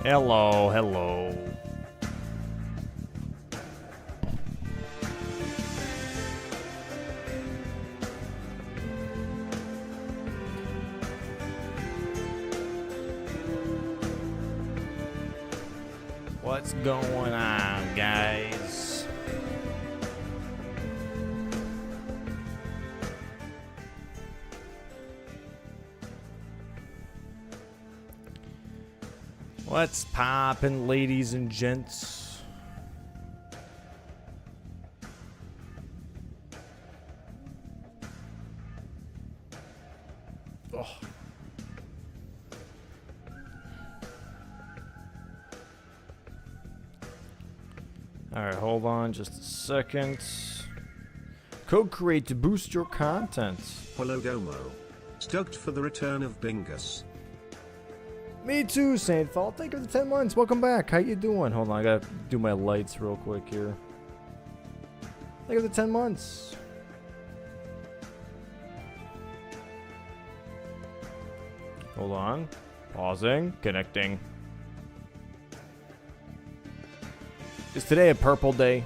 Hello, hello. What's going on, guys? What's poppin', ladies and gents? Oh. Alright, hold on just a second. Co-create to boost your content. Hello Domo. Stoked for the return of Bingus. Me too, Saint Fall. Thank you for the 10 months. Welcome back. How you doing? Hold on, I gotta do my lights real quick here. Thank you for the 10 months. Hold on. Pausing. Connecting. Is today a purple day?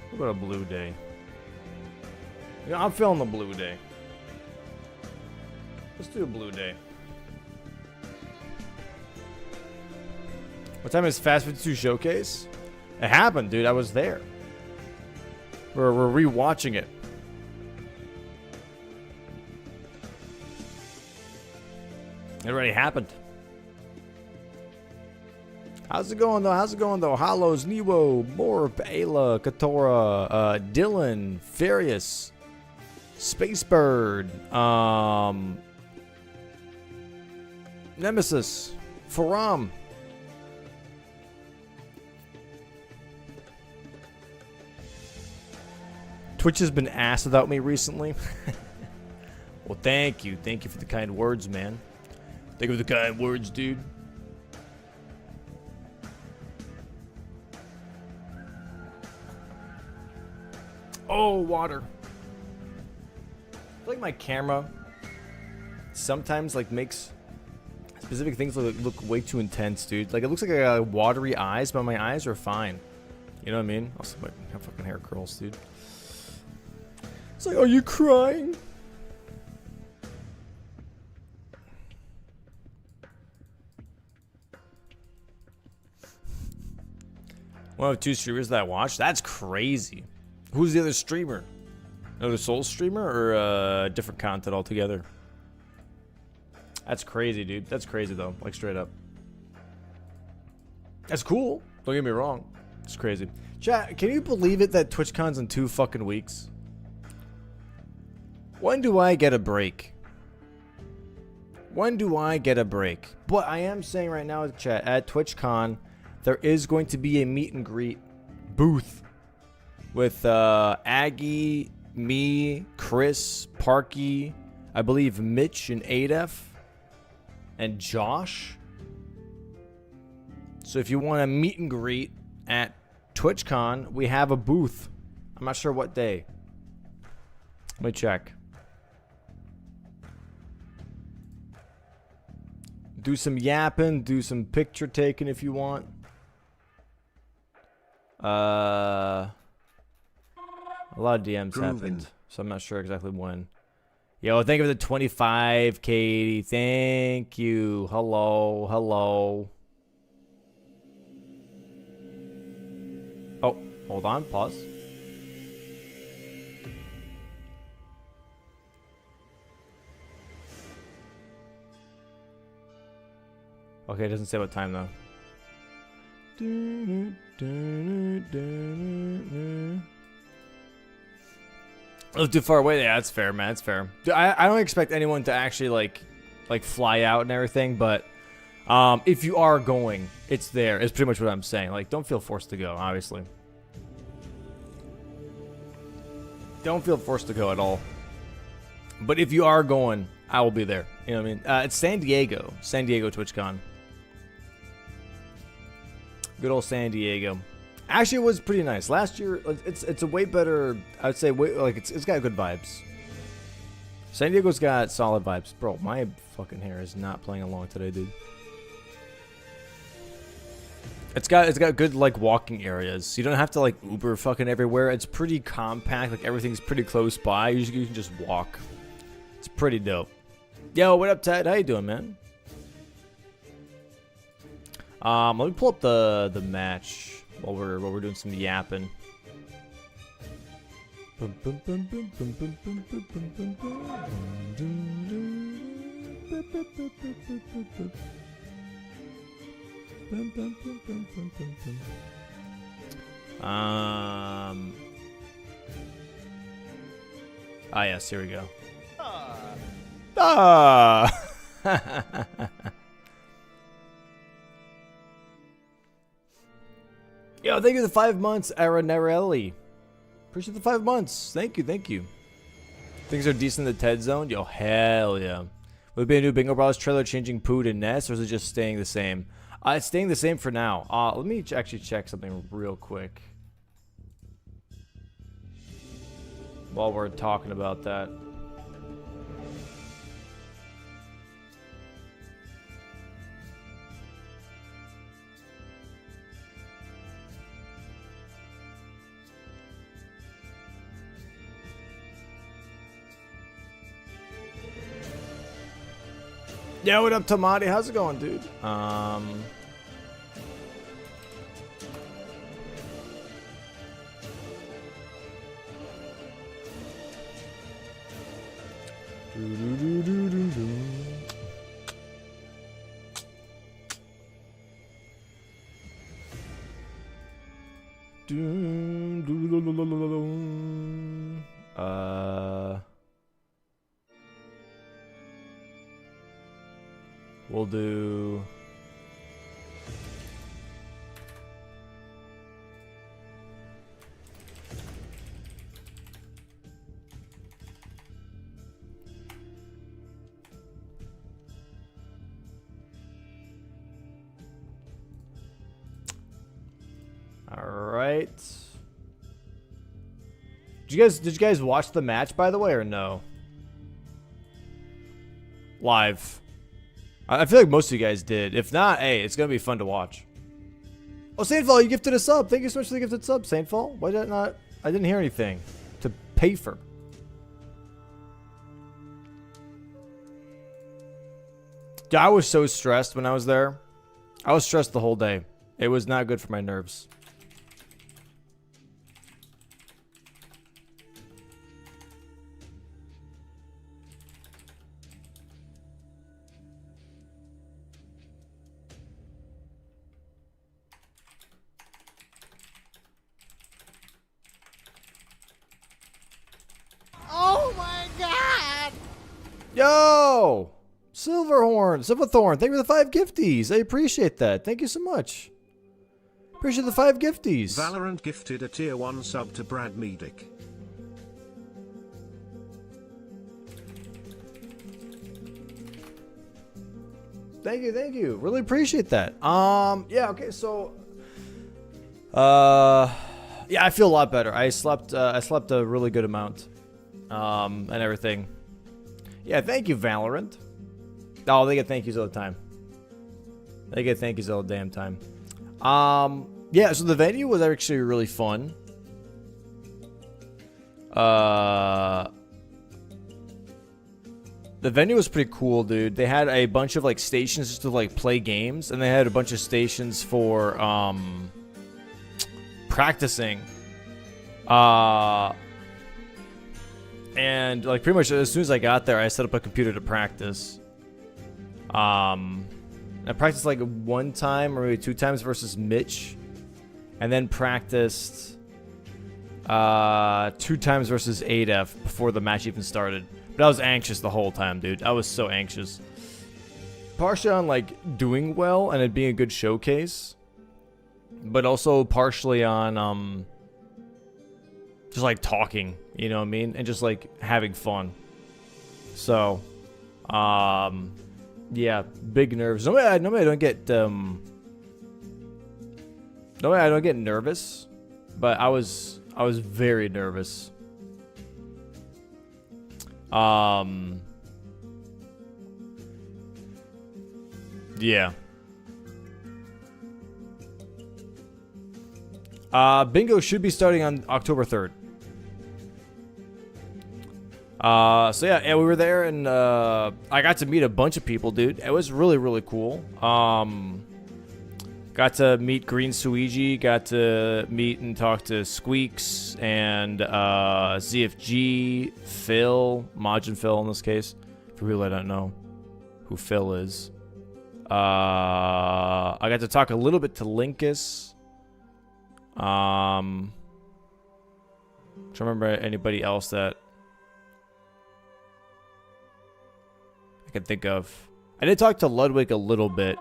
What about a blue day? Yeah, I'm feeling the blue day. Let's do a blue day. What time is Fast52 Showcase? It happened, dude. I was there. We're rewatching it. It already happened. How's it going, though? How's it going, though? Hollows, Newo, Morp, Ayla, Katora, Dylan, Farius, Spacebird, Nemesis, Faram. Twitch has been ass without me recently. Well, thank you. Thank you for the kind words, man. Thank you for the kind words, dude. Oh, water. I feel like my camera sometimes like makes specific things look way too intense, dude. Like it looks like I got watery eyes, but my eyes are fine. You know what I mean? Also, my fucking hair curls, dude. It's like, are you crying? One of 2 streamers that I watch? That's crazy. Who's the other streamer? Another Soul streamer or different content altogether? That's crazy, dude. That's crazy, though. Like, straight up. That's cool. Don't get me wrong. It's crazy. Chat, can you believe it that TwitchCon's in 2 fucking weeks? When do I get a break? When do I get a break? But I am saying right now, chat, at TwitchCon, there is going to be a meet and greet booth with Aggie, me, Chris, Parky, I believe Mitch and Adef, and Josh. So if you want a meet and greet at TwitchCon, we have a booth. I'm not sure what day. Let me check. Do some yapping, do some picture taking if you want. A lot of DMs happened, so I'm not sure exactly when. Yo, thank you for the 25, Katie. Thank you. Hello, hello. Oh, hold on. Pause. Okay, it doesn't say what time, though. A little too far away. Yeah, that's fair, man. That's fair. I don't expect anyone to actually like fly out and everything, but if you are going, it's there. It's pretty much what I'm saying. Like, don't feel forced to go. Obviously, don't feel forced to go at all. But if you are going, I will be there. You know what I mean? It's San Diego TwitchCon. Good old San Diego. Actually, it was pretty nice. Last year, it's a way better. I'd say it's got good vibes. San Diego's got solid vibes, bro. My fucking hair is not playing along today, dude. It's got good like walking areas. You don't have to like Uber fucking everywhere. It's pretty compact. Like everything's pretty close by. You can just walk. It's pretty dope. Yo, what up, Ted? How you doing, man? Let me pull up the match while we're doing some yapping. Yes, here we go. Yo, thank you for the 5 months, Aranarelli. Appreciate the 5 months. Thank you, thank you. Things are decent in the TED zone? Yo, hell yeah. Will it be a new Bingo Bros trailer changing Pooh to Ness, or is it just staying the same? It's staying the same for now. Let me actually check something real quick. While we're talking about that. Yeah, what up, Tamati? How's it going, dude? We'll do... All right. Did you guys watch the match, by the way, or no? Live. I feel like most of you guys did. If not, hey, it's gonna be fun to watch. Oh, Saintfall, you gifted a sub. Thank you so much for the gifted sub, Saintfall. Why did I not? I didn't hear anything to pay for. Yeah, I was so stressed when I was there. I was stressed the whole day. It was not good for my nerves. Oh my god! Yo! Silverthorn, thank you for the 5 gifties. I appreciate that. Thank you so much. Appreciate the 5 gifties. Valorant gifted a tier 1 sub to Brad Medic. Thank you. Really appreciate that. Yeah, okay, so yeah, I feel a lot better. I slept a really good amount. And everything. Yeah, thank you, Valorant. Oh, they get thank yous all the time. They get thank yous all the damn time. Yeah, so the venue was actually really fun. The venue was pretty cool, dude. They had a bunch of like stations just to like play games, and they had a bunch of stations for practicing. And like pretty much as soon as I got there, I set up a computer to practice. I practiced like 1 time or maybe 2 times versus Mitch, and then practiced 2 times versus ADF before the match even started. But I was anxious the whole time, dude. I was so anxious. Partially on like doing well and it being a good showcase, but also partially on just like talking, you know what I mean, and just like having fun. So, yeah, big nerves. Normally I don't get nervous, but I was very nervous. Yeah. Bingo should be starting on October 3rd. So yeah, we were there, and I got to meet a bunch of people, dude. It was really, really cool. Got to meet Green Suigi, got to meet and talk to Squeaks and ZFG, Phil, Majin Phil in this case, for people that don't know who Phil is. I got to talk a little bit to Linkus. Trying to remember anybody else that I can think of. I did talk to Ludwig a little bit,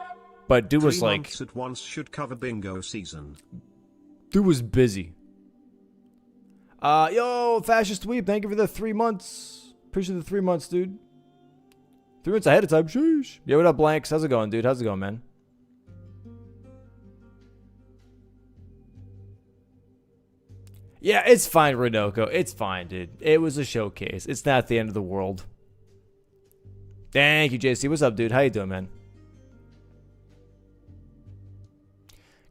but dude was 3 like, months at once should cover bingo season. dude was busy. Yo, Fascist Weep, thank you for the 3 months. Appreciate the 3 months, dude. 3 months ahead of time, sheesh. Yo, what up, Blanks? How's it going, dude? How's it going, man? Yeah, it's fine, Renoko. It's fine, dude. It was a showcase. It's not the end of the world. Thank you, JC. What's up, dude? How you doing, man?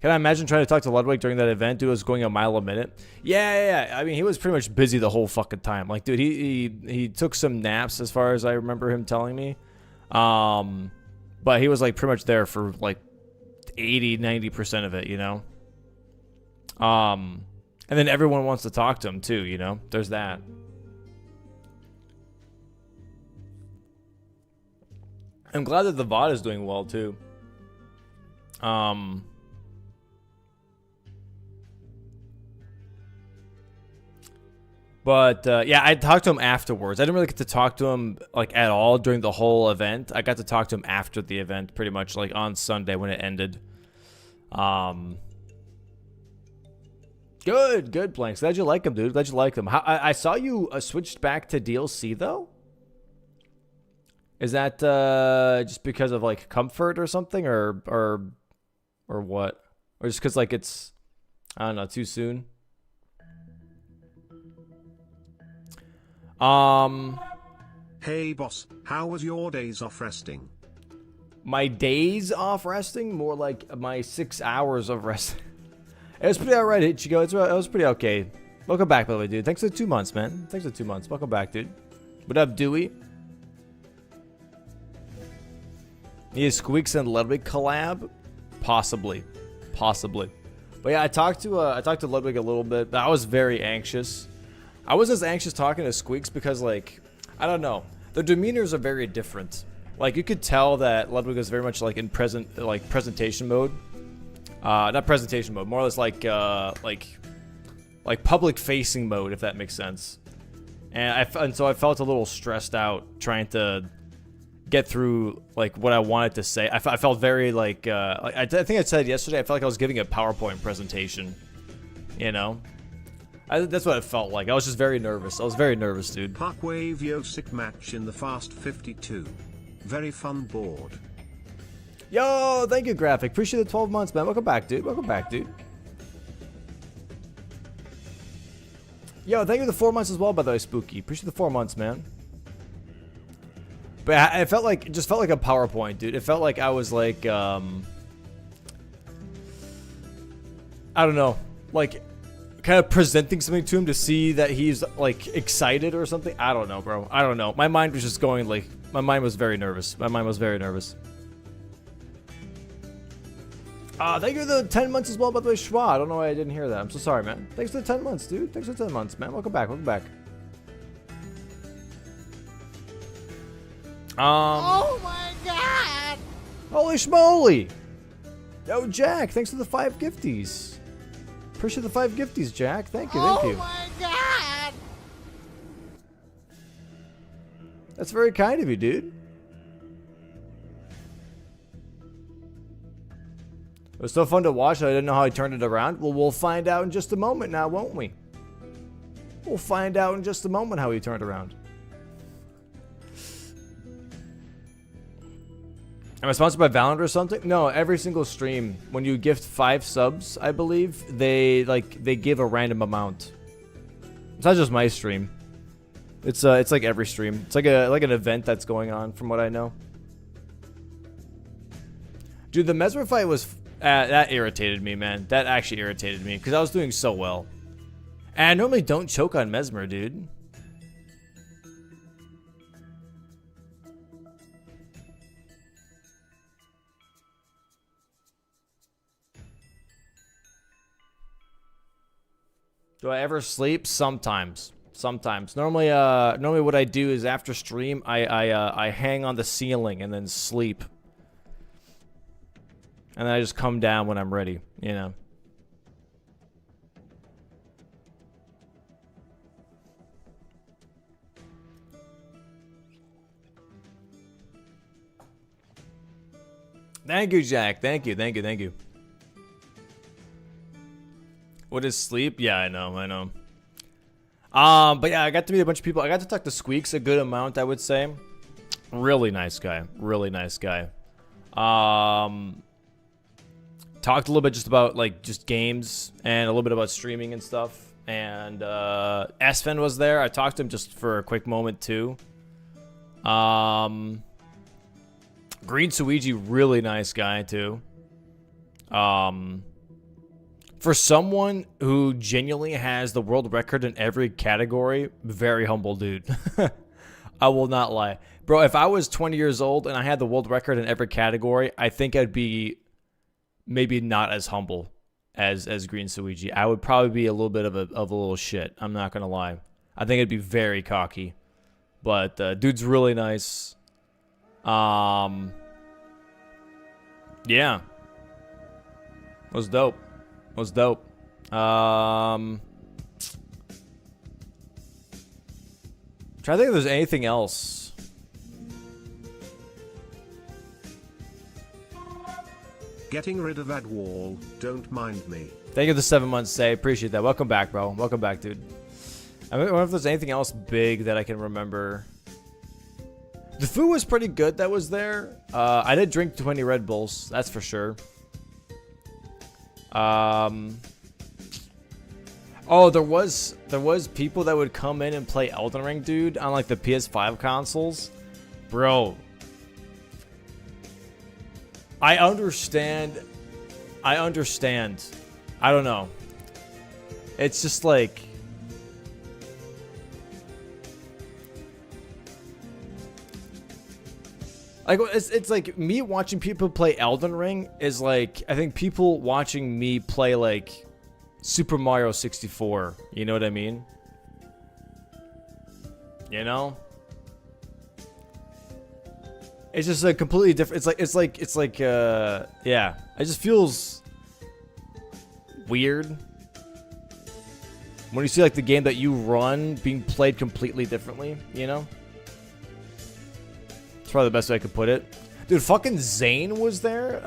Can I imagine trying to talk to Ludwig during that event? Dude was going a mile a minute. Yeah. I mean, he was pretty much busy the whole fucking time. Like, dude, he took some naps as far as I remember him telling me. But he was like pretty much there for like 80-90% of it, you know? And then everyone wants to talk to him too, you know? There's that. I'm glad that the VOD is doing well too. But yeah, I talked to him afterwards. I didn't really get to talk to him like at all during the whole event. I got to talk to him after the event, pretty much like on Sunday when it ended. Good, Blanks. Glad you like him, dude. Glad you like him. I saw you switched back to DLC though. Is that just because of like comfort or something, or what, or just because like it's, I don't know, too soon? Hey boss, how was your days off resting? My days off resting? More like my 6 hours of resting. It was pretty alright, Ichigo. It was pretty okay. Welcome back, by the way, dude. Thanks for the 2 months, man. Thanks for the 2 months. Welcome back, dude. What up, Dewey? Need a Squeaks and Ludwig collab? Possibly. But yeah, I talked to Ludwig a little bit. I was very anxious. I was as anxious talking to Squeaks because, like, I don't know. Their demeanors are very different. Like, you could tell that Ludwig was very much like in presentation mode. Not presentation mode, more or less like public facing mode, if that makes sense. And so I felt a little stressed out trying to get through like what I wanted to say. I felt very like I think I said yesterday, I felt like I was giving a PowerPoint presentation, you know? That's what it felt like. I was just very nervous. I was very nervous, dude. Parkwave Yosik match in the Fast 52. Very fun board. Yo, thank you, Graphic. Appreciate the 12 months, man. Welcome back, dude. Welcome back, dude. Yo, thank you for the 4 months as well, by the way, Spooky. Appreciate the 4 months, man. But it felt like, it just felt like a PowerPoint, dude. It felt like I was like, I don't know, like kind of presenting something to him to see that he's like excited or something. I don't know, bro. I don't know. My mind was just going like, my mind was very nervous. My mind was very nervous. Thank you for the 10 months as well, by the way, Schwa. I don't know why I didn't hear that. I'm so sorry, man. Thanks for the 10 months, dude. Thanks for the 10 months, man. Welcome back. Welcome back. Oh my god! Holy schmoly! Yo, Jack, thanks for the 5 gifties. Appreciate the 5 gifties, Jack. Thank you, thank you. Oh my god! That's very kind of you, dude. It was so fun to watch. I didn't know how he turned it around. Well, we'll find out in just a moment now, won't we? We'll find out in just a moment how he turned around. Am I sponsored by Valorant or something? No, every single stream, when you gift 5 subs, I believe, they give a random amount. It's not just my stream. It's like every stream. It's like an event that's going on, from what I know. Dude, the Mesmer fight was That irritated me, man. That actually irritated me because I was doing so well. And I normally don't choke on Mesmer, dude. Do I ever sleep? Sometimes. Sometimes. Normally what I do is after stream, I hang on the ceiling and then sleep. And then I just come down when I'm ready, you know. Thank you, Jack. Thank you, thank you, thank you. What is sleep? Yeah, I know, I know. But yeah, I got to meet a bunch of people. I got to talk to Squeaks a good amount, I would say. Really nice guy. Really nice guy. Talked a little bit just about, like, just games and a little bit about streaming and stuff. And, Sven was there. I talked to him just for a quick moment, too. Green Suiji, really nice guy, too. For someone who genuinely has the world record in every category, very humble dude. I will not lie. Bro, if I was 20 years old and I had the world record in every category, I think I'd be maybe not as humble as Green Suiji. I would probably be a little bit of a little shit. I'm not going to lie. I think I'd be very cocky. But dude's really nice. Yeah. It was dope. Was dope. Trying to think if there's anything else. Getting rid of that wall, don't mind me. Thank you for the 7 months, Say. Appreciate that. Welcome back, bro. Welcome back, dude. I wonder if there's anything else big that I can remember. The food was pretty good that was there. I did drink 20 Red Bulls, that's for sure. Oh, there was people that would come in and play Elden Ring, dude, on like the PS5 consoles. Bro, I understand. I don't know. It's just like, it's like me watching people play Elden Ring is like, I think people watching me play like Super Mario 64. You know what I mean? You know? It's just a completely different, it's like yeah. It just feels weird when you see like the game that you run being played completely differently, you know? It's probably the best way I could put it. Dude, fucking Zane was there,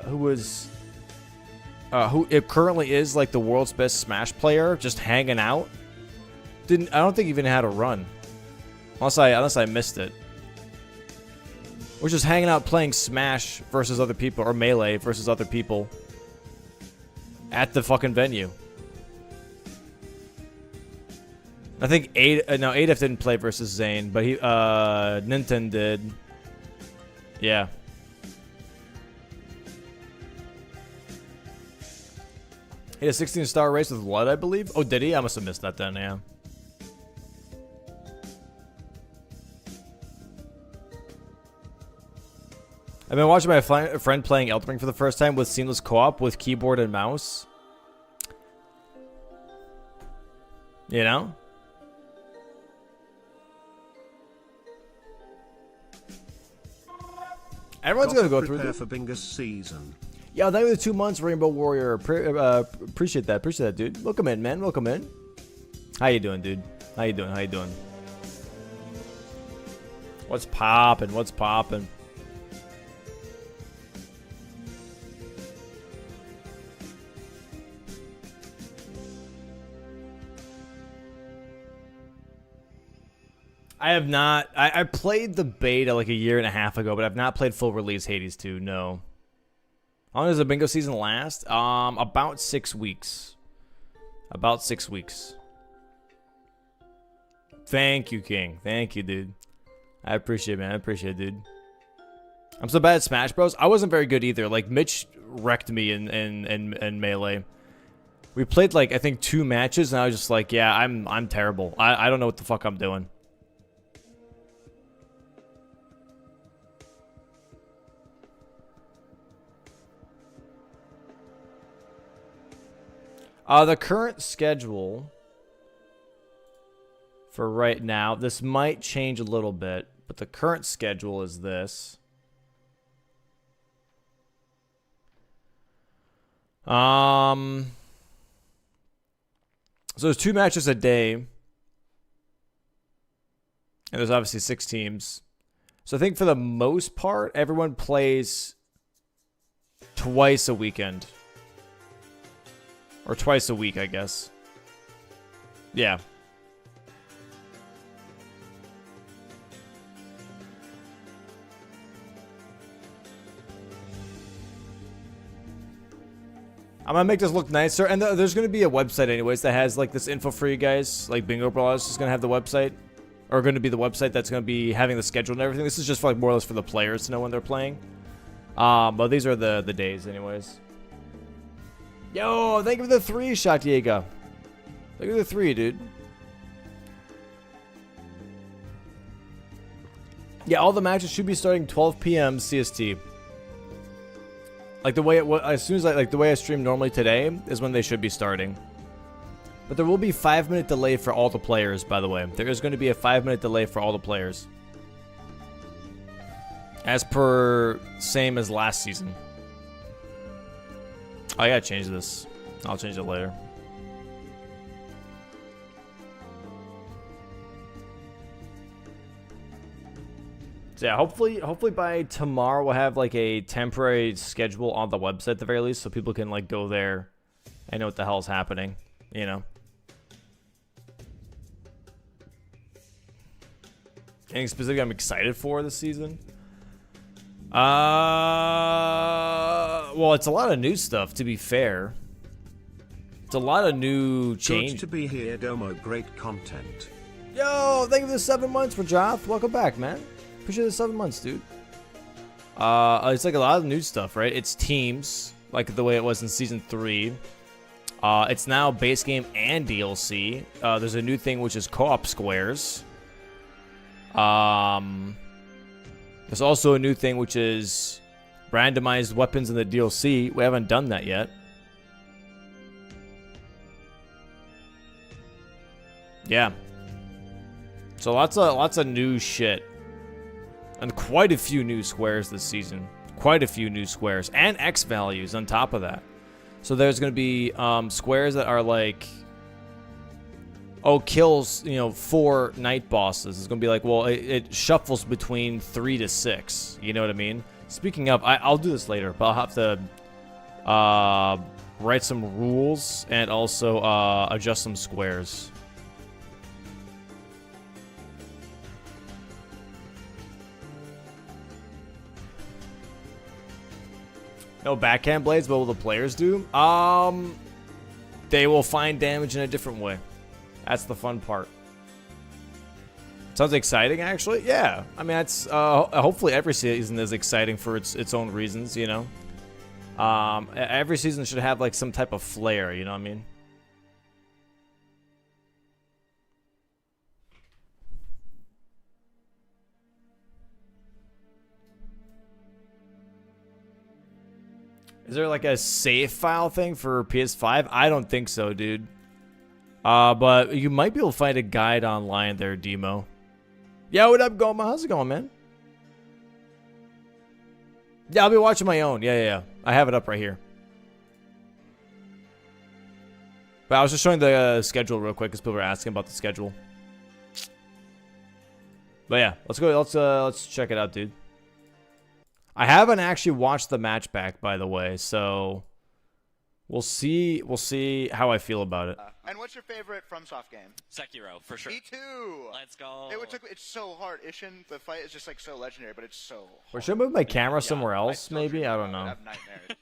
who it currently is like the world's best Smash player, just hanging out. I don't think even had a run. Unless I missed it. We're just hanging out playing Smash versus other people, or Melee versus other people at the fucking venue. I think Adef didn't play versus Zane, but Ninten did. Yeah. He had a 16-star race with Blood, I believe. Oh, did he? I must have missed that then, yeah. I've been watching my friend playing Elden Ring for the first time with seamless co-op with keyboard and mouse. You know? Everyone's gonna go through this. For bingus season. Yeah, thank you for the 2 months, Rainbow Warrior. Appreciate that. Appreciate that, dude. Welcome in, man. Welcome in. How you doing, dude? How you doing? How you doing? What's poppin'? What's poppin'? I have not. I played the beta like a year and a half ago, but I've not played full release Hades 2. No. How long does the bingo season last? About 6 weeks. About 6 weeks. Thank you, King. Thank you, dude. I appreciate it, man. I appreciate it, dude. I'm so bad at Smash Bros. I wasn't very good either. Like, Mitch wrecked me in Melee. We played, like, I think 2 matches, and I was just like, yeah, I'm terrible. I don't know what the fuck I'm doing. The current schedule for right now, this might change a little bit, but the current schedule is this. So there's 2 matches a day. And there's obviously 6 teams. So I think for the most part, everyone plays twice a weekend. Or twice a week, I guess. Yeah. I'm gonna make this look nicer, and there's gonna be a website anyways that has like this info for you guys. Like Bingo Brawlers is gonna have the website, or gonna be the website that's gonna be having the schedule and everything. This is just like more or less for the players to know when they're playing. But these are the days anyways. Yo, thank you for the 3, Shot Diego. Thank you for the 3, dude. Yeah, all the matches should be starting 12 p.m. CST. Like the way as soon as the way I stream normally today is when they should be starting. But there will be 5-minute delay for all the players, by the way. There is going to be a 5-minute delay for all the players. As per same as last season. I gotta change this. I'll change it later. So yeah, hopefully by tomorrow we'll have like a temporary schedule on the website at the very least, so people can like go there and know what the hell's happening, you know. Anything specific I'm excited for this season? Well, it's a lot of new stuff, to be fair. It's a lot of new change. Good to be here, Domo. Great content. Yo, thank you for the 7 months, Rajath. Welcome back, man. Appreciate the 7 months, dude. It's like a lot of new stuff, right? It's teams, like the way it was in Season 3. It's now base game and DLC. There's a new thing, which is co-op squares. There's also a new thing, which is randomized weapons in the DLC. We haven't done that yet. Yeah. So lots of new shit. And quite a few new squares this season. Quite a few new squares. And X values on top of that. So there's going to be squares that are like... Oh, kills, 4 night bosses. It's going to be like, well, it shuffles between 3 to 6. You know what I mean? Speaking of, I'll do this later, but I'll have to write some rules and also adjust some squares. No backhand blades, what will the players do? They will find damage in a different way. That's the fun part. Sounds exciting, actually. Yeah, I mean, that's hopefully every season is exciting for its own reasons, you know. Every season should have like some type of flair, you know what I mean? Is there like a save file thing for PS5? I don't think so, dude. But you might be able to find a guide online there, Demo. Yeah, what up, Goma? How's it going, man? Yeah, I'll be watching my own. Yeah. I have it up right here. But I was just showing the schedule real quick because people were asking about the schedule. But yeah, let's go. Let's check it out, dude. I haven't actually watched the match back, by the way, so we'll see. We'll see how I feel about it. And what's your favorite FromSoft game? Sekiro, for sure. Me too. Let's go. It's so hard. Ishin, the fight is just like so legendary, but it's so hard. Or should I move my camera somewhere else? Maybe, I don't know. I have nightmares.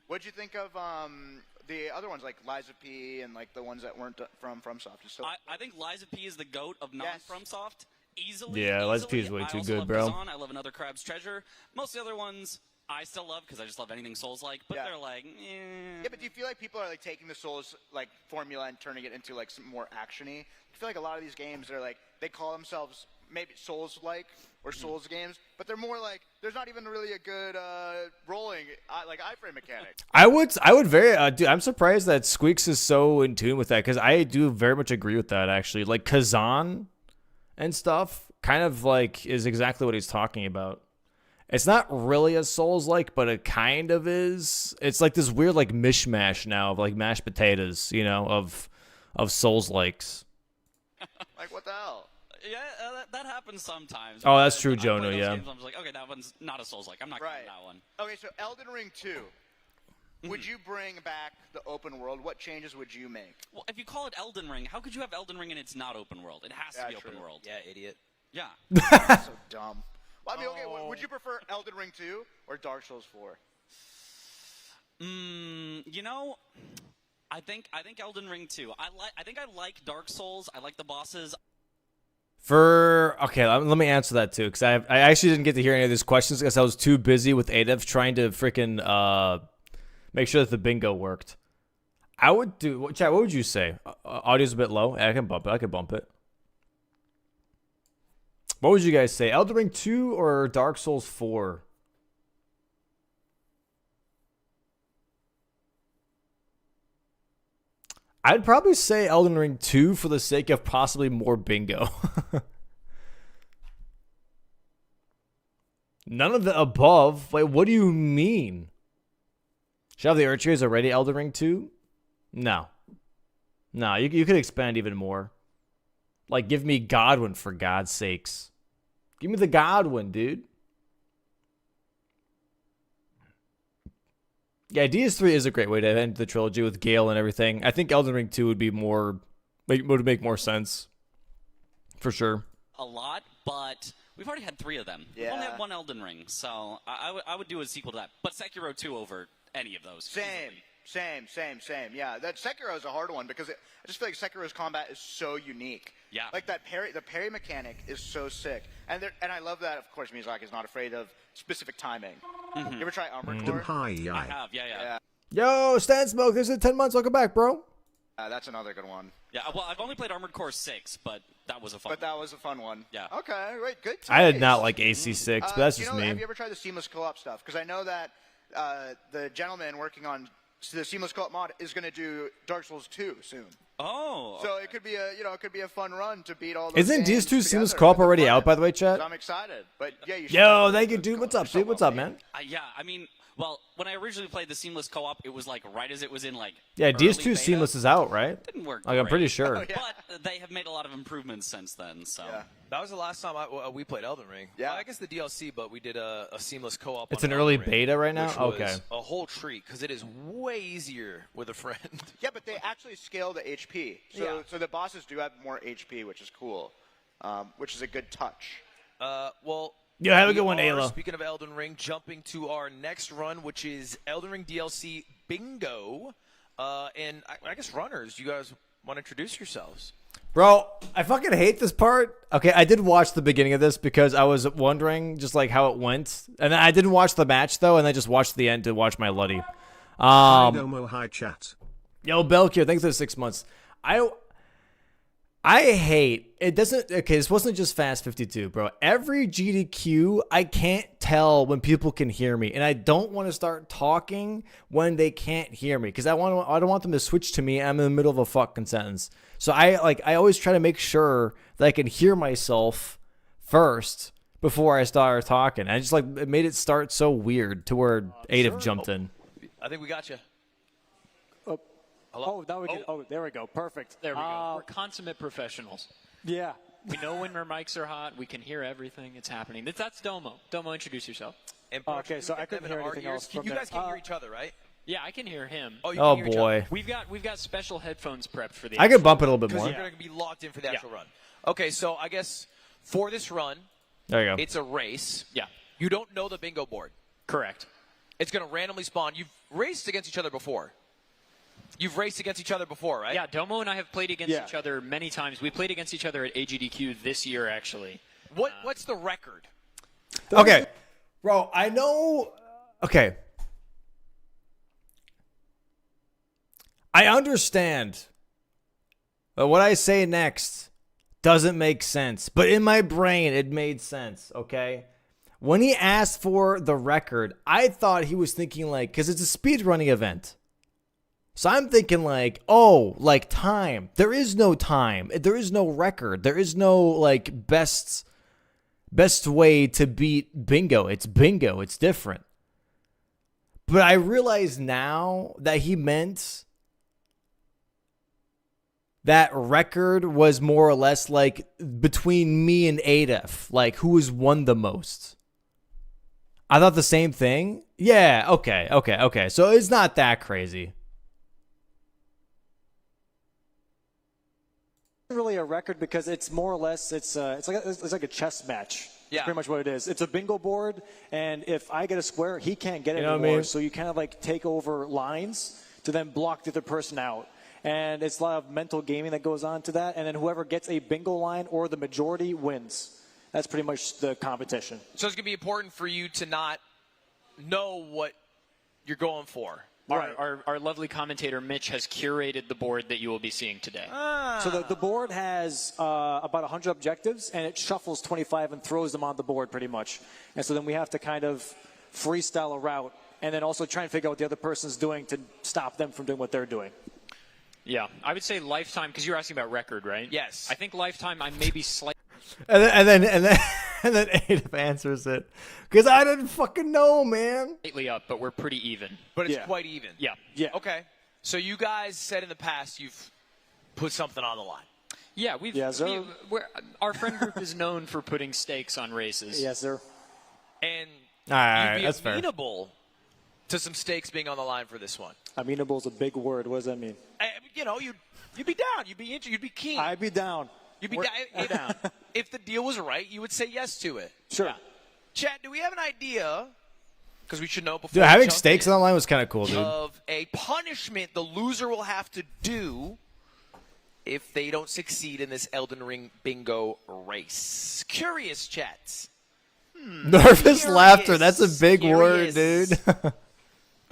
What'd you think of the other ones like Liza P and like the ones that weren't from FromSoft? I think Liza P is the GOAT of non-FromSoft. Easily. Yeah, Lies of P is way I too also good, love bro. Kazan. I love Another Crab's Treasure. Most of the other ones I still love because I just love anything Souls-like, but Yeah. they're like, Yeah, but do you feel like people are like taking the Souls like formula and turning it into like some more actiony? I feel like a lot of these games are like they call themselves maybe Souls-like or Souls games, but they're more like there's not even really a good rolling like iframe mechanic. I would very, dude, I'm surprised that Squeaks is so in tune with that because I do very much agree with that actually. Like Kazan and stuff kind of like is exactly what he's talking about. It's not really a Souls-like, but it kind of is. It's like this weird like mishmash now of like mashed potatoes, you know, of Souls-likes. Like what the hell? yeah, that happens sometimes. Oh, that's Because true, I play Jonah, those yeah. games, I'm just like, okay, that one's not a Souls-like. I'm not Right. counting that one. Okay, so Elden Ring 2. Would you bring back the open world? What changes would you make? Well, if you call it Elden Ring, how could you have Elden Ring and it's not open world? It has to be open true. world. Yeah, idiot. Yeah. So dumb. Well, I mean, okay, would you prefer Elden Ring 2 or Dark Souls 4? You know, I think Elden Ring 2. I think I like Dark Souls. I like the bosses. Okay, let me answer that too because I actually didn't get to hear any of these questions because I was too busy with ADEV trying to freaking make sure that the bingo worked. I would do, chat, what would you say? Audio's a bit low. I can bump it. What would you guys say? Elden Ring 2 or Dark Souls 4? I'd probably say Elden Ring 2 for the sake of possibly more bingo. None of the above? Wait, what do you mean? Should I have the Urchers already Elden Ring 2? No. No, you could expand even more. Like, give me Godwin, for God's sakes. Give me the Godwin, dude. Yeah, DS3 is a great way to end the trilogy with Gale and everything. I think Elden Ring 2 would be would make more sense. For sure. A lot, but we've already had 3 of them. We've only Yeah. had 1 Elden Ring, so I would do a sequel to that. But Sekiro 2 over any of those. Same. Yeah, that Sekiro is a hard one because I just feel like Sekiro's combat is so unique. Yeah. Like the parry mechanic is so sick, and I love that. Of course, Miyazaki is not afraid of specific timing. You ever try Armored Core? I have, yeah. Yo, Stan Smoke, this is 10 months. Welcome back, bro. That's another good one. Yeah, well, I've only played Armored Core 6, but that was a fun But that was a fun one. Yeah. Okay, right, good. I did taste. not like AC6, but that's just me. Have you ever tried the seamless co-op stuff? Because I know that the gentleman working on the seamless co-op mod is going to do Dark Souls 2 soon. Oh. So it could be a fun run to beat all those Isn't games DS2 Seamless together Co-op with a already friend. out, by the way, chat? So I'm excited. But yeah, you should Yo, definitely thank you, do dude. it. What's up, You're dude? What's so up, well man? Yeah, I mean, well, when I originally played the seamless co-op, it was like right as it was in like Yeah, early DS2 beta. Seamless is out, right? Didn't work. Like, I'm great. pretty sure. Oh, yeah. But they have made a lot of improvements since then. So Yeah. That was the last time we played Elden Ring. Yeah. Well, I guess the DLC, but we did a seamless co-op. It's on an early Elden Ring, beta right now? which was Okay. a whole treat because it is way easier with a friend. Yeah, but they actually scale the HP. So the bosses do have more HP, which is cool, which is a good touch. Well, Yo, have a good we one, are, Ayla. Speaking of Elden Ring, jumping to our next run, which is Elden Ring DLC Bingo. And I guess runners, you guys want to introduce yourselves? Bro, I fucking hate this part. Okay, I did watch the beginning of this because I was wondering just like how it went. And then I didn't watch the match though, and I just watched the end to watch my Luddy. Hi Domo, hi chat. Yo, Belkier, thanks for the 6 months. I hate it. Doesn't okay? This wasn't just Fast52, bro. Every GDQ, I can't tell when people can hear me, and I don't want to start talking when they can't hear me because I don't want them to switch to me. I'm in the middle of a fucking sentence, so I always try to make sure that I can hear myself first before I start talking. I just it made it start so weird to where Adif jumped in. I think we got you. Oh, now we can. Oh, there we go. Perfect. There we go. We're consummate professionals. Yeah. We know when our mics are hot. We can hear everything. It's happening. That's Domo. Domo, introduce yourself. And Okay, so I couldn't hear anything else from You there. guys can hear each other, right? Yeah, I can hear him. You can Oh hear each boy, We've got special headphones prepped for the. I could bump it a little bit Because more. you're going to be locked in for the actual run. Okay, so I guess for this run, There you go. it's a race. Yeah, You don't know the bingo board. correct. It's going to randomly spawn. You've raced against each other before. You've raced against each other before, right? Yeah, Domo and I have played against each other many times. We played against each other at AGDQ this year, actually. What's the record? Okay. Bro, I know. Okay. I understand. But what I say next doesn't make sense. But in my brain, it made sense, okay? When he asked for the record, I thought he was thinking like, because it's a speedrunning event. So I'm thinking like, oh, like time. There is no time. There is no record. There is no like best way to beat bingo. It's bingo. It's different. But I realize now that he meant that record was more or less like between me and Adef, like who has won the most. I thought the same thing. Yeah, okay. So it's not that crazy. Really a record because it's more or less it's like a chess match. Yeah. That's pretty much what it is. It's a bingo board, and if I get a square, he can't get it know what I anymore. mean? So you kind of like take over lines to then block the other person out. And it's a lot of mental gaming that goes on to that. And then whoever gets a bingo line or the majority wins. That's pretty much the competition. So it's going to be important for you to not know what you're going for. Right. Our lovely commentator, Mitch, has curated the board that you will be seeing today. So the board has about 100 objectives, and it shuffles 25 and throws them on the board pretty much. And so then we have to kind of freestyle a route and then also try and figure out what the other person's doing to stop them from doing what they're doing. Yeah, I would say lifetime, because you're asking about record, right? Yes. I think lifetime, I may be slightly... And then Adef answers it. Because I didn't fucking know, man. Slightly up, but we're pretty even. But it's quite even. Yeah. Yeah. Okay. So you guys said in the past you've put something on the line. Yeah, we've... Yes, sir. Our friend group is known for putting stakes on races. Yes, sir. And All right, you'd be that's fair. amenable to some stakes being on the line for this one. Amenable is a big word. What does that mean? You know, you'd be down. You'd be interested. You'd be keen. I'd be down. You'd be We're down. If the deal was right, you would say yes to it. Sure. Yeah. Chad, do we have an idea? Because we should know before. Dude, we having jump stakes in, on the line was kind of cool, dude. of a punishment the loser will have to do if they don't succeed in this Elden Ring bingo race. Curious, chats. Nervous Curious. laughter. That's a big word, Curious. dude.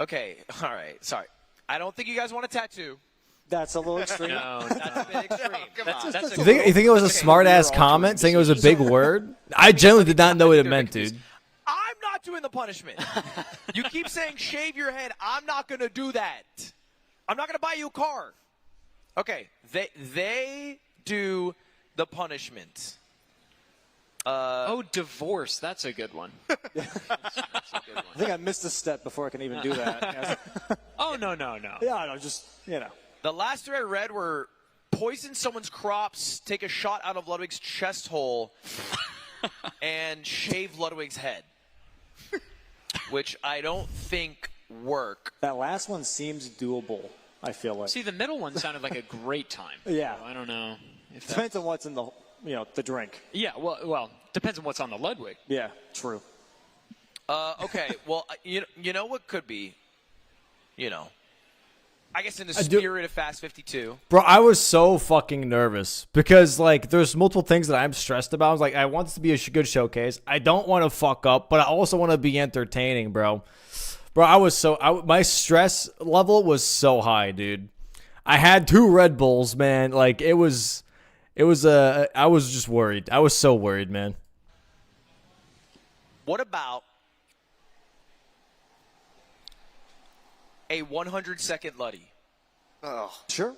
Okay, all right, sorry. I don't think you guys want a tattoo. That's a little extreme. No, That's a bit extreme. that's You think it was a smart ass comment saying it was a big word? I genuinely did not know what it meant, dude. I'm not doing the punishment. You keep saying shave your head. I'm not going to do that. I'm not going to buy you a car. Okay, they do the punishment. divorce. That's a good one. I think I missed a step before I can even do that. Oh, no. Yeah, no, just, you know. The last two I read were poison someone's crops, take a shot out of Ludwig's chest hole, and shave Ludwig's head. Which I don't think work. That last one seems doable, I feel like. See, the middle one sounded like a great time. Yeah. So I don't know. If that... Depends on what's in the, the drink. Yeah, well, depends on what's on the Ludwig. Yeah, true. Okay, well, you know what could be? I guess in the spirit of Fast 52. Bro, I was so fucking nervous because, like, there's multiple things that I'm stressed about. I was like, I want this to be a good showcase. I don't want to fuck up, but I also want to be entertaining, bro. Bro, my stress level was so high, dude. I had 2 Red Bulls, man. Like, I was just worried. I was so worried, man. What about a 100-second Luddy? Oh. Sure.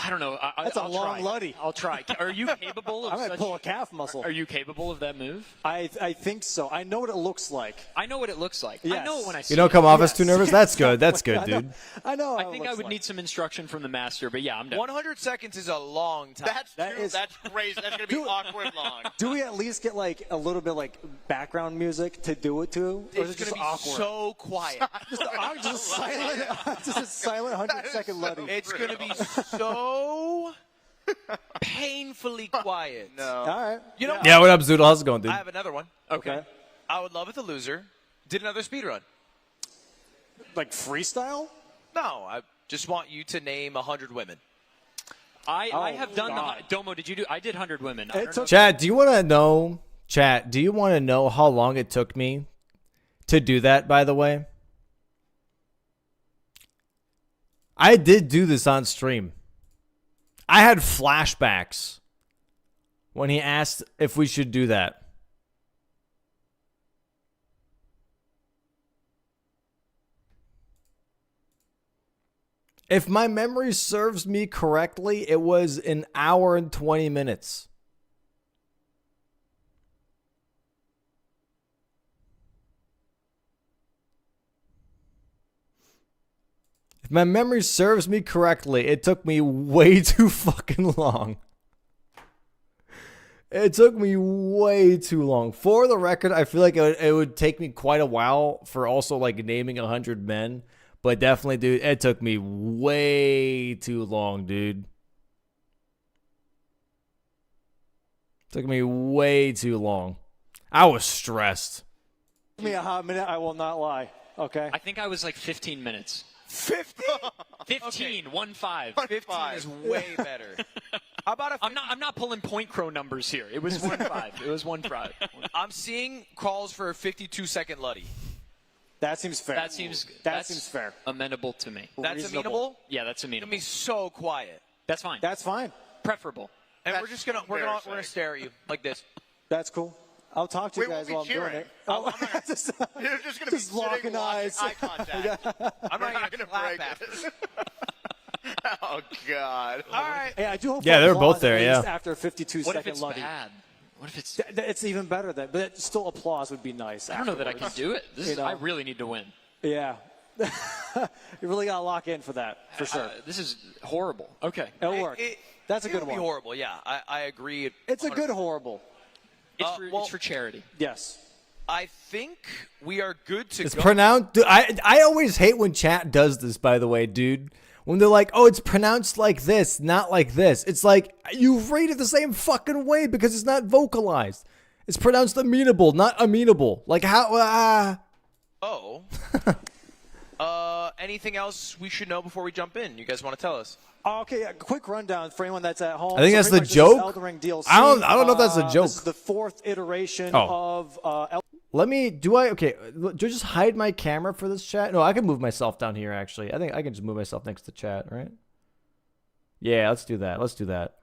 I don't know. That's a I'll long try. Luddy. I'll try. Are you capable of I might such... pull a calf muscle. Are you capable of that move? I think so. I know what it looks like. I know what it looks like. I Yes. know it when I see You don't it. come off as too nervous? That's good. That's good, I know- dude. I know. I think I would need some instruction from the master, but yeah, I'm down. 100 seconds is a long time. That's crazy. That's gonna be awkward long. Do we at least get like a little bit like background music to do it to? Or is It's it just going to be awkward? so quiet. just a silent 100-second Luddy. It's going to be so painfully quiet. No. All right. You know, Yeah, what up, Zoodle? How's it going, dude? I have another one. Okay. I would love if the loser did another speed run. Like freestyle? No, Just want you to name 100 women. I have done Domo, did you do? I did 100 women. I don't know. Chat, do you want to know? Chat, do you want to know how long it took me to do that? By the way, I did do this on stream. I had flashbacks when he asked if we should do that. If my memory serves me correctly, it was an hour and 20 minutes. If my memory serves me correctly, it took me way too fucking long. It took me way too long. For the record, I feel like it would take me quite a while for also like naming 100 men. But definitely, dude, it took me way too long, dude. Took me way too long. I was stressed. Give me a hot minute. I will not lie. Okay. I think I was like 15 minutes. 15? 15, 1-5. 15 is way better. How about I'm not pulling point crow numbers here. It was 1-5. It was 1-5. I'm seeing calls for a 52-second Luddy. That seems fair. That seems fair. Amenable to me. That's Reasonable. amenable? Yeah, that's It's amenable. gonna be so quiet. That's fine. That's fine. Preferable. And That's we're just gonna we're gonna stare at you like this. That's cool. I'll talk to you We guys won't be while I'm cheering. doing it. You're just going to be Just locking sitting, eyes. eye contact. I'm not not gonna going to clap break after. it. Oh, God. All right. Hey, I do hope. Yeah, they were applause both there, at yeah. least After a 52 What if second it's Luddy. bad? What if it's? It's even better than, but still applause would be nice. I don't know that I can do it. I really need to win. Yeah. You really got to lock in for that, for sure. This is horrible. Okay. It'll work. That's a It good would be one. horrible. Yeah, I agree. It's a good horrible. It's for charity. Yes. I think we are good to It's go. pronounced. Dude, I always hate when chat does this, by the way, dude. When they're like, oh, it's pronounced like this, not like this. It's like, you read it the same fucking way because it's not vocalized. It's pronounced amenable, not amenable. Like, how? Oh. Anything else we should know before we jump in? You guys want to tell us? Okay, a quick rundown for anyone that's at home. I think that's pretty the much this is joke. Elden Ring DLC. I don't know if that's a joke. This is the fourth iteration Oh. of Elden Let me, do I just hide my camera for this chat? No, I can move myself down here, actually. I think I can just move myself next to chat, right? Yeah, let's do that. Let's do that.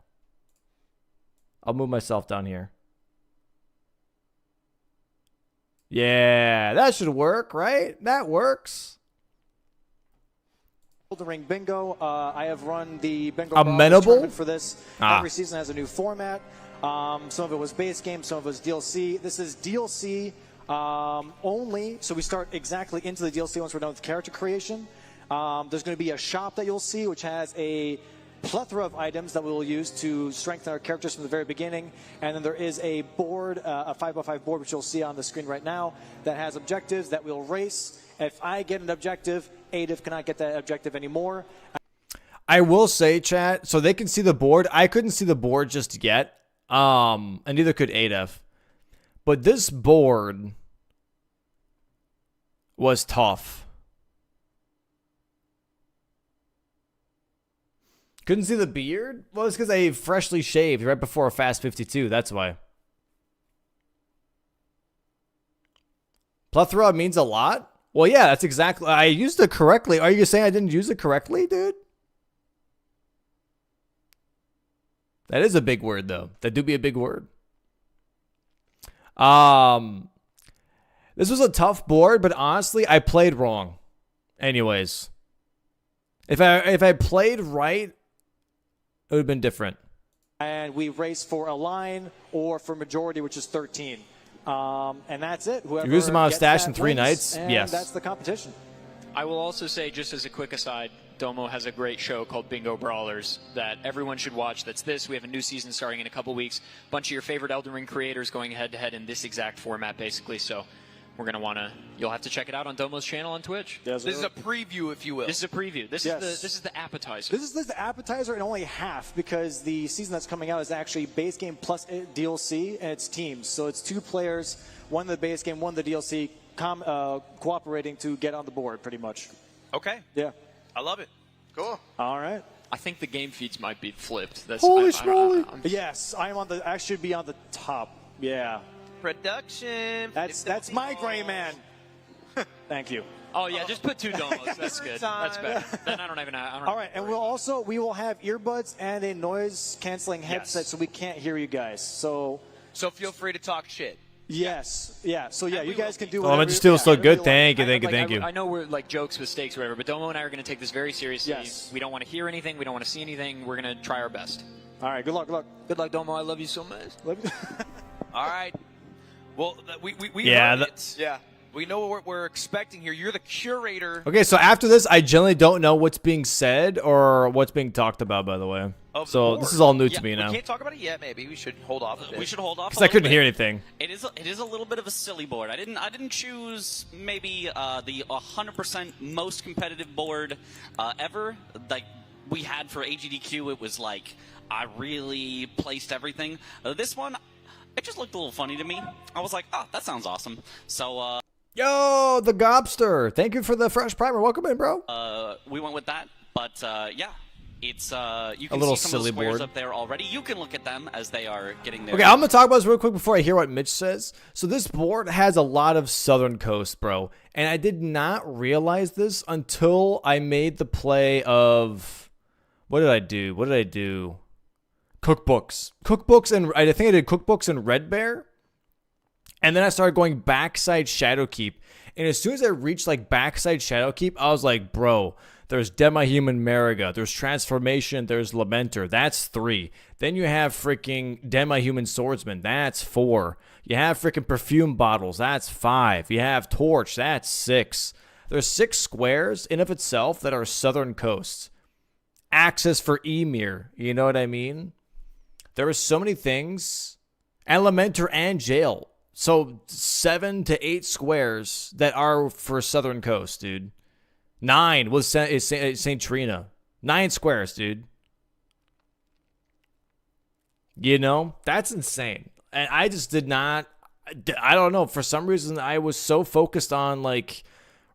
I'll move myself down here. Yeah, that should work, right? That works. Ring Bingo. I have run the Bingo Amenable? tournament for this. Ah. Every season has a new format. Some of it was base game, some of it was DLC. This is DLC only, so we start exactly into the DLC once we're done with character creation. There's going to be a shop that you'll see, which has a plethora of items that we will use to strengthen our characters from the very beginning. And then there is a board, a 5x5 board, which you'll see on the screen right now, that has objectives that we'll race. If I get an objective, Adif cannot get that objective anymore. I will say, chat, so they can see the board. I couldn't see the board just yet. And neither could Adef. But this board was tough. Couldn't see the beard? Well, it's because I freshly shaved right before Fast52. That's why. Plethora means a lot? Well, yeah, that's exactly. I used it correctly. Are you saying I didn't use it correctly, dude? That is a big word, though. That do be a big word. This was a tough board, but honestly, I played wrong. Anyways, if I played right, it would have been different. And we race for a line or for majority, which is 13. And that's it. Whoever You use the amount of gets stash that in 3 wins, nights? and Yes. that's the competition. I will also say, just as a quick aside, Domo has a great show called Bingo Brawlers that everyone should watch. That's this. We have a new season starting in a couple weeks. A bunch of your favorite Elden Ring creators going head-to-head in this exact format, basically. So we're going to want to – you'll have to check it out on Domo's channel on Twitch. Yes, This is a preview, if you will. This is a preview. This is the appetizer. This is the appetizer and only half because the season that's coming out is actually base game plus DLC and it's teams. So it's 2 players, one the base game, one the DLC, cooperating to get on the board pretty much. Okay. Yeah. I love it. Cool. All right. I think the game feeds might be flipped. That's, Holy schmoly. Yes, I am on the. I should be on the top. Yeah. Production. That's my gray man. Thank you. Oh yeah, just put 2 domos. That's good. That's better. Then I don't even. I don't All right, and we will have earbuds and a noise canceling headset, so we can't hear you guys. So feel free to talk shit. yes, yeah. So yeah, And you we guys will can be. do. Oh, Whatever I'm still so whatever good. you Thank you, like. thank you. I know we're like jokes, mistakes, whatever, but Domo and I are going to take this very seriously. Yes. We don't want to hear anything. We don't want to see anything. We're going to try our best. All right. Good luck. Good luck. Good luck, Domo. I love you so much. All right. Well, we Yeah, heard it. Yeah. We know what we're expecting here. You're the curator Okay, so after this, I generally don't know what's being said or what's being talked about, by the way. of the So board. this is all new Yeah, to me now. We can't talk about it yet. Maybe we should hold off a bit. We should hold off Because I couldn't hear anything. It is a little bit of a silly board. I didn't choose maybe the 100% most competitive board ever. Like we had for AGDQ, it was like I really placed everything. This one, it just looked a little funny to me. I was like, oh, that sounds awesome. So Yo, the Gobster. Thank you for the fresh primer. Welcome in, bro. we went with that. But yeah, it's you can little see some of the silly squares board. up there already. You can look at them as they are getting there. Okay, I'm going to talk about this real quick before I hear what Mitch says. So this board has a lot of Southern Coast, bro. And I did not realize this until I made the play of... What did I do? Cookbooks, and I think I did cookbooks and Red Bear. And then I started going backside Shadowkeep. And as soon as I reached like backside Shadowkeep, I was like, bro, there's Demi-Human Mariga, there's Transformation, there's Lamenter. That's 3. Then you have freaking Demi-Human Swordsman. That's 4. You have freaking Perfume Bottles. That's 5. You have Torch. That's 6. There's 6 squares in of itself that are Southern Coast. Access for Emir. You know what I mean? There are so many things. And Lamenter and Jail. So 7 to 8 squares that are for Southern Coast, dude. 9 was St. Trina. 9 squares, dude. You know, that's insane. And I just did not, I don't know, for some reason I was so focused on like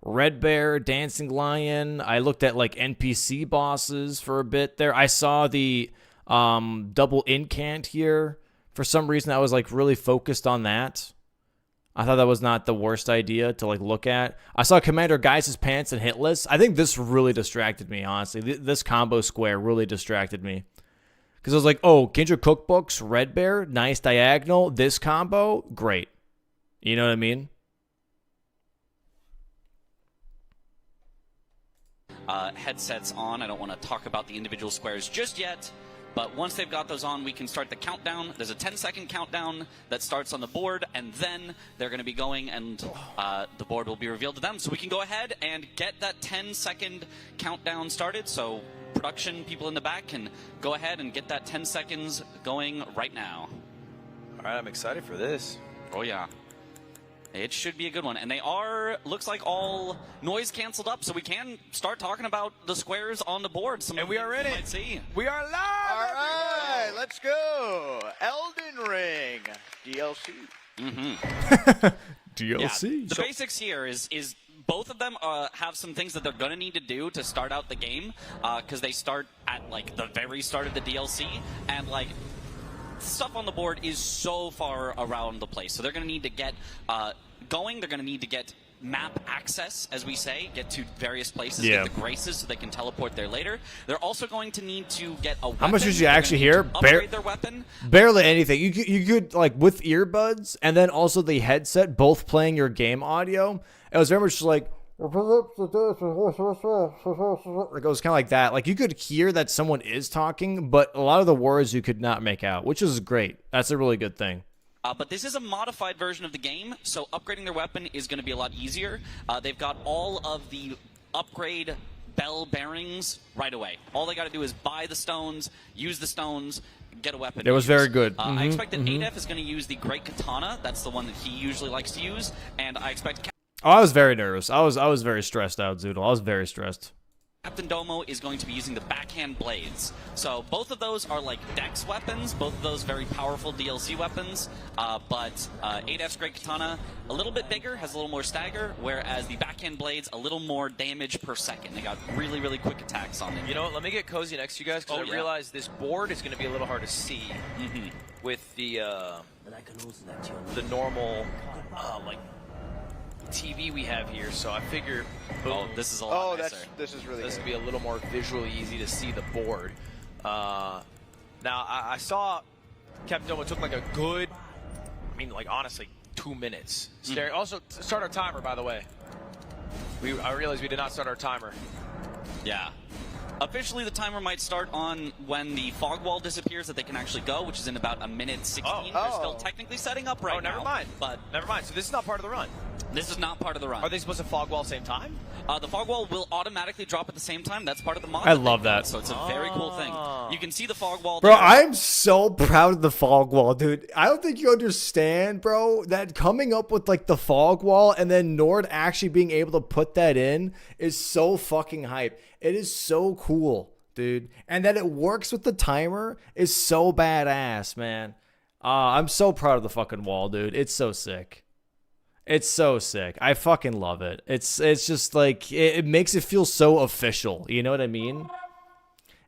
Red Bear, Dancing Lion. I looked at like NPC bosses for a bit there. I saw the double incant here. For some reason I was like really focused on that. I thought that was not the worst idea to like look at. I saw Commander Geiss's pants and hitless. I think this really distracted me, honestly. This combo square really distracted me. Because I was like, oh, Kindred Cookbooks, Red Bear, nice diagonal. This combo, great. You know what I mean? Headsets on. I don't want to talk about the individual squares just yet. But once they've got those on, we can start the countdown. There's a 10-second countdown that starts on the board, and then they're going to be going, and the board will be revealed to them. So we can go ahead and get that 10-second countdown started. So production people in the back can go ahead and get that 10 seconds going right now. All right, I'm excited for this. Oh, yeah. It should be a good one. And they are, looks like, all noise canceled up, so we can start talking about the squares on the board. And we are in it. See. We are live. All right, let's go. Elden Ring DLC. DLC. Yeah, the basics here is both of them have some things that they're going to need to do to start out the game, because they start at, like, the very start of the DLC, and, like, stuff on the board is so far around the place. So they're going to need to get going. They're going to need to get map access, as we say, get to various places, Yeah. get the graces so they can teleport there later. They're also going to need to get a weapon. How much did you They're actually gonna need hear? to upgrade their weapon. Barely anything. You could like with earbuds and then also the headset both playing your game audio. It was very much just like it was kind of like that. Like you could hear that someone is talking, but a lot of the words you could not make out, which is great. That's a really good thing. But this is a modified version of the game, so upgrading their weapon is going to be a lot easier. They've got all of the upgrade bell bearings right away. All they got to do is buy the stones, use the stones, get a weapon. It was very good. I expect that Adef is going to use the Great Katana. That's the one that he usually likes to use. And I expect... Oh, I was very nervous. I was very stressed out, Zoodle. I was very stressed. Captain Domo is going to be using the backhand blades. So both of those are like dex weapons, both of those very powerful DLC weapons, but 8F's Great Katana, a little bit bigger, has a little more stagger, whereas the backhand blades, a little more damage per second. They got really, really quick attacks on them. You know what, let me get cozy next to you guys, because I realize this board is going to be a little hard to see with the normal, like, TV we have here, so I figure. Oh, this is a lot nicer. This is really. This good. could be a little more visually easy to see the board. Now I saw Captain Domo took like a good, I mean, like honestly, 2 minutes. Also, start our timer, by the way. I realized we did not start our timer. Yeah. Officially, the timer might start on when the fog wall disappears that they can actually go, which is in about 1:16. They're still technically setting up right now. Never mind. But never mind. So this is not part of the run. This is not part of the run. Are they supposed to fog wall same time? The fog wall will automatically drop at the same time. That's part of the mod. I love that. So it's a very cool thing. You can see the fog wall. Bro, there. I'm so proud of the fog wall, dude. I don't think you understand, bro, that coming up with like the fog wall and then Nord actually being able to put that in is so fucking hype. It is so cool, dude. And that it works with the timer is so badass, man. I'm so proud of the fucking wall, dude. It's so sick. It's so sick. I fucking love it. It's just like, it makes it feel so official. You know what I mean?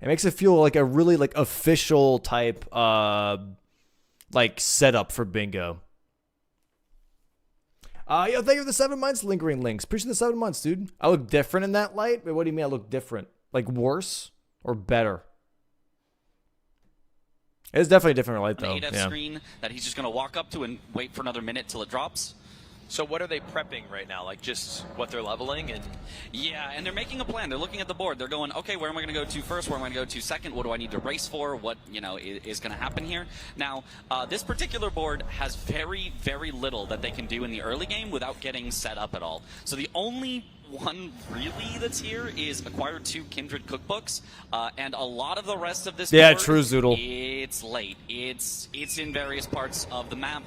It makes it feel like a really like official type like setup for bingo. Yo, thank you for the 7 months, lingering links. Appreciate the 7 months, dude. I look different in that light. Wait, what do you mean I look different? Like worse or better? It's definitely a different light though. An 8F screen that he's just gonna walk up to and wait for another minute till it drops. So what are they prepping right now? Like just what they're leveling? And yeah, and they're making a plan. They're looking at the board. They're going, okay, where am I going to go to first? Where am I going to go to second? What do I need to race for? What, you know, is going to happen here? Now, this particular board has very, very little that they can do in the early game without getting set up at all. So the only one really that's here is acquire 2 Kindred cookbooks, and a lot of the rest of this board, true Zoodle. It's late. It's in various parts of the map.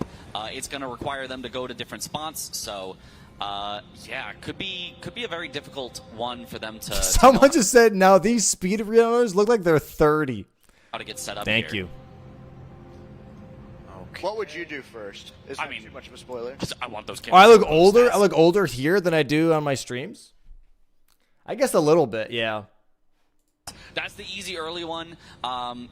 It's going to require them to go to different spots. So, yeah, could be a very difficult one for them to. Someone just said, now these speedrunners look like they're 30. How to get set up. Thank here. you. What would you do first? Is that too much of a spoiler? I want those. I look older. I look older here than I do on my streams. I guess a little bit, yeah. That's the easy early one.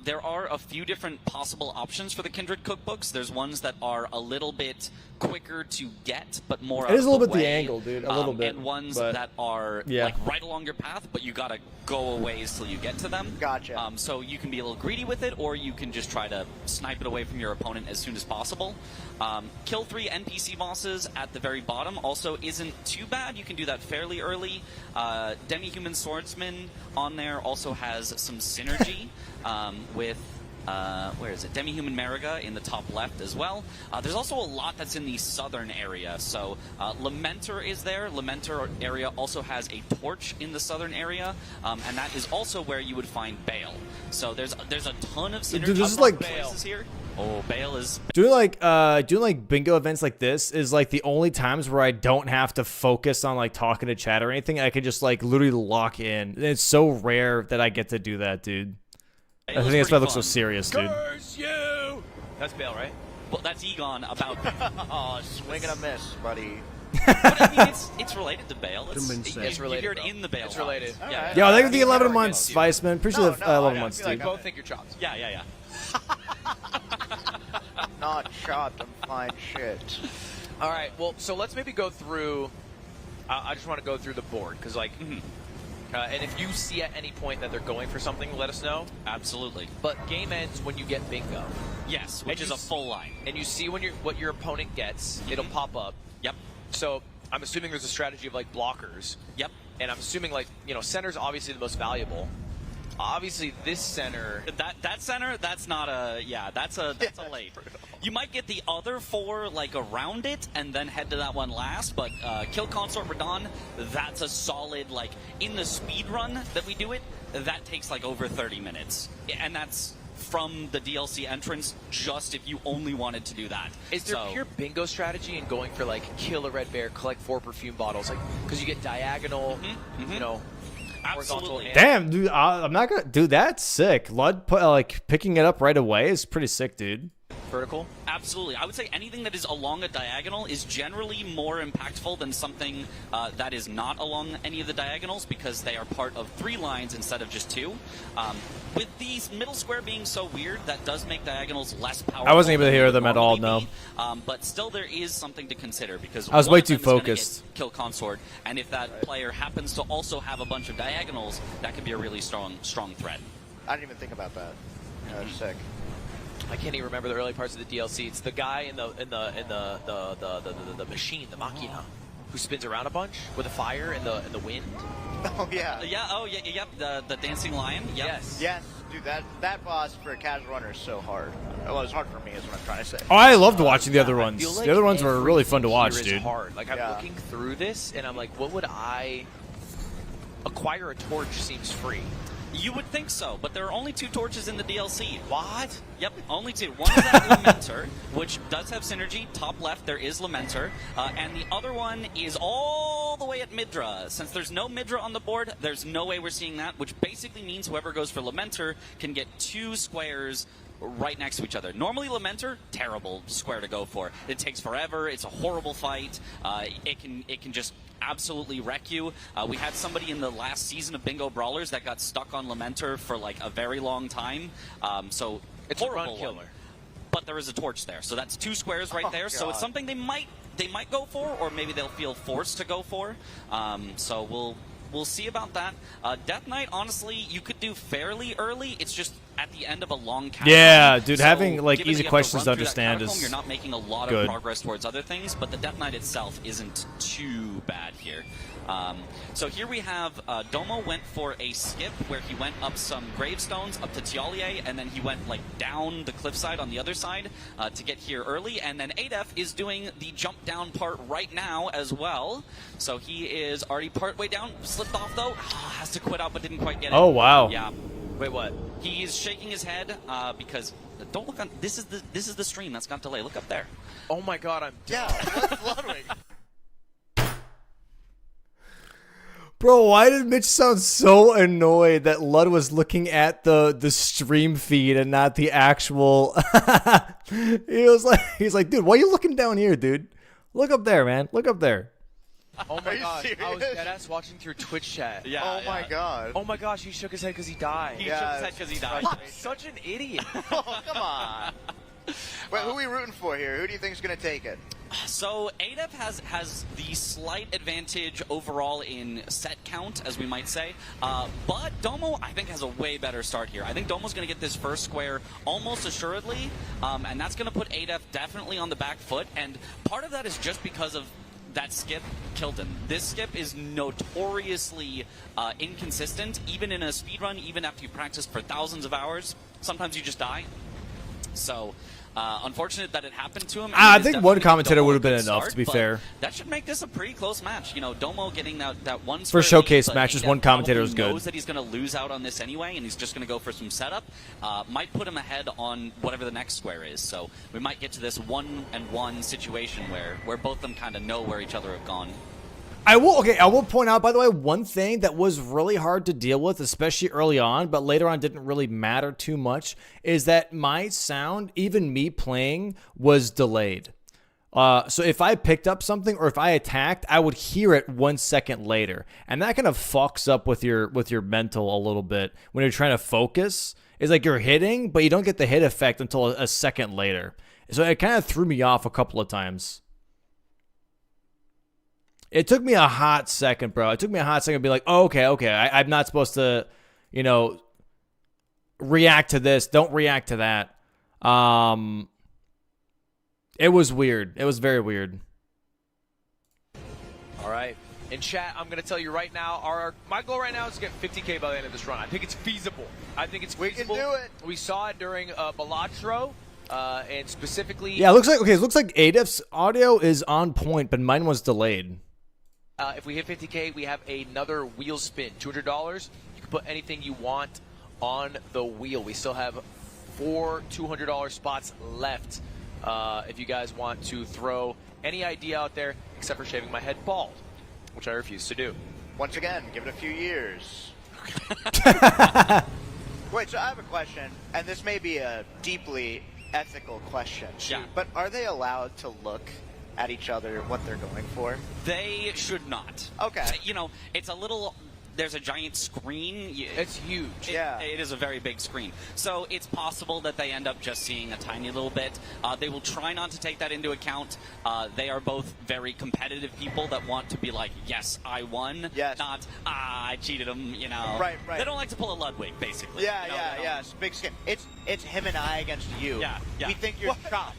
There are a few different possible options for the Kindred cookbooks. There's ones that are a little bit quicker to get, but more. It is a little bit way. the angle, dude. A little bit. And ones that are like right along your path, but you gotta go a ways till you get to them. Gotcha. So you can be a little greedy with it, or you can just try to snipe it away from your opponent as soon as possible. Kill 3 NPC bosses at the very bottom also isn't too bad. You can do that fairly early. Demi-Human Swordsman on there also has some synergy with where is it? Demi-Human Mariga in the top left as well. There's also a lot that's in the southern area. So Lamenter is there. Lamenter area also has a torch in the southern area, and that is also where you would find Bale. So there's a ton of synergy. Dude, this is like places here. Oh, Bale is doing like bingo events like this is like the only times where I don't have to focus on like talking to chat or anything. I can just like literally lock in. It's so rare that I get to do that, dude. I think that's why I look so serious, dude. Curse you! That's Bale, right? Well, that's Egon about. Oh, swing and a miss, buddy. But I mean, it's related to Bale. It's related. You're in the Bale. It's related. Yeah. Yo, thank you for the 11 months, Viceman. Appreciate the 11 months, dude. We both think you're chopped. Yeah. Not chopped. I'm fine shit. All right. Well, so let's maybe go through. I just want to go through the board because, like, and if you see at any point that they're going for something, let us know. Absolutely. But game ends when you get bingo. Yes, which is a full line. And you see when what your opponent gets, it'll pop up. Yep. So I'm assuming there's a strategy of like blockers. Yep. And I'm assuming like center's obviously the most valuable. Obviously, this center. That center, that's not a that's a late. You might get the other 4 like around it and then head to that one last, but Kill Consort Radon, that's a solid like in the speed run that we do it. That takes like over 30 minutes, and that's from the DLC entrance. Just if you only wanted to do that. Is there pure bingo strategy in going for like kill a red bear, collect 4 perfume bottles, like because you get diagonal, horizontal Absolutely. and Damn, dude, I'm not gonna. Dude, that's sick. Lud like picking it up right away is pretty sick, dude. vertical. Absolutely. I would say anything that is along a diagonal is generally more impactful than something that is not along any of the diagonals because they are part of 3 lines instead of just 2. With these middle square being so weird, that does make diagonals less powerful. I wasn't able to than hear they would them at all, normally be. But still, there is something to consider because I was one way of too them is gonna focused. get kill consort, and if that player happens to also have a bunch of diagonals, that could be a really strong threat. I didn't even think about that. That's sick. I can't even remember the early parts of the DLC. It's the guy in the machine, the machina, who spins around a bunch with a fire in the wind. Oh yeah. Yep. The dancing lion. Yep. Yes. Dude, that boss for a casual runner is so hard. Well, it's hard for me, is what I'm trying to say. Oh, I loved watching the other I ones. feel like The other ones were really fun to watch, everything here dude. is hard. Like I'm looking through this and I'm like, what would I acquire a torch seems free. You would think so, but there are only 2 torches in the DLC. What? Yep, only 2. One is that Lamenter, which does have synergy. Top left, there is Lamenter. And the other one is all the way at Midra. Since there's no Midra on the board, there's no way we're seeing that, which basically means whoever goes for Lamenter can get 2 squares right next to each other. Normally, Lamenter, terrible square to go for. It takes forever. It's a horrible fight. It can just absolutely wreck you. We had somebody in the last season of Bingo Brawlers that got stuck on Lamenter for like a very long time. So It's horrible a run killer. one. But there is a torch there, so that's 2 squares right there. So it's something they might go for, or maybe they'll feel forced to go for. So we'll see about that. Death Knight, honestly, you could do fairly early. It's just at the end of a long countdown. Yeah, dude, So having like given easy you have questions to run through that understand catacomb, is you're not making a lot good. of progress towards other things, but the Death Knight itself isn't too bad here. So here we have Domo went for a skip where he went up some gravestones up to Tialier, and then he went like down the cliffside on the other side to get here early, and then Adef is doing the jump down part right now as well. So he is already part way down, slipped off though, has to quit out but didn't quite get it. Oh, wow. Yeah. Wait, what? He is shaking his head because don't look on. This is the stream that's got delay. Look up there. Oh my god, I'm Yeah, what's Ludwig? Bro, why did Mitch sound so annoyed that Lud was looking at the stream feed and not the actual? He's like, dude, why are you looking down here, dude? Look up there, man. Look up there. Oh Are my you god, I was serious? deadass watching through Twitch chat. Yeah. Oh my god. Oh my gosh, he shook his head because he died. He Yeah, shook his head it's because he died. frustrating. Such an idiot. Oh, come on. Wait, who are we rooting for here? Who do you think is going to take it? So Adef has the slight advantage overall in set count, as we might say. But Domo, I think, has a way better start here. I think Domo's going to get this first square almost assuredly, and that's going to put Adef definitely on the back foot. And part of that is just because of that skip killed him. This skip is notoriously inconsistent, even in a speedrun, even after you practice for thousands of hours. Sometimes you just die. So, unfortunate that it happened to him. I It is think definitely one commentator Domo would have been a good enough, start, to be but fair. That should make this a pretty close match. You know, Domo getting that one For square showcase lead, but matches, Adef one commentator probably is good. knows that he's going to lose out on this anyway, and he's just going to go for some setup. Might put him ahead on whatever the next square is. So we might get to this 1-and-1 situation where both of them kind of know where each other have gone. I will point out, by the way, one thing that was really hard to deal with, especially early on, but later on didn't really matter too much, is that my sound, even me playing, was delayed. So if I picked up something or if I attacked, I would hear it 1 second later. And that kind of fucks up with your mental a little bit when you're trying to focus. It's like you're hitting, but you don't get the hit effect until a second later. So it kind of threw me off a couple of times. It took me a hot second, bro. It took me a hot second to be like, oh, okay. I'm not supposed to, react to this. Don't react to that. It was weird. It was very weird. All right. In chat, I'm going to tell you right now, my goal right now is to get 50K by the end of this run. I think it's feasible. We can do it. We saw it during Balatro, and specifically... Yeah, it looks like Adef's audio is on point, but mine was delayed. If we hit 50K, we have another wheel spin, $200. You can put anything you want on the wheel. We still have 4 $200 spots left. If you guys want to throw any idea out there, except for shaving my head bald, which I refuse to do. Once again, give it a few years. Wait, so I have a question, and this may be a deeply ethical question. Yeah. But are they allowed to look at each other what they're going for? They should not. Okay. You know, it's a little. There's a giant screen. It's huge. Yeah. It is a very big screen. So it's possible that they end up just seeing a tiny little bit. They will try not to take that into account. They are both very competitive people that want to be like, yes, I won. Yes. Not, I cheated them, you know. Right. They don't like to pull a Ludwig, basically. Yeah, You know, they don't- yeah. It's big skin. It's him and I against you. Yeah. We think you're chops.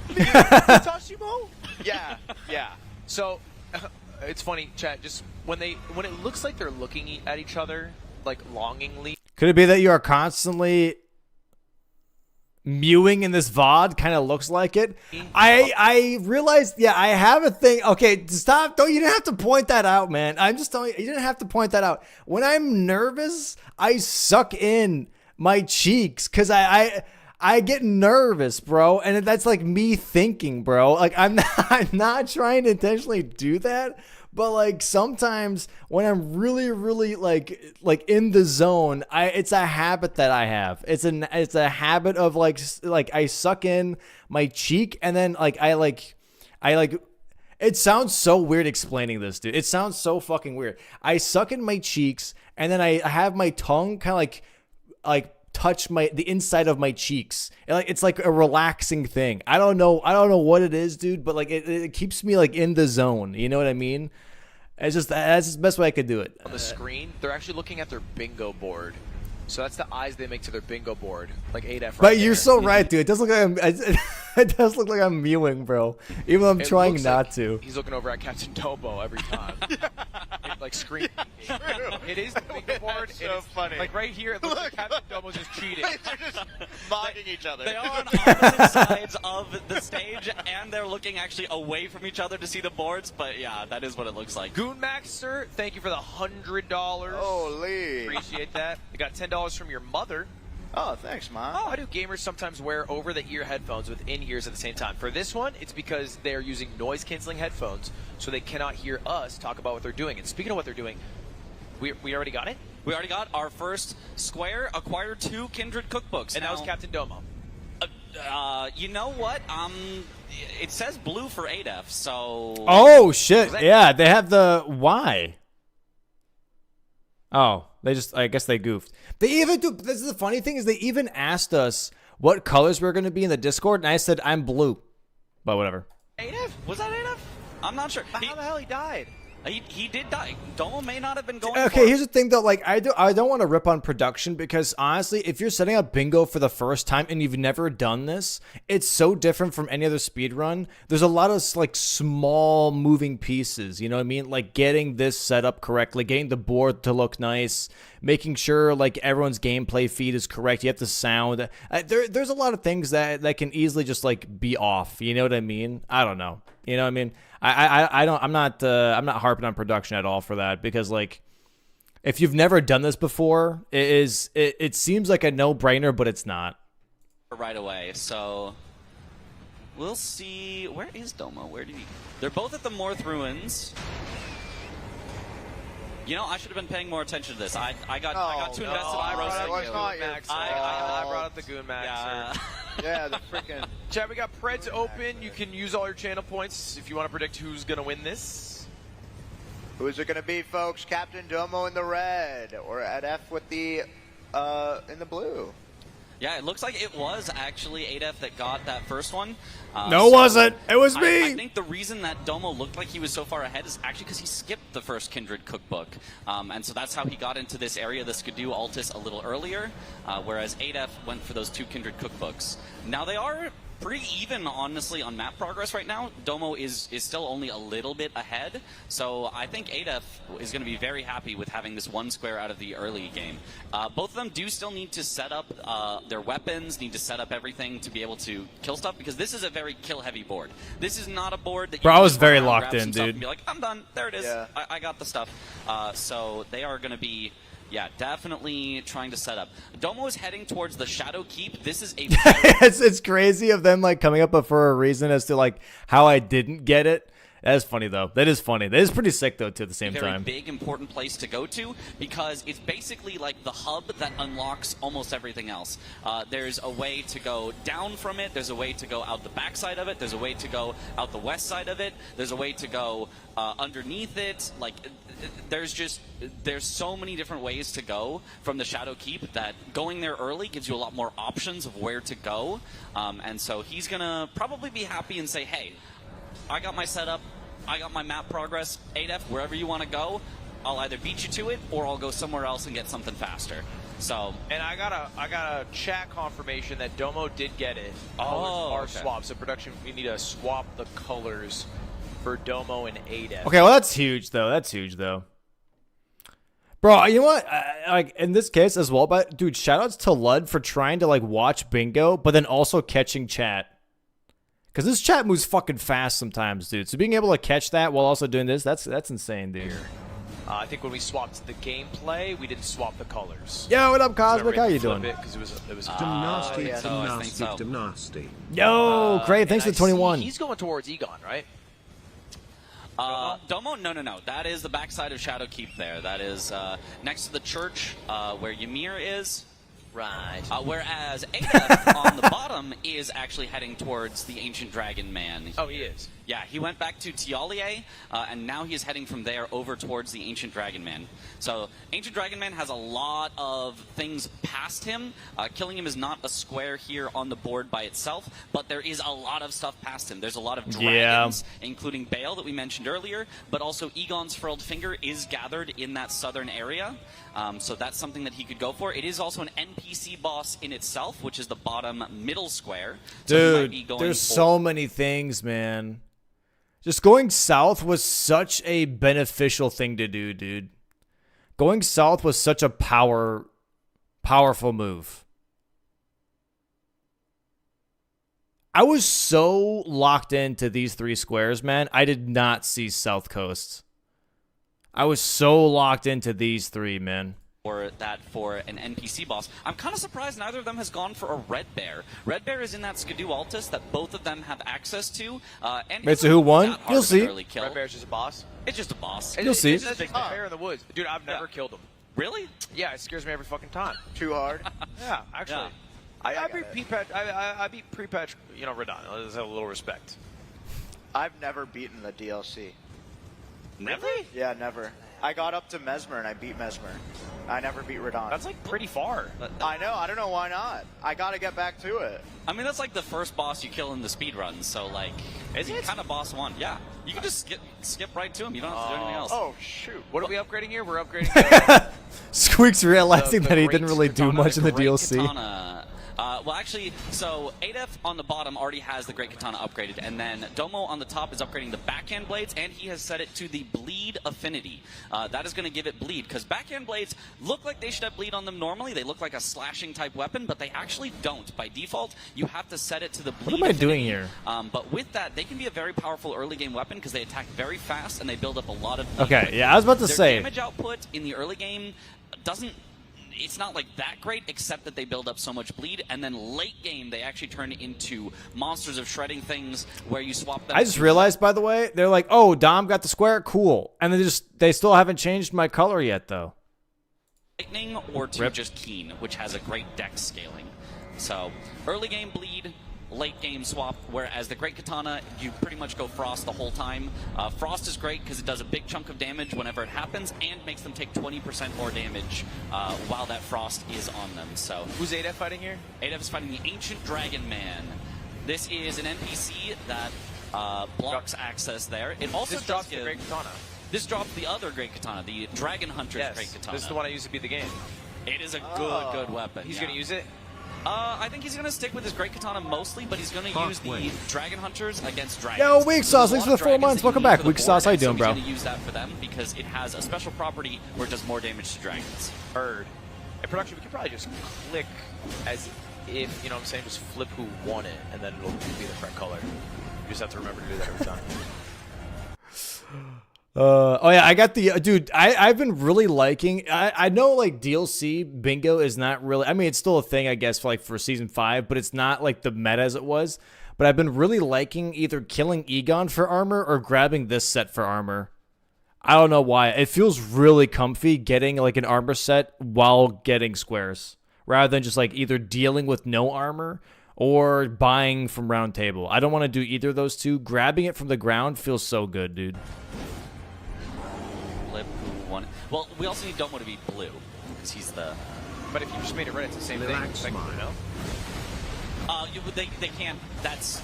Tashimo? Yeah. So, it's funny, chat. Just when it looks like they're looking at each other like longingly. Could it be that you are constantly mewing in this VOD? Kind of looks like it. I realized, yeah, I have a thing. Okay, stop. You didn't have to point that out, man. I'm just telling you didn't have to point that out. When I'm nervous, I suck in my cheeks because I get nervous, bro, and that's like me thinking, bro. Like I'm not trying to intentionally do that, but like sometimes when I'm really like in the zone, it's a habit that I have. It's a habit of like I suck in my cheek and then I it sounds so weird explaining this, dude. It sounds so fucking weird. I suck in my cheeks and then I have my tongue kind of like touch the inside of my cheeks. It's like a relaxing thing. I don't know what it is, dude, but like it keeps me like in the zone. You know what I mean? That's the best way I could do it. On the screen, they're actually looking at their bingo board. So that's the eyes they make to their bingo board, like 8F. Right But you're there. so right, dude. It does look like it does look like I'm mewing, bro. Even though I'm It trying looks not like to. He's looking over at Captain Dobo every time. Like screen. It is the bingo board. That's so and it's, funny. Like right here, it looks like Captain Dobo's just cheating. They're just mocking each other. They are on opposite sides of the stage, and they're looking actually away from each other to see the boards. But yeah, that is what it looks like. Goonmax, sir, thank you for the $100. Holy. Appreciate that. We got $10 from your mother. Oh, thanks, Mom. Why do gamers sometimes wear over-the-ear headphones with in-ears at the same time? For this one, it's because they are using noise-canceling headphones, so they cannot hear us talk about what they're doing. And speaking of what they're doing, we already got it? We already got our first square, acquired 2 Kindred cookbooks. And that was Captain Domo. You know what? It says blue for 8F, so... Oh shit! Yeah, they have the Y. Oh, I guess they goofed. They even do. This is the funny thing is they even asked us what colors we're going to be in the Discord, and I said I'm blue. But whatever. 8F? Was that 8F? I'm not sure. How the hell he died? He did die. Domo may not have been going Okay, for here's the thing though. Like I don't want to rip on production because honestly, if you're setting up bingo for the first time and you've never done this, it's so different from any other speed run. There's a lot of like small moving pieces. You know what I mean? Like getting this set up correctly, getting the board to look nice, making sure like everyone's gameplay feed is correct. You have the sound. There's a lot of things that can easily just like be off. You know what I mean? I don't know. You know what I mean? I'm not harping on production at all for that because like if you've never done this before, it seems like a no-brainer, but it's not. right away. So we'll see. Where is Domo? Where did he? They're both at the Morth Ruins. You know, I should have been paying more attention to this. I got too invested in roasting. I brought up the Goonmax. Yeah. Yeah, the freaking. Chat, we got Preds open. You can use all your channel points if you want to predict who's going to win this. Who is it going to be, folks? Captain Domo in the red, or at F with the in the blue? Yeah, it looks like it was actually 8F that got that first one. No, it wasn't. It was me. I think the reason that Domo looked like he was so far ahead is actually because he skipped the first Kindred cookbook. And so that's how he got into this area, the Skidoo Altus, a little earlier, whereas 8F went for those 2 Kindred cookbooks. Now they are pretty even, honestly, on map progress right now. Domo is still only a little bit ahead, so I think 8F is going to be very happy with having this 1 square out of the early game. Both of them do still need to set up their weapons, need to set up everything to be able to kill stuff, because this is a very kill-heavy board. This is not a board that you Bro, I was very grab locked some in, stuff dude. And be like, I'm done. There it is. Yeah. I got the stuff. So they are going to be... Yeah, definitely trying to set up. Domo is heading towards the Shadow Keep. This is a very it's crazy of them like coming up for a reason as to like how I didn't get it. That is funny, though. That is funny. That is pretty sick, though, too, at the same Very time. big, important place to go to because it's basically like the hub that unlocks almost everything else. There's a way to go down from it. There's a way to go out the back side of it. There's a way to go out the west side of it. There's a way to go underneath it. Like, there's so many different ways to go from the Shadow Keep that going there early gives you a lot more options of where to go. And so he's going to probably be happy and say, hey, I got my setup, I got my map progress, 8F, wherever you want to go, I'll either beat you to it or I'll go somewhere else and get something faster. So, and I got a chat confirmation that Domo did get it. Oh, Our okay. swap. So production, we need to swap the colors for Domo and 8F. Okay, well, that's huge, though. That's huge, though. Bro, you know what? Like, in this case as well, but dude, shoutouts to Lud for trying to, like, watch bingo, but then also catching chat. Because this chat moves fucking fast sometimes, dude. So being able to catch that while also doing this, that's insane, dude. I think when we swapped the gameplay, we didn't swap the colors. Yo, what up, So Cosmic? How you flip doing? it 'cause it was Gymnastic, yeah, so I think so. gymnastic. Yo, Craig, thanks for and I see 21. He's going towards Egon, right? Domo? No. That is the backside of Shadow Keep there. That is next to the church where Ymir is. Right. Whereas Adef on the bottom is actually heading towards the Ancient Dragon Man. Oh, he is. Yeah, he went back to Tialier, and now he is heading from there over towards the Ancient Dragon Man. So, Ancient Dragon Man has a lot of things past him. Killing him is not a square here on the board by itself, but there is a lot of stuff past him. There's a lot of dragons, including Bale that we mentioned earlier, but also Egon's Furled Finger is gathered in that southern area. So that's something that he could go for. It is also an NPC boss in itself, which is the bottom middle square. So he might be Dude, going there's for so many things, man. Just going south was such a beneficial thing to do, dude. Going south was such a powerful move. I was so locked into these three squares, man. I did not see South Coast. I was so locked into these three, man. for an NPC boss. I'm kind of surprised neither of them has gone for a Red Bear. Red Bear is in that Skidoo Altus that both of them have access to. And Wait, so who won? You'll see. Red Bear's just a boss? It's just a boss. You'll see. It's just a bear in the woods. Dude, I've never killed him. Really? Yeah, it scares me every fucking time. Too hard. Yeah, actually. Yeah. I beat pre-patch. I beat pre-patch. You know, Radon. Let's have a little respect. I've never beaten the DLC. Never? Yeah, never. I got up to Mesmer and I beat Mesmer. I never beat Radon. That's like pretty far. I know. I don't know why not. I got to get back to it. I mean, that's like the first boss you kill in the speedrun, so like, Is it? kind of boss one. Yeah. You can just skip right to him. You don't have to do anything else. Oh, shoot. What are we upgrading here? We're upgrading. Squeaks realizing The that he great didn't really do katana, much in the Great DLC. Katana. Well, actually, so Adef on the bottom already has the Great Katana upgraded, and then Domo on the top is upgrading the backhand blades, and he has set it to the bleed affinity. That is going to give it bleed, because backhand blades look like they should have bleed on them normally. They look like a slashing type weapon, but they actually don't. By default, you have to set it to the bleed What am I affinity. doing here? But with that, they can be a very powerful early game weapon because they attack very fast and they build up a lot of bleed Okay, quickly. yeah, I was about to Their say. damage output in the early game doesn't. It's not like that great, except that they build up so much bleed, and then late game they actually turn into monsters of shredding things where you swap them. I just realized, by the way, they're like, "Oh, Dom got the square, cool," and they still haven't changed my color yet, though. Lightning or to Rip. just Keen, which has a great dex scaling. So early game bleed, late game swap, whereas the Great Katana, you pretty much go Frost the whole time. Frost is great because it does a big chunk of damage whenever it happens and makes them take 20% more damage while that Frost is on them. So Who's Adef fighting here? Adef is fighting the Ancient Dragon Man. This is an NPC that blocks access there. It also This does drops give, the Great Katana. This drops the other Great Katana, the Dragon Hunter's Yes, Great Katana. this is the one I used to beat the game. It is a good weapon. He's yeah. going to use it? I think he's going to stick with his Great Katana mostly, but he's going to use the Dragon Hunters against dragons. Yo, Weak Sauce, There's thanks a for lot the 4 of months. dragons that Welcome you need back. for the Weak Sauce, board, how you and so doing, he's bro? going to use that for them because it has a special property where it does more damage to dragons. Heard. In production, we could probably just click as if, you know what I'm saying, just flip who won it, and then it'll be the correct color. You just have to remember to do that every time. Oh yeah, I got the dude. I've been really liking. I know like DLC bingo is not really. I mean, it's still a thing, I guess, for season 5, but it's not like the meta as it was. but I've been really liking either killing Egon for armor or grabbing this set for armor. I don't know why. It feels really comfy getting like an armor set while getting squares, rather than just like either dealing with no armor or buying from round table. I don't want to do either of those two. Grabbing it from the ground feels so good, dude. Flip one. Well, we also need Domo to be blue because he's the. But if you just made it red, it's the same thing. Relax, Like, smile. you know? They can't. That's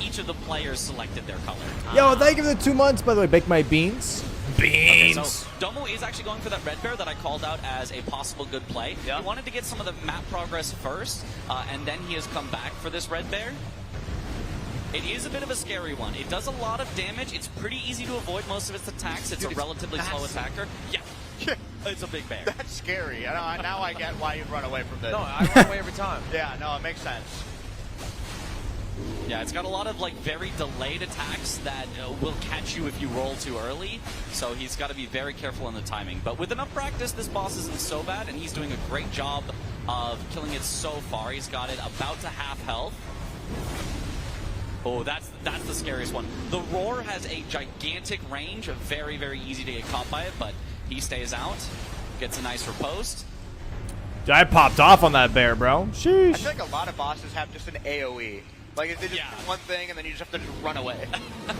each of the players selected their color. Yo, thank you for the 2 months, by the way. Bake my beans. Okay, so Domo is actually going for that red bear that I called out as a possible good play. Yeah. He wanted to get some of the map progress first, and then he has come back for this red bear. It is a bit of a scary one. It does a lot of damage. It's pretty easy to avoid most of its attacks. It's a relatively slow attacker. Yeah. It's a big bear. That's scary. Now I get why you'd run away from this. No, I run away every time. Yeah, no, it makes sense. Yeah, it's got a lot of like very delayed attacks that will catch you if you roll too early. So he's got to be very careful in the timing. But with enough practice, this boss isn't so bad, and he's doing a great job of killing it so far. He's got it about to half health. Oh, that's the scariest one. The roar has a gigantic range, very, very easy to get caught by it, but he stays out, gets a nice riposte. I popped off on that bear, bro. Sheesh. I feel like a lot of bosses have just an AoE. Like, they just do one thing, and then you just have to just run away.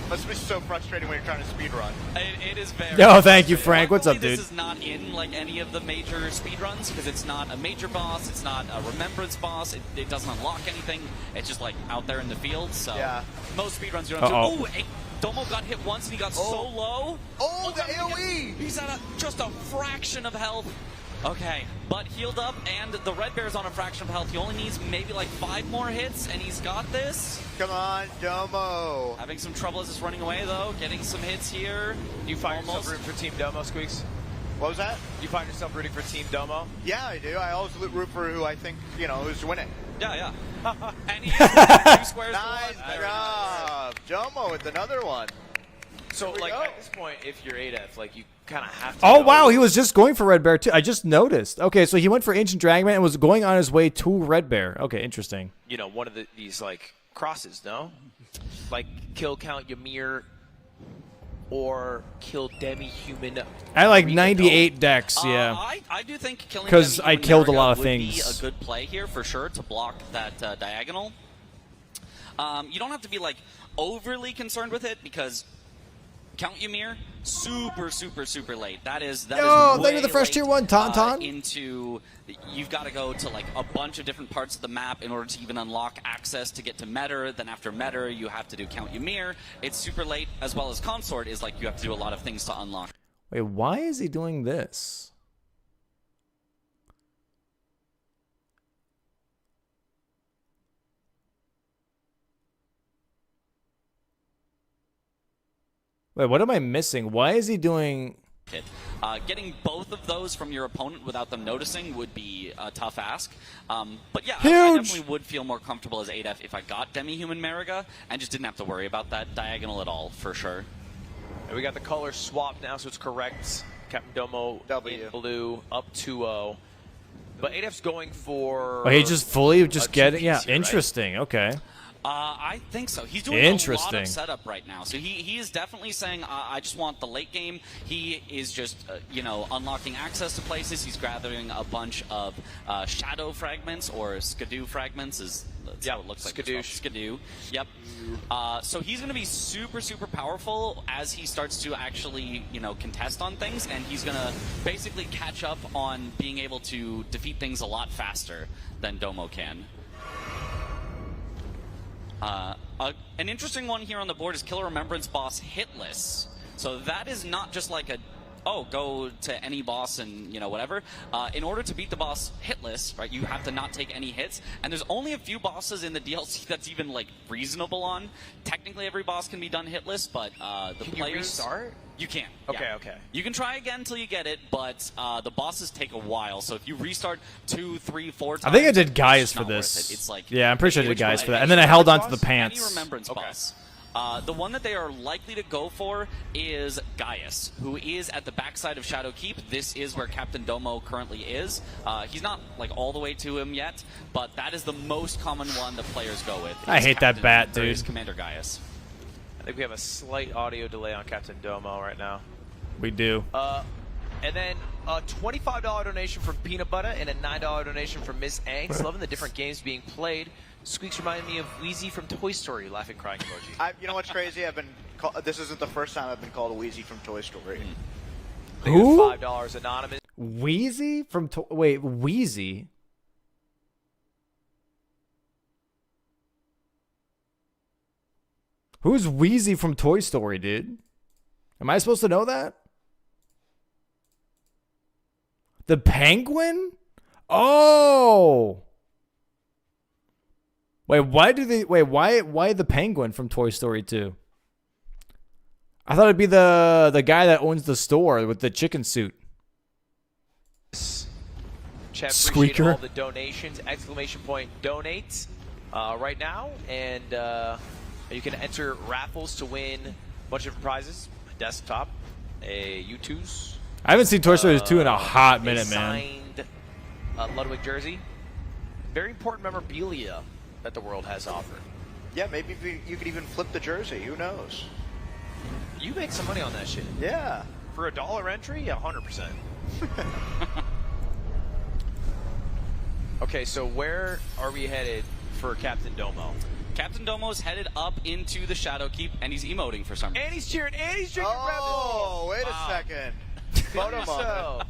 Must be so frustrating when you're trying to speedrun. It is very. Yo, thank you, Frank. What's up, Luckily, dude? This is not in like any of the major speedruns because it's not a major boss. It's not a remembrance boss. It doesn't unlock anything. It's just like out there in the field. So Yeah. most speedruns you don't. Uh-oh. Ooh, Domo got hit once and he got so low. Oh, the God, AoE! He's at just a fraction of health. Okay, but healed up, and the red bear's on a fraction of health. He only needs maybe like 5 more hits, and he's got this. Come on, Domo. Having some trouble as it's running away, though. Getting some hits here. Do you find Almost. yourself rooting for Team Domo, Squeaks? What was that? Do you find yourself rooting for Team Domo? Yeah, I do. I always root for who I think, who's winning. Yeah. And he has 2 squares to Nice one. job. Domo with another one. So, we like, go. at this point, if you're ADEF, like, you kind of have to Oh, go. wow. He was just going for Red Bear, too. I just noticed. Okay, so he went for Ancient Dragonman and was going on his way to Red Bear. Okay, interesting. You know, one of these, like, crosses, no? Like, kill Count Ymir or kill Demi-Human. I like Marika. 98 decks, yeah. I do think killing 'Cause Demi I killed a lot of would be things. a good play here for sure to block that diagonal. You don't have to be like overly concerned with it because Count Ymir super late. That is Yo, thank you way for the fresh late, tier 1, Tauntaun. You've got to go to like a bunch of different parts of the map in order to even unlock access to get to Metter. Then after Metter, you have to do Count Ymir. It's super late, as well as Consort is like you have to do a lot of things to unlock. Wait, why is he doing this? Wait, what am I missing? Why is he doing... Getting both of those from your opponent without them noticing would be a tough ask. But yeah, I Huge! definitely would feel more comfortable as ADEF if I got Demi-Human Mariga and just didn't have to worry about that diagonal at all, for sure. And we got the color swapped now, so it's correct. Captain Domo W. in blue, up 2-0. But ADEF's going for... Oh, he just fully just a getting... Yeah, two-piece here, right? interesting. Okay. I think so. He's doing a lot Interesting. of setup right now. So he is definitely saying, I just want the late game. He is just, unlocking access to places. He's gathering a bunch of shadow fragments or skidoo fragments. That's how it looks like. Skadoosh. Skidoo. Yep. So he's going to be super powerful as he starts to actually, contest on things. And he's going to basically catch up on being able to defeat things a lot faster than Domo can. An interesting one here on the board is Killer Remembrance boss hitless. So that is not just like go to any boss and, whatever. In order to beat the boss hitless, right, you have to not take any hits. And there's only a few bosses in the DLC that's even, like, reasonable on. Technically, every boss can be done hitless, but the Can players... you restart? You can. Okay, yeah. okay. You can try again until you get it, but the bosses take a while. So if you restart 2, 3, 4 times... I think I did Gaius it's for not worth this. it. It's like... Yeah, I'm pretty sure I did Which Gaius one? for that. And then I held on to the Any pants. Remembrance Okay. boss. The one that they are likely to go for is Gaius, who is at the backside of Shadowkeep. This is where Captain Domo currently is. He's not like all the way to him yet, but that is the most common one that players go with. I hate that bat, or dude. is Commander Gaius. I think we have a slight audio delay on Captain Domo right now. We do. And then a $25 donation from Peanut Butter and a $9 donation from Miss Angst. Loving the different games being played. Squeaks reminded me of Wheezy from Toy Story. Laughing, crying emoji. You know what's crazy? This isn't the first time I've been called a Wheezy from Toy Story. Who? $5 anonymous. Wheezy from wait, Wheezy? Who's Wheezy from Toy Story, dude? Am I supposed to know that? The penguin? Oh. Wait, why the penguin from Toy Story 2? I thought it'd be the guy that owns the store with the chicken suit. Chat, Squeaker. appreciate all the donations. Exclamation point donate right now. And you can enter raffles to win a bunch of different prizes. A desktop, a U2s. I haven't seen Toy Story 2 in a hot minute, man. Signed Ludwig jersey. Very important memorabilia that the world has offered. Yeah, maybe you could even flip the jersey. Who knows? You make some money on that shit. Yeah. For $1 entry, 100%. Okay, so where are we headed for Captain Domo? Captain Domo's headed up into the Shadowkeep, and he's emoting for some reason. And he's cheering, and he's drinking Red Bull. Oh, wait a second. Photo moment.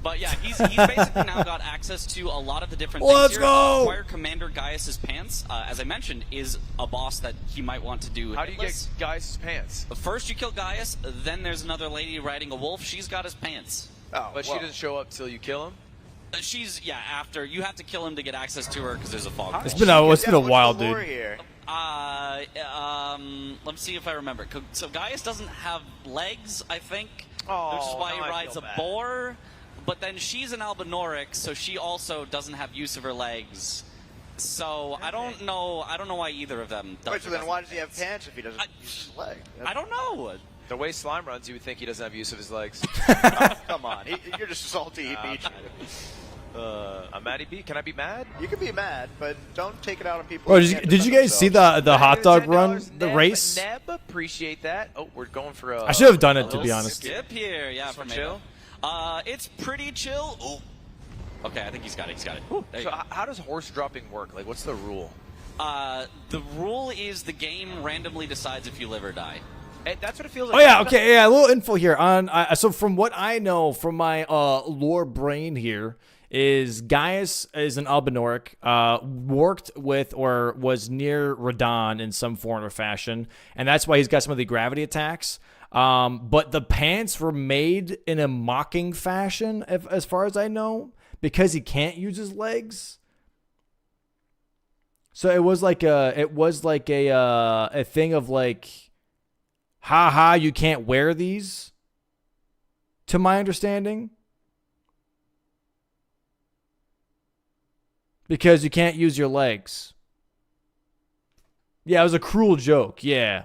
But yeah, he's basically now got access to a lot of the different things Let's here. go! Acquire Commander Gaius's pants, as I mentioned, is a boss that he might want to do. How do you get Gaius' pants? First you kill Gaius, then there's another lady riding a wolf. She's got his pants. Oh, But she doesn't show up till you kill him? After. You have to kill him to get access to her because there's a fog. It's been a what's while, the lore dude. here? Let's see if I remember. So Gaius doesn't have legs, I think, Oh, which is why he now I rides feel a bad. boar. But then she's an albinoric, so she also doesn't have use of her legs. So I don't know why either of them does. Wait, so then why does he have pants if he doesn't use his leg? I don't know. The way Slime runs, you would think he doesn't have use of his legs. Come on, you're just salty. He beat you. I'm mad he beat. Can I be mad? You can be mad, but don't take it out on people. Bro, who did can't you defend guys see themselves. the hot dog $10 run, the Neb, race? Neb, appreciate that. Oh, we're going for a... I should have done A it, to little be honest. skip here, yeah, This for one me. chill? It's pretty chill. Ooh. Okay, I think he's got it. There you So go. how does horse dropping work? Like, what's the rule? The rule is the game randomly decides if you live or die. That's what it feels Oh like. yeah, okay, yeah, a little info here on. So from what I know from my lore brain here is Gaius is an albinoric, worked with or was near Radon in some form or fashion, and that's why he's got some of the gravity attacks. But the pants were made in a mocking fashion, as far as I know, because he can't use his legs. So it was like a thing of like, ha, you can't wear these, to my understanding. Because you can't use your legs. Yeah, it was a cruel joke, yeah.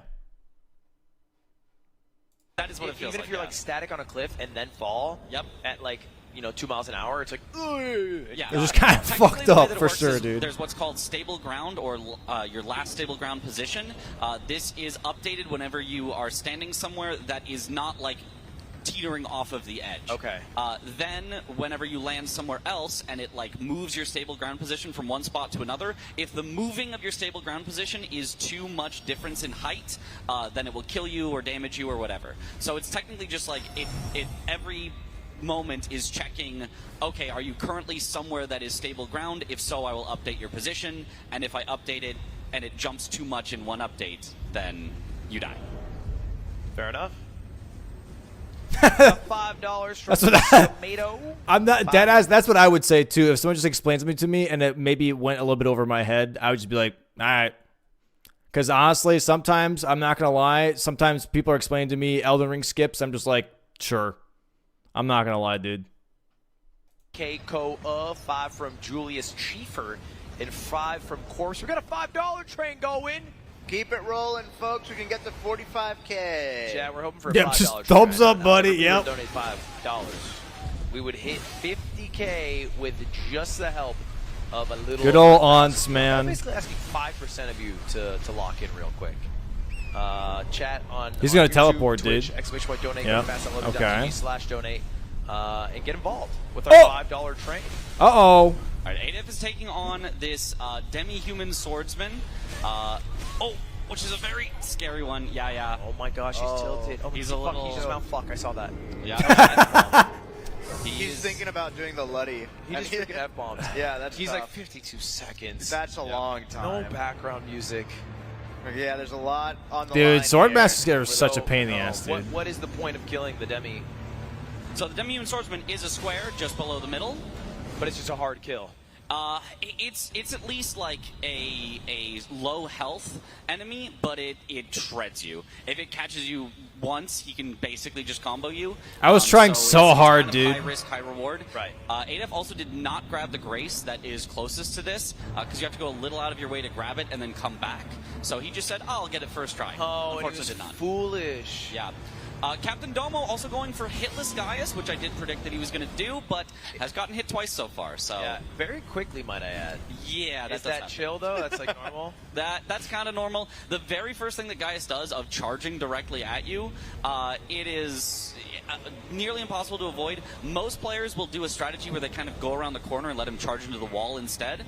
That is what it feels Even like. if you're yeah. like static on a cliff and then fall Yep. at like, 2 miles an hour, it's like, Yeah, It was kind of technically fucked the way up that it for works sure, is dude. There's what's called stable ground, or your last stable ground position. This is updated whenever you are standing somewhere that is not like teetering off of the edge. Okay. Then whenever you land somewhere else and it like moves your stable ground position from one spot to another, if the moving of your stable ground position is too much difference in height, then it will kill you or damage you or whatever. So it's technically just like it every moment is checking, okay, are you currently somewhere that is stable ground? If so, I will update your position, and if I update it and it jumps too much in one update, then you die. fair enough. $5 from That's what Tomato. I'm not dead ass. That's what I would say too. If someone just explains something to me and it maybe went a little bit over my head, I would just be like, all right. Because honestly, sometimes, I'm not going to lie, sometimes people are explaining to me Elden Ring skips. I'm just like, sure. I'm not going to lie, dude. Keiko, 5 from Julius Schiefer, and 5 from Corpse. We got a $5 train going. Keep it rolling, folks. We can get to 45K. Yeah, we're hoping for Yeah, $5. just thumbs up, buddy. Remember, Yep. Donate $5. We would hit 50K with just the help of a little. Good old aunts, I'm man. basically asking 5% of you to lock in real quick. Chat on. He's on gonna YouTube, teleport, Twitch, dude. !donate. Yep. Okay. !donate. And get involved with our $5 train. Uh-oh. All right, ADF is taking on this demi-human swordsman. Which is a very scary one. Yeah. Oh my gosh, he's tilted. Oh, He's a little. He's just Mount Fuck. I saw that. Yeah. He's thinking about doing the Luddy. He just freaking F-bombed. Yeah, that's He's tough. like 52 seconds. That's a long time. No background music. Yeah, there's a lot on the line. Dude, Swordmasters here. are such a pain in the ass, dude. What is the point of killing the demi? So the demi-human swordsman is a square just below the middle. But it's just a hard kill. It's at least like a low health enemy, but it shreds you. If it catches you once, he can basically just combo you. I was trying so it's hard, kind of dude. High risk, high reward. Right. ADF also did not grab the Grace that is closest to this, because you have to go a little out of your way to grab it and then come back. So he just said, "I'll get it first try." Oh, Unfortunately, and he was did not. foolish. Yeah. Captain Domo also going for hitless Gaius, which I did predict that he was going to do, but has gotten hit twice so far. So Yeah, very quickly, might I add. yeah, Is that chill though? That's like normal. That's kind of normal. The very first thing that Gaius does of charging directly at you, it is nearly impossible to avoid. Most players will do a strategy where they kind of go around the corner and let him charge into the wall instead.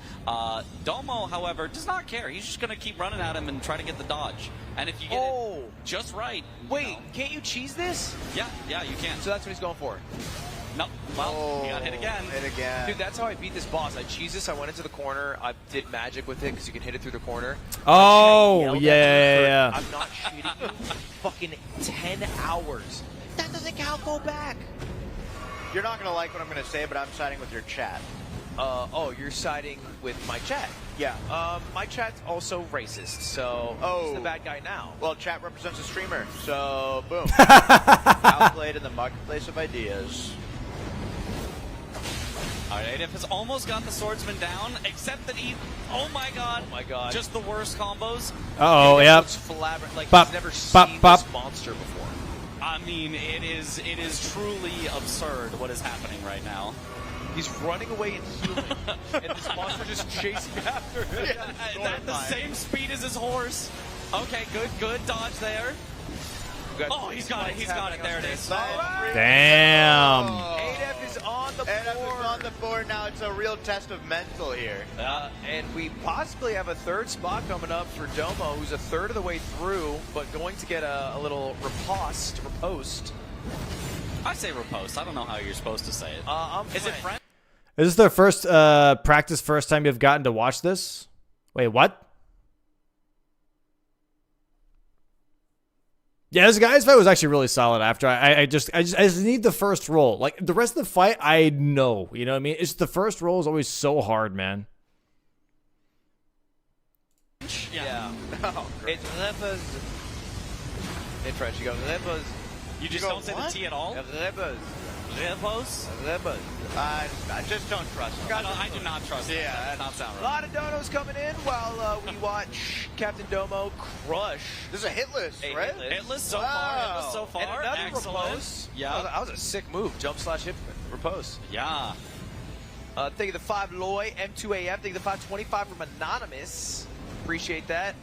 Domo, however, does not care. He's just going to keep running at him and try to get the dodge. And if you get it just right... Wait, can't you cheese this? Yeah, you can. So that's what he's going for. Nope. Well, he got hit again. Hit again. Dude, that's how I beat this boss. I cheesed this, I went into the corner, I did magic with it because you can hit it through the corner. Oh, yeah. I'm not shitting you. Fucking 10 hours. That doesn't count, go back. You're not going to like what I'm going to say, but I'm siding with your chat. You're siding with my chat. Yeah. My chat's also racist, so who's the bad guy now? Well, chat represents a streamer, so boom. Outplayed in the marketplace of ideas. Alright, ADF has almost got the swordsman down, except that he... Oh my god. Just the worst combos. Uh-oh, yep. Like Bop, he's never bop, seen bop. this monster before. I mean, it is truly absurd what is happening right now. He's running away and healing, and this monster just chasing after him. At the same speed as his horse. Okay, good dodge there. Oh, he's got it. There it is. Damn. ADF is on the board. ADF is on the board now. It's a real test of mental here. And we possibly have a third spot coming up for Domo, who's a third of the way through, but going to get a little riposte. I say riposte. I don't know how you're supposed to say it. Is it friend? Is this the first first time you've gotten to watch this? Wait, what? Yeah, this guy's fight was actually really solid after. I just need the first roll. Like, the rest of the fight, I know. You know what I mean? It's the first roll is always so hard, man. Yeah. It's lepers. In French, you go lepers. You just don't say the T at all? Lepers. Lepers? Lepers. I just don't trust him. I do not trust him. Yeah, that does not sound A right. lot of donos coming in while we watch Captain Domo crush. This is a hit list, right? Hitless so Wow. far. And another Excellent. riposte. Yeah. That was a sick move. Jump slash hip riposte. Yeah. Thank you to 5 Loy, M2AF. Thank you to 525 from Anonymous. Appreciate that.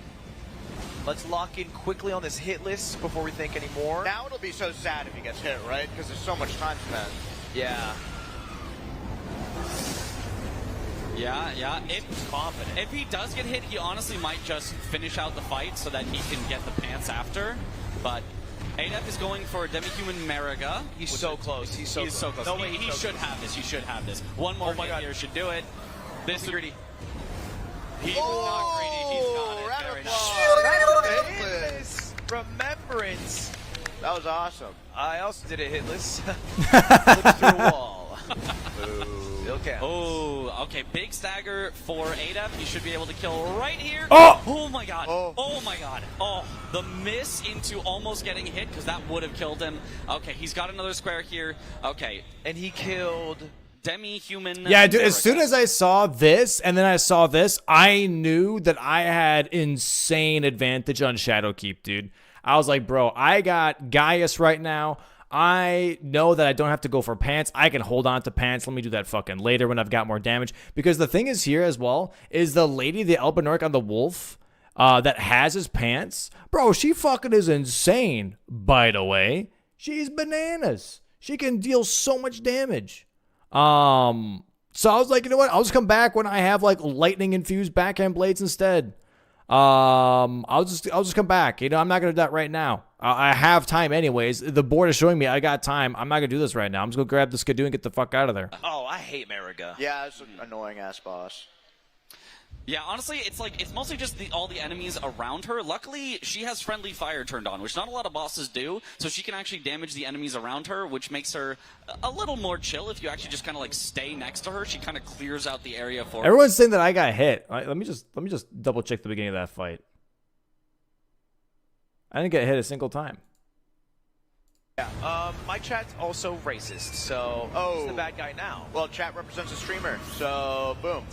Let's lock in quickly on this hit list before we think any more. Now it'll be so sad if he gets hit, right? Because there's so much time spent. Yeah. Yeah. Confident. If he does get hit, he honestly might just finish out the fight so that he can get the pants after. But ADF is going for Demi-Human Mariga. He's so close. He's so close. No way, he should have this. He should have this. One more hit here should do it. This is greedy. He's not greedy. He's got it. Round of Very applause. nice. Hit list. Remembrance. That was awesome. I also did a hit list. Flipped through a wall. Still counts. Oh, okay. Big stagger for ADF. He should be able to kill right here. Oh my god. Oh my god. Oh, the miss into almost getting hit because that would have killed him. Okay, he's got another square here. Okay. And he killed Demi-human. Yeah, dude, as America. soon as I saw this and then I saw this, I knew that I had insane advantage on Shadowkeep, dude. I was like, bro, I got Gaius right now. I know that I don't have to go for pants. I can hold on to pants. Let me do that fucking later when I've got more damage. Because the thing is here as well, is the lady, the Elbenoric on the wolf, that has his pants. Bro, she fucking is insane, by the way. She's bananas. She can deal so much damage. So I was like, you know what? I'll just come back when I have like lightning infused backhand blades instead. I'll just come back. You know, I'm not gonna do that right now. I have time anyways. The board is showing me I got time. I'm not gonna do this right now. I'm just gonna grab the Skidoo and get the fuck out of there. Oh, I hate Mariga. Yeah, it's an annoying ass boss. Yeah, honestly, it's mostly just all the enemies around her. Luckily, she has friendly fire turned on, which not a lot of bosses do, so she can actually damage the enemies around her, which makes her a little more chill. If you actually just kind of like stay next to her, she kind of clears out the area for her. Everyone's saying that I got hit. All right, let me just double check the beginning of that fight. I didn't get hit a single time. Yeah. My chat's also racist, so who's the bad guy now? Well, chat represents a streamer, so boom.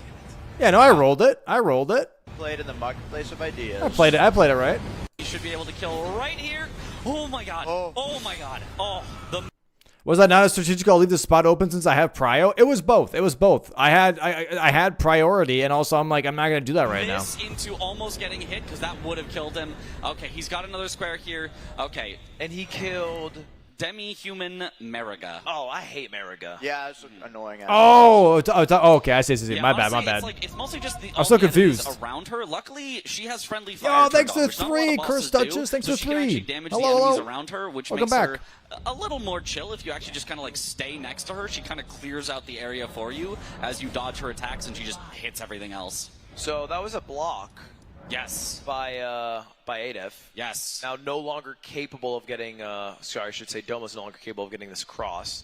Yeah, no, I rolled it. I rolled it. Played in the marketplace of ideas. I played it right. You should be able to kill right here. Oh my god. Oh my god. Oh, the Was that not a strategic? I'll leave the spot open since I have prio. It was both. It was both. I had priority, and also I'm like, I'm not gonna do that right now. this into almost getting hit because that would have killed him. Okay, he's got another square here. Okay, And he killed... Demi-human Mariga. Oh, I hate Mariga. Yeah, it's an annoying ass Okay. I see. Yeah, My honestly, bad. It's mostly just I'm so confused. around her. Luckily, she has friendly fire. Yo, thanks turned on, for which not a lot of 3, bosses Curse do, Duchess. Thanks so for she can actually 3. damage Hello, the enemies hello. around her, which Welcome makes back. her a little more chill. If you actually just kind of like stay next to her, she kind of clears out the area for you as you dodge her attacks, and she just hits everything else. So that was a block Yes. by Adef. Yes. Now no longer capable of getting, sorry, I should say Domo's no longer capable of getting this cross.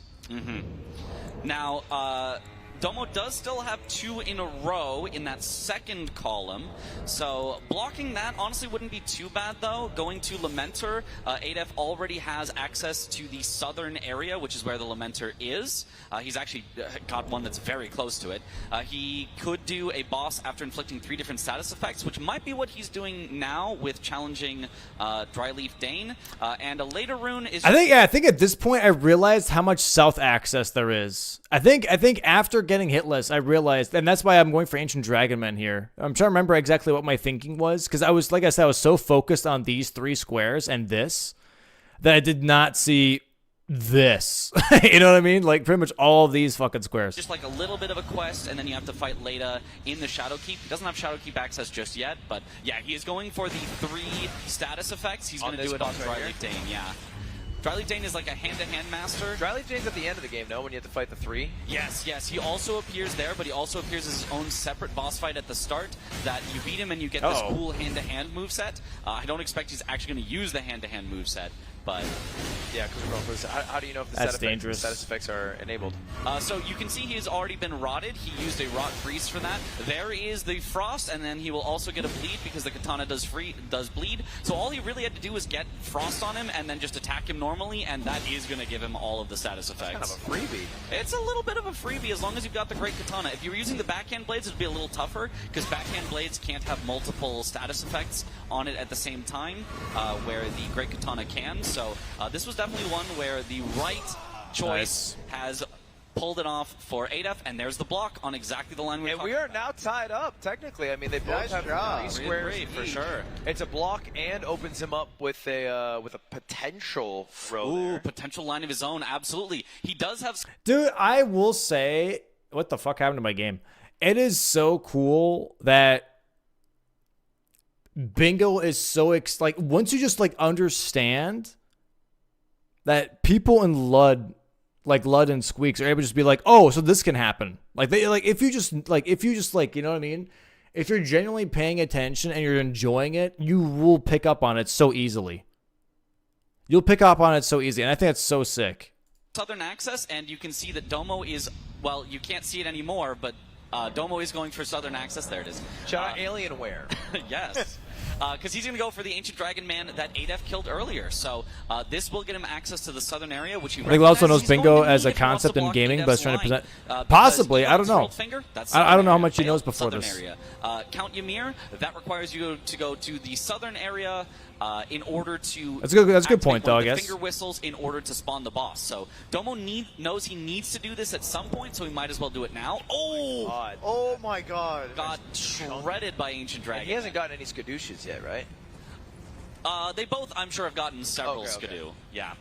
Now, Domo does still have 2 in a row in that second column, so blocking that honestly wouldn't be too bad, though. Going to Lamenter, Adef already has access to the southern area, which is where the Lamenter is. He's actually got one that's very close to it. He could do a boss after inflicting 3 different status effects, which might be what he's doing now with challenging Dryleaf Dane. And a later rune is... I think at this point I realized how much south access there is. I think after getting hitless, I realized, and that's why I'm going for Ancient Dragonmen here. I'm trying to remember exactly what my thinking was, because I was, like I said, I was so focused on these 3 squares and this that I did not see this. You know what I mean? Like pretty much all of these fucking squares. Just like a little bit of a quest, and then you have to fight Leda in the Shadowkeep. He doesn't have Shadowkeep access just yet, but yeah, he is going for the 3 status effects. He's going to do it on Dryleaf Dane, yeah. Dryleaf Dane is like a hand-to-hand master. Dryleaf Dane's at the end of the game, no? When you have to fight the 3? Yes. He also appears there, but he also appears as his own separate boss fight at the start that you beat him and you get this cool hand-to-hand moveset. I don't expect he's actually going to use the hand-to-hand moveset, but... Yeah, because we're going for this. How do you know if the status effects are enabled? So you can see he has already been rotted. He used a rot freeze for that. There is the frost, and then he will also get a bleed because the katana does bleed. So all he really had to do was get frost on him and then just attack him normally, and that is going to give him all of the status effects. That's kind of a freebie. It's a little bit of a freebie as long as you've got the great katana. If you were using the backhand blades, it'd be a little tougher because backhand blades can't have multiple status effects on it at the same time, where the great katana can. So this was definitely one where the right choice has pulled it off for Adef, and there's the block on exactly the line we And we are now tied up, technically. I mean, they both have 3 squares each. for sure. It's a block and opens him up with a potential row there. Potential line of his own, absolutely. He does have... Dude, I will say, what the fuck happened to my game? It is so cool that Bingo is so like once you just like understand that people in Lud, like Lud and Squeaks, are able to just be like, oh, so this can happen. Like they like if you just like, you know what I mean? If you're genuinely paying attention and you're enjoying it, you will pick up on it so easily. You'll pick up on it so easy, and I think that's so sick. Southern access, and you can see that Domo is, well, you can't see it anymore, but Domo is going for Southern access. There it is. Shout out Alienware. Yes. because he's going to go for the Ancient Dragon Man that Adef killed earlier. So this will get him access to the southern area, which he I think also knows he's going bingo to as need a if he wants to concept in block gaming, Adef's but it's trying to line, present. Possibly, I don't know. Finger, that's I don't know how much he area. knows before Southern this. Area. Count Ymir, that requires you to go to the southern area in order to. That's a good point, activate though, one I of the guess. Finger whistles in order to spawn the boss. So Domo knows he needs to do this at some point, so he might as well do it now. Oh, God. Oh my god. got shredded by Ancient Dragon. And he hasn't gotten any Skadooshes yet, right? They both, I'm sure, have gotten several Okay. Skidoo. Yeah.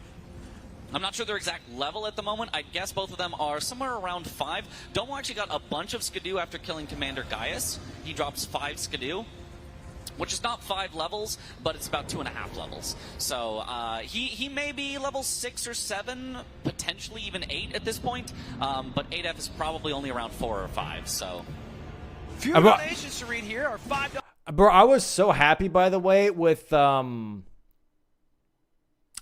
I'm not sure their exact level at the moment. I guess both of them are somewhere around 5. Domo actually got a bunch of Skidoo after killing Commander Gaius. He drops 5 Skidoo, which is not 5 levels, but it's about 2.5 levels. So he may be level 6 or 7, potentially even 8 at this point. But 8F is probably only around 4 or 5. So Few donations to read here are $5. Bro, I was so happy, by the way, with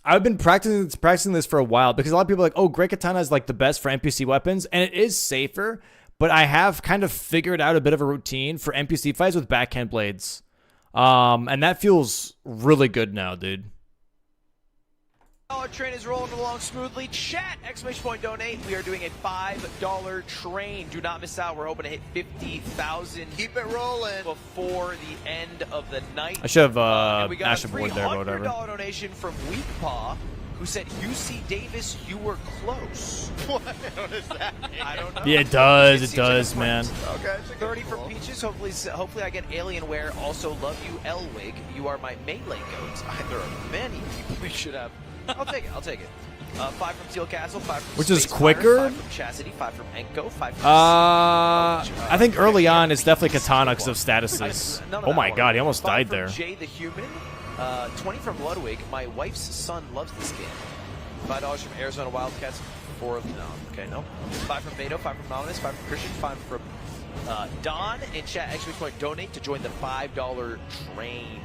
I've been practicing this for a while because a lot of people are like, oh, Great Katana is like the best for NPC weapons, and it is safer, but I have kind of figured out a bit of a routine for NPC fights with backhand blades. And that feels really good now, dude. Train is rolling along smoothly. Chat, exclamation point donate. We are doing a $5 train. Do not miss out. We're hoping to hit 50,000. Keep it rolling. Before the end of the night. I should have and we got Ash a aboard there, or whatever. $300 donation from Weakpaw, who said, UC Davis, you were close. What does that mean? I don't know. Yeah, it does. It's It does, man. Okay, it's a good 30 for roll. Peaches. Hopefully I get Alienware. Also love you, Elwig. You are my melee goats. There are many people we should have. I'll take it. I'll take it. 5 from Steel Castle, 5 from Which is Space quicker? Hunter, 5 from Chastity, 5 from Enko, 5 from I think early on it's definitely Katana because of statuses. None of Oh that my one. god, he almost 5 died from there. Jay the Human, 20 from Ludwig. My wife's son loves this game. $5 from Arizona Wildcats. 4 of no. Okay, no. 5 from Beto, 5 from Nominus, 5 from Christian, 5 from Don. In chat, exclamation point donate to join the $5 train.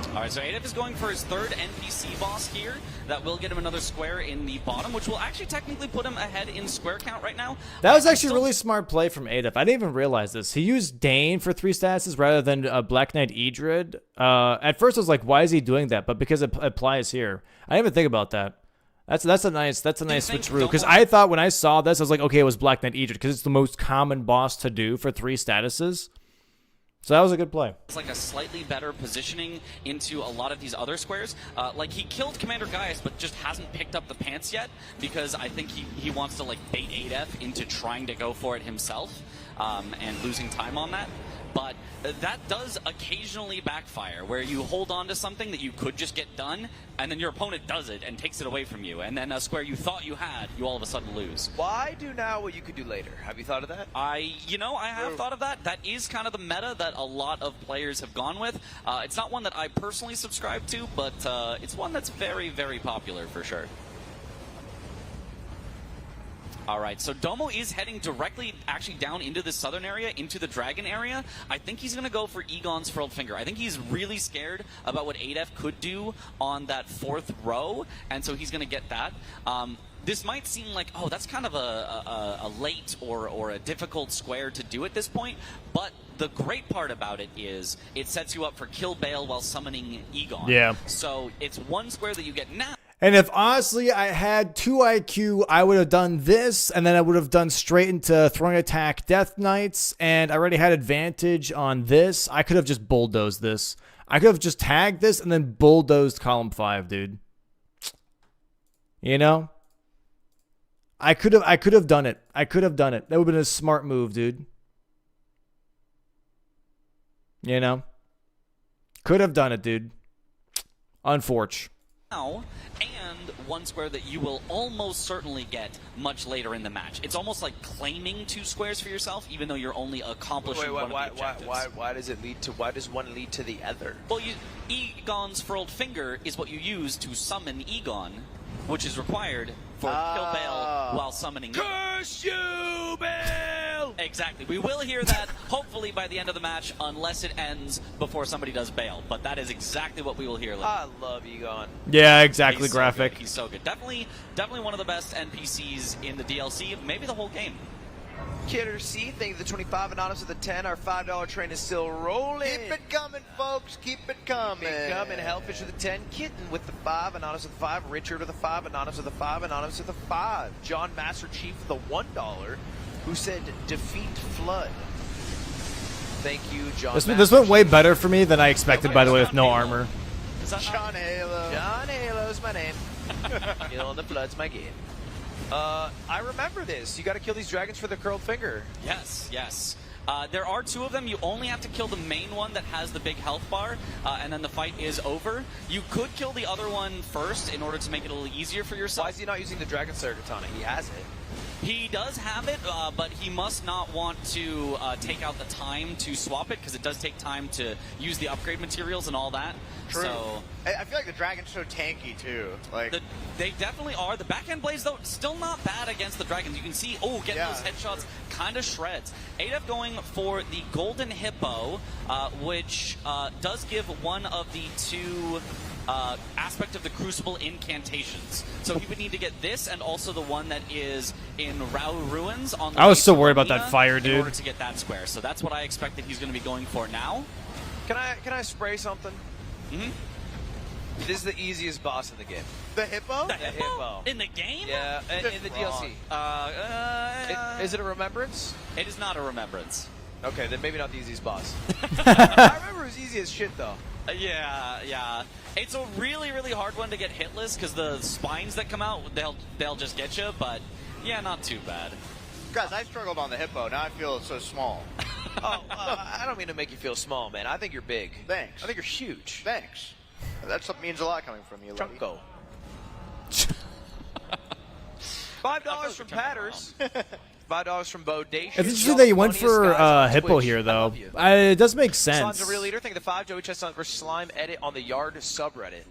All right, so Adef is going for his 3rd NPC boss here. That will get him another square in the bottom, which will actually technically put him ahead in square count right now. That was actually a really smart play from Adef. I didn't even realize this. He used Dane for 3 statuses rather than Black Knight Edred. At first I was like, why is he doing that? But because it applies here. I didn't even think about that. That's a nice switcheroo. Because I thought when I saw this, I was like, okay, it was Black Knight Edred because it's the most common boss to do for 3 statuses. So that was a good play. It's like a slightly better positioning into a lot of these other squares. Like he killed Commander Gaius, but just hasn't picked up the pants yet because I think he wants to like bait Adef into trying to go for it himself and losing time on that. But that does occasionally backfire, where you hold on to something that you could just get done, and then your opponent does it and takes it away from you, and then a square you thought you had, you all of a sudden lose. Why do now what you could do later? Have you thought of that? I have thought of that. That is kind of the meta that a lot of players have gone with. It's not one that I personally subscribe to, but it's one that's very, very popular for sure. All right, so Domo is heading directly actually down into the southern area, into the dragon area. I think he's going to go for Egon's Furled Finger. I think he's really scared about what Adef could do on that 4th row, and so he's going to get that. This might seem like, oh, that's kind of a late or a difficult square to do at this point, but the great part about it is it sets you up for Kill Bale while summoning Egon. Yeah. So it's one square that you get now. And if honestly I had 2 IQ, I would have done this, and then I would have done straight into Throwing Attack Death Knights, and I already had advantage on this. I could have just bulldozed this. I could have just tagged this and then bulldozed column 5, dude. You know? I could have done it. I could have done it. That would have been a smart move, dude. You know? Could have done it, dude. Unfortunate. Now, and one square that you will almost certainly get much later in the match. It's almost like claiming 2 squares for yourself, even though you're only accomplishing one of the objectives. Why does it lead to? Why does one lead to the other? Well, Egon's Furled Finger is what you use to summon Egon, which is required for Kill Bale while summoning Egon. Curse you, Bale! Exactly. We will hear that hopefully by the end of the match, unless it ends before somebody does Bale. But that is exactly what we will hear later. I love Egon. Yeah, exactly. He's graphic. So good. He's so good. Definitely one of the best NPCs in the DLC, maybe the whole game. Kidder C, thank you for the 25 anonymous with the 10. Our $5 train is still rolling. Keep it coming, folks. Keep it coming. Keep it coming. Hellfish with the 10. Kitten with the 5. Anonymous with the 5. Richard with the 5. Anonymous with the 5. Anonymous with the 5. John Master Chief with the $1 who said defeat Flood. Thank you, John. This went way better for me than I expected, by the way, with no armor. Is that John Halo. John Halo's my name. Killing the Flood's my game. I remember this. You got to kill these dragons for the curled finger. Yes, yes. There are 2 of them. You only have to kill the main one that has the big health bar, and then the fight is over. You could kill the other one first in order to make it a little easier for yourself. Why is he not using the Dragon Slayer Katana? He has it. He does have it, but he must not want to take out the time to swap it, because it does take time to use the upgrade materials and all that. True. So I feel like the dragon's so tanky too. Like they definitely are. The backhand blades, though, still not bad against the dragons. You can see, getting those headshots kind of shreds. ADF going for the Golden Hippo, which does give one of the 2 aspect of the Crucible incantations. So he would need to get this and also the one that is in Rao Ruins on the I was so way to worried about Arena that fire, in dude. order to get that square. So that's what I expect that he's going to be going for now. Can I spray something? Mm-hmm. This is the easiest boss in the game. the hippo? The hippo? In the game? Yeah, in the DLC. Is it a remembrance? It is not a remembrance. Okay, then maybe not the easiest boss. I remember it was easy as shit, though. Yeah. It's a really, really hard one to get hitless because the spines that come out, they'll just get you. But yeah, not too bad. Guys, I struggled on the hippo. Now I feel so small. I don't mean to make you feel small, man. I think you're big. Thanks. I think you're huge. Thanks. That means a lot coming from you, lady. Chunko. $5 from Patters. $5 from Bodacious. It's interesting that you went for Hippo here, though. It does make sense. Slime's a real leader. Thank you the 5. Joey Chestnut versus Slime edit on the Yard subreddit.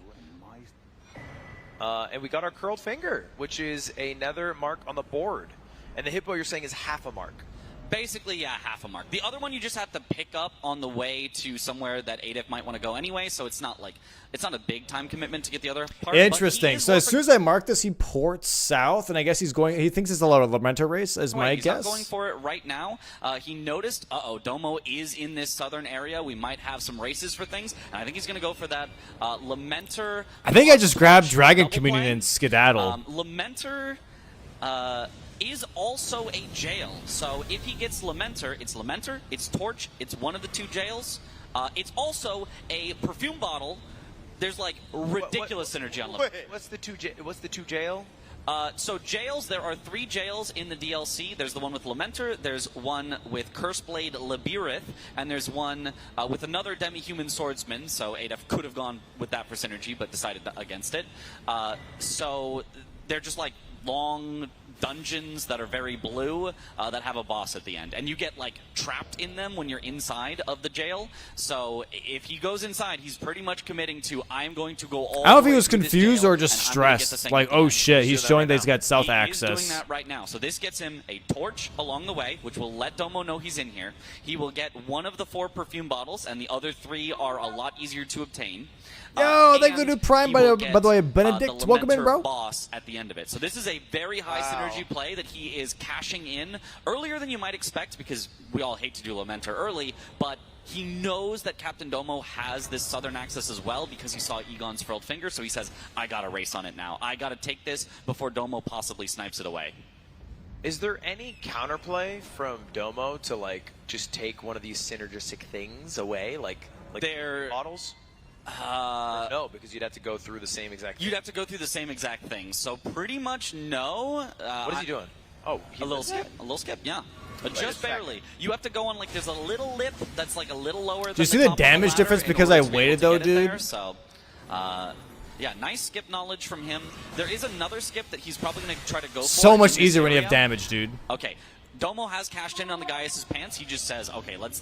And we got our curled finger, which is another mark on the board. And the Hippo you're saying is half a mark. Basically, yeah, half a mark. The other one you just have to pick up on the way to somewhere that ADF might want to go anyway, so it's not a big time commitment to get the other part. Interesting. So as soon as I mark this, he ports south, and I guess he thinks it's a lot of Lamento race, is my guess. He's not going for it right now. He noticed, Domo is in this southern area. We might have some races for things, and I think he's going to go for that Lamenter. I think I just grabbed Dragon Communion and skedaddle. Lamenter is also a jail. So if he gets Lamenter, it's Torch, it's one of the 2 jails. It's also a perfume bottle. There's like ridiculous synergy on Lamenter. What's the 2 jail? So jails, there are 3 jails in the DLC. There's the one with Lamenter, there's one with Curseblade Labirith, and there's one with another demi-human swordsman. So ADF could have gone with that for synergy, but decided against it. So they're just like long dungeons that are very blue that have a boss at the end, and you get like trapped in them when you're inside of the jail. So if he goes inside, he's pretty much committing to I'm going to go all I don't know if the he way was to this confused jail, or just and I'm gonna get stressed. this thing Like, at the oh end. shit, he's showing that he's got south He access. is doing that right now. So this gets him a torch along the way, which will let Domo know he's in here. He will get one of the 4 perfume bottles, and the other 3 are a lot easier to obtain. Yo, thank you to Prime, by the way. Benedict, the welcome in, Lamenter bro. boss at the end of it. So this is a very high synergy play that he is cashing in earlier than you might expect, because we all hate to do Lamenter early, but he knows that Captain Domo has this southern access as well because he saw Egon's furled finger, so he says, I gotta race on it now. I gotta take this before Domo possibly snipes it away. Is there any counterplay from Domo to like just take one of these synergistic things away, like models? No, because you'd have to go through the same exact thing. You'd have to go through the same exact thing. So pretty much no. What is he doing? Oh, a little skip. A little skip, yeah. But just barely. You have to go on, like, there's a little lip that's, like, a little lower than Do you see the damage difference because I waited, though, dude? There. So, yeah, nice skip knowledge from him. There is another skip that he's probably going to try to go for. So much easier when you have damage, dude. Okay. Domo has cashed in on the Gaius' pants. He just says, okay, let's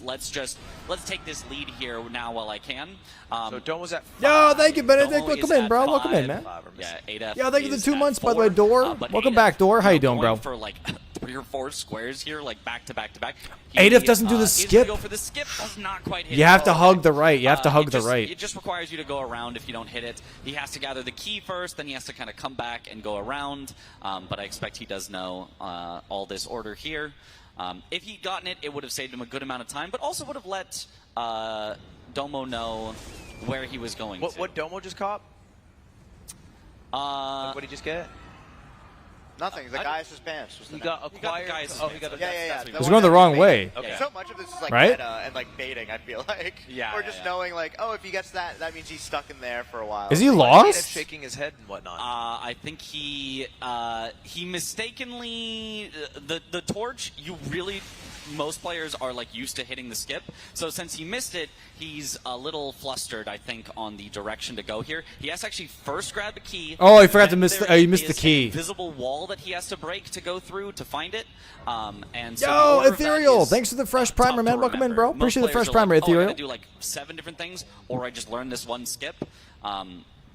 take this lead here now while I can. So Domo's at 5. Yo, thank you, Benedict. Domo Welcome is in, at bro. 5. Welcome in, man. Yeah, ADF. Yo, thank you for the 2 at months, 4. by the way, Door. Welcome ADF, back, Door. How you doing, going bro? for like 3 or 4 squares here, like back to back to back. ADF doesn't do the skip. Go for the skip. Does not quite hit. You have to hug the right. You have to hug the right. It just requires you to go around if you don't hit it. He has to gather the key first, then he has to kind of come back and go around. But I expect he does know all this order here. If he'd gotten it, it would have saved him a good amount of time, but also would have let Domo know where he was going. What Domo just caught? What did he just get? Nothing. The guy's his pants. Was the He net. got acquired. He got Yeah. It's going the wrong way. Okay. So much of this is like Right? meta and like baiting, I feel like. Yeah, Or just knowing like, oh, if he gets that, that means he's stuck in there for a while. Is he Like, lost? shaking his head and whatnot. I think he mistakenly the torch. You really, most players are like used to hitting the skip. So since he missed it, he's a little flustered. I think on the direction to go here. He has to actually first grab the key. Oh, he forgot to then miss there the. He missed the is an key. invisible wall that he has to break to go through to find it. And so the Yo, order of that Ethereal! is Thanks for the fresh tough primer, to man. Welcome in, remember. bro. Most Appreciate the players fresh are primer, like, oh, I Ethereal. gotta do like 7 different things, or I just learned this one skip. But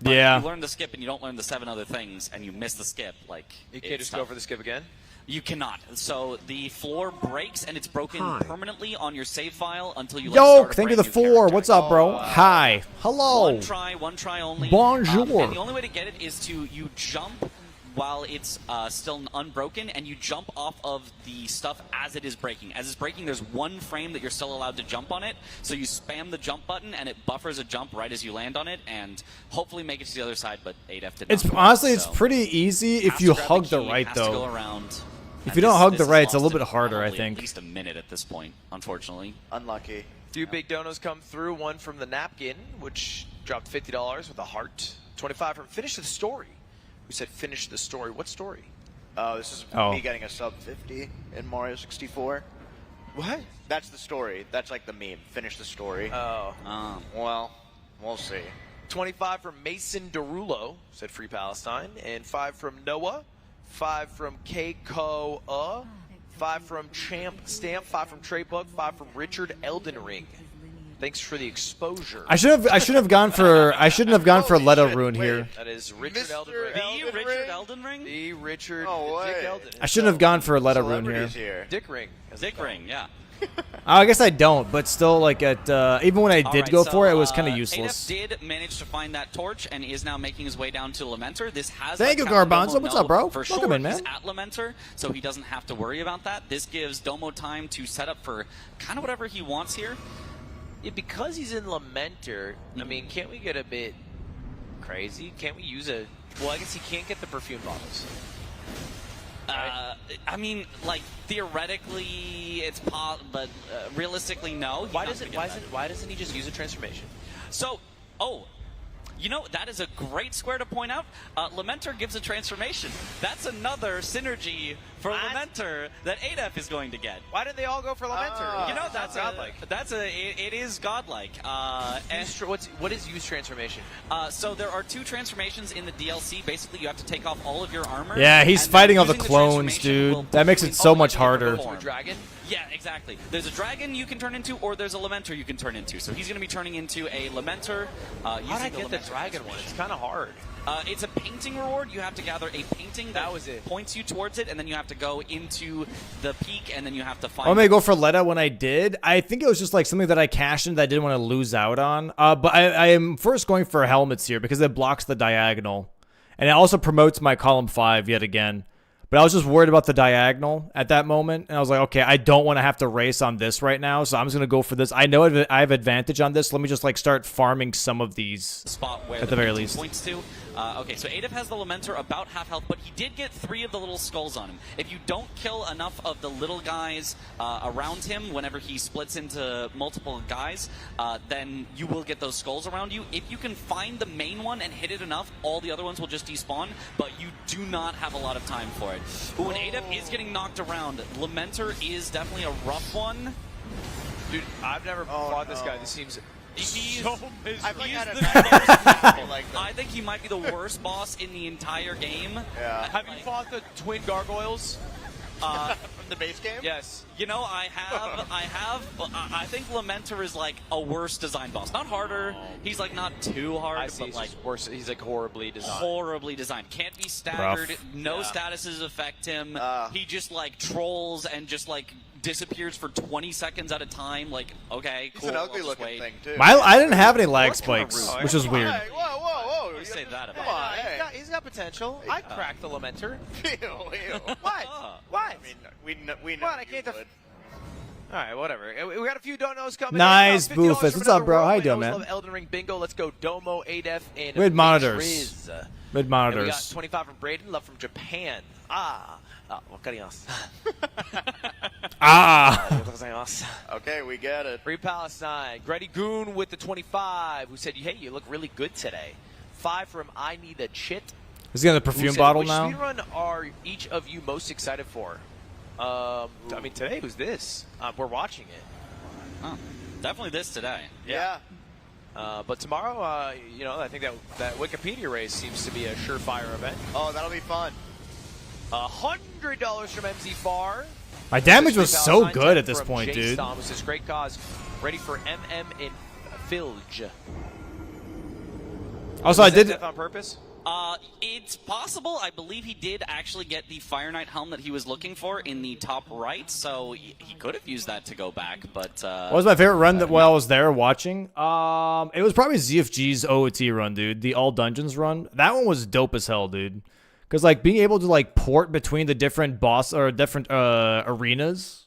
Yeah. you learn the skip and you don't learn the 7 other things, and you miss the skip. Like You can't it's just tough. go for the skip again? You cannot. So the floor breaks and it's broken permanently on your save file until you. Yo, thank you the 4. What's up, bro? Hi. Hello. One try only. Bonjour. And the only way to get it is to you jump while it's still unbroken, and you jump off of the stuff as it is breaking. As it's breaking, there's 1 frame that you're still allowed to jump on it. So you spam the jump button, and it buffers a jump right as you land on it, and hopefully make it to the other side. But ADF did not. It's do it, honestly, it's so pretty easy if has you to grab hug the key, right has to go though. around. If And you don't this- hug this the is right, it's a lost little in bit harder, I probably think. At least a minute at this point, unfortunately. Unlucky. 2 big donos come through. One from the napkin, which dropped $50 with a heart. 25 from Finish the Story. Who said finish the story? What story? Oh, this is Oh. me getting a sub 50 in Mario 64. What? That's the story. That's like the meme. Finish the story. Oh. Well, we'll see. 25 from Mason Derulo, said Free Palestine. And 5 from Noah. 5 from Keiko. 5 from Champ Stamp. 5 from Trey Book. 5 from Richard Elden Ring. Thanks for the exposure. I shouldn't have gone for Letta Rune here. That is Richard Mr. Elden Ring. Elden Richard Ring? Elden Ring? The Richard No Dick way. Elden. I shouldn't have gone for Letta Rune here. Celebrities here. Dick Ring. as they Dick call it. Ring, yeah. I guess I don't, but still, like at even when I did Alright, go so, for it, it was kind of useless. ADF did manage to find that torch and is now making his way down to Lamenter. This has Thank you, let Captain Garbanzo. Domo What's know up, bro? For Welcome sure in, man. he's at Lamenter, so he doesn't have to worry about that. This gives Domo time to set up for kind of whatever he wants here. Yeah, because he's in Lamenter, I mean, can't we get a bit crazy? Can't we use a... Well, I guess he can't get the perfume bottles. I mean, like theoretically, it's but realistically, no. He's Why not doesn't gonna get that. why doesn't he just use a transformation? So, you know, that is a great square to point out. Lamenter gives a transformation. That's another synergy for What? Lamenter that ADF is going to get. Why did they all go for Lamenter? You know, it is godlike. And What is use transformation? so there are 2 transformations in the DLC. Basically, you have to take off all of your armor. Yeah, he's and fighting then all the using clones, transformation will dude. That makes put it you so in much different harder. forms. To a dragon? Yeah, exactly. There's a dragon you can turn into, or there's a Lamenter you can turn into. So he's going to be turning into a Lamenter. How did I get the Lamenter dragon one? It's kind of hard. It's a painting reward. You have to gather a painting that was it. points you towards it, and then you have to go into the peak, and then you have to find. I may go for Letta when I did. I think it was just like something that I cashed in that I didn't want to lose out on. But I am first going for helmets here because it blocks the diagonal. And it also promotes my column 5 yet again. But I was just worried about the diagonal at that moment. And I was like, okay, I don't want to have to race on this right now. So I'm just going to go for this. I know I have advantage on this. Let me just like start farming some of these spot where at the very painting least. points to. Okay, so ADF has the Lamenter about half health, but he did get 3 of the little skulls on him. If you don't kill enough of the little guys around him whenever he splits into multiple guys, then you will get those skulls around you. If you can find the main one and hit it enough, all the other ones will just despawn, but you do not have a lot of time for it. Ooh, and ADF is getting knocked around. Lamenter is definitely a rough one. Dude, I've never fought this guy. This seems... He's I've like he's had the a like I think he might be the worst boss in the entire game. Yeah. Have you fought the twin gargoyles? From the base game? Yes. You know, I have, but I think Lamenter is like a worse design boss. Not harder. He's like not too hard, I see. but like Worse. He's like horribly designed. horribly designed. Can't be staggered. Rough. No statuses affect him. He just like trolls and just like disappears for 20 seconds at a time. Like, okay, He's cool. an I'll ugly just looking wait. thing, too. I didn't have any lag That's kinda spikes, rude. which is weird. Hey, whoa. You say that about Come on, He's hey. got potential. I cracked the Lamenter. Ew. What? What? I mean, we know What? I you can't. would. All right, whatever. We got a few don't knows coming. Nice, in. Boofus. $50 from What's up, bro? another How you row. doing, We man? always love Elden Ring Bingo. Let's go Domo, ADEF, and With monitors. Triz. With And we got monitors. 25 from Braden. Love from Japan. Wakarimashita. Okay, we get it. Free Palestine. Grady Goon with the 25, who said, "Hey, you look really good today." 5 from I Need a Chit. Is he on the Who perfume said, bottle which now? speedrun are each of you most excited for? I mean, today, who's this? We're watching it. Oh, definitely this today. Yeah. But tomorrow, I think that Wikipedia race seems to be a surefire event. Oh, that'll be fun. $100 from MZ Far. My damage was so Palestine, good 10 at this from point, Jay dude. Stom, who says, great cause. Ready for MM in Filge. Also, I Was that did. death on purpose? It's possible. I believe he did actually get the Fire Knight helm that he was looking for in the top right, so he could have used that to go back. But What was my favorite run that while I was there watching? It was probably ZFG's OOT run, dude. The all dungeons run. That one was dope as hell, dude. Because like being able to like port between the different boss or different arenas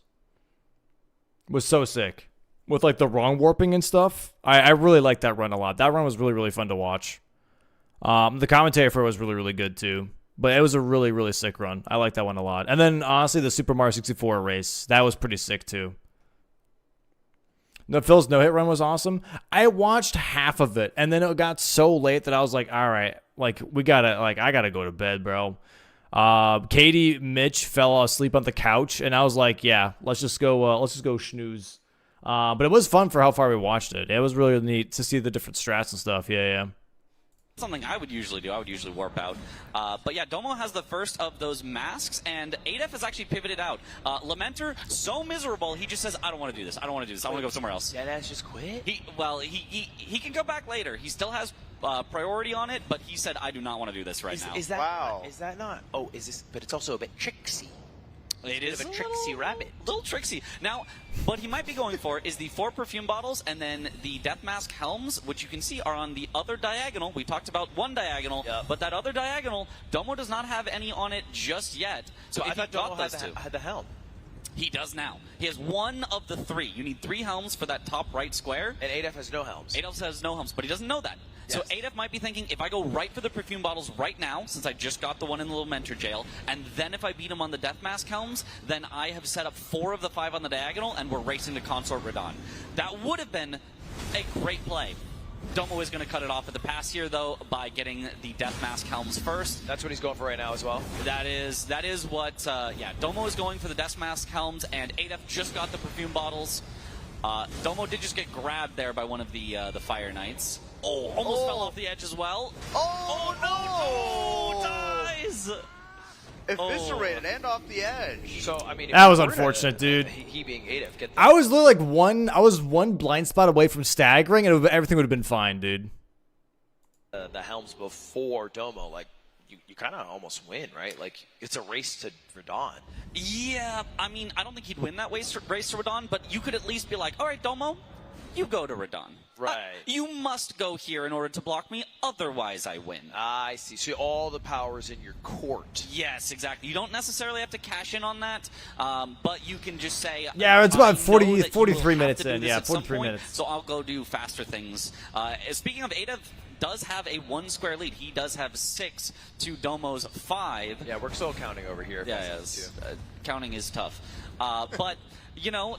was so sick. With like the wrong warping and stuff, I really liked that run a lot. That run was really, really fun to watch. The commentary for it was really, really good too. But it was a really, really sick run. I like that one a lot. And then honestly, the Super Mario 64 race, that was pretty sick too. The Phil's no-hit run was awesome. I watched half of it, and then it got so late that I was like, all right, like I gotta go to bed, bro. Katie Mitch fell asleep on the couch, and I was like, yeah, let's just go snooze. But it was fun for how far we watched it. It was really neat to see the different strats and stuff. Yeah. something I would usually do. I would usually warp out. But yeah, Domo has the first of those masks, and ADEF has actually pivoted out. Lamenter, so miserable, he just says, I don't want to do this. I don't want to do this. I want to go somewhere else. Deadass just quit? He can go back later. He still has priority on it, but he said, I do not want to do this right now. Is that Wow. not, is that not? Oh, is this? But it's also a bit tricksy. It is a tricksy rabbit. Little tricksy. Now, what he might be going for is the 4 perfume bottles and then the Death Mask helms, which you can see are on the other diagonal. We talked about one diagonal, but that other diagonal, Domo does not have any on it just yet. So I if he thought got Domo those two, had the helm. he does now. He has one of the 3. You need 3 helms for that top right square. And ADEF has no helms. ADEF has no helms, but he doesn't know that. So ADEF might be thinking, if I go right for the perfume bottles right now, since I just got the one in the little mentor jail, and then if I beat him on the Death Mask helms, then I have set up 4 of the 5 on the diagonal, and we're racing to Consort Radon. That would have been a great play. Domo is going to cut it off at the pass here, though, by getting the Death Mask helms first. That's what he's going for right now as well. That is what, Domo is going for the Death Mask helms, and ADEF just got the perfume bottles. Domo did just get grabbed there by one of the Fire Knights. Oh, almost fell off the edge as well. Oh, no! Dies! Eviscerated and off the edge. So I mean, if That you was were to- unfortunate, dude. He being ADEF. Get the, I was literally like I was one blind spot away from staggering, and everything would have been fine, dude. the helms before Domo, like you kind of almost win, right? Like it's a race to Radon. Yeah, I mean, I don't think he'd win that race to Radon, but you could at least be like, all right, Domo, you go to Radon. Right. You must go here in order to block me, otherwise I win. I see. So all the power's in your court. Yes, exactly. You don't necessarily have to cash in on that, but you can just say, Yeah, it's I about know 40 that you will 43 have minutes to do in. this Yeah, at some 43 point, minutes. So I'll go do faster things. Speaking of ADEF, does have a 1 square lead. He does have 6 to Domo's 5. Yeah, we're still counting over here. Yeah, yes. Counting is tough. But, you know,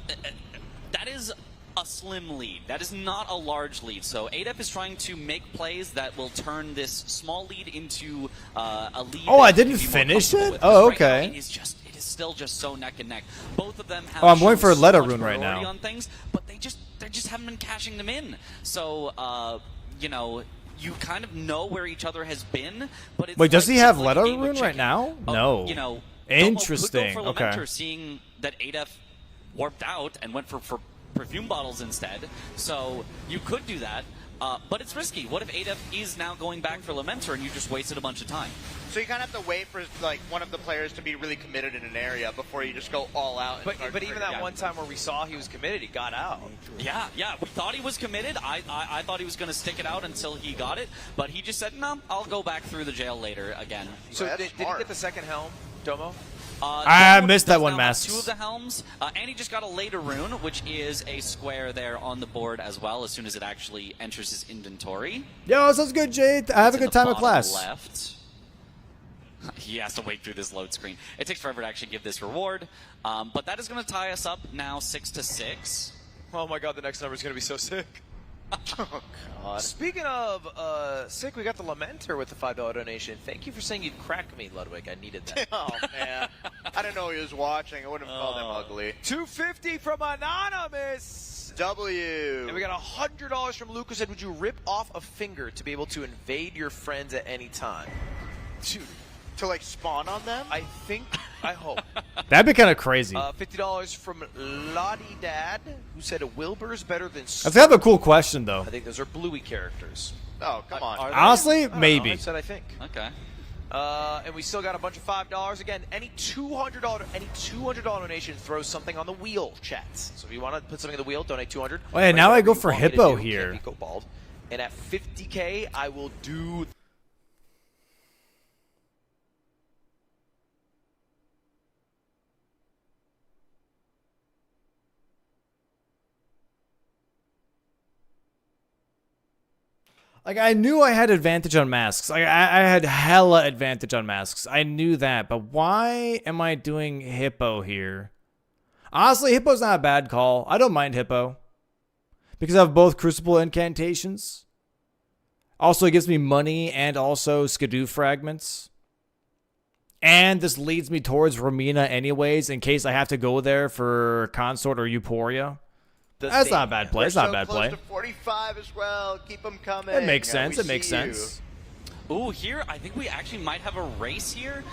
that is a slim lead. That is not a large lead. So ADEF is trying to make plays that will turn this small lead into a lead. Oh, I that didn't he'd be more finish comfortable it? with. Oh, Right now, okay. it is still just so neck and neck. Both of them have Oh, I'm going shown for a so Letta much rune right priority now. on things, but they just haven't been cashing them in. So, you know, you kind of know where each other has been, but it's Wait, does like, he have it's like a Letta game of rune right chicken. now? Oh, No. You know, Interesting. Domo could go for Okay. Lamenter, seeing that ADEF warped out and went for perfume bottles instead. So you could do that, But it's risky. What if ADF is now going back for Lamenter and you just wasted a bunch of time? So you kind of have to wait for like one of the players to be really committed in an area before you just go all out. And But even that one time where we saw he was committed, he got out. Yeah, we thought he was committed. I thought he was going to stick it out until he got it, but he just said, no, I'll go back through the jail later again. So did he get the second helm, Domo? I missed that one, Masks. Masks. 2 of the helms, and he just got a later rune, which is a square there on the board as well, as soon as it actually enters his inventory. Yo, sounds good, Jade. I have a good time in class. Left. He has to wait through this load screen. It takes forever to actually give this reward, but that is going to tie us up now 6-6. Oh my god, the next number is going to be so sick. Oh, God. Speaking of sick, we got the Lamenter with the $5 donation. Thank you for saying you'd crack me, Ludwig. I needed that. Oh, man. I didn't know he was watching. I wouldn't have called him ugly. $250 from Anonymous. W. And we got $100 from Lucas. Said, would you rip off a finger to be able to invade your friends at any time? Dude. To like spawn on them? I hope. That'd be kind of crazy. $50 from Lottie Dad, who said a Wilbur's better than That's kind of a cool question, though. I think those are Bluey characters. Oh, come on. Honestly, I don't know. maybe. I said I think. Okay. And we still got a bunch of $5. Again, any $200 donation throws something on the wheel, chats. So if you want to put something on the wheel, donate $200. Oh, yeah, now I go for Hippo here. Go bald. And at $50K, I will do. Like, I knew I had advantage on masks. Like, I had hella advantage on masks. I knew that. But why am I doing Hippo here? Honestly, Hippo's not a bad call. I don't mind Hippo. Because I have both Crucible incantations. Also, it gives me money and also Skidoo fragments. And this leads me towards Romina anyways, in case I have to go there for Consort or Euphoria. That's not a bad play. It's not a bad play. Close to 45 as well. Keep them coming. It makes sense. It makes sense. Ooh, here, I think we actually might have a race here.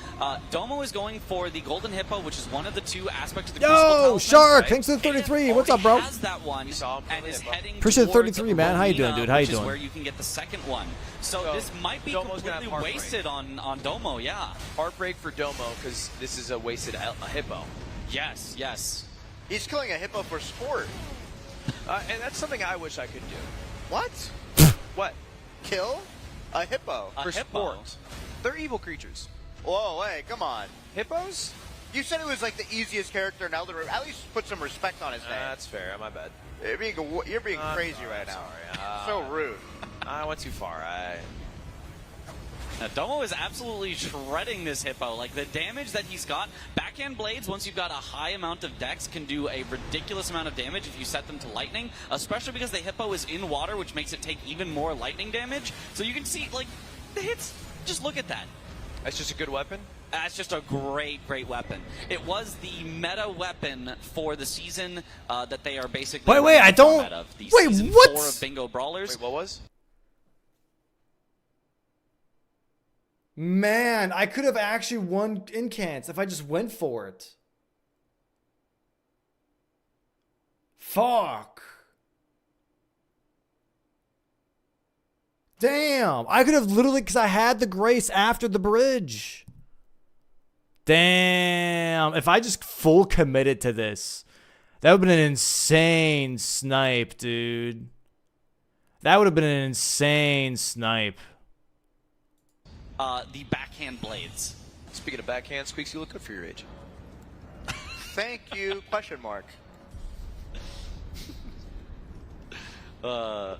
Domo is going for the Golden Hippo, which is one of the 2 aspects of the Crucible Yo, Talisman, Shark, right? thanks for the 33. ADF What's up, bro? has that one and is heading Appreciate the towards 33, man. How you doing, Romina, dude? How you which is doing? where you can get the second one. So this might be Domo's gonna completely have heartbreak. wasted on Domo, yeah. Heartbreak for Domo, because this is a wasted Hippo. Yes, yes. He's killing a hippo for sport. And that's something I wish I could do. What? What? Kill a hippo? A For hippo. sport. They're evil creatures. Whoa, hey, come on. Hippos? You said it was like the easiest character in Elden Ring. At least put some respect on his name. That's fair. My bad. You're being crazy right now. Sorry. So rude. I went too far. Now, Domo is absolutely shredding this Hippo. Like, the damage that he's got, backhand blades, once you've got a high amount of dex, can do a ridiculous amount of damage if you set them to lightning, especially because the Hippo is in water, which makes it take even more lightning damage. So you can see, like, the hits, just look at that. That's just a good weapon? That's just a great, great weapon. It was the meta weapon for the season that they are basically... Wait, I don't... Of. The Wait, season what? 4 of Bingo Brawlers. Wait, what was? Man, I could have actually won incants if I just went for it. Fuck. Damn. I could have literally, because I had the grace after the bridge. Damn. If I just full committed to this, that would have been an insane snipe, dude. That would have been an insane snipe. The backhand blades. Speaking of backhand, Squeaks, you look good for your age. Thank you, question mark. I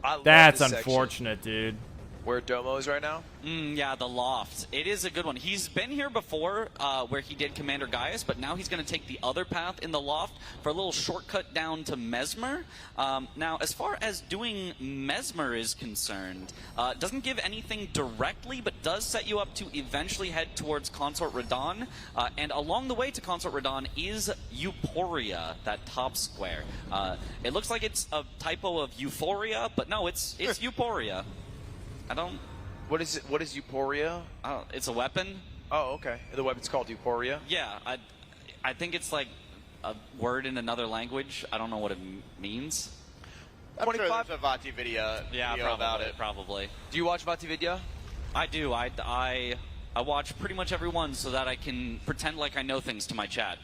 love That's this section. unfortunate, dude. Where Domo is right now? Yeah, the loft. It is a good one. He's been here before where he did Commander Gaius, but now he's going to take the other path in the loft for a little shortcut down to Mesmer. Now, as far as doing Mesmer is concerned, doesn't give anything directly, but does set you up to eventually head towards Consort Radon. And along the way to Consort Radon is Euphoria, that top square. It looks like it's a typo of Euphoria, but no, it's Euphoria. I don't... What is it? What is Euphoria? It's a weapon. Oh, okay. The weapon's called Euphoria? Yeah, I think it's like a word in another language. I don't know what it means. I'm sure 25. there's a Vati video, Yeah, video about it. Probably. Do you watch Vatividya? I do. I watch pretty much every one so that I can pretend like I know things to my chat.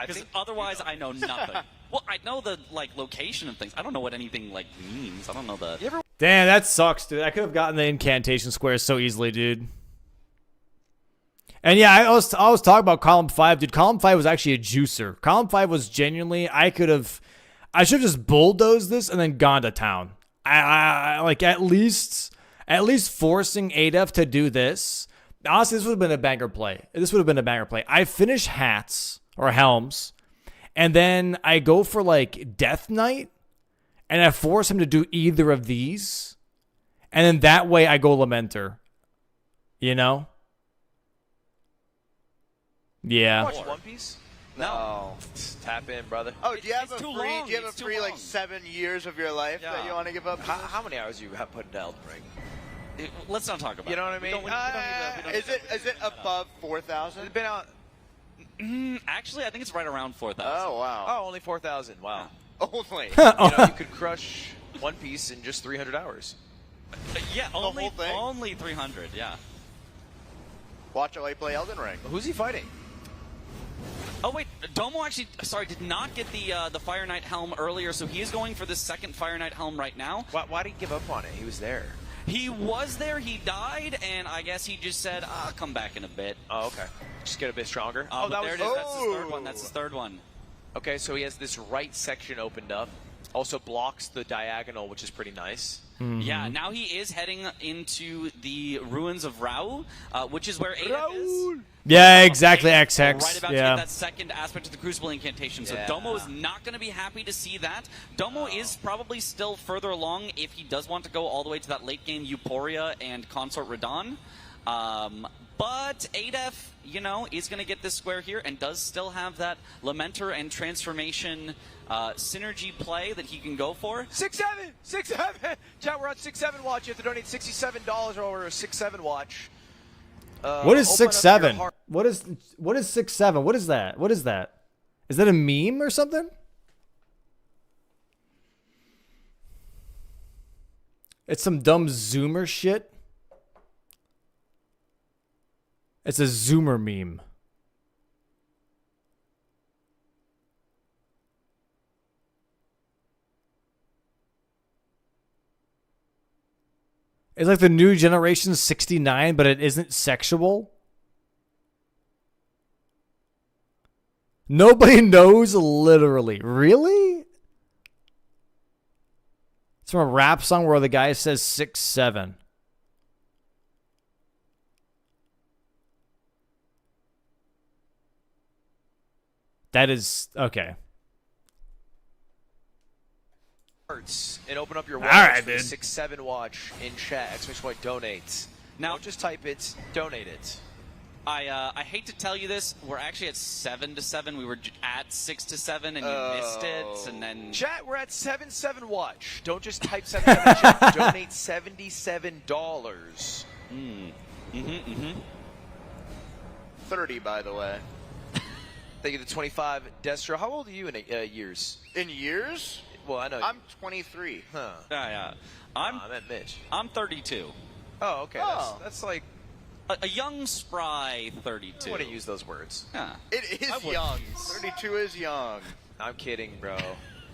Because otherwise, I know nothing. Well, I know the location of things. I don't know what anything means. I don't know the. Damn, that sucks, dude. I could have gotten the incantation squares so easily, dude. And yeah, I was talking about column 5, dude. Column 5 was actually a juicer. Column 5 was genuinely, I should have just bulldozed this and then gone to town. I like at least forcing ADEF to do this. Honestly, this would have been a banger play. I finish hats or helms, and then I go for Death Knight, and I force him to do either of these, and then that way I go Lamenter. You know? Yeah. Watch One Piece? No. Tap in, brother. Oh, do you have It's a too free? long. Do you have a It's too free long. 7 years of your life that you want to give up? How many hours you have put into Elden Ring? Let's not talk about. You know what I it. mean? We don't need to. Is it above 4,000? It's been out. Actually, I think it's right around 4,000. Oh wow. Oh, only 4,000. Wow. Only. You could crush One Piece in just 300 hours. Yeah, only whole thing? only 300. Yeah. Watch LA play Elden Ring. Who's he fighting? Oh wait, Domo actually, did not get the Fire Knight helm earlier, so he is going for the second Fire Knight helm right now. Why did he give up on it? He was there. He was there, he died, and I guess he just said, "I'll come back in a bit." Oh, okay. Just get a bit stronger. But that there was it is. That's his third one. That's his third one. Okay, so he has this right section opened up. Also blocks the diagonal, which is pretty nice. Yeah, now he is heading into the ruins of Rau, which is where Adef is. Yeah, exactly. X-Hex. Right about to Yeah. get that second aspect of the Crucible incantation. So Yeah. Domo is not going to be happy to see that. Domo is probably still further along if he does want to go all the way to that late game Euphoria and Consort Radon. But Adef, is going to get this square here and does still have that Lamenter and Transformation synergy play that he can go for. 6-7! 6-7! Chat, we're on 6-7 watch. You have to donate $67 or a 6-7 watch. What is open up 6-7? your heart. What is 6-7? What is that? What is that? Is that a meme or something? It's some dumb Zoomer shit. It's a Zoomer meme. It's like the new generation 69, but it isn't sexual. Nobody knows, literally. Really? It's from a rap song where the guy says 6-7. That is okay. And open up your All watch right, for the dude. 6-7 watch in chat. Exclamation point donate. Now- Don't just type it, donate it. I hate to tell you this, we're actually at 7-7. We were at 6-7, and you missed it, and then Chat, we're at 7-7 watch. Don't just type 7-7 chat. Donate $77. 30, by the way. Thank you to 25. Destro, how old are you in years? In years? Well, I know. I'm 23. Huh. yeah. I meant Mitch. I'm 32. Oh, okay. Oh. That's like, A young, spry 32. I wouldn't use those words. Yeah. It is young. 32 is young. I'm kidding, bro.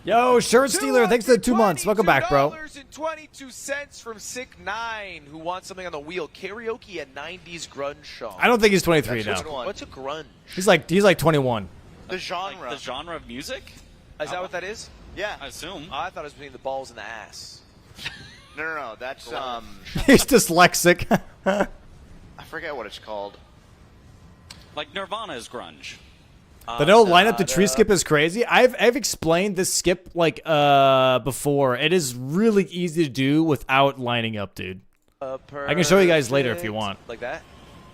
Yo, Shirt Stealer, thanks for the 2 months. Welcome back, bro. $2.22 from Sick9, who wants something on the wheel. Karaoke at 90s grunge song. I don't think he's 23 That's now. which one? What's a grunge? He's like 21. The genre. The genre of music? Is that what that is? Yeah. I assume. Oh, I thought it was between the balls and the ass. No. That's He's dyslexic. I forget what it's called. Like Nirvana is grunge. The no lineup to tree skip is crazy. I've explained this skip before. It is really easy to do without lining up, dude. I can show you guys later if you want. Like that?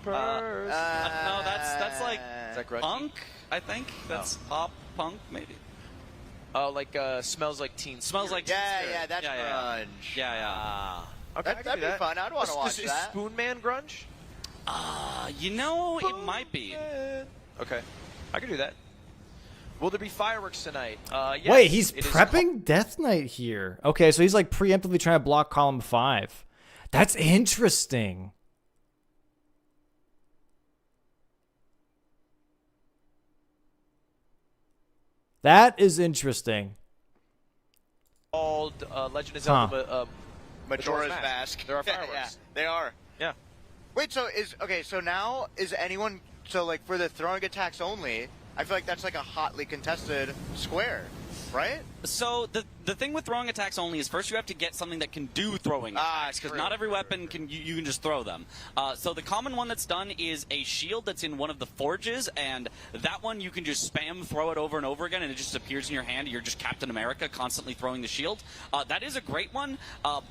No, that's like Is that grungy? punk, I think. That's pop punk, maybe. Oh, like Smells Like Teen Smells Spirit. like Yeah, that's grunge. Yeah. Okay, That'd be fun. I'd want to watch Is that. Spoon Man grunge? It might be. Okay, I can do that. Will there be fireworks tonight? Yes, Wait, he's it is prepping Death Knight here. Okay, so he's like preemptively trying to block column 5. That's interesting. That is interesting. called Legend of Zelda Majora's Mask. There are fireworks. Yeah, they are. Yeah. Wait, so now is anyone like for the throwing attacks only? I feel like that's like a hotly contested square, right? So the thing with throwing attacks only is first you have to get something that can do throwing attacks, because not every weapon can you can just throw them. So the common one that's done is a shield that's in one of the forges, and that one you can just spam throw it over and over again, and it just appears in your hand. You're just Captain America constantly throwing the shield. That is a great one,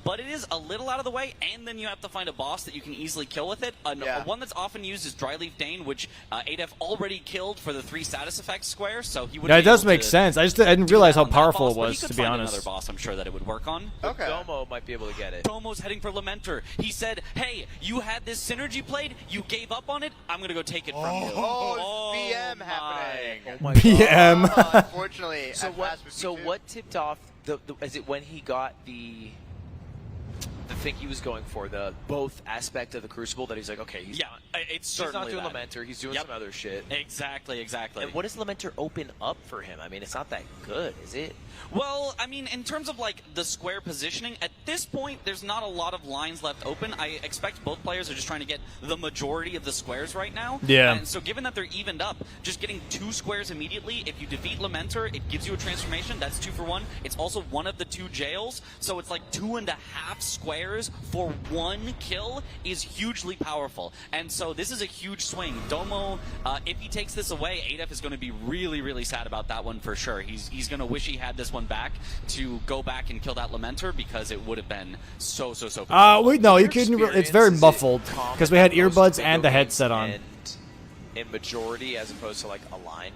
but it is a little out of the way, and then you have to find a boss that you can easily kill with it. One that's often used is Dryleaf Dane, which Adef already killed for the 3 status effects square, so he would. Yeah, it does make sense. I didn't realize how powerful it was, to be honest. Another boss, I'm sure that it would work on. Okay. Domo might be able to get it. Domo's heading for Lamenter. He said, "Hey, you had this synergy played. You gave up on it. I'm gonna go take it from you." Oh, BM happening. Oh my BM. God. Unfortunately, So at what? Fast52. So what tipped off is it when he got the thing he was going for, the both aspect of the Crucible, that he's like, okay, he's it's not certainly doing that. Lamenter, he's doing some other shit. Exactly. And what does Lamenter open up for him? I mean, it's not that good, is it? Well, I mean, in terms of like the square positioning, at this point, there's not a lot of lines left open. I expect both players are just trying to get the majority of the squares right now. Yeah. And so given that they're evened up, just getting 2 squares immediately, if you defeat Lamenter, it gives you a transformation. That's 2 for 1. It's also one of the 2 jails, so it's like 2.5 squares for 1 kill is hugely powerful. And so this is a huge swing. Domo, if he takes this away, Adef is going to be really, really sad about that one for sure. He's going to wish he had this one back to go back and kill that Lamenter, because it would have been so Wait, no, you couldn't. It's very muffled because we had earbuds and the headset on. And in majority, as opposed to like a line.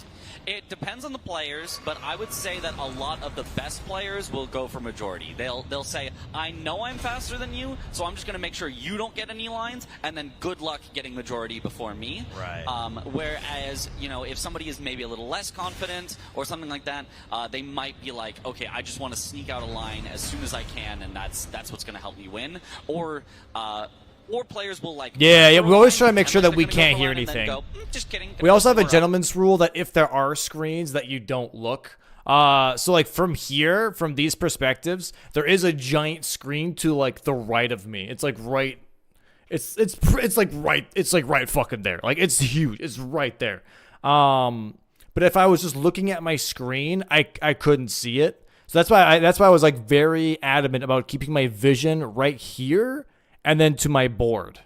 It depends on the players, but I would say that a lot of the best players will go for majority. They'll say, I know I'm faster than you, so I'm just going to make sure you don't get any lines, and then good luck getting majority before me. Right. Whereas, you know, if somebody is maybe a little less confident or something like that, they might be like, okay, I just want to sneak out a line as soon as I can, and that's what's going to help me win. Or players will like... Yeah, we always try to make sure that we can't hear anything. Just kidding. We also have a gentleman's rule that if there are screens that you don't look. So like from here, from these perspectives, there is a giant screen to like the right of me. It's like right... It's like right fucking there. Like it's huge. It's right there. But if I was just looking at my screen, I couldn't see it. So that's why I was like very adamant about keeping my vision right here and then to my board.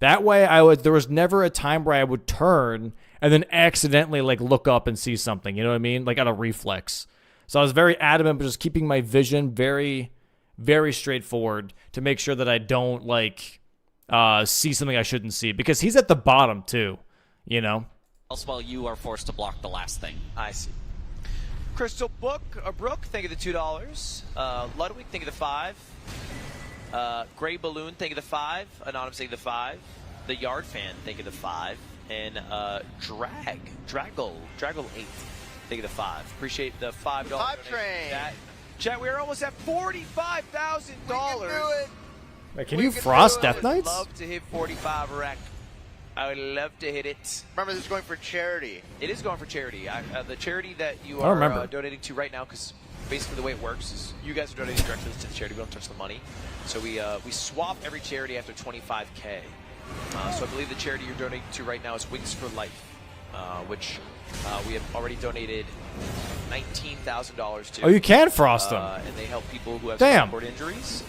That way there was never a time where I would turn and then accidentally like look up and see something, you know what I mean? Like out of reflex. So I was very adamant about just keeping my vision very, very straightforward to make sure that I don't like see something I shouldn't see, because he's at the bottom too, you know? Else while you are forced to block the last thing. I see. Crystal Brook, thank you the $2. Ludwig, thank you the 5. Gray Balloon, thank you the 5. Anonymous, thank you the 5. The Yard Fan, thank you the 5. And Draggle 8, thank you the 5. Appreciate the $5. 5 train. Chat, we're almost at $45,000. Wait, can you frost Death Knights? I would love to hit 45 rack. I would love to hit it. Remember, this is going for charity. It is going for charity. The charity that you are donating to right now, because basically the way it works is you guys are donating directly to the charity. We don't touch the money. So we swap every charity after 25K. So I believe the charity you're donating to right now is Wings for Life, which we have already donated $19,000 to. Oh, you can frost them. And they help people who have spinal injuries,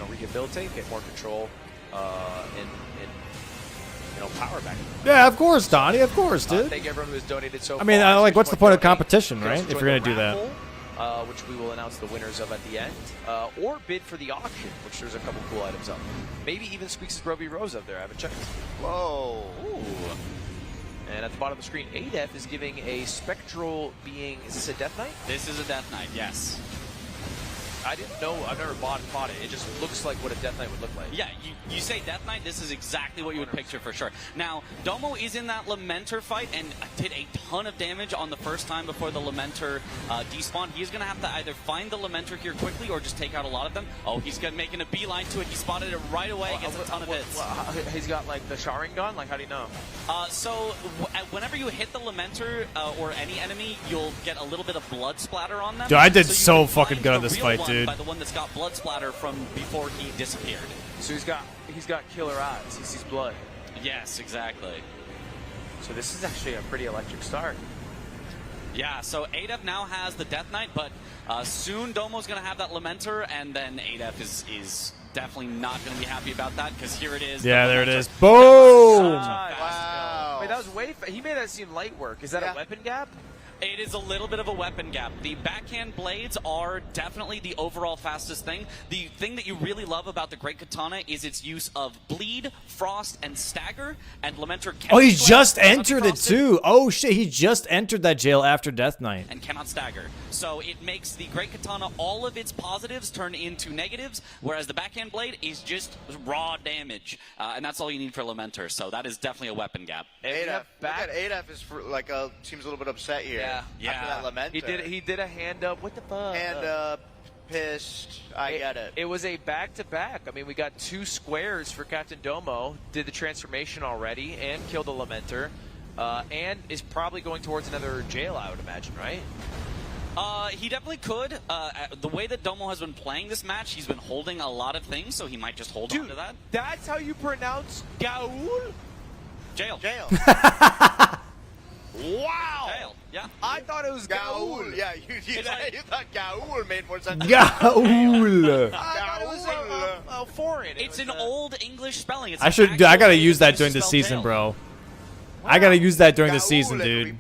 rehabilitate, get more control, and power back. Yeah, of course, Donnie. Of course, dude. Thank everyone who has donated so far. I mean, like, what's the point of competition, right? If you're going to do that. Which we will announce the winners of at the end. Or bid for the auction, which there's a couple cool items up. Maybe even Squeaks' Roby Rose up there. I haven't checked. Whoa. Ooh. And at the bottom of the screen, Adef is giving a spectral being. Is this a Death Knight? This is a Death Knight, yes. I didn't know. I've never fought it. It just looks like what a Death Knight would look like. Yeah, you say Death Knight, this is exactly what you would picture for sure. Now, Domo is in that Lamenter fight and did a ton of damage on the first time before the Lamenter despawned. He's going to have to either find the Lamenter here quickly or just take out a lot of them. Oh, he's making a beeline to it. He spotted it right away, gets a ton of hits. He's got like the Sharingan? Like, how do you know? So whenever you hit the Lamenter or any enemy, you'll get a little bit of blood splatter on them. Dude, I did you so can fucking find good on the this real fight, one dude. by the one that's got blood splatter from before he disappeared. So he's got killer eyes. He sees blood. Yes, exactly. So this is actually a pretty electric start. Yeah, so Adef now has the Death Knight, but soon Domo's going to have that Lamenter, and then Adef is definitely not going to be happy about that, because here it is. Yeah, there it Lamenter. is. Boom! Wow. Wait, that was he made that seem light work. Is that a weapon gap? It is a little bit of a weapon gap. The backhand blades are definitely the overall fastest thing. The thing that you really love about the Great Katana is its use of bleed, frost, and stagger, and Lamenter cannot Oh, he sweat, just cannot be entered it frosted, too. Oh shit, he just entered that jail after Death Knight. and cannot stagger. So it makes the Great Katana, all of its positives turn into negatives, whereas the backhand blade is just raw damage. And that's all you need for Lamenter. So that is definitely a weapon gap. Adef, look at Adef is seems a little bit upset here. Yeah. After that Lamenter. He did a hand up. What the fuck? Hand up, pissed. I get it. It was a back-to-back. I mean, we got 2 squares for Captain Domo. Did the transformation already and killed the Lamenter. And is probably going towards another jail, I would imagine, right? He definitely could. The way that Domo has been playing this match, he's been holding a lot of things, so he might just hold on to that. That's how you pronounce Gaul? Jail. Jail. Wow! Jail. Yeah. I thought it was Gaul. Gaul. Yeah, you thought Gaul made more sense. Gaul. I thought it was a foreign. It's an old English spelling. It's I gotta use that during the season, bro. I gotta use that during the season, dude.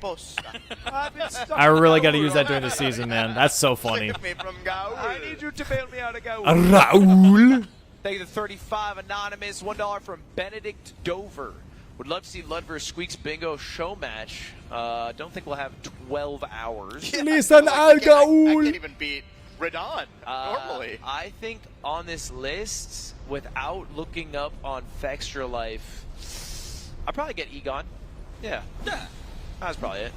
I really gotta use that during the season, man. That's so funny. I need you to bail me out of Gaul. Raul. Thank you to 35 Anonymous. $1 from Benedict Dover. Would love to see Lud vs. Squeak's bingo show match. Don't think we'll have 12 hours. Listen, Al I Gaul. can't even beat Radon normally. I think on this list, without looking up on Fextra Life, I'd probably get Egon. Yeah. That's probably it.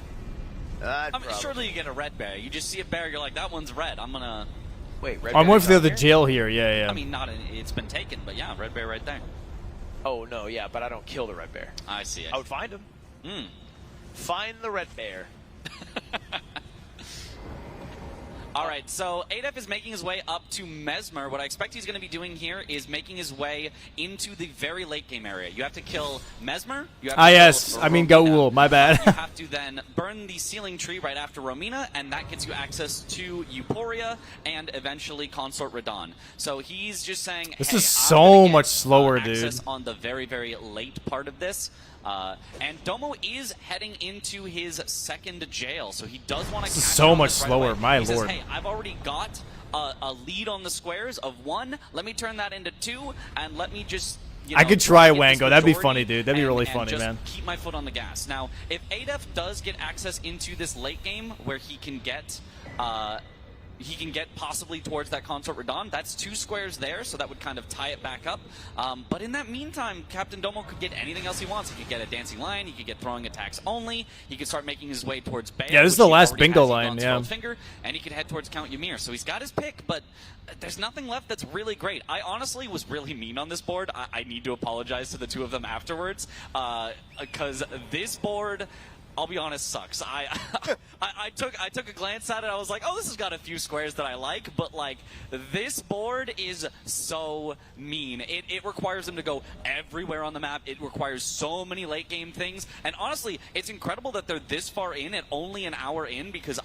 I mean, surely you get a red bear. You just see a bear, you're like, that one's red. I'm gonna. Wait, red I'm bear waiting for the down other here? jail here. Yeah. I mean, it's been taken, but yeah, red bear right there. Oh, no, yeah, but I don't kill the red bear. I see it. I would find him. Find the red bear. All right, so Adef is making his way up to Mesmer. What I expect he's going to be doing here is making his way into the very late game area. You have to kill Mesmer. You have to Yes. kill I mean, Romina. Gaul. My bad. You have to then burn the ceiling tree right after Romina, and that gets you access to Euphoria and eventually Consort Radon. So he's just saying, This hey, is I'm so gonna get, much slower, access dude. on the very, very late part of this. And Domo is heading into his second jail, so he does want to. This is so much slower, my he lord. Says, hey, I've already got a lead on the squares of 1. Let me turn that into 2, and let me just. I could try get this Wango. That'd be majority funny, dude. That'd be really and funny, just man. Keep my foot on the gas. Now, if Adef does get access into this late game where he can get. He can get possibly towards that Consort Radon. That's 2 squares there, so that would kind of tie it back up. But in that meantime, Captain Domo could get anything else he wants. He could get a dancing lion. He could get throwing attacks only. He could start making his way towards Bear. Yeah, this is which the he last already bingo has. He line, wants yeah. World Finger, and he could head towards Count Ymir. So he's got his pick, but there's nothing left that's really great. I honestly was really mean on this board. I need to apologize to the 2 of them afterwards, because this board, I'll be honest, sucks. I took a glance at it. I was like, oh, this has got a few squares that I like, but like this board is so mean. It requires him to go everywhere on the map. It requires so many late game things, and honestly, it's incredible that they're this far in at only an hour in, because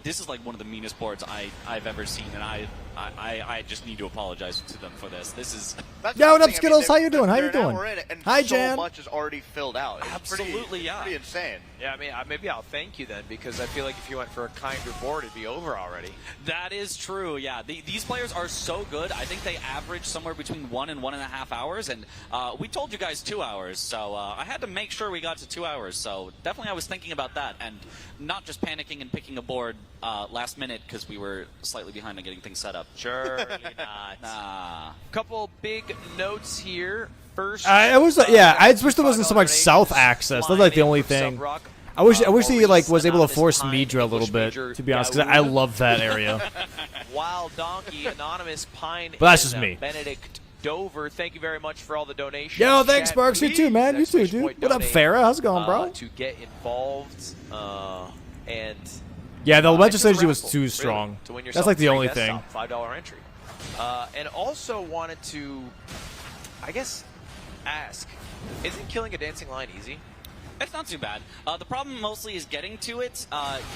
this is like one of the meanest boards I've ever seen, and I just need to apologize to them for this. This is. Yeah, what up, Skittles? How you doing? How you they're an doing? hour in, and Hi, so Jan. much is already filled out. It's Absolutely, pretty, yeah. Pretty insane. Yeah, mean, maybe I'll thank you then, because I feel like if you went for a kinder board, it'd be over already. That is true, yeah. These players are so good. I think they average somewhere between 1 and 1.5 hours, and we told you guys 2 hours, so I had to make sure we got to 2 hours. So definitely I was thinking about that, and not just panicking and picking a board last minute because we were slightly behind on getting things set up. Surely not. Nah. Couple big notes here. First, I was yeah. I just wish there wasn't so much south access. That's like the only thing. I wish he like was able to force Midra a little bit, to be honest, because I love that area. Wild Donkey, Anonymous Pine. But that's just me. Benedict Dover, thank you very much for all the donations. Yo, thanks, Chat, Sparks. You too, man. You too, dude. What up, Farrah? How's it going, bro? To get involved, and yeah, the legislature was raffle, too really, strong. to win That's yourself like the a only desktop, thing. $5 entry. And also wanted to, I guess, ask, isn't killing a dancing lion easy? It's not too bad. The problem mostly is getting to it.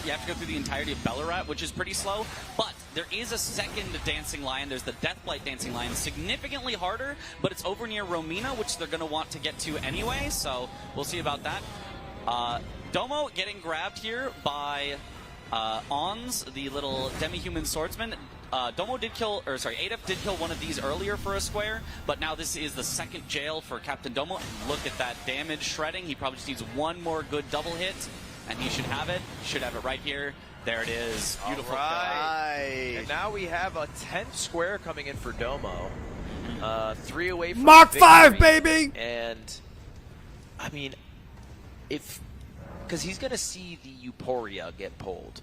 You have to go through the entirety of Bellarat, which is pretty slow. But there is a second dancing lion. There's the Deathblight dancing lion, significantly harder, but it's over near Romina, which they're going to want to get to anyway. So we'll see about that. Domo getting grabbed here by Ons, the little demi-human swordsman. Domo did kill, or sorry, Adef did kill one of these earlier for a square, but now this is the second jail for Captain Domo. Look at that damage shredding. He probably just needs one more good double hit, and he should have it. Should have it right here. There it is. Beautiful. Right. And now we have a 10th square coming in for Domo. 3 away from Mach victory. 5, baby! And, I mean, because he's going to see the Euphoria get pulled.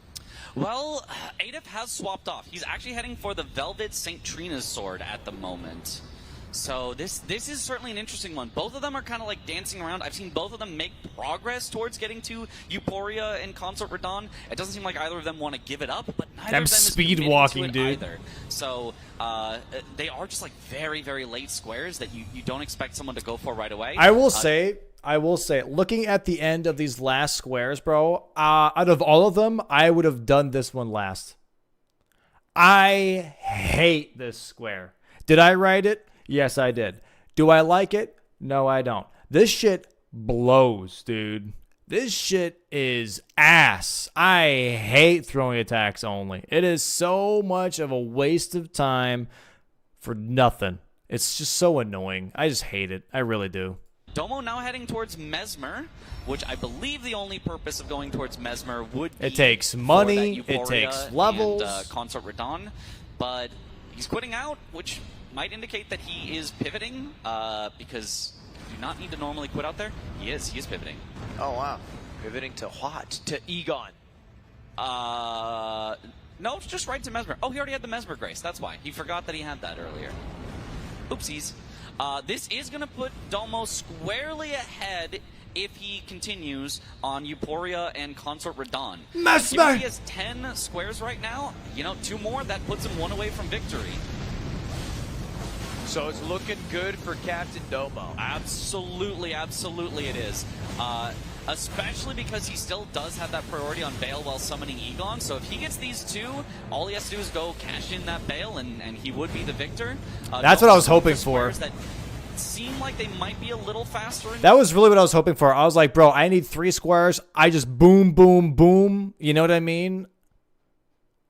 Well, Adef has swapped off. He's actually heading for the Velvet St. Trina's sword at the moment. So this is certainly an interesting one. Both of them are kind of like dancing around. I've seen both of them make progress towards getting to Euphoria and Consort Radon. It doesn't seem like either of them want to give it up, but neither I'm of them is speed committing walking, to it dude. either. So they are just like very, very late squares that you don't expect someone to go for right away. I will say, looking at the end of these last squares, bro, out of all of them, I would have done this one last. I hate this square. Did I write it? Yes, I did. Do I like it? No, I don't. This shit blows, dude. This shit is ass. I hate throwing attacks only. It is so much of a waste of time for nothing. It's just so annoying. I just hate it. I really do. Domo now heading towards Mesmer, which I believe the only purpose of going towards Mesmer would be It takes for money, that Euphoria it takes levels. and Consort Radon, but he's quitting out, which might indicate that he is pivoting, because you do not need to normally quit out there. He is pivoting. Oh, wow. Pivoting to what? To Egon. No, it's just right to Mesmer. Oh, he already had the Mesmer Grace, that's why. He forgot that he had that earlier. Oopsies. This is going to put Domo squarely ahead if he continues on Euphoria and Consort Radon. Mesmer! He has 10 squares right now. You know, 2 more, that puts him 1 away from victory. So it's looking good for Captain Domo. Absolutely, absolutely it is. Especially because he still does have that priority on Bale while summoning Egon. So if he gets these 2, all he has to do is go cash in that Bale, and he would be the victor. That's what I was hoping for. That seem like they might be a little faster. That was really what I was hoping for. I was like, bro, I need 3 squares. I just boom, boom, boom. You know what I mean?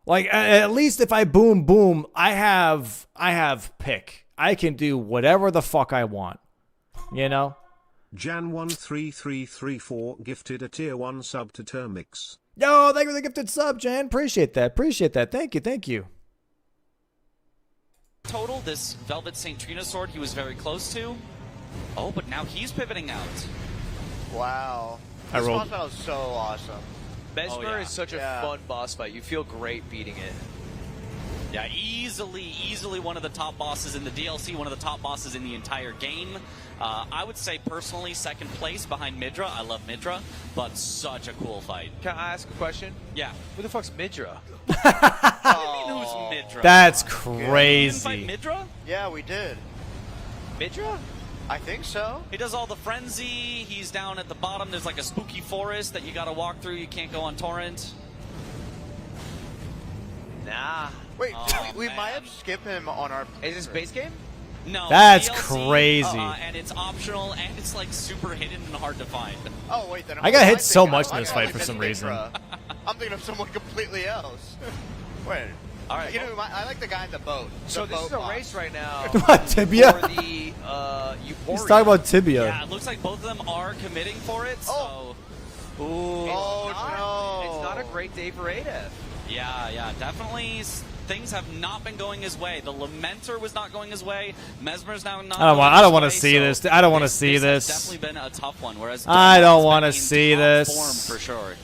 Like, at least if I boom, boom, I have pick. I can do whatever the fuck I want. You know? Jan13334 gifted a tier 1 sub to Termix. Yo, thank you for the gifted sub, Jan. Appreciate that. Appreciate that. Thank you. Thank you. Total, this Velvet St. Trina sword he was very close to. Oh, but now he's pivoting out. Wow. I This rolled. boss battle is so awesome. Mesmer is such a fun boss fight. You feel great beating it. Yeah, easily one of the top bosses in the DLC, one of the top bosses in the entire game. I would say personally 2nd place behind Midra. I love Midra, but such a cool fight. Can I ask a question? Yeah. Who the fuck's Midra? What do you mean who's Midra? That's You didn't crazy. fight Midra? Yeah, we did. Midra? I think so. He does all the frenzy. He's down at the bottom. There's like a spooky forest that you gotta walk through. You can't go on torrent. Nah. Wait, Oh, we man. might have skipped him on our... Is this base game? No. That's DLC, crazy. And it's optional, and it's like super hidden and hard to find. Oh wait, then I got hit so thinking? much in I this got fight like for some Nitra. reason. I'm thinking of someone completely else. Wait. All right. You know, I like the guy in the boat. So The this is boat a boss. race right now. What, Tibia? For the Euphoria. He's talking about Tibia. Yeah, it looks like both of them are committing for it, so... Oh. Ooh. Oh, It's no. not a great day for ADEF. Yeah, definitely things have not been going his way. The Lamenter was not going his way. Mesmer's now not I don't want to his see way, this. so I don't want to see Has this. definitely been a tough one, whereas I Domo don't has wanna been in see top this. form for sure.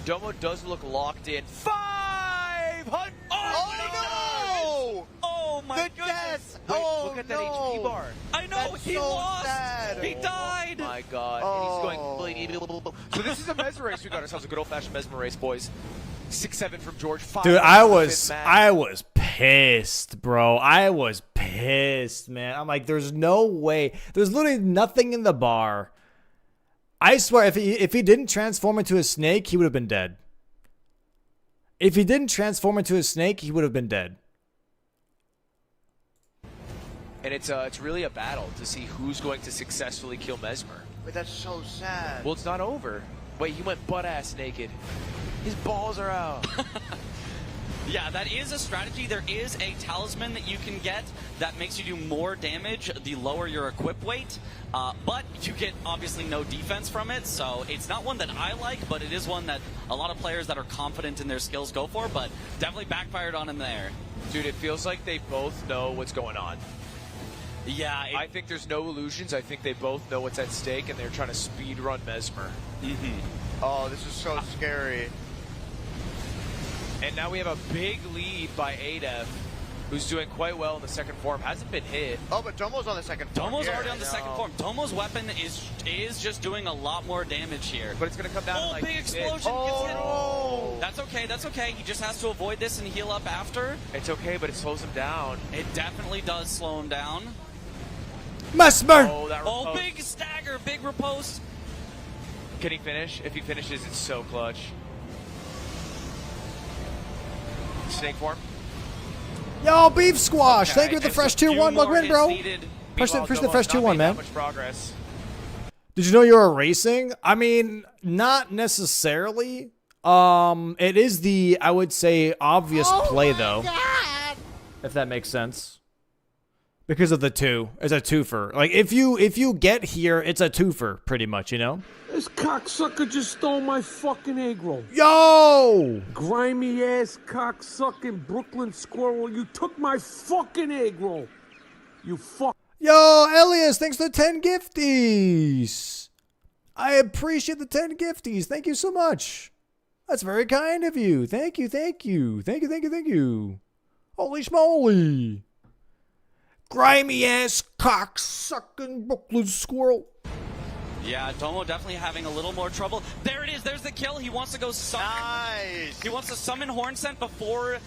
Domo does look locked in. 500! Oh, Oh my The goodness! death! Wait, Oh, look at that no. HP bar. I know, That's he so lost! sad. He died! Oh my god. Oh. And he's going... So this is a Mesmer race. We got ourselves a good old-fashioned Mesmer race, boys. 6-7 from George. 5 Dude, from I the was fifth match. I was pissed, bro. I was pissed, man. I'm like, there's no way. There's literally nothing in the bar. I swear, if he didn't transform into a snake, he would have been dead. If he didn't transform into a snake, he would have been dead. And it's really a battle to see who's going to successfully kill Mesmer. But that's so sad. Well, it's not over. Wait, he went butt-ass naked. His balls are out. Yeah, that is a strategy. There is a talisman that you can get that makes you do more damage the lower your equip weight, but you get obviously no defense from it, so it's not one that I like, but it is one that a lot of players that are confident in their skills go for, but definitely backfired on him there. Dude, it feels like they both know what's going on. Yeah, I think there's no illusions. I think they both know what's at stake, and they're trying to speed run Mesmer. Oh, this is so scary. And now we have a big lead by ADEF, who's doing quite well in the second form. Hasn't been hit. Oh, but Domo's on the second form. Domo's here. already on the second form. Domo's weapon is just doing a lot more damage here. But it's going to come down to like big this. explosion! Oh, Gets hit. no. That's okay, that's okay. He just has to avoid this and heal up after. It's okay, but it slows him down. It definitely does slow him down. Mesmer! Oh, that Oh, riposte. big stagger, big riposte. Can he finish? If he finishes, it's so clutch. Snake form. Yo, beef squash. Okay, Thank you for the and fresh So 2-1. two more Welcome in, hits bro. needed. Push the Meanwhile, fresh Domo's not 2-1, made man. that much progress. Did you know you were racing? I mean, not necessarily. It is the, I would say, obvious play, though. God! If that makes sense. Because of the two. It's a twofer. Like, if you get here, it's a twofer, pretty much, you know? This cocksucker just stole my fucking egg roll. Yo! Grimy ass cocksucking Brooklyn squirrel. You took my fucking egg roll. You fuck. Yo, Elias, thanks for the 10 gifties. I appreciate the 10 gifties. Thank you so much. That's very kind of you. Thank you, thank you. Thank you, thank you, thank you. Holy schmoly. Grimy ass cock-sucking Brooklyn squirrel. Yeah, Domo definitely having a little more trouble. There it is. There's the kill. He wants to go summon. Nice. He wants to summon Hornsent before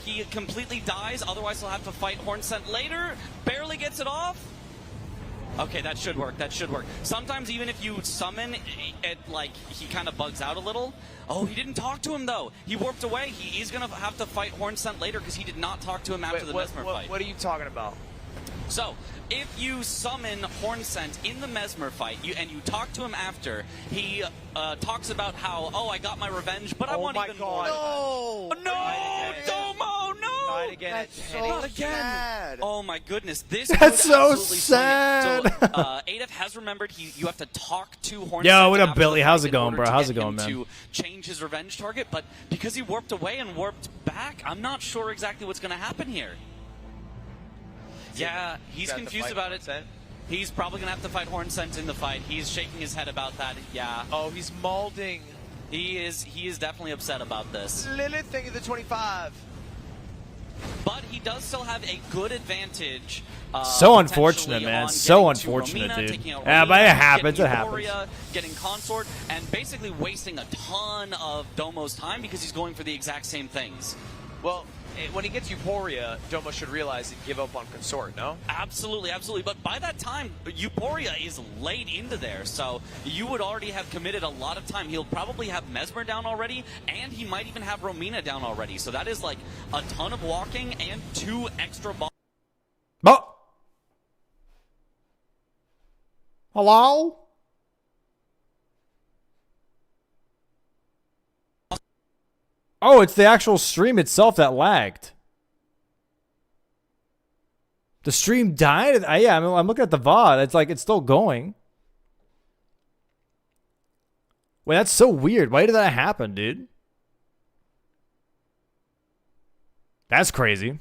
he completely dies. Otherwise, he'll have to fight Hornsent later. Barely gets it off. Okay, that should work. That should work. Sometimes even if you summon, he kind of bugs out a little. Oh, he didn't talk to him, though. He warped away. He is going to have to fight Hornsent later because he did not talk to him after the Mesmer fight. What are you talking about? So, if you summon Hornsent in the Mesmer fight, and you talk to him after, he talks about how, oh, I got my revenge, but I want even more. No. No, Domo, no! Try it again. That's so Not again. sad. Oh my goodness, this That's could so absolutely swing it. sad. So, ADEF has remembered you have to talk to Hornsent. Yo, what up, after Billy? the How's fight it going, in order bro? to How's get it going, him man? To change his revenge target, but because he warped away and warped back, I'm not sure exactly what's going to happen here. Yeah, he's Got to confused fight about it. Hornsent. He's probably going to have to fight Hornsent in the fight. He's shaking his head about that. Yeah, Oh, he's maulding. he is definitely upset about this. Lilith, thank you for the 25. But he does still have a good advantage. So unfortunate, potentially man. on So getting to unfortunate, Romina, dude. taking out Yeah, but Romina, it happens, getting it happens. Euphoria, getting Consort, and basically wasting a ton of Domo's time because he's going for the exact same things. Well, when he gets Euphoria, Domo should realize and give up on Consort, no? Absolutely, absolutely. But by that time, Euphoria is late into there, so you would already have committed a lot of time. He'll probably have Mesmer down already, and he might even have Romina down already. So that is like a ton of walking and 2 extra balls. Oh! Hello? Oh, it's the actual stream itself that lagged. The stream died? Yeah, I'm looking at the VOD. It's like, it's still going. Wait, that's so weird. Why did that happen, dude? That's crazy.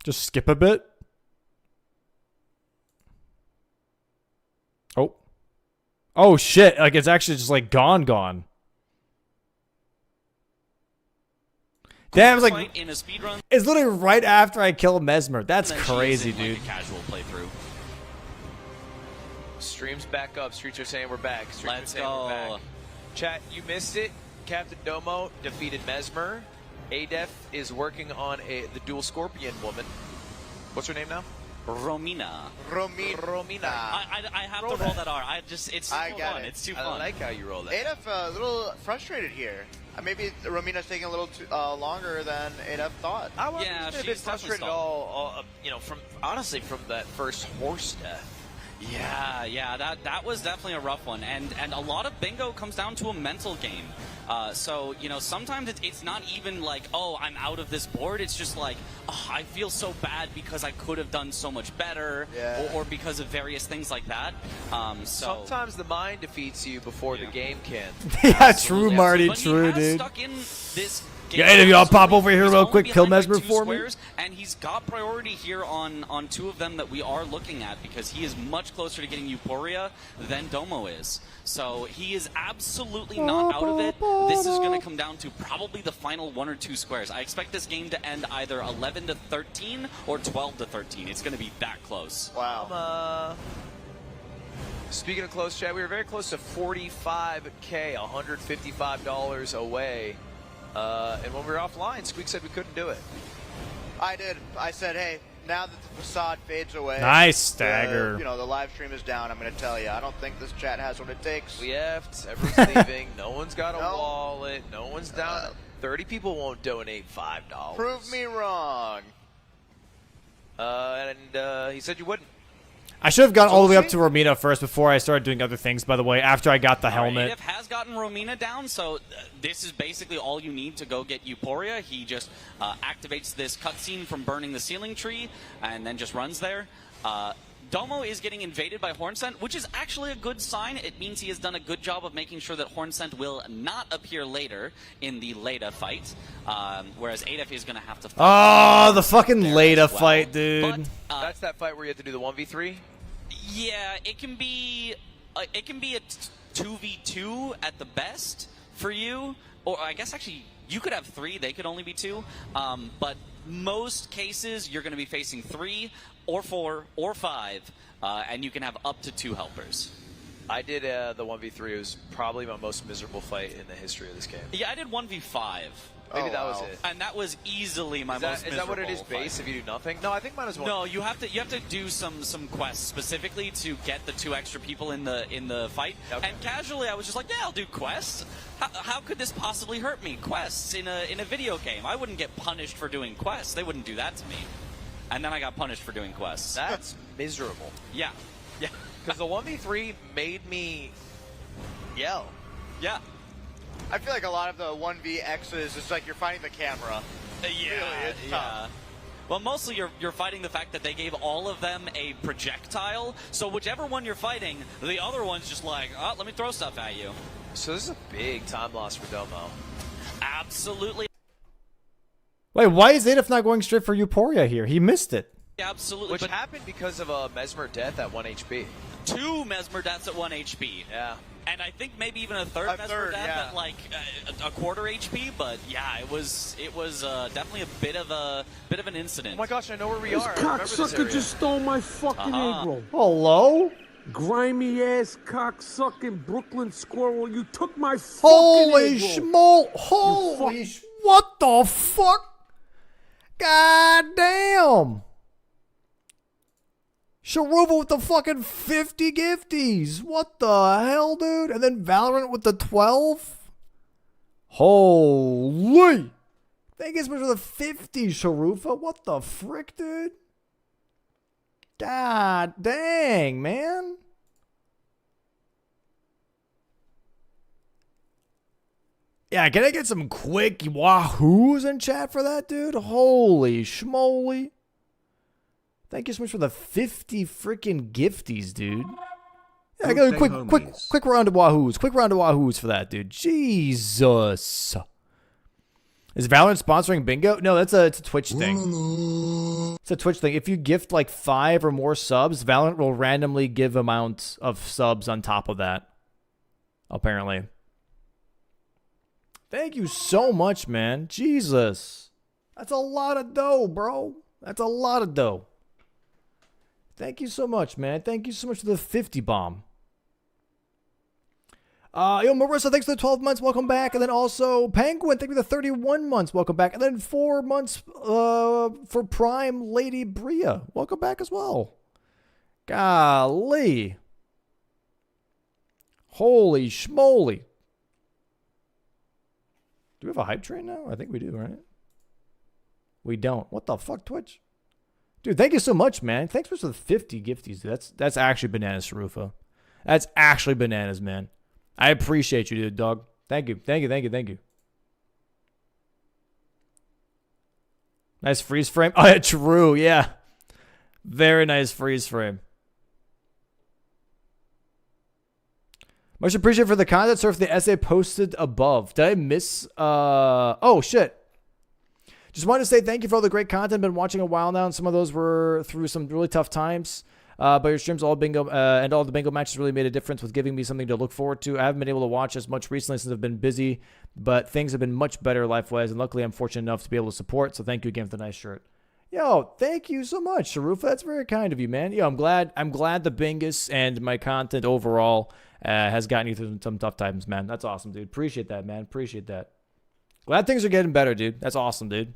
Just skip a bit. Oh. Oh, shit. Like, it's actually just, like, gone. Damn, it's like, in a speed run, it's literally right after I kill Mesmer. That's crazy, like dude. a casual playthrough. Stream's back up. Streets are saying we're back. Streets Let's are saying go. We're back. Chat, you missed it. Captain Domo defeated Mesmer. Adef is working on the dual Scorpion woman. What's her name now? Romina. Romina. I have to roll that R. It's too fun. It's too fun. I like how you roll that. Adef a little frustrated here. Maybe Romina's taking a little too, longer than Adef thought. I wasn't Yeah, a bit she's frustrated definitely all, from honestly from that first horse death. Yeah, that was definitely a rough one, and a lot of bingo comes down to a mental game. So sometimes it's not even like, oh, I'm out of this board. It's just like, oh, I feel so bad because I could have done so much better, or because of various things like that. Sometimes the mind defeats you before the game can. Yeah, true, Marty. But True, he has dude. stuck in this game. Yeah, if y'all pop over here He's real only quick, kill behind by Mesmer 2 for me. squares, and he's got priority here on 2 of them that we are looking at because he is much closer to getting Euphoria than Domo is. So he is absolutely not out of it. This is going to come down to probably the final 1 or 2 squares. I expect this game to end either 11-13 or 12-13. It's going to be that close. Wow. Speaking of close, chat, we were very close to 45K, $155 away. And when we were offline, Squeak said we couldn't do it. I did. I said, hey, now that the facade fades away. Nice stagger. The live stream is down, I'm going to tell you. I don't think this chat has what it takes. We effed. Everyone's leaving. No one's got a wallet. No one's down. 30 people won't donate $5. Prove me wrong. And he said you wouldn't. I should have gone all the way up to Romina first before I started doing other things, by the way, after I got the helmet. Adef has gotten Romina down, so this is basically all you need to go get Euphoria. He just activates this cutscene from burning the ceiling tree and then just runs there. Domo is getting invaded by Hornsent, which is actually a good sign. It means he has done a good job of making sure that Hornsent will not appear later in the Leda fight, whereas Adef is going to have to fight. Oh, the fucking Leda fight, dude. But, that's that fight where you have to do the 1v3? Yeah, it can be a 2v2 at the best for you, or I guess actually you could have 3, they could only be 2, but most cases you're going to be facing 3 or 4 or 5, and you can have up to 2 helpers. I did the 1v3. It was probably my most miserable fight in the history of this game. Yeah, I did 1v5. Maybe that was it. And that was easily my most miserable. Is that what it is base fight. if you do nothing? No, I think mine is 1. No, you have to do some quests specifically to get the 2 extra people in the fight. Okay. And casually I was just like, yeah, I'll do quests. How could this possibly hurt me? Quests in a video game. I wouldn't get punished for doing quests. They wouldn't do that to me. And then I got punished for doing quests. That's miserable. Yeah. Yeah. Because the 1v3 made me yell. Yeah. I feel like a lot of the 1vXs is like you're fighting the camera. Yeah, really, it's tough. Well, mostly you're fighting the fact that they gave all of them a projectile, so whichever one you're fighting, the other one's just like, oh, let me throw stuff at you. So this is a big time loss for Domo. Absolutely. Wait, why is Adef not going straight for Euphoria here? He missed it. Absolutely. Which happened because of a Mesmer death at 1 HP. 2 Mesmer deaths at 1 HP. Yeah. And I think maybe even a third Mesmer death at like a quarter HP, but yeah, it was definitely a bit of an incident. Oh my gosh, I know where we This are. cocksucker just stole my fucking egg roll. Hello? Grimy ass cocksucking Brooklyn squirrel. You took my fucking Holy egg roll. schmo! Holy what the fuck? God damn! Sharuba with the fucking 50 gifties. What the hell, dude? And then Valorant with the 12? Holy! Thank you so much for the 50, Sharufa. What the frick, dude? God dang, man. Yeah, can I get some quick wahoos in chat for that, dude? Holy schmoly. Thank you so much for the 50 freaking gifties, dude. Yeah, I got a quick round of wahoos. Quick round of wahoos for that, dude. Jesus. Is Valorant sponsoring bingo? No, it's a Twitch thing. It's a Twitch thing. If you gift like 5 or more subs, Valorant will randomly give amounts of subs on top of that. Apparently. Thank you so much, man. Jesus. That's a lot of dough, bro. That's a lot of dough. Thank you so much, man. Thank you so much for the 50 bomb. Yo, Marissa, thanks for the 12 months. Welcome back. And then also, Penguin, thank you for the 31 months. Welcome back. And then 4 months for Prime Lady Bria. Welcome back as well. Golly. Holy schmoly. Do we have a hype train now? I think we do, right? We don't. What the fuck, Twitch? Dude, thank you so much, man. Thanks for the 50 gifties. That's actually bananas, Sarufa. That's actually bananas, man. I appreciate you, dude, dog. Thank you. Thank you, thank you, thank you. Nice freeze frame. Oh, yeah, true, yeah. Very nice freeze frame. Much appreciated for the content. Surf the essay posted above. Did I miss? Oh, shit. Just wanted to say thank you for all the great content. Been watching a while now, and some of those were through some really tough times. But your streams, all bingo, and all the bingo matches really made a difference with giving me something to look forward to. I haven't been able to watch as much recently since I've been busy, but things have been much better life-wise, and luckily I'm fortunate enough to be able to support. So thank you again for the nice shirt. Yo, thank you so much, Sharufa. That's very kind of you, man. Yo, I'm glad the bingus and my content overall has gotten you through some tough times, man. That's awesome, dude. Appreciate that, man. Appreciate that. Glad things are getting better, dude. That's awesome, dude.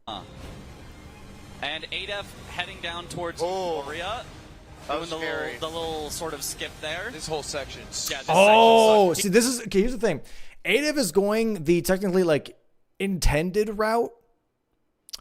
And Adef heading down towards Euphoria. Doing the little sort of skip there. This whole section. Yeah, this see, this is okay. Here's the thing. Adef is going the technically like intended route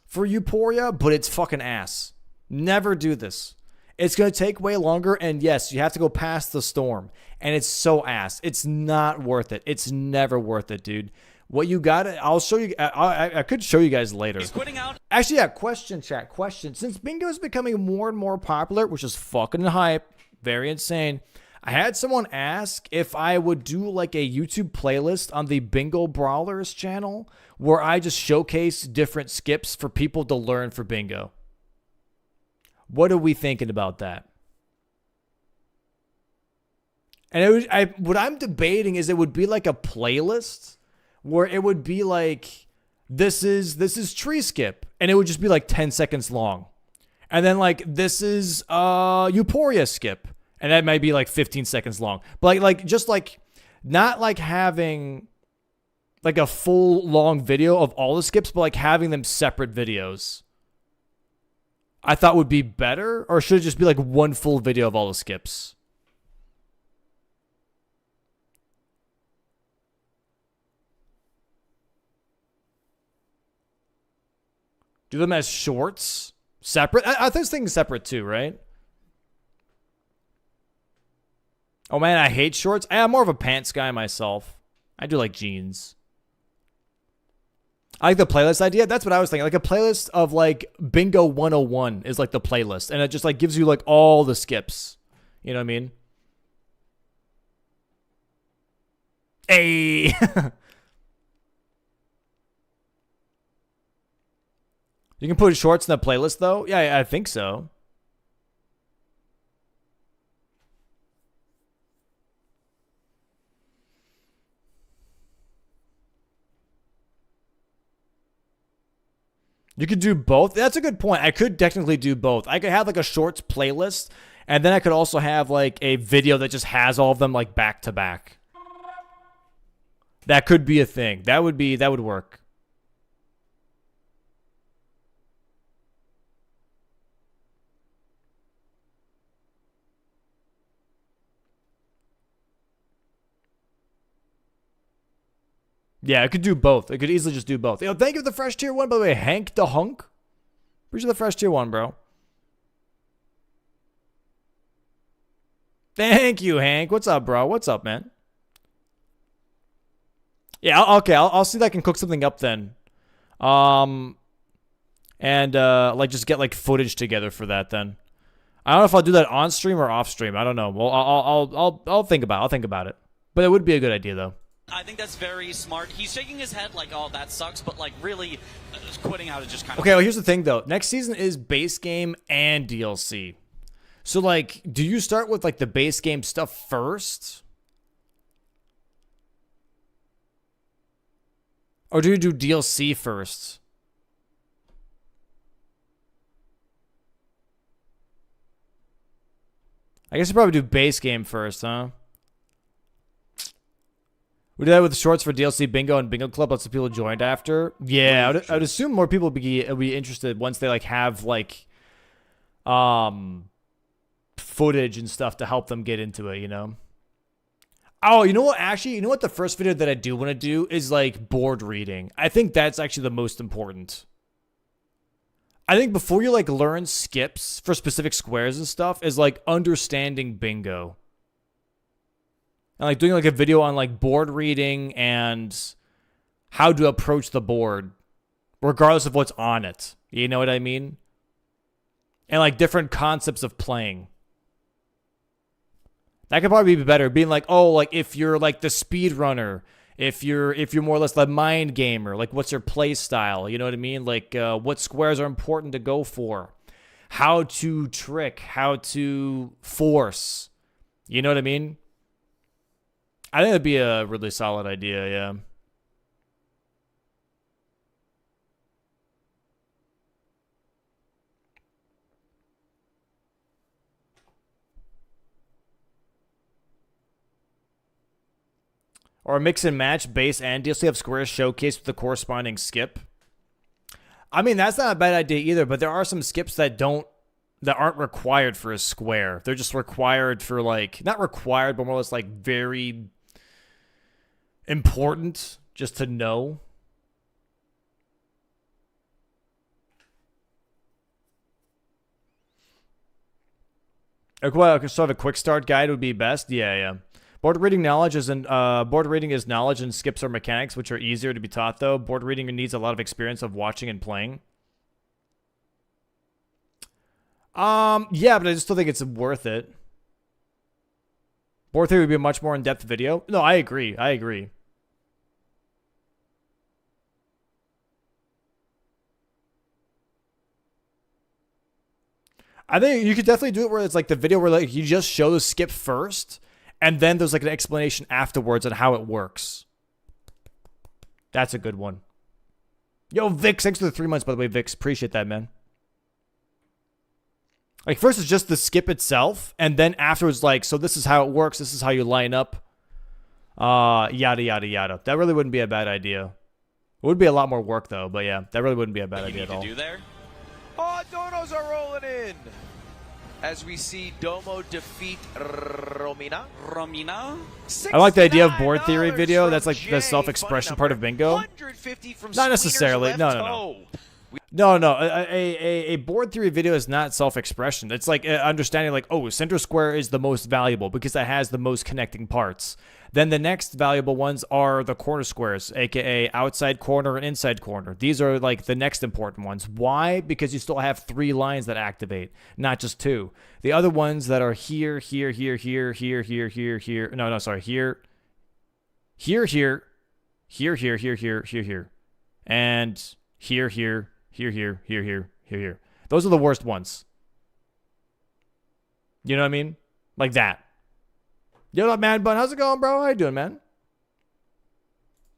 for Euphoria, but it's fucking ass. Never do this. It's gonna take way longer, and yes, you have to go past the storm, and it's so ass. It's not worth it. It's never worth it, dude. What you got? I'll show you. I could show you guys later. He's quitting out. Actually, yeah. Question, chat. Question. Since bingo is becoming more and more popular, which is fucking hype, very insane. I had someone ask if I would do like a YouTube playlist on the Bingo Brawlers channel where I just showcase different skips for people to learn for bingo. What are we thinking about that? And what I'm debating is it would be like a playlist where it would be like, this is tree skip, and it would just be like 10 seconds long. And then like, this is Euphoria skip, and that might be like 15 seconds long. But like just like, not like having like a full long video of all the skips, but like having them separate videos. I thought would be better, or should it just be like one full video of all the skips? Do them as shorts? Separate? I was thinking separate too, right? Oh man, I hate shorts. I'm more of a pants guy myself. I do like jeans. I like the playlist idea. That's what I was thinking. Like a playlist of like Bingo 101 is like the playlist. And it just like gives you like all the skips. You know what I mean? Hey! You can put shorts in the playlist, though? Yeah, I think so. You could do both. That's a good point. I could technically do both. I could have like a shorts playlist, and then I could also have like a video that just has all of them like back to back. That could be a thing. That would work. Yeah, it could do both. It could easily just do both. Yo, thank you for the fresh tier 1, by the way. Hank the Hunk. Appreciate the fresh tier 1, bro. Thank you, Hank. What's up, bro? What's up, man? Yeah, I'll see if I can cook something up then. And like just get like footage together for that then. I don't know if I'll do that on stream or off stream. I don't know. Well, I'll think about it. I'll think about it. But it would be a good idea though. I think that's very smart. He's shaking his head like, oh, that sucks, but like really quitting out is just kind of... Okay, well, here's the thing though. Next season is base game and DLC. So like, do you start with like the base game stuff first? Or do you do DLC first? I guess you probably do base game first, huh? We did that with shorts for DLC Bingo and Bingo Club. Lots of people joined after. Yeah, I'd assume more people would be interested once they like have like footage and stuff to help them get into it, you know? Oh, you know what? Actually, you know what? The first video that I do want to do is like board reading. I think that's actually the most important. I think before you like learn skips for specific squares and stuff is like understanding bingo. And like doing like a video on like board reading and how to approach the board regardless of what's on it. You know what I mean? And like different concepts of playing. That could probably be better. Being like, oh, like if you're like the speed runner, if you're more or less the mind gamer, like what's your play style? You know what I mean? Like what squares are important to go for, how to trick, how to force. You know what I mean? I think that'd be a really solid idea. Yeah. Or mix and match base and DLC have squares showcased with the corresponding skip. I mean, that's not a bad idea either, but there are some skips that aren't required for a square. They're just required for like, not required, but more or less like very important just to know. Okay, so a quick start guide would be best. Yeah. Board reading board reading is knowledge and skips are mechanics, which are easier to be taught though. Board reading needs a lot of experience of watching and playing. Yeah, but I just still think it's worth it. Board theory would be a much more in-depth video. No, I agree. I think you could definitely do it where it's like the video where like you just show the skip first, and then there's like an explanation afterwards on how it works. That's a good one. Yo, Vix, thanks for the 3 months, by the way, Vix. Appreciate that, man. Like, first it's just the skip itself, and then afterwards, like, so this is how it works, this is how you line up, yada, yada, yada. That really wouldn't be a bad idea. It would be a lot more work, though, but yeah, that really wouldn't be a bad idea at all. What you need to do there? Oh, donos are rolling in. As we see Domo defeat Romina. I like the idea of board theory video. That's like the self-expression part of bingo. Not necessarily. No. A board theory video is not self-expression. It's like understanding like, oh, center square is the most valuable because it has the most connecting parts. Then the next valuable ones are the corner squares, aka outside corner and inside corner. These are like the next important ones. Why? Because you still have 3 lines that activate, not just 2. The other ones that are here, here, here, here, here, here, here, here. No, sorry, here, here, here, here, here, here, here, here, here, and here, here, here, here, here, here, here, here. Those are the worst ones. You know what I mean? Like that. Yo, up, man bun? How's it going, bro? How you doing, man?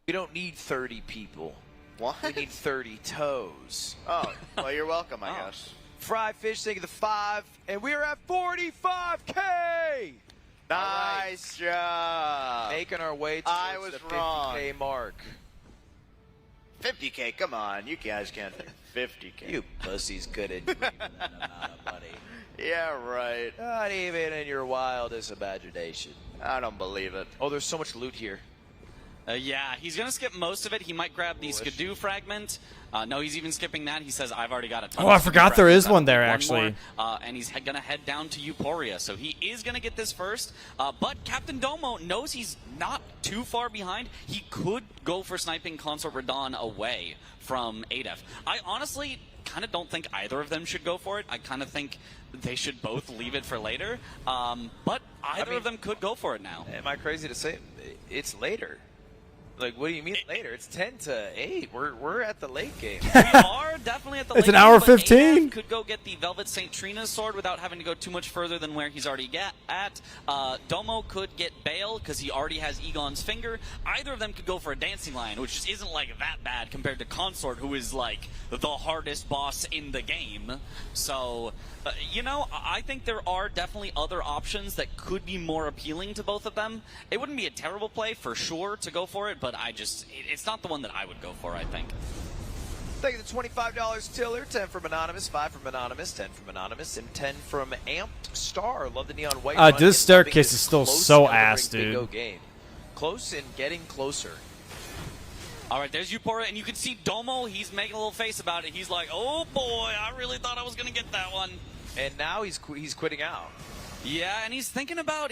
We don't need 30 people. What? We need 30 toes. Oh, well, you're welcome, I guess. Fried Fish, thank you the 5, and we are at 45K. Nice job. Making our way towards the 50K mark. 50K, come on. You guys can't do 50K. You pussies couldn't dream of that amount of money. Yeah, right. Not even in your wildest imagination. I don't believe it. Oh, there's so much loot here. Yeah, he's going to skip most of it. He might grab the Skidoo fragment. No, he's even skipping that. He says, I've already got a ton Oh, of I forgot Skidoo there is fragments. one there, One actually. more, and he's going to head down to Euphoria. So he is going to get this first. But Captain Domo knows he's not too far behind. He could go for sniping Consort Radon away from Adef. I honestly kind of don't think either of them should go for it. I kind of think they should both leave it for later. But either of them could go for it now. Am I crazy to say it's later? Like, what do you mean later? It's 10 to 8. We're at the late game. We are definitely at the It's late an hour game, but 15. AF could go get the Velvet St. Trina's sword without having to go too much further than where he's already at. Domo could get Bale because he already has Egon's finger. Either of them could go for a Dancing Lion, which just isn't like that bad compared to Consort, who is like the hardest boss in the game. So, you know, I think there are definitely other options that could be more appealing to both of them. It wouldn't be a terrible play for sure to go for it, but it's not the one that I would go for, I think. Thank you to $25 Tiller, 10 from Anonymous, 5 from Anonymous, 10 from Anonymous, and 10 from Amped Star. Love the neon white. run. This It's staircase something is still close so in the ass, ring bingo dude. game. Close and getting closer. All right, there's Euphoria, and you can see Domo. He's making a little face about it. He's like, "Oh boy, I really thought I was gonna get that one." And now he's quitting out. Yeah, and he's thinking about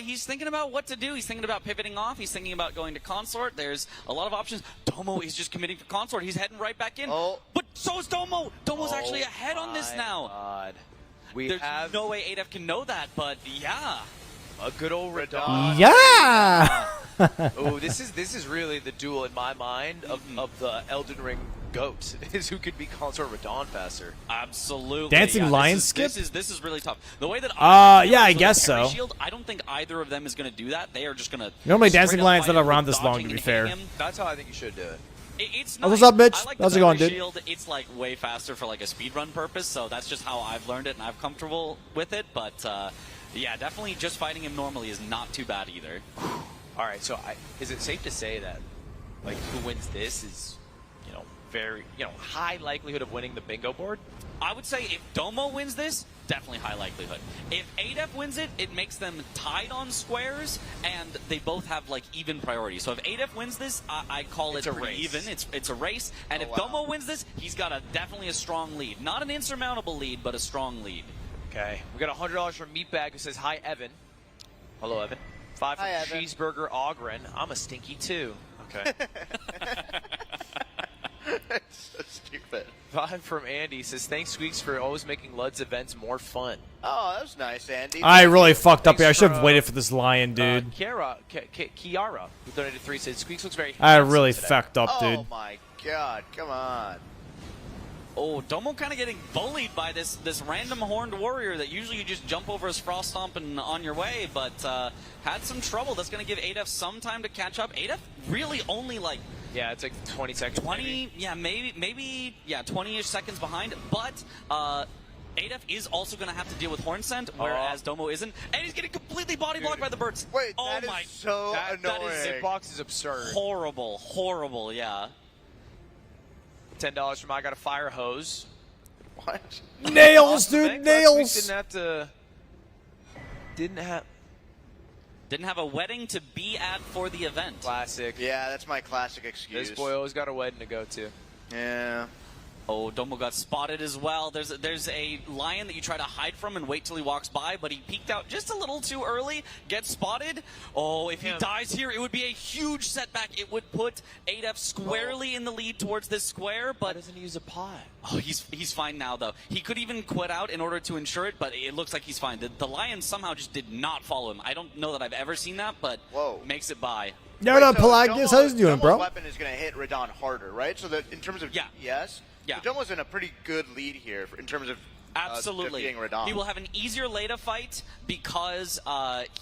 what to do. He's thinking about pivoting off. He's thinking about going to Consort. There's a lot of options. Domo is just committing for Consort. He's heading right back in. Oh. But so is Domo. Domo's actually ahead on this now. God. There's no way ADF can know that, but yeah. A good old Radon. Yeah. Oh, this is really the duel in my mind of the Elden Ring GOAT, is who could be Consort Radon faster. Absolutely. Dancing yeah, Lion this skip? This is really tough. The way that yeah, I guess so. Shield, I don't think either of them is going to do that. They are just going to. Normally Dancing Lion's not around this long, to be fair. That's how I think you should do it. It's Oh, nice. what's up, Mitch? I like How's the it going, Memory dude? Shield. It's like way faster for like a speedrun purpose, so that's just how I've learned it and I'm comfortable with it. But yeah, definitely just fighting him normally is not too bad either. All right, so is it safe to say that, like, who wins this is, very, high likelihood of winning the bingo board? I would say if Domo wins this, definitely high likelihood. If ADEF wins it, it makes them tied on squares, and they both have like even priority. So if ADEF wins this, I call it pretty even. It's a race. And if Domo wins this, he's got definitely a strong lead. Not an insurmountable lead, but a strong lead. Okay, we got $100 from Meatbag, who says, hi, Evan. Hello, Evan. 5 from Hi, Evan. Cheeseburger Ogren. I'm a stinky too. Okay. It's so stupid. 5 from Andy says, thanks, Squeaks, for always making Lud's events more fun. Oh, that was nice, Andy. I really fucked up here. I should have from, waited for this lion, dude. Kiara, who donated 3, said, Squeaks looks very I handsome really today. fucked up, dude. Oh my god, come on. Oh, Domo kind of getting bullied by this random horned warrior that usually you just jump over his frost stomp and on your way, but had some trouble. That's going to give ADEF some time to catch up. ADEF really only like... Yeah, it's like 20 seconds. 20, maybe. yeah, maybe, 20-ish seconds behind, but... ADEF is also going to have to deal with Horn Scent, whereas Domo isn't, and he's getting completely body blocked by the birds. Wait, oh that my, is so that annoying. hitbox is absurd. horrible, yeah. $10 from I Got a Fire Hose. What? Nails, dude, nails. Didn't have a wedding to be at for the event. classic. Yeah, that's my classic excuse. This boy always got a wedding to go to. Yeah. Oh, Domo got spotted as well. There's a lion that you try to hide from and wait till he walks by, but he peeked out just a little too early, gets spotted. Oh, if he dies here, it would be a huge setback. It would put ADEF squarely in the lead towards this square, but... Why doesn't he use a pot? Oh, he's fine now, though. He could even quit out in order to ensure it, but it looks like he's fine. The lion somehow just did not follow him. I don't know that I've ever seen that, but makes it by. No, no, Pelagius, how's he doing, bro? Domo's weapon is going to hit Radon harder, right? So that in terms of DPS, Domo's in a pretty good lead here in terms of Absolutely. defeating Radon. He will have an easier Leda fight because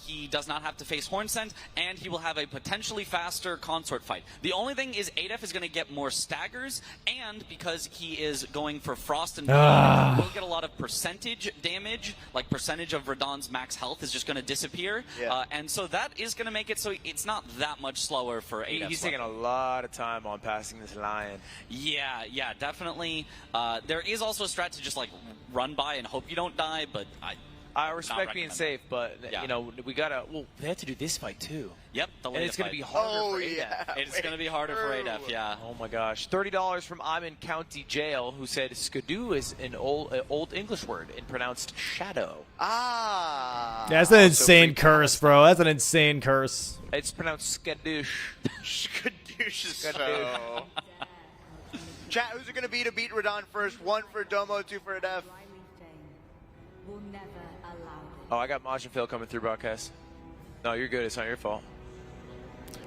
he does not have to face Horn Scent, and he will have a potentially faster Consort fight. The only thing is ADEF is going to get more staggers, and because he is going for Frost and Dawn, we'll get a lot of percentage damage, like percentage of Radon's max health is just going to disappear, and so that is going to make it so it's not that much slower for ADEF. He's taking a lot of time on passing this lion. Yeah, definitely. There is also a strat to just like run by and hope you don't die, but I respect being safe, but Yeah. you know we gotta. Well, they have to do this fight too. Yep, the And it's going gonna to be harder for yeah. ADEF. It's going to be harder for ADEF, yeah. Oh my gosh! $30 from I'm in County Jail, who said skidoo is an old English word and pronounced shadow. Ah. Yeah, that's an insane free curse, bro. That's an insane curse. It's pronounced skadoosh. Skadoosh is so. Chat, who's it going to be to beat Radon first? 1 for Domo, 2 for ADEF. Oh, I got Majin Phil coming through broadcast. No, you're good. It's not your fault.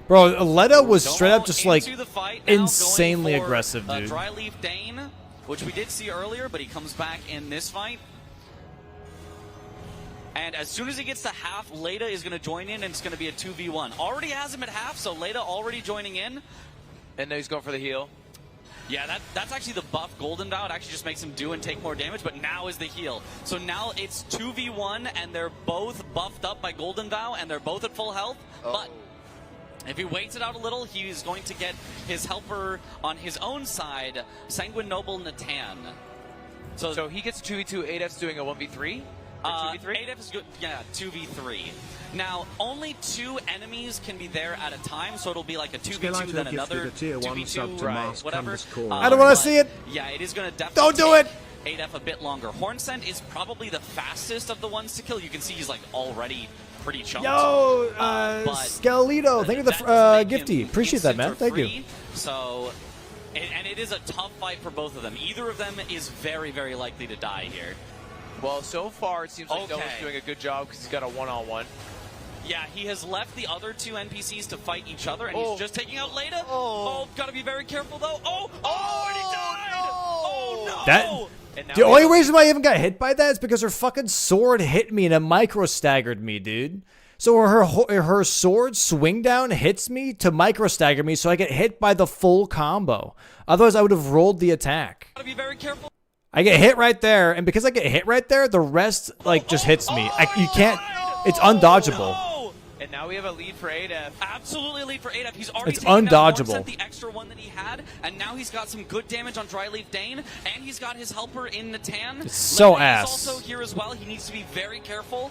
Bro, Letta was straight up Domo just like into the fight now, insanely going for, aggressive, dude. Dry Leaf Dane, which we did see earlier, but he comes back in this fight. And as soon as he gets to half, Leda is going to join in, and it's going to be a 2v1. Already has him at half, so Leda already joining in. And now he's going for the heal. Yeah, that's actually the buff Golden Vow. It actually just makes him do and take more damage, but now is the heal. So now it's 2v1, and they're both buffed up by Golden Vow, and they're both at full health. But if he waits it out a little, he's going to get his helper on his own side, Sanguine Noble Natan. So he gets 2v2, ADEF's doing a 1v3? 2v3? ADEF is good, yeah, 2v3. Now, only 2 enemies can be there at a time, so it'll be like a 2v2, then another 2v2, whatever. I don't want to see it. Yeah, it is going to definitely Don't do it. ADEF a bit longer. Hornsent is probably the fastest of the ones to kill. You can see he's like already pretty chunked. Yo, but Skelito, thank you for that the doesn't make gifty. him Appreciate that, man. instant or Thank you. free. So, and it is a tough fight for both of them. Either of them is very, very likely to die here. Well, so far it seems like Okay. Noah's doing a good job because he's got a one-on-one. Yeah, he has left the other 2 NPCs to fight each other, and he's just taking out Leda. Oh, gotta be very careful though. And he died! Oh no! That the only reason why I even got hit by that is because her fucking sword hit me and it micro staggered me, dude. So her sword swing down hits me to micro stagger me, so I get hit by the full combo. Otherwise, I would have rolled the attack. Gotta be very careful. I get hit right there, and because I get hit right there, the rest like just hits me. You can't. It's undodgeable. And now we have a lead for ADEF. Absolutely a lead for ADEF. He's already It's taken down undodgeable. Hornsent, the extra one that he had, and now he's got some good damage on Dry Leaf Dane, and he's got his helper in Natan. It's so Leda ass. is also here as well. He needs to be very careful.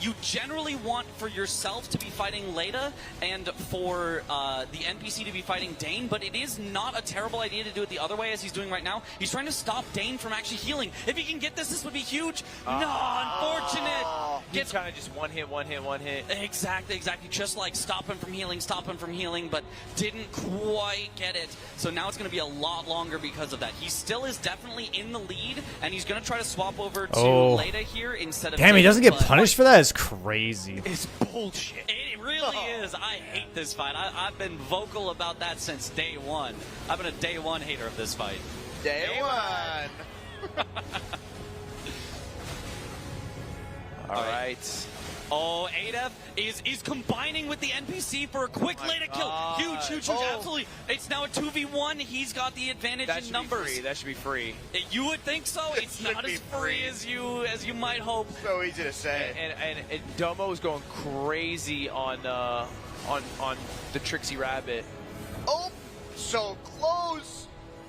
You generally want for yourself to be fighting Leda and for the NPC to be fighting Dane, but it is not a terrible idea to do it the other way as he's doing right now. He's trying to stop Dane from actually healing. If he can get this would be huge. No, unfortunate. Gets kind of just one hit. Exactly. Just like stop him from healing, but didn't quite get it. So now it's going to be a lot longer because of that. He still is definitely in the lead, and he's going to try to swap over to Leda here instead of Damn, he Dane, doesn't get but punished for that? It's crazy. It's bullshit. It really is. I hate this fight. I've been vocal about that since day one. I've been a day one hater of this fight. Day one. All right. Oh, ADEF is combining with the NPC for a quick Leda kill. Huge, absolutely. It's now a 2v1. He's got the advantage in numbers. That should be free. You would think so. It's not as free as you might hope. So easy to say. And Domo is going crazy on the Trixie Rabbit. Oh, so close.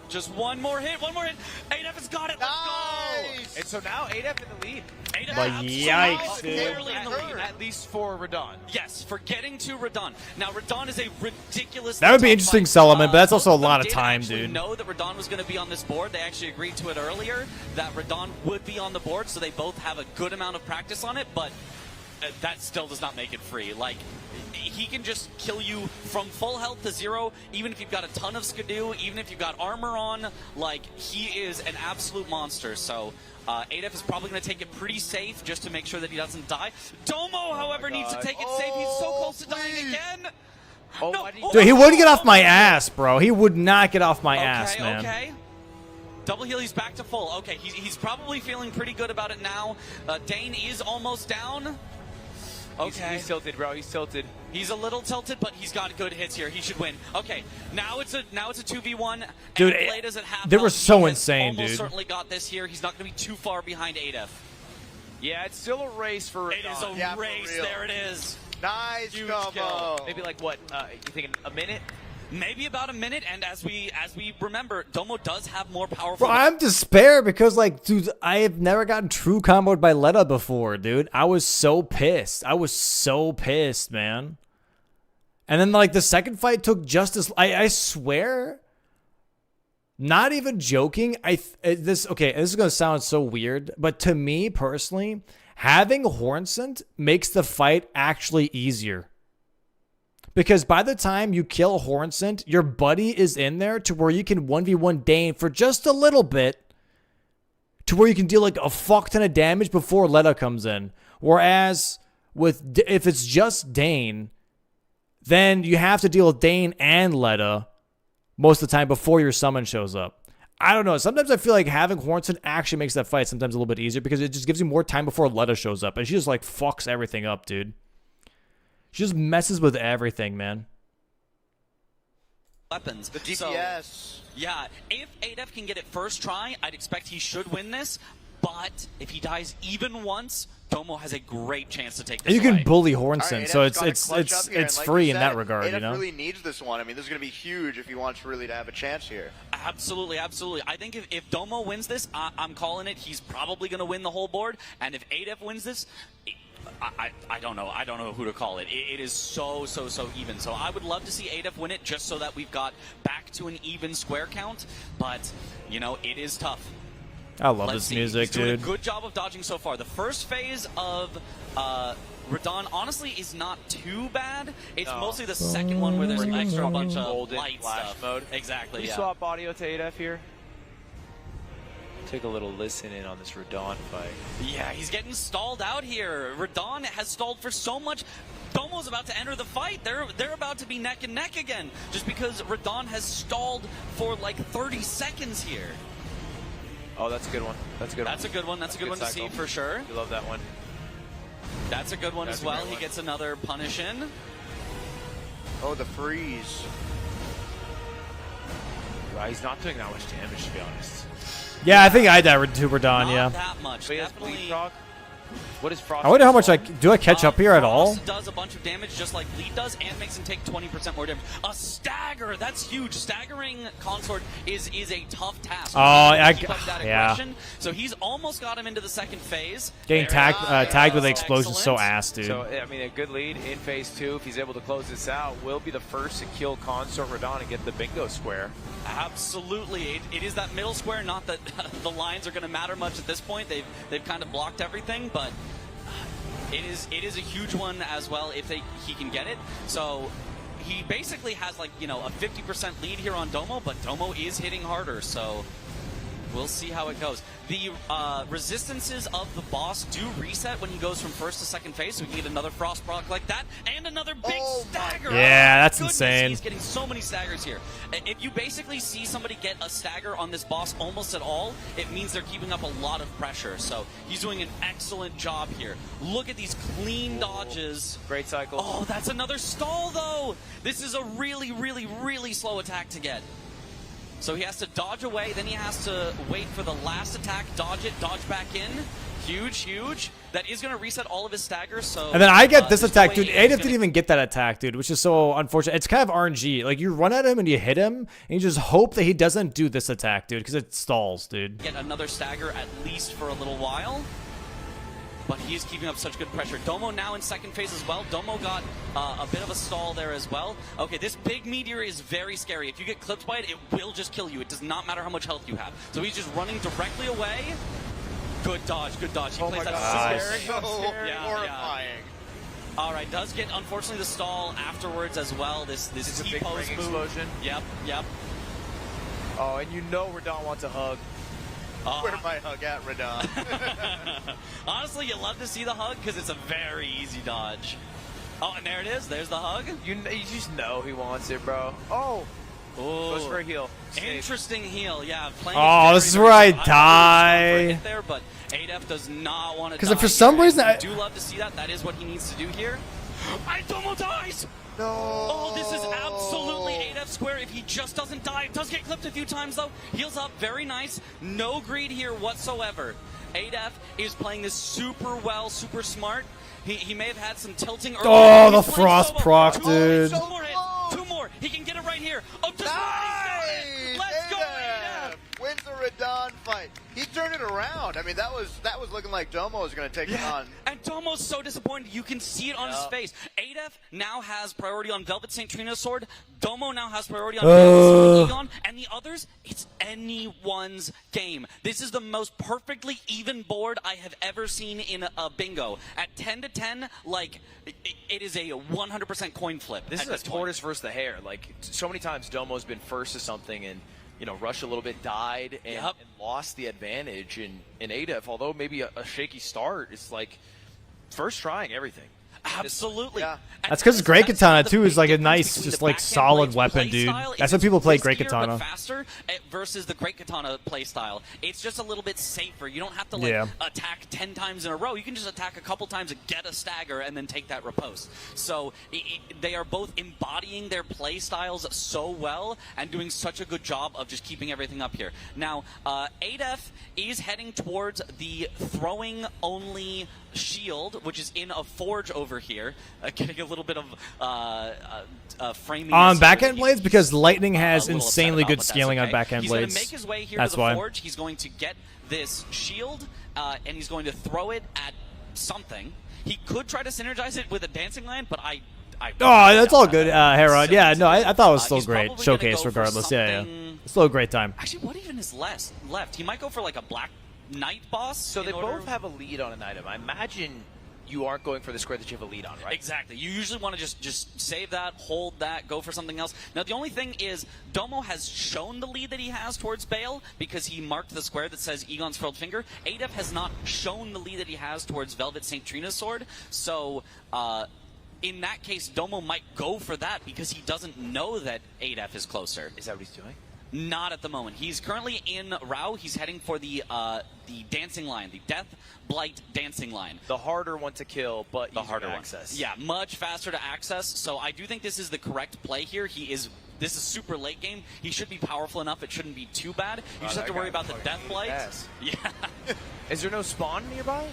Just one more hit. ADEF has got it. Let's go. And so now ADEF in the lead. ADEF But absolutely yikes, squarely in the lead. At least for Radon. Yes, for getting to Radon. Now, Radon is a ridiculous. That would be interesting, Solomon, but that's also a lot of time, dude. dude. Know that Radon was going to be on this board. They actually agreed to it earlier that Radon would be on the board, so they both have a good amount of practice on it. But that still does not make it free. Like, he can just kill you from full health to 0, even if you've got a ton of skidoo, even if you've got armor on. Like, he is an absolute monster. So ADEF is probably going to take it pretty safe just to make sure that he doesn't die. Domo, however, needs to take it safe. He's so close to dying again. Dude, he wouldn't get off my ass, bro. He would not get off my ass, man. Okay. Double heal, he's back to full. Okay, he's probably feeling pretty good about it now. Dane is almost down. Okay. He's tilted, bro. He's tilted. He's a little tilted, but he's got good hits here. He should win. Okay, now it's a 2v1. Dude, Leda's at half they were health. so He has insane, almost dude. certainly got this here. He's not going to be too far behind ADEF. Yeah, it's still a race for Radon. It is a race. There it is. Nice Huge combo. kill. Maybe like what? You thinking a minute? Maybe about a minute, and as we remember, Domo does have more powerful. Bro, I'm despair because, like, dude, I have never gotten true comboed by Letta before, dude. I was so pissed. I was so pissed, man. And then, like, the second fight took just as... I swear, not even joking, this is going to sound so weird, but to me, personally, having Hornsent makes the fight actually easier. Because by the time you kill Hornsent, your buddy is in there to where you can 1v1 Dane for just a little bit, to where you can deal like a fuck ton of damage before Letta comes in. Whereas if it's just Dane, then you have to deal with Dane and Letta most of the time before your summon shows up. I don't know. Sometimes I feel like having Hornsent actually makes that fight sometimes a little bit easier because it just gives you more time before Letta shows up. And she just like fucks everything up, dude. She just messes with everything, man. Weapons. The DPS. Yeah, if ADEF can get it first try, I'd expect he should win this. But if he dies even once, Domo has a great chance to take this And you can away. bully Hornsent, Right, so it's like free in that regard, ADEF you know. really needs this one. I mean, this is going to be huge if he wants really to have a chance here. Absolutely, absolutely. I think if Domo wins this, I'm calling it. He's probably going to win the whole board. And if ADEF wins this, I don't know. I don't know who to call it. It is so even. So I would love to see ADEF win it just so that we've got back to an even square count. But, you know, it is tough. I love Let's this see. music, He's doing dude. a good job of dodging so far. The first phase of Radon, honestly, is not too bad. It's mostly the second one where there's an extra bunch of golden light flash stuff. mode. Exactly, Can we swap audio to ADEF here? Take a little listen in on this Radon fight. Yeah, he's getting stalled out here. Radon has stalled for so much. Domo's about to enter the fight. They're about to be neck and neck again, just because Radon has stalled for like 30 seconds here. Oh, that's a good one. That's a good one. That's a good one. That's a good one to see for sure. You love that one. That's a good one as well. He gets another punish in. Oh, the freeze. Wow, he's not doing that much damage, to be honest. Yeah, I think I died to Radon, yeah. Not that much. But he has bleed proc. What is Frost? I wonder how much do I catch up here at all? Frost does a bunch of damage just like Bleed does and makes him take 20% more damage. A stagger, that's huge. Staggering Consort is a tough task. Keep up that aggression. So he's almost got him into the second phase. Getting tagged with the explosion is so ass, dude. So, I mean, a good lead in phase 2, if he's able to close this out, will be the first to kill Consort Radon and get the bingo square. Absolutely. It is that middle square, not that the lines are going to matter much at this point. They've kind of blocked everything, but it is a huge one as well if he can get it. So he basically has like, you know, a 50% lead here on Domo, but Domo is hitting harder, so we'll see how it goes. The resistances of the boss do reset when he goes from first to second phase, so we can get another frost proc like that, and another big stagger. Yeah, that's Goodness, insane. He's getting so many staggers here. If you basically see somebody get a stagger on this boss almost at all, it means they're keeping up a lot of pressure. So he's doing an excellent job here. Look at these clean dodges. Great cycle. Oh, that's another stall, though. This is a really slow attack to get. So he has to dodge away, then he has to wait for the last attack, dodge it, dodge back in. Huge. That is going to reset all of his staggers. So, and then I get this attack, dude. ADEF didn't didn't even get that attack, dude, which is so unfortunate. It's kind of RNG. Like, you run at him and you hit him, and you just hope that he doesn't do this attack, dude, because it stalls, dude. Get another stagger at least for a little while. But he is keeping up such good pressure. Domo now in second phase as well. Domo got a bit of a stall there as well. Okay, this big meteor is very scary. If you get clipped by it, it will just kill you. It does not matter how much health you have. So he's just running directly away. Good dodge. He plays that So horrifying. All right, does get, unfortunately, the stall afterwards as well. This T-pose move. Explosion. Yep. Oh, and you know Radon wants a hug. Where my hug at, Radon? Honestly, you love to see the hug because it's a very easy dodge. Oh, and there it is. There's the hug. You just know he wants it, bro. Oh. Goes for a heal. Interesting heal, yeah. Oh, this is where I die. There, but ADEF does not want to die. Because for some reason, I do love to see that. That is what he needs to do here. Domo dies! No. Oh, this is absolutely ADEF square if he just doesn't die. It does get clipped a few times, though. Heals up, very nice. No greed here whatsoever. ADEF is playing this super well, super smart. He may have had some tilting earlier. Oh, the frost proc, dude. Two more. He can get it right here. Oh, just Nice! Let's go, ADF! Wins the Radon fight. He turned it around. I mean, that was looking like Domo was going to take it on. And Domo's so disappointed. You can see it on his face. ADF now has priority on Velvet St. Trina's sword. Domo now has priority on Egon. And the others, it's anyone's game. This is the most perfectly even board I have ever seen in a bingo. At 10 to 10, like, it is a 100% coin flip. This is a tortoise versus the hare. Like, so many times Domo's been first to something and, you know, Rush a little bit died and lost the advantage. And ADF, although maybe a shaky start, it's like first trying everything. Absolutely. Yeah. That's because Great Katana too is like a nice, just like solid weapon, dude. That's why people play Great Katana. Faster versus the Great Katana playstyle. It's just a little bit safer. You don't have to like attack 10 times in a row. You can just attack a couple times and get a stagger and then take that riposte. So they are both embodying their play styles so well and doing such a good job of just keeping everything up here. Now, ADF is heading towards the throwing only shield, which is in a forge over here, getting a little bit of framing on back-end blades because Lightning has insanely good scaling on back-end blades. He's going to make his way here That's to the why. forge. He's going to get this shield, and he's going to throw it at something. He could try to synergize it with a dancing lion, but I oh, that's all good, Herod. Yeah, no, I thought it was still great. Showcase regardless. Yeah. It's still a great time. Actually, what even is left? He might go for like a Black Knight boss. So they both have a lead on an item. I imagine you aren't going for the square that you have a lead on, right? Exactly. You usually want to just save that, hold that, go for something else. Now, the only thing is Domo has shown the lead that he has towards Bale because he marked the square that says Egon's Furled Finger. ADF has not shown the lead that he has towards Velvet St. Trina's sword. So, in that case, Domo might go for that because he doesn't know that ADF is closer. Is that what he's doing? Not at the moment. He's currently in Rao. He's heading for the dancing line, the Death Blight dancing line. The harder one to kill, but the harder access. Yeah, much faster to access. So I do think this is the correct play here. This is super late game. He should be powerful enough. It shouldn't be too bad. You just have to worry about the Death Blight. Yeah. Is there no spawn nearby?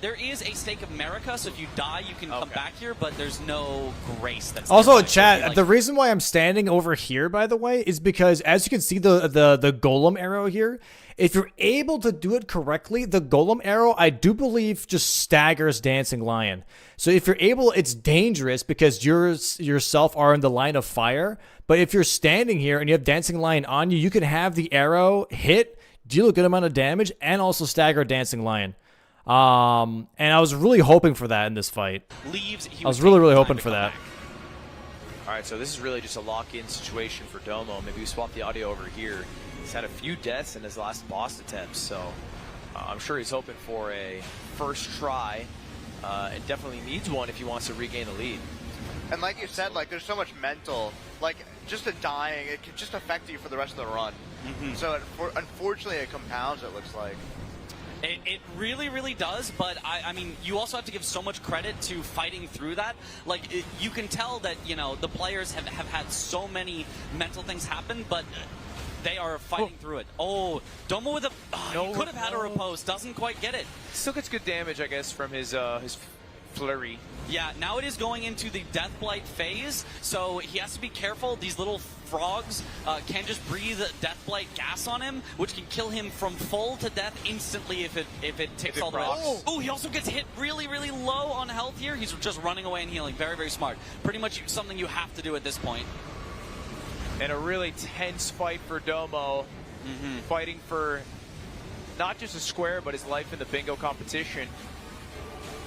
There is a Stake of America, so if you die, you can come back here, but there's no grace. That's also, nearby. chat, So, like, the reason why I'm standing over here, by the way, is because as you can see the golem arrow here, if you're able to do it correctly, the golem arrow, I do believe, just staggers Dancing Lion. So if you're able, it's dangerous because yourself are in the line of fire, but if you're standing here and you have Dancing Lion on you, you can have the arrow hit, deal a good amount of damage, and also stagger Dancing Lion. And I was really hoping for that in this fight. I was really hoping for that. All right, so this is really just a lock-in situation for Domo. Maybe we swap the audio over here. He's had a few deaths in his last boss attempts, so I'm sure he's hoping for a first try, and definitely needs one if he wants to regain the lead. And like you said, like there's so much mental, like just a dying, it can just affect you for the rest of the run. So unfortunately, it compounds. It looks like. It really, really does, but I mean, you also have to give so much credit to fighting through that. Like, you can tell that, you know, the players have had so many mental things happen, but they are fighting through it. Oh, Domo with a... he could have had a repose, doesn't quite get it. Still gets good damage, I guess, from his flurry. Yeah, now it is going into the Death Blight phase, so he has to be careful. These little frogs can just breathe Death Blight gas on him, which can kill him from full to death instantly if it ticks all the way. Oh, he also gets hit really, really low on health here. He's just running away and healing. Very, very smart. Pretty much something you have to do at this point. And a really tense fight for Domo, fighting for not just a square, but his life in the bingo competition.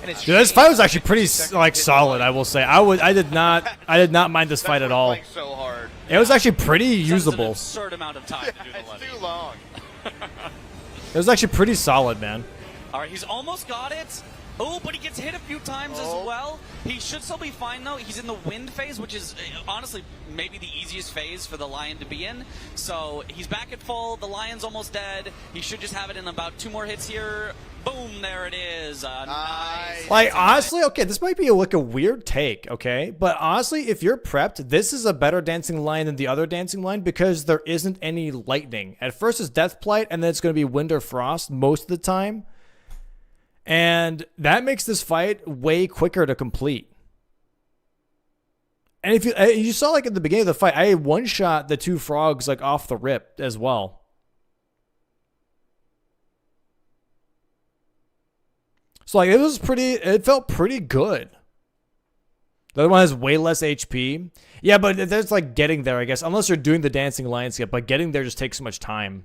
Dude, this fight was actually pretty solid, I will say. I did not mind this fight at all. So hard. It was actually pretty usable. An absurd amount of time to do the levy. It's too long. It was actually pretty solid, man. All right, he's almost got it. Oh, but he gets hit a few times as well. He should still be fine, though. He's in the wind phase, which is honestly maybe the easiest phase for the Lion to be in. So he's back at full. The Lion's almost dead. He should just have it in about 2 more hits here. Boom, there it is. Nice. Like, honestly, okay, this might be like a weird take, okay? But honestly, if you're prepped, this is a better Dancing Lion than the other Dancing Lion because there isn't any lightning. At first it's Death Blight, and then it's going to be Wind or Frost most of the time. And that makes this fight way quicker to complete. And if you saw like at the beginning of the fight, I one shot the 2 frogs like off the rip as well. So like it felt pretty good. The other one has way less HP. Yeah, but there's like getting there, I guess, unless you're doing the dancing landscape. But getting there just takes so much time.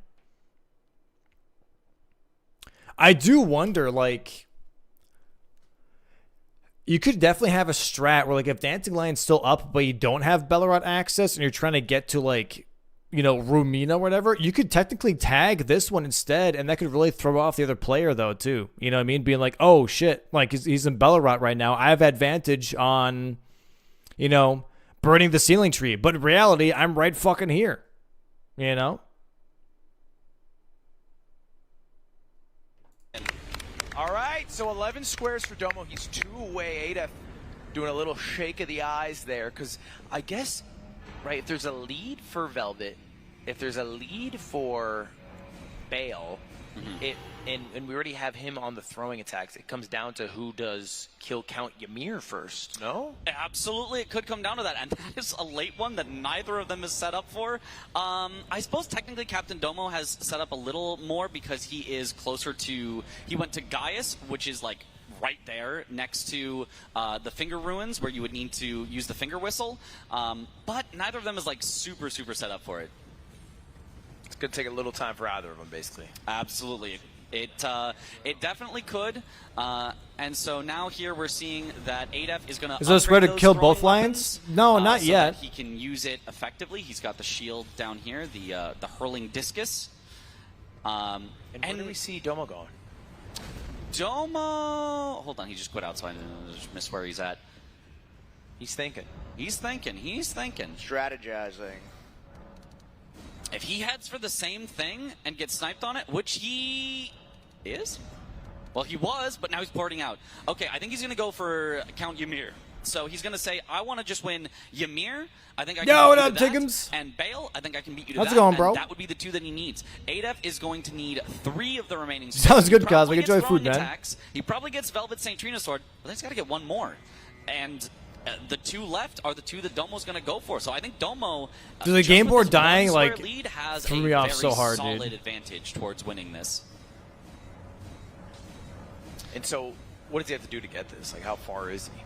I do wonder, like, you could definitely have a strat where, like, if Dancing Lion's still up, but you don't have Bellerot access and you're trying to get to, like, you know, Rumina or whatever, you could technically tag this one instead, and that could really throw off the other player, though, too. You know what I mean? Being like, oh, shit, like, he's in Bellerot right now. I have advantage on, you know, burning the ceiling tree. But in reality, I'm right fucking here. You know? All right, so 11 squares for Domo. He's 2 away. Ada doing a little shake of the eyes there, because I guess, right, if there's a lead for Velvet, if there's a lead for Bale, and we already have him on the throwing attacks, it comes down to who does kill count Ymir first, no? Absolutely, it could come down to that, and that is a late one that neither of them is set up for. I suppose technically Captain Domo has set up a little more because he is closer to, he went to Gaius, which is like right there next to the finger ruins where you would need to use the finger whistle, but neither of them is like super set up for it. It's going to take a little time for either of them, basically. Absolutely. It definitely could, and so now here we're seeing that Adef is going to. Is there a square to kill both lions? No, not so yet. That he can use it effectively. He's got the shield down here, the hurling discus. And where do we see Domo going? Domo, hold on, he just quit out, so I just missed where he's at. He's thinking. He's thinking. Strategizing. If he heads for the same thing and gets sniped on it, which he is? Well, he was, but now he's porting out. Okay, I think he's going to go for Count Ymir. So he's going to say, I want to just win Ymir. I think I can beat you to that. Tiggums? And Bale, I think I can beat you to How's that. it going, bro? And that would be the 2 that he needs. Adef is going to need 3 of the remaining Sounds good, Cosmic. Enjoy food, man. Attacks. He probably gets Velvet St. Trina Sword, but then he's got to get 1 more. And the 2 left are the 2 that Domo's going to go for. So I think Domo, the game board dying, like, lead, has threw a me off very so hard, solid dude. advantage towards winning this. And so, what does he have to do to get this? Like, how far is he?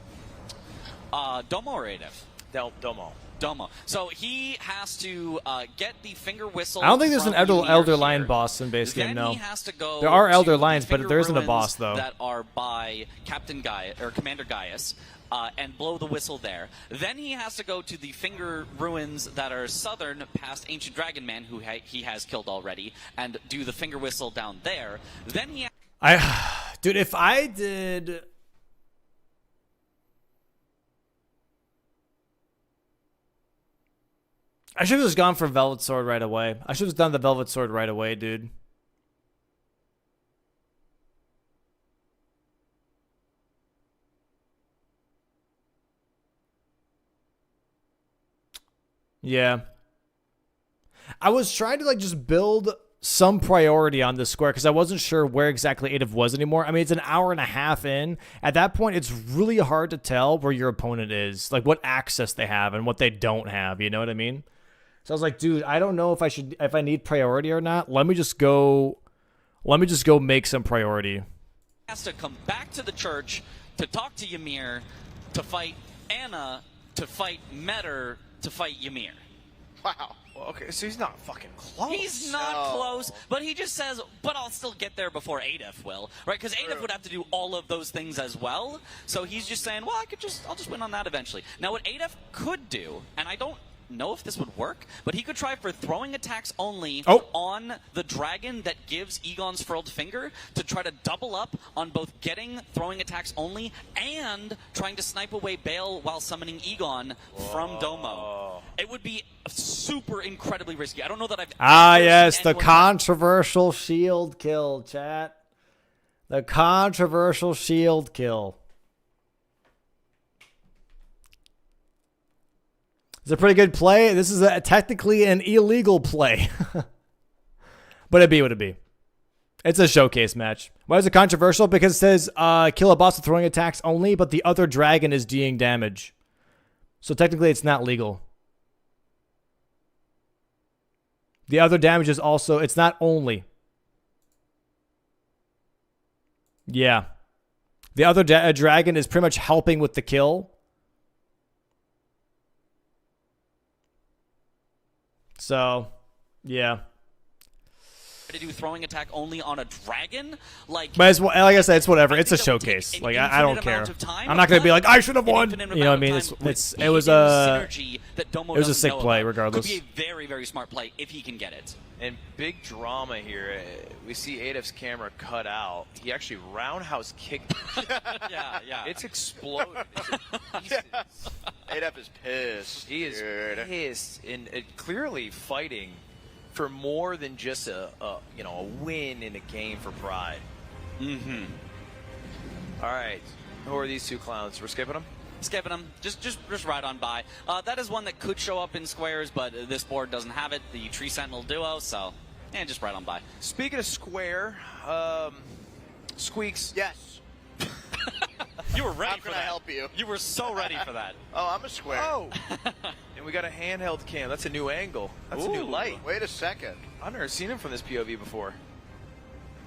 Domo or Adef? Domo. Domo. So he has to get the finger whistle. I don't think there's an Elder here. Lion boss in base Then game, no. He has to go there are Elder to Lions, the but there isn't a boss, though. That are by Captain Gaius, or Commander Gaius, and blow the whistle there. Then he has to go to the finger ruins that are southern past Ancient Dragon Man, who he has killed already, and do the finger whistle down there. Then he Dude, if I did... I should have just gone for Velvet Sword right away. I should have done the Velvet Sword right away, dude. Yeah. I was trying to, like, just build some priority on this square because I wasn't sure where exactly Adef was anymore. I mean, it's an hour and a half in. At that point, it's really hard to tell where your opponent is, like what access they have and what they don't have. You know what I mean? So I was like, dude, I don't know if I need priority or not. Let me just go make some priority. has to come back to the church to talk to Ymir, to fight Anna, to fight Metter, to fight Ymir. Wow. Well, okay, so he's not fucking close. He's not close, but he just says, but I'll still get there before Adef will, right? Because Adef would have to do all of those things as well. So he's just saying, well, I'll just win on that eventually. Now, what Adef could do, and I don't know if this would work, but he could try for throwing attacks only on the dragon that gives Egon's furled finger to try to double up on both getting throwing attacks only and trying to snipe away Bale while summoning Egon from Domo. It would be super incredibly risky. I don't know that I've yes, the controversial shield kill, chat. The controversial shield kill. It's a pretty good play. This is technically an illegal play. But it'd be what it'd be. It's a showcase match. Why is it controversial? Because it says kill a boss with throwing attacks only, but the other dragon is dealing damage. So technically it's not legal. The other damage is also, it's not only. Yeah. The other dragon is pretty much helping with the kill. So, yeah. To do throwing attack only on a dragon, like, but it's, like I said, it's whatever. It's a showcase. Like I don't care. I'm not gonna be like I should have won. You know what I mean? It was a sick play regardless. Could be a very, very smart play if he can get it. And big drama here. We see Adef's camera cut out. He actually roundhouse kicked. Yeah. It's exploded. Adef is pissed. He is pissed and clearly fighting for more than just a win in a game for pride. Mm-hmm. All right, who are these two clowns? We're skipping them. Skipping them, just right on by. That is one that could show up in squares, but this board doesn't have it. The Tree Sentinel duo, so just right on by. Speaking of square, Squeaks. Yes. You were ready How for can that. I help you? You were so ready for that. Oh, I'm a square. Oh, and we got a handheld cam. That's a new angle. That's a new light. Wait a second. I've never seen him from this POV before.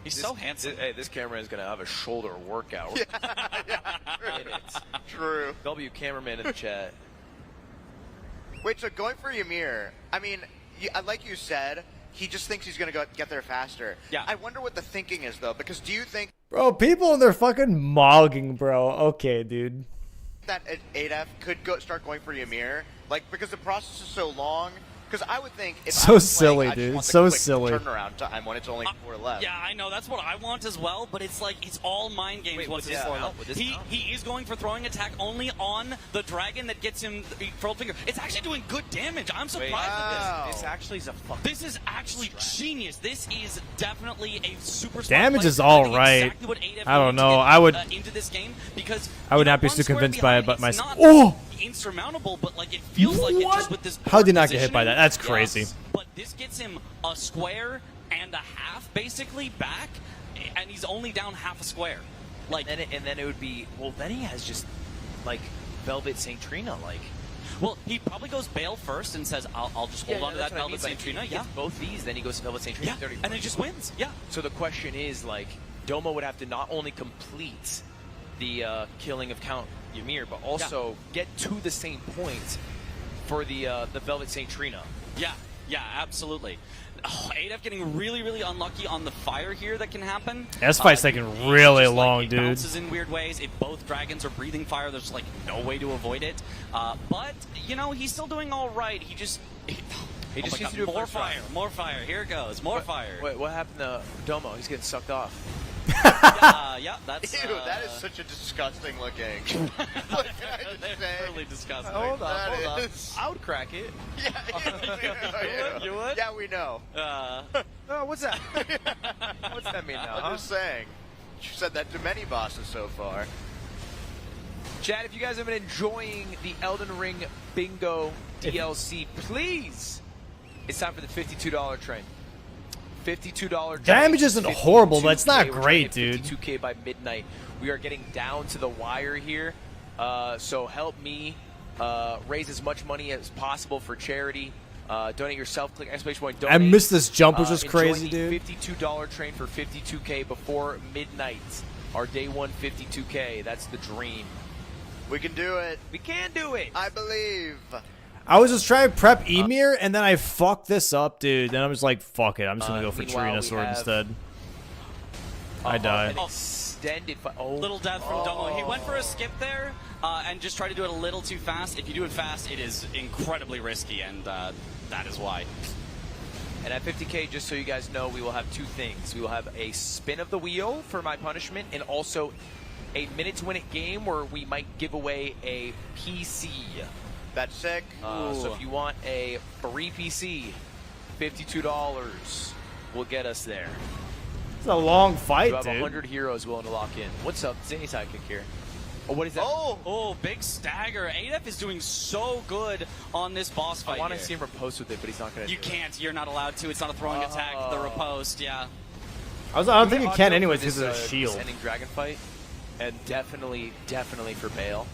He's so handsome. This camera is going to have a shoulder workout. True. W cameraman in the chat. Wait, so going for Ymir, I mean, like you said, he just thinks he's going to get there faster. Yeah. I wonder what the thinking is, though, because do you think Bro, people and they're fucking mogging, bro. Okay, dude. that Adef could start going for Ymir? Like, because the process is so long? Because I would think if So I was silly, playing, I just dude. want the So quick silly. turnaround time when it's only 4 left. Yeah, I know. That's what I want as well, but it's like, it's all mind games once it's 4 left. He is going for throwing attack only on the dragon that gets him the furled finger. It's actually doing good damage. I'm surprised at this. This actually is a fucking... This is actually genius. This is definitely a super smart Damage play. is all I think right. exactly what ADF I don't needs to know. get, I would. into this game because I would not be one too square convinced by it, behind, but it's my. not Oh! insurmountable, but like it feels like it just with this. How did he not get hit by that? That's positioning. crazy. Yes, but this gets him a square and a half basically back, and he's only down half a square. Like, and then it would be, well, then he has just like Velvet Saint Trina, like. Well, he probably goes Bale first and says, I'll just hold on to that Velvet Saint Trina. He gets both these, then he goes to Velvet Saint Trina. Yeah, and it just wins. Yeah. So the question is, like, Domo would have to not only complete the killing of Count Ymir, but also get to the same point for the Velvet Saint Trina. Yeah, absolutely. Oh, ADF getting really, really unlucky on the fire here that can happen. This fight's taking really long, it dude. Bounces in weird ways. If both dragons are breathing fire, there's like no way to avoid it. But you know, he's still doing all right. He just needs to do more fire, more fire. Here it goes, more fire. Wait, what happened to Domo? He's getting sucked off. Yeah, that's. Ew, that is such a disgusting looking. What can I just say? Really disgusting. Hold on. Is... I would crack it. Yeah, you would? Yeah, we know. Oh, what's that? What's that mean now? I'm just saying. You said that to many bosses so far. Chad, if you guys have been enjoying the Elden Ring Bingo DLC, please, it's time for the $52 train. $52 Damage isn't horrible, but it's not We're great, trying to dude. get 52K by midnight. We are getting down to the wire here, so help me raise as much money as possible for charity. Donate yourself. Click exclamation point. Donate. I missed this jump, which was Enjoy crazy, the dude. $52 train for 52K before midnight. Our day one 52K. That's the dream. We can do it. We can do it. I believe. I was just trying to prep Ymir, and then I fucked this up, dude. Then I'm just like, fuck it. I'm just gonna go for meanwhile, Trina we Sword have- instead. I die. An extended Little death from Domo. He went for a skip there and just tried to do it a little too fast. If you do it fast, it is incredibly risky, and that is why. And at 50K, just so you guys know, we will have two things. We will have a spin of the wheel for my punishment, and also a minute to win it game where we might give away a PC. That's sick. So if you want a free PC, $52 will get us there. It's a long fight, You have dude. 100 heroes willing to lock in. What's up? Zinni sidekick here. Oh, what is that? Oh, big stagger. ADF is doing so good on this boss fight. I want to here. see him riposte with it, but he's not going to. You can't. You're not allowed to. It's not a throwing attack. The riposte, yeah. I don't think you Audio can for anyways this, because of the shield. this ending dragon fight, and definitely for Bale.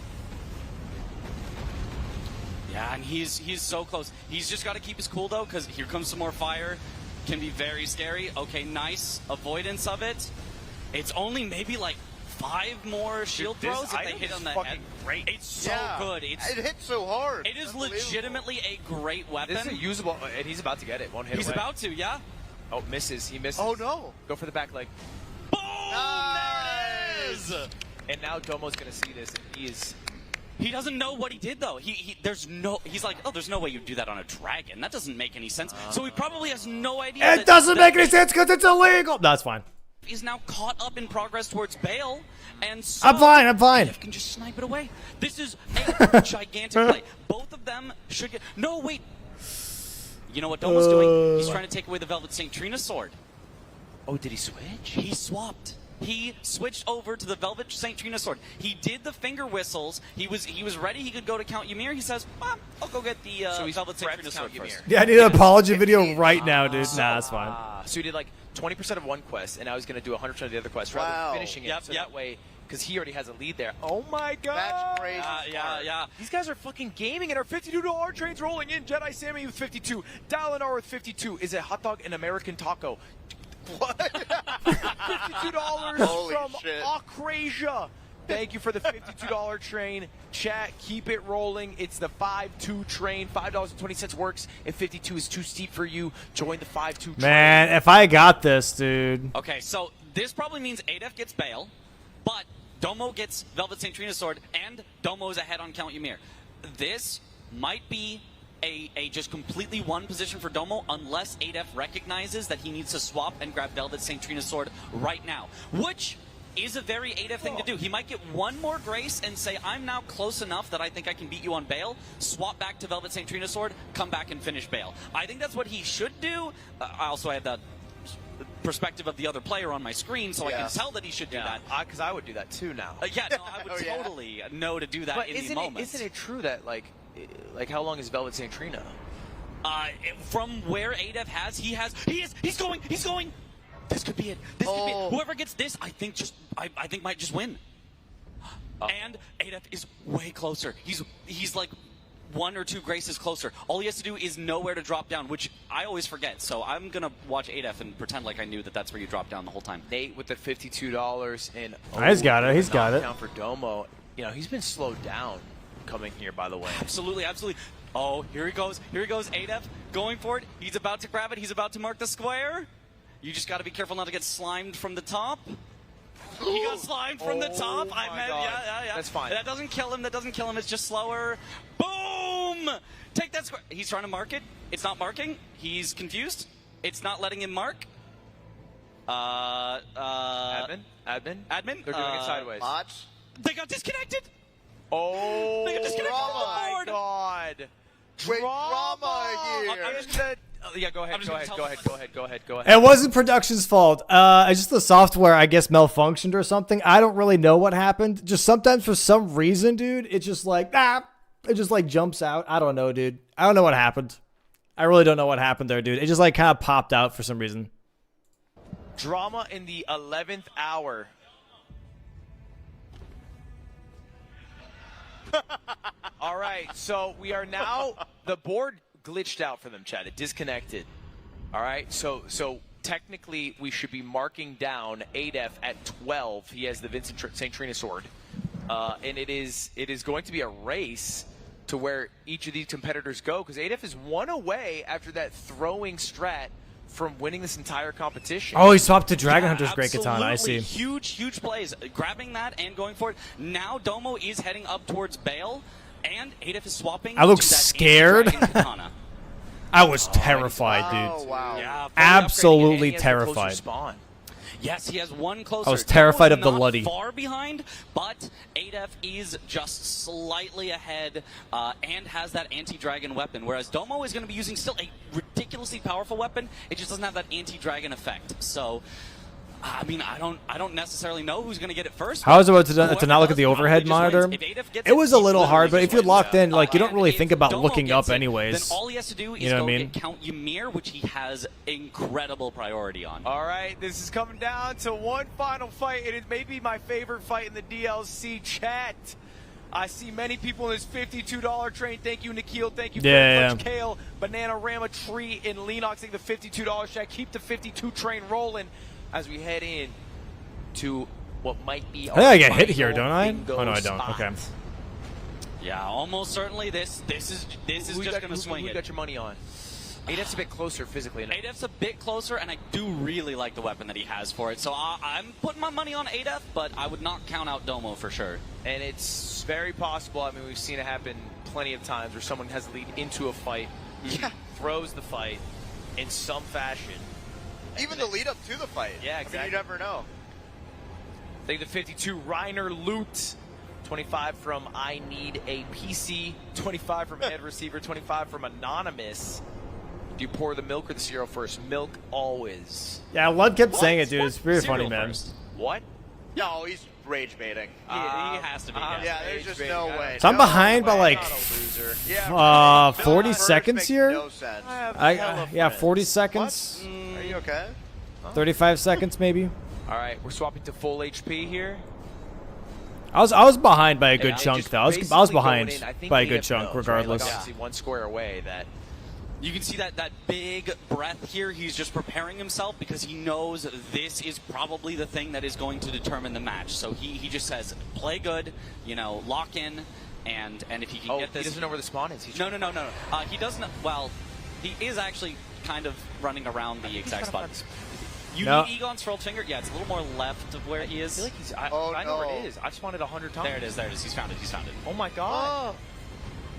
Yeah, and he's so close. He's just got to keep his cool, though, because here comes some more fire. Can be very scary. Okay, nice avoidance of it. It's only maybe like 5 more shield throws if they hit on the head. Great. It's so good. It hits so hard. It is legitimately a great weapon. This is a usable, and he's about to get it. One hit He's away. about to, yeah. Oh, misses. He misses. Oh, no. Go for the back leg. Boom! There it is! And now Domo's going to see this, and He doesn't know what he did, though. He's like, oh, there's no way you'd do that on a dragon. That doesn't make any sense. So he probably has no idea. It doesn't make any sense because it's illegal. That's fine. He's now caught up in progress towards Bale, and so I'm fine. Can just snipe it away. This is a gigantic play. Both of them should get. No, wait. You know what Domo's doing? He's trying to take away the Velvet St. Trina sword. Oh, did he switch? He swapped. He switched over to the Velvet St. Trina sword. He did the finger whistles. He was ready. He could go to Count Ymir. He says, I'll go get the Velvet St. Trina sword first. Yeah, I need an apology video right now, dude. Nah, that's fine. So he did like 20% of one quest, and now he's going to do 100% of the other quest, rather than finishing it. That way, because he already has a lead there. Oh my god! That's crazy. Yeah. These guys are fucking gaming, and our $52 trains rolling in. Jedi Sammy with 52, Dalinar with 52. Is a hot dog an American taco? What? $52 Holy from shit. Acrasia. Thank you for the $52 train. Chat, keep it rolling. It's the 5-2 train. $5.20 works. If 52 is too steep for you, join the 5-2 train. Man, if I got this, dude. Okay, so this probably means Adef gets Bale, but Domo gets Velvet St. Trina sword, and Domo's ahead on Count Ymir. This might be a just completely one position for Domo unless Adef recognizes that he needs to swap and grab Velvet St. Trina sword right now, which is a very Adef thing to do. He might get one more grace and say, I'm now close enough that I think I can beat you on Bale, swap back to Velvet St. Trina sword, come back and finish Bale. I think that's what he should do. I also have the perspective of the other player on my screen, so I can tell that he should do that. Because I would do that too now. I would totally know to do that But in the moment. Isn't it true that, like how long is Velvet St. Trina? From where Adef has, he's going. This could be it. This could be it. Whoever gets this, I think might just win. And Adef is way closer. He's like 1 or 2 graces closer. All he has to do is know where to drop down, which I always forget. So I'm gonna watch Adef and pretend like I knew that that's where you drop down the whole time. Nate with the $52 and he's got it. He's got it. For Domo, he's been slowed down coming here. By the way, absolutely. Oh, here he goes. Adef going for it. He's about to grab it. He's about to mark the square. You just got to be careful not to get slimed from the top. He got slimed from the top. Yeah. That's fine. That doesn't kill him. It's just slower. Boom! Take that square. He's trying to mark it. It's not marking. He's confused. It's not letting him mark. Admin. They're doing it sideways. Mods? They got disconnected. Oh, they got disconnected from the my board. God. Wait, drama here. I'm just gonna. Yeah, go ahead. It wasn't production's fault. It's just the software, I guess, malfunctioned or something. I don't really know what happened. Just sometimes for some reason, dude, it's just like, it just like jumps out. I don't know, dude. I don't know what happened. I really don't know what happened there, dude. It just like kind of popped out for some reason. Drama in the 11th hour. All right, so we are now, the board glitched out for them, Chad. It disconnected. All right, so technically we should be marking down Adef at 12. He has the Vincent St. Trina sword. And it is going to be a race to where each of these competitors go, because Adef is 1 away after that throwing strat from winning this entire competition. Oh, he swapped to Dragon Hunter's great katana. I see. Huge plays. Grabbing that and going for it. Now Domo is heading up towards Bale, and Adef is swapping. I look to that scared. katana. I was terrified, dude. Oh, wow. Yeah, absolutely terrified. Yes, he has one closer. I was terrified of the not Luddy. Far behind, but Adef is just slightly ahead and has that anti-dragon weapon, whereas Domo is going to be using still a ridiculously powerful weapon. It just doesn't have that anti-dragon effect. So, I mean, I don't necessarily know who's going to get it first. How is it to not look at the overhead monitor? It was a little hard, but if you're locked in, like, you don't really think about looking up anyways. Then all he has to do is go get Count Ymir, which he has incredible priority on. All right, this is coming down to one final fight, and it may be my favorite fight in the DLC chat. I see many people in this $52 train. Thank you, Nikhil. Thank you, Clutch Kale, Banana Rama Tree, and Leanox. Take the $52 check. Keep the 52 train rolling as we head in to what might be. I think I get hit here, don't I? Oh no, I don't. Spot. Okay. Yeah, almost certainly. This is just going to swing Who it. got your money on? ADF's a bit closer physically. ADF's a bit closer, and I do really like the weapon that he has for it. So I'm putting my money on ADF, but I would not count out Domo for sure. And it's very possible. I mean, we've seen it happen plenty of times where someone has the lead into a fight, throws the fight in some fashion. Even the lead up to the fight. Yeah, exactly. I mean, you never know. Take the 52 Reiner Loot. 25 from I Need a PC. 25 from Head Receiver. 25 from Anonymous. Do you pour the milk or the cereal first? Milk always. Yeah, Lud kept saying it, dude. It's very Cereal funny, man. first. What? No, he's rage baiting. He has to be. Yeah, there's just no way. So I'm behind by like Yeah, 40 seconds makes here. No sense. Yeah, 40 seconds. Are you okay? 35 seconds maybe. All right, we're swapping to full HP here. I was behind by a good And chunk just though. I was basically behind going in, I think by a ADF good chunk knows, regardless. Right? Like obviously one square away that. You can see that big breath here. He's just preparing himself because he knows this is probably the thing that is going to determine the match. So he just says, play good, lock in, and if he can get this. He doesn't know where the spawn is. No. He doesn't. Well, he is actually kind of running around the exact spot. You need Egon's Furled Finger? Yeah, it's a little more left of where he is. I feel like he's. I know where it is. I spawned it 100 times. There it is. He's found it. Oh my god.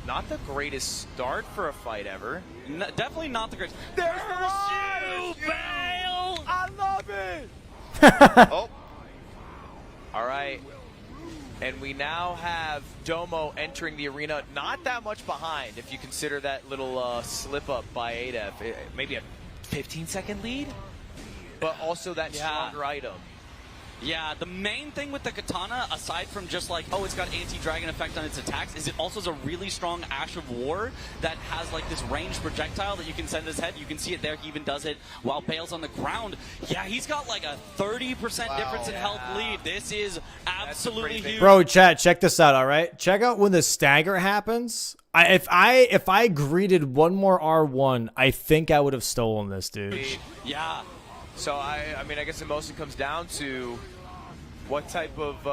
Not the greatest start for a fight ever. Definitely not the greatest. There's the shoe, Bale! I love it! Oh. All right. And we now have Domo entering the arena. Not that much behind if you consider that little slip up by ADF. Maybe a 15-second lead? But also that stronger item. Yeah, the main thing with the katana, aside from just like, it's got anti-dragon effect on its attacks, is it also has a really strong Ash of War that has like this ranged projectile that you can send his head. You can see it there. He even does it while Bale's on the ground. Yeah, he's got like a 30% difference in health lead. This is absolutely huge. Bro, chat, check this out, all right? Check out when the stagger happens. If I greeted one more R1, I think I would have stolen this, dude. Yeah. So I mean, I guess it mostly comes down to what type of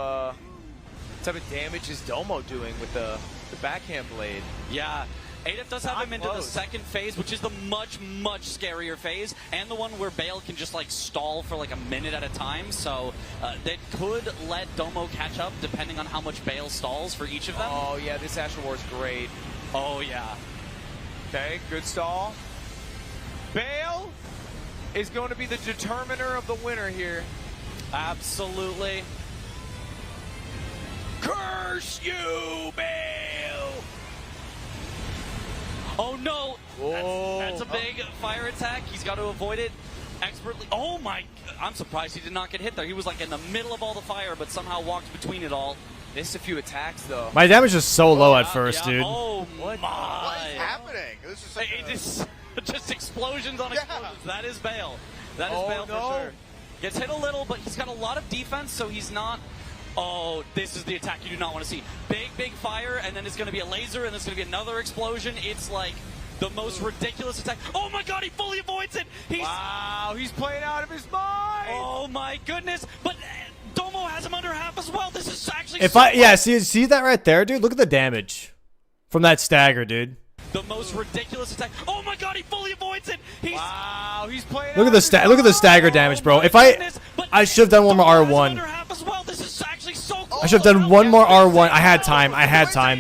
damage is Domo doing with the backhand blade. Yeah. ADF does have him into the second phase, which is the much scarier phase, and the one where Bale can just like stall for like a minute at a time. So that could let Domo catch up depending on how much Bale stalls for each of them. Oh yeah, this Ash of War is great. Oh yeah. Okay, good stall. Bale is going to be the determiner of the winner here. Absolutely. Curse you, Bale! Oh no! That's a big fire attack. He's got to avoid it expertly. Oh my! I'm surprised he did not get hit there. He was like in the middle of all the fire, but somehow walked between it all. Missed a few attacks though. My damage is so low at first, dude. Oh What is happening? This is such just explosions on explosions. That is Bale. That is Bale for sure. Gets hit a little, but he's got a lot of defense, so he's not. Oh, this is the attack you do not want to see. Big fire, and then it's going to be a laser, and there's going to be another explosion. It's like the most ridiculous attack. Oh my god, he fully avoids it. Wow, he's playing out of his mind. Oh my goodness. But Domo has him under half as well. This is actually see that right there, dude? Look at the damage from that stagger, dude. The most ridiculous attack. Oh my god, he fully avoids it. Wow, he's playing. Look at the stagger damage, bro. If I should have done one more R1. I should have done one more R1. I had time,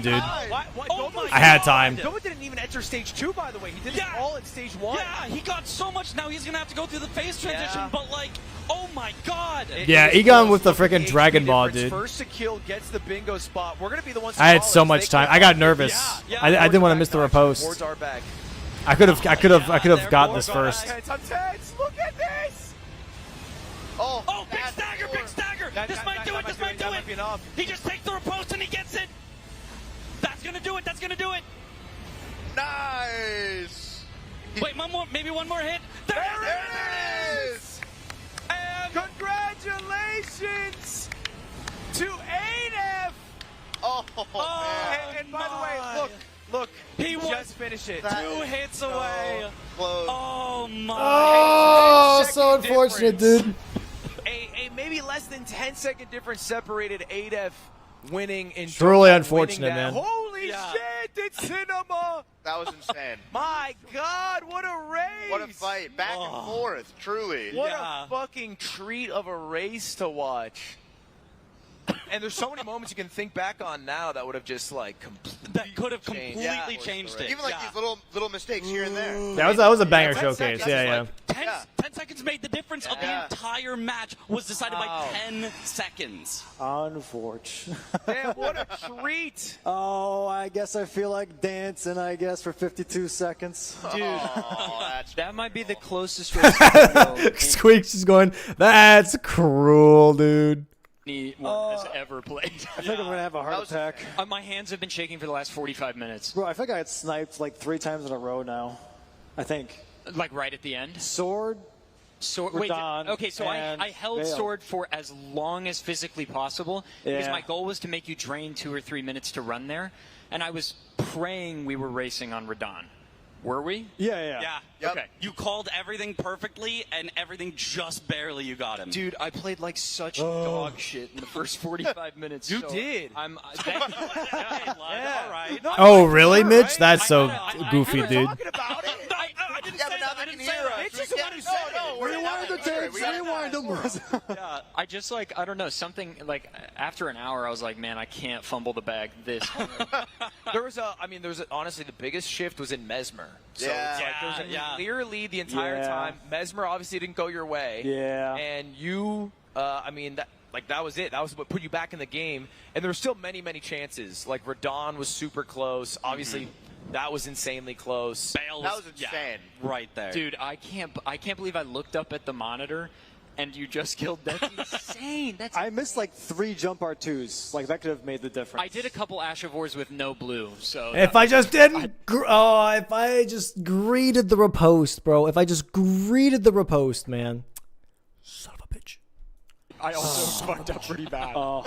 dude. I had time. Domo didn't even enter stage 2, by the way. He did it all in stage 1. Yeah, he got so much. Now he's gonna have to go through the phase transition. But like, oh my god. Yeah, Egon with the freaking Dragon Ball, dude. First to kill gets the bingo spot. We're gonna be the ones. I had so much time. I got nervous. I didn't want to miss the riposte. Boards are back. I could have gotten this first. I'm tense. Look at this. Oh, big stagger, big stagger. This might do it. This might do it. He just takes the riposte and he gets it. That's gonna do it. That's gonna do it. Nice. Wait, maybe one more hit. There it is. And congratulations to ADF. Oh. And by the way, look, he just finished it. 2 hits away. Close. Oh my! Oh, so unfortunate, dude. A maybe less than 10-second difference separated ADEF winning in Truly Domo, unfortunate, winning that. man. Holy shit, it's Cinema! That was insane. My God, what a race! What a fight. Back and forth, truly. What a fucking treat of a race to watch. And there's so many moments you can think back on now that would have just like That could have completely changed it. Even like these little mistakes here and there. That was a banger 10 showcase. seconds, Yeah. 10 seconds made the difference of the entire match. Was decided by 10 seconds. Unfortunate. Man, what a treat! Oh, I guess I feel like dancing, I guess, for 52 seconds. Dude, That's that might be the closest race to go Squeaks is going, that's cruel, dude. anyone has ever played. I think I'm going to have a heart attack. My hands have been shaking for the last 45 minutes. Bro, I think I got sniped like 3 times in a row now. I think. Like right at the end? Sword. Wait, Radon, okay, so I held Vale. sword for as long as physically possible because Yeah. my goal was to make you drain 2 or 3 minutes to run there, and I was praying we were racing on Radon. Were we? Yeah. Yeah. Yep. Okay. You called everything perfectly, and everything just barely you got him. Dude, I played like such dog shit in the first 45 minutes. You so did. I'm. All right. Oh, really, Mitch? That's so goofy, dude. Talking about it. I didn't Yeah, say but now that. I they didn't can say hear that. us. It's just the one who said it. Rewind the tapes. Rewind them. Yeah, I just I don't know, something like after an hour I was like, man, I can't fumble the bag this hard. There was honestly the biggest shift was in Mesmer. So Yeah. it's like there was a Yeah. clear lead the entire Yeah. time. Mesmer obviously didn't go your way. Yeah. And you, that was it. That was what put you back in the game. And there were still many, many chances. Like Radon was super close. Obviously, that was insanely close. Bale That was insane. right there. Dude, I can't believe I looked up at the monitor and you just killed. That's insane. That's I missed like 3 jump R2s. Like that could have made the difference. I did a couple Ashavors with no blue, so If I just didn't, if I just greeted the riposte, bro. If I just greeted the riposte, man. Son of a bitch. I also fucked up pretty bad. Oh,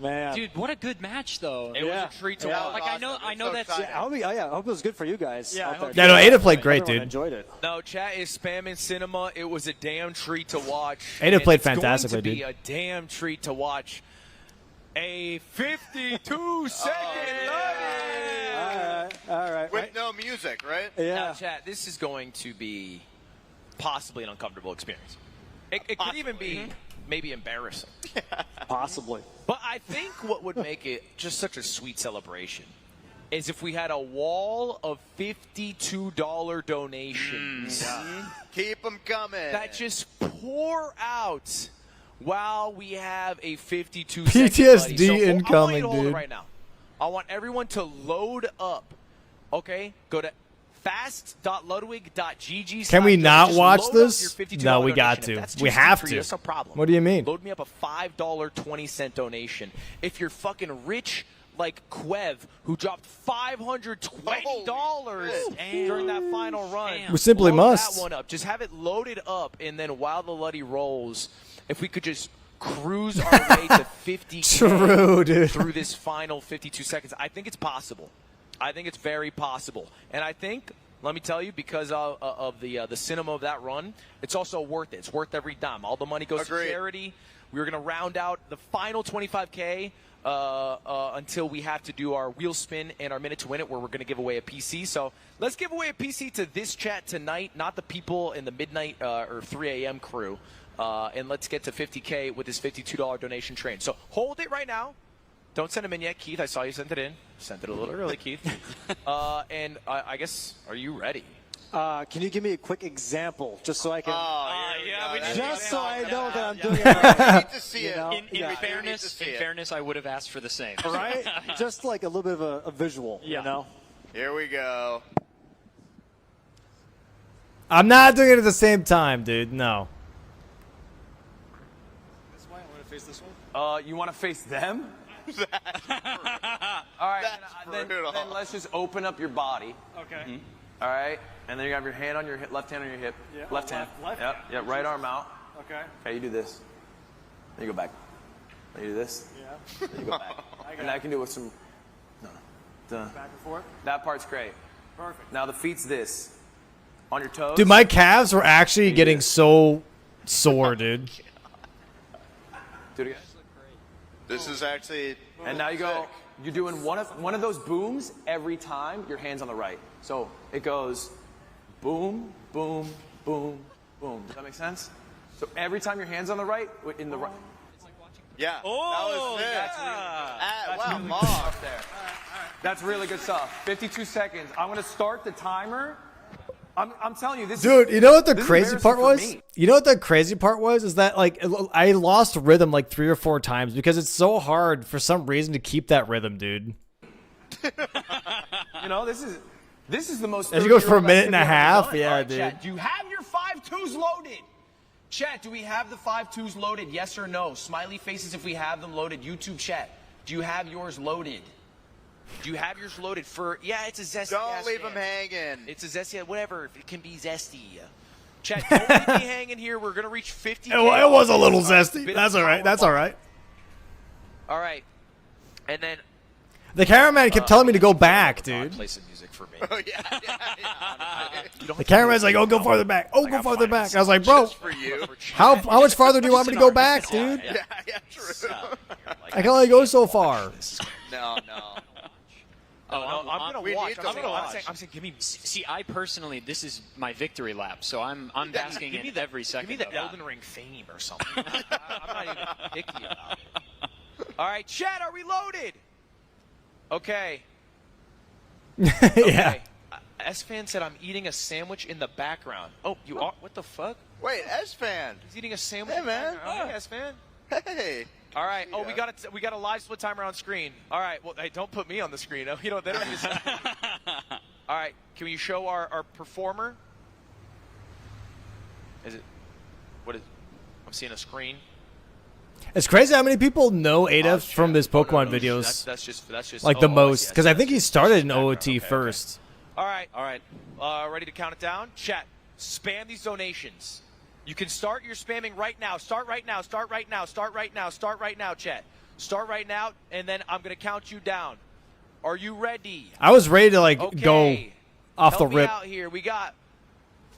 man. Dude, what a good match though. It was a treat to Yeah. watch. Like I know So that's exciting. I hope it was good for you guys. Yeah, I out there. hope- Yeah, no, Ada played great, Everyone dude. enjoyed it. No, chat is spamming Cinema. It was a damn treat to watch. Ada And played it's going fantastically, to be dude. a damn treat to watch a 52-second All right. With no music, right? Now, Yeah. chat, this is going to be possibly an uncomfortable experience. It could even be maybe embarrassing. Possibly. But I think what would make it just such a sweet celebration is if we had a wall of $52 donations Keep them coming. that just pour out while we have a 52 PTSD second buddy. So, I want incoming, you to hold it dude. right now. I want everyone to load up. Okay? Go to fast.ludwig.gg. Can we not Just watch load up this? your $52 No, we got donation. If to. that's We too have steep for to. you, that's no problem. What do you mean? Load me up a $5.20 donation. If you're fucking rich like Quev, who dropped $520 during that final run. We simply load must. that one up. Just have it loaded up, and then while the Luddy rolls, if we could just cruise our way to 50 True, dude. through this final 52 seconds, I think it's possible. I think it's very possible. And I think, let me tell you, because of the cinema of that run, it's also worth it. It's worth every dime. All the money goes Agreed. to charity. We're going to round out the final 25K until we have to do our wheel spin and our minute to win it, where we're going to give away a PC. So let's give away a PC to this chat tonight, not the people in the midnight or 3 a.m. crew. And let's get to 50K with this $52 donation train. So hold it right now. Don't send them in yet, Keith. I saw you sent it in. Sent it a little early, Keith. And I guess, are you ready? Can you give me a quick example, just so I can, just so I know that I'm doing it right? I need to see You it. know? In Yeah. fairness, I would have asked for the same. Right? Just like a little bit of a visual, Yeah. you know? Here we go. I'm not doing it at the same time, dude. No. This way? I want to face this way? You want to face them? All right, then let's just open up your body. Okay. All right, and then you have your hand on your hip, left hand on your hip. Yeah. Left hand. Left. Yep. Yep. Right arm out. Okay. Okay, you do this. Then you go back. Then you do this. Yeah. Then you go back. And I can do it with some Duh. Back and forth. That part's great. Perfect. Now the feet's this. On your toes. Dude, my calves were actually getting so sore, dude. Do it again. This is actually. And now you go. You're doing one of those booms every time. Your hand's on the right. So it goes, boom, boom, boom, boom. Does that make sense? So every time your hand's on the right, in the right. Yeah. Oh, that was yeah. wow, really Mom. good stuff there. That's really good stuff. 52 seconds. I'm gonna start the timer. I'm telling you, this Dude, you know what the this is crazy part embarrassing was? for me. You know what the crazy part was? Is that like I lost rhythm like 3 or 4 times because it's so hard for some reason to keep that rhythm, dude. You know, this is the most. As you go for a 30-year-old minute and a activity I've half, done. yeah, All right, dude. Chat, do you have your 5-2s loaded? Chat, do we have the 5-2s loaded? Yes or no? Smiley faces if we have them loaded. YouTube chat, do you have yours loaded? Do you have yours loaded for? Yeah, it's a zesty. Don't leave them hanging. It's a zesty. Whatever. It can be zesty. Chat, don't leave me hanging here. We're gonna reach 50. It was a little zesty. That's all right. That's all right. All right. And then The cameraman kept telling me to go back, dude. play some music for me. Oh yeah. The cameraman's like, "Oh, go farther back. Oh, go farther back." I was like, "Bro, Just for you. how much farther do you want me to go back, dude? Yeah, true. I can only go so far." No. Oh, no, I'm gonna We watch. need to I'm gonna watch. watch. I'm saying, give me. See, I personally, this is my victory lap, so I'm basking Give me in the, every second. Give me the of it. Elden Ring fame or something. I'm not even picky about it. All right, chat, are we loaded? Okay. Yeah. Okay. S-Fan said I'm eating a sandwich in the background. Oh, you are? What the fuck? Wait, S-Fan. He's eating a sandwich. Hey, in the man. background. Hey, S-Fan. Hey. All right. Oh, we got a live split timer on screen. All right. Well, hey, don't put me on the screen. You know, they don't need to. All right. Can you show our performer? Is it? What is? I'm seeing a screen. It's crazy how many people know Ada from his Pokemon no, videos. That's just Like the oh, I most, see, because I think he started in Background. OOT Okay, first. All right. Ready to count it down? Chat. Spam these donations. You can start your spamming right now. Start right now. Start right now. Start right now. Start right now, chat. Start right now, and then I'm going to count you down. Are you ready? I was ready to like Okay. go off Help the rip. me out here. We got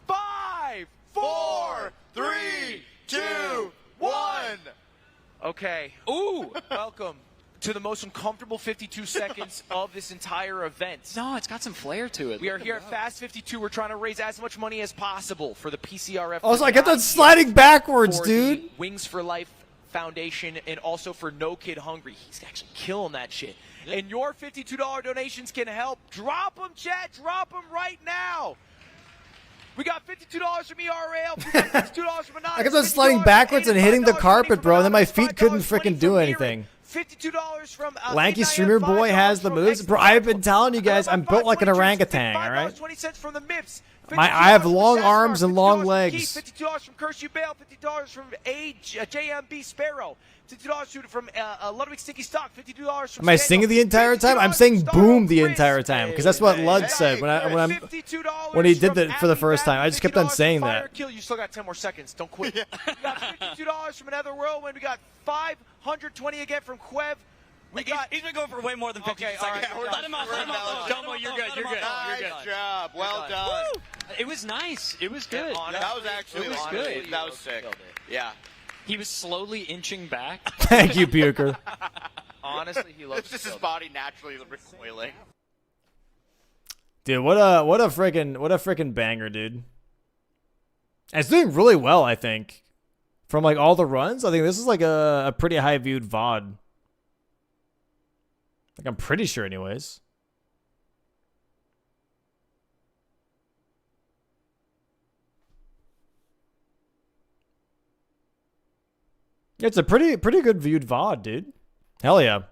5, 4, 3, 2, 1. Okay. Ooh. Welcome to the most uncomfortable 52 seconds of this entire event. No, it's got some flair to it. We are here at Fast 52. We're trying to raise as much money as possible for the PCRF. Also, I kept on sliding backwards, for dude. the Wings for Life Foundation and also for No Kid Hungry. He's actually killing that shit. And your $52 donations can help. Drop them, chat. Drop them right now. We got $52 from ERL. We got $52 from Anonymous. I kept on sliding backwards and hitting the carpet, bro, and then my feet couldn't freaking do anything. $52 from Lanky Streamer Boy has the moves. Bro, I've been telling you guys, I'm built like an orangutan, alright? $5.20 from the MIPS. I have long $50 arms and long from legs. Keith, $50 from Curse You Bale, $50 from JMB Sparrow, $50 from Ludwig Sticky Stock, $52 from Am I singing the entire time? I'm saying boom the entire time, because that's what Lud said when he did that for the first time. I just kept on saying that. Kill. You still got 10 more seconds. Don't quit. We got $52 from Another Whirlwind. We got $520 again from Quev. He's been going for way more than 50 seconds. all right, Let him off. Domo, you're good. You're good. Nice job. Well done. It was nice. It was good. That was actually good. That was sick. Yeah. He was slowly inching back. Thank you, Bucher. Honestly, he loves It's just his body naturally recoiling. Dude, what a freaking banger, dude. And it's doing really well, I think. From like all the runs, I think this is like a pretty high viewed VOD. Like I'm pretty sure anyways. It's a pretty good viewed VOD, dude. Hell yeah.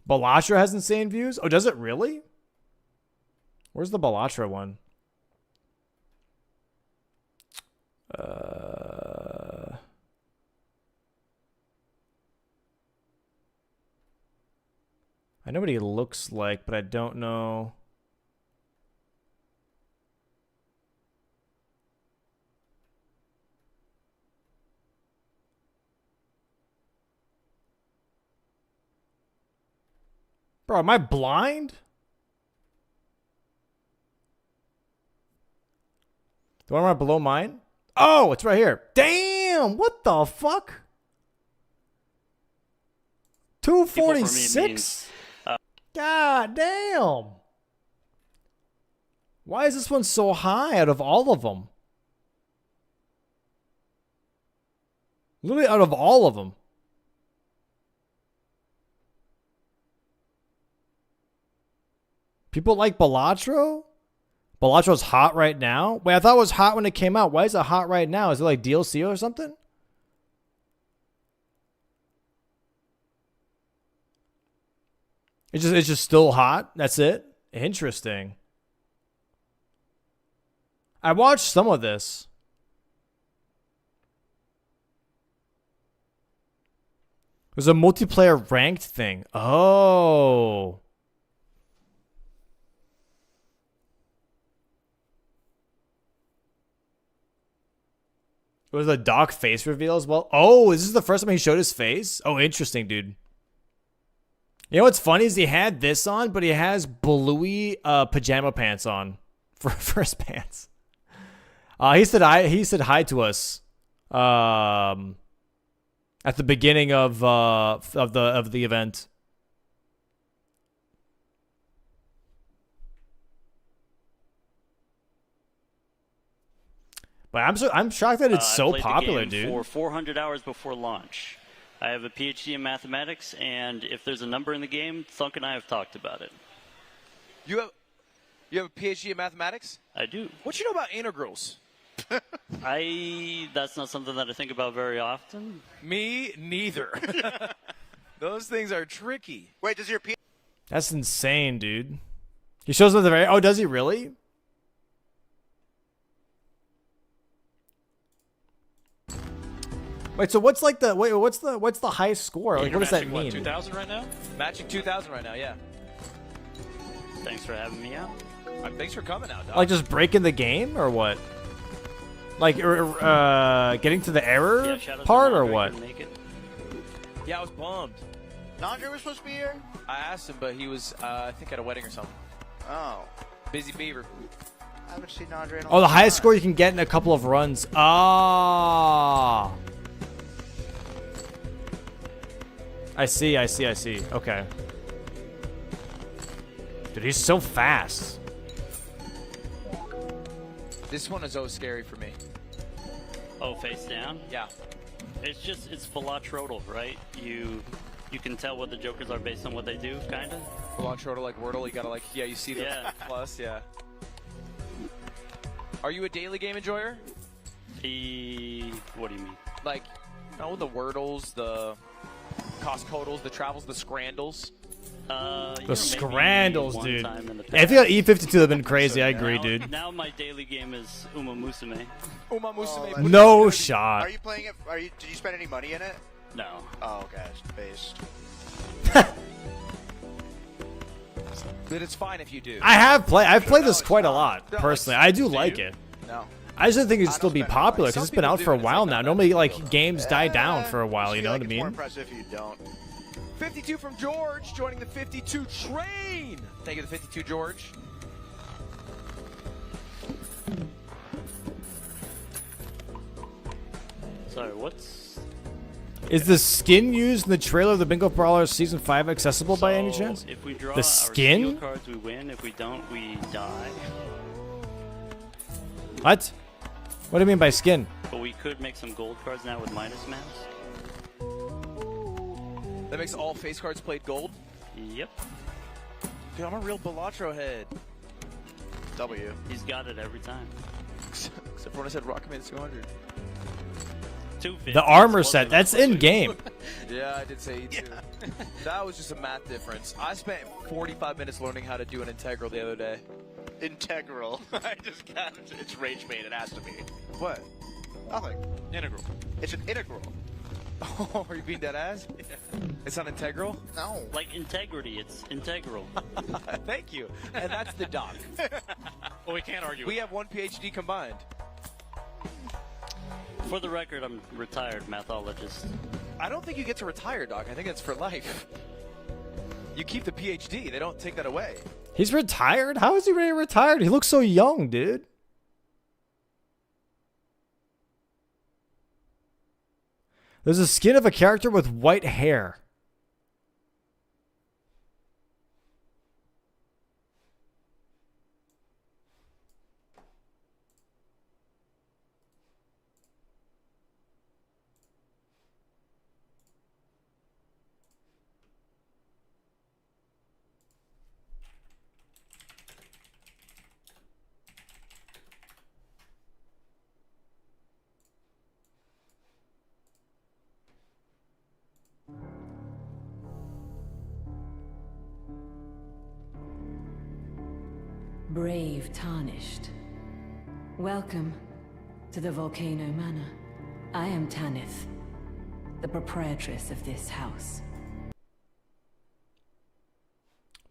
Balatra has insane views? Oh, does it really? Where's the Balatra one? I know what he looks like, but I don't know. Bro, am I blind? The one right below mine? Oh, it's right here. Damn, what the fuck? 246? God damn. Why is this one so high out of all of them? Literally out of all of them. People like Balatro? Balatro's hot right now? Wait, I thought it was hot when it came out. Why is it hot right now? Is it like DLC or something? It's just still hot? That's it? Interesting. I watched some of this. It was a multiplayer ranked thing. Oh. It was a Doc face reveal as well. Oh, is this the first time he showed his face? Oh, interesting, dude. You know what's funny is he had this on, but he has bluey pajama pants on for his pants. He said hi to us at the beginning of the event. But I'm shocked that it's so popular, dude. For 400 hours before launch. I have a PhD in mathematics, and if there's a number in the game, Thunk and I have talked about it. You have a PhD in mathematics? I do. What you know about integrals? That's not something that I think about very often. Me neither. Those things are tricky. Wait, does your That's insane, dude. He shows up at the very. Oh, does he really? Wait, so what's like the what's the highest score? Like, what does that mean? What, 2,000 right now? Matching 2,000 right now, yeah. Thanks for having me out. Thanks for coming out, dog. Like just breaking the game or what? Like getting to the error part or what? Yeah, I was bummed. Nandre was supposed to be here? I asked him, but he was, I think, at a wedding or something. Oh. Busy beaver. I haven't seen Nandre in a Oh, the long highest time. score you can get in a couple of runs. Ah. I see. Okay. Dude, he's so fast. This one is so scary for me. Oh, face down? Yeah. It's Velotrotl, right? You can tell what the jokers are based on what they do, kind of? Velotrotl, like Wordle, you gotta you see the plus, yeah. Are you a daily game enjoyer? What do you mean? Like, the Wordles, the Costcodals, the Travels, the Scrandles. The Scrandles, dude. Yeah, if you got E52, that'd have been crazy. I agree, dude. Now my daily game is Uma Musume. Uma Musume. Oh, No shot. Are you playing it? Did you spend any money in it? No. Oh, okay. It's based. But it's fine if you do. I've played this quite a lot, personally. I do like it. No. I just didn't think it'd still be popular because it's been out for a while now. Normally, like, games die down for a while, you know what I It's more mean? impressive if you don't. 52 from George, joining the 52 train. Thank you, the 52 George. Sorry, what's... Is the skin used in the trailer of the Bingo Brawlers Season 5 accessible by any chance? If we draw The our skin? steel cards, we win. If we don't, we die. What? What do you mean by skin? But we could make some gold cards now with Midas Mask. That makes all face cards played gold? Yep. Dude, I'm a real Balatro head. W. He's got it every time. Except for when I said Rockman 200. 250. The armor set, that's in game. Yeah, I did say E2. That was just a math difference. I spent 45 minutes learning how to do an integral the other day. Integral. I just got it. It's rage bait. It has to be. What? Nothing. Integral. It's an integral. Oh, are you being dead ass? It's not integral? No. Like integrity, it's integral. Thank you. And that's the doc. Well, we can't argue. We have one PhD combined. For the record, I'm a retired mathologist. I don't think you get to retire, doc. I think it's for life. You keep the PhD. They don't take that away. He's retired? How is he really retired? He looks so young, dude. There's a skin of a character with white hair. Brave Tarnished. Welcome to the Volcano Manor. I am Tanith, the proprietress of this house.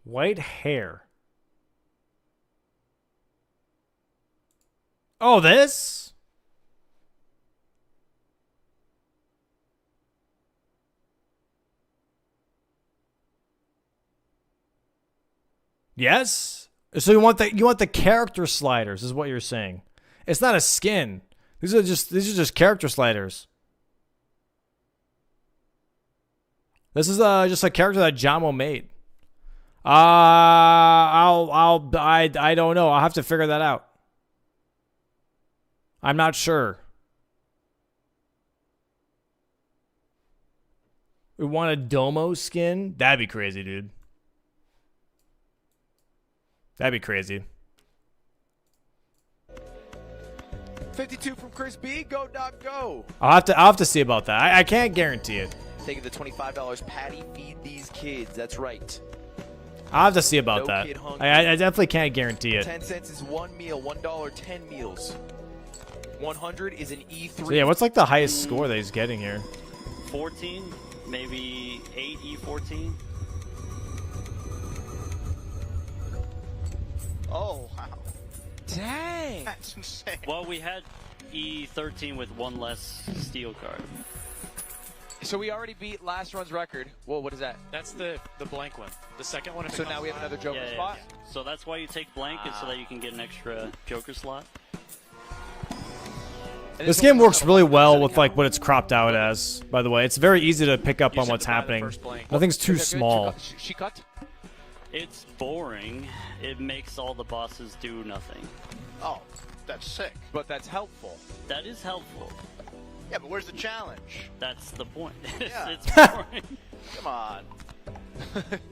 White hair. Oh, this? Yes? So you want the character sliders is what you're saying. It's not a skin. These are just character sliders. This is just a character that Jamo made. I don't know. I'll have to figure that out. I'm not sure. We want a Domo skin? That'd be crazy, dude. That'd be crazy. 52 from Chris B. Go, Doc, go. I'll have to see about that. I can't guarantee it. Taking the $25. Patty, feed these kids. That's right. I'll have to see about No that. kid hungry. I definitely can't guarantee it. 10 cents is one meal. $1, 10 meals. 100 is an E3. So yeah, what's like the highest score that he's getting here? 14, maybe 8 E14. Oh, wow. Dang. That's insane. Well, we had E13 with one less steel card. So we already beat last run's record. Whoa, what is that? That's the blank one. The second one. So now we have another Joker spot? So that's why you take blank, is so that you can get an extra Joker slot. This game works really well with like what it's cropped out as. By the way, it's very easy to pick up on what's happening. Nothing's too small. She cut? It's boring. It makes all the bosses do nothing. Oh, that's sick. But that's helpful. That is helpful. Yeah, but where's the challenge? That's the point. Yeah. It's boring. Come on.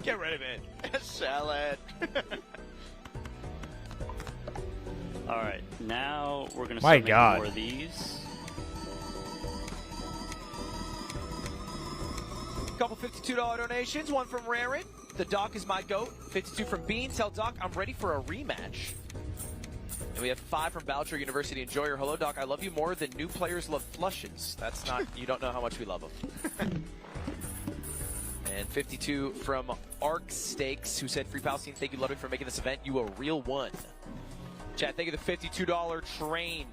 Get rid of it. Sell it. All right, now we're gonna My start God. making more of these. Couple $52 donations. One from Rarin. The Doc is my goat. 52 from Bean. Tell Doc I'm ready for a rematch. And we have 5 from Boucher University Enjoyer. Hello, Doc. I love you more than new players love flushes. That's not. You don't know how much we love them. And 52 from Arc Steaks, who said, Free Palestine, thank you, Ludwig, for making this event. You a real one. Chat, thank you, the $52 train.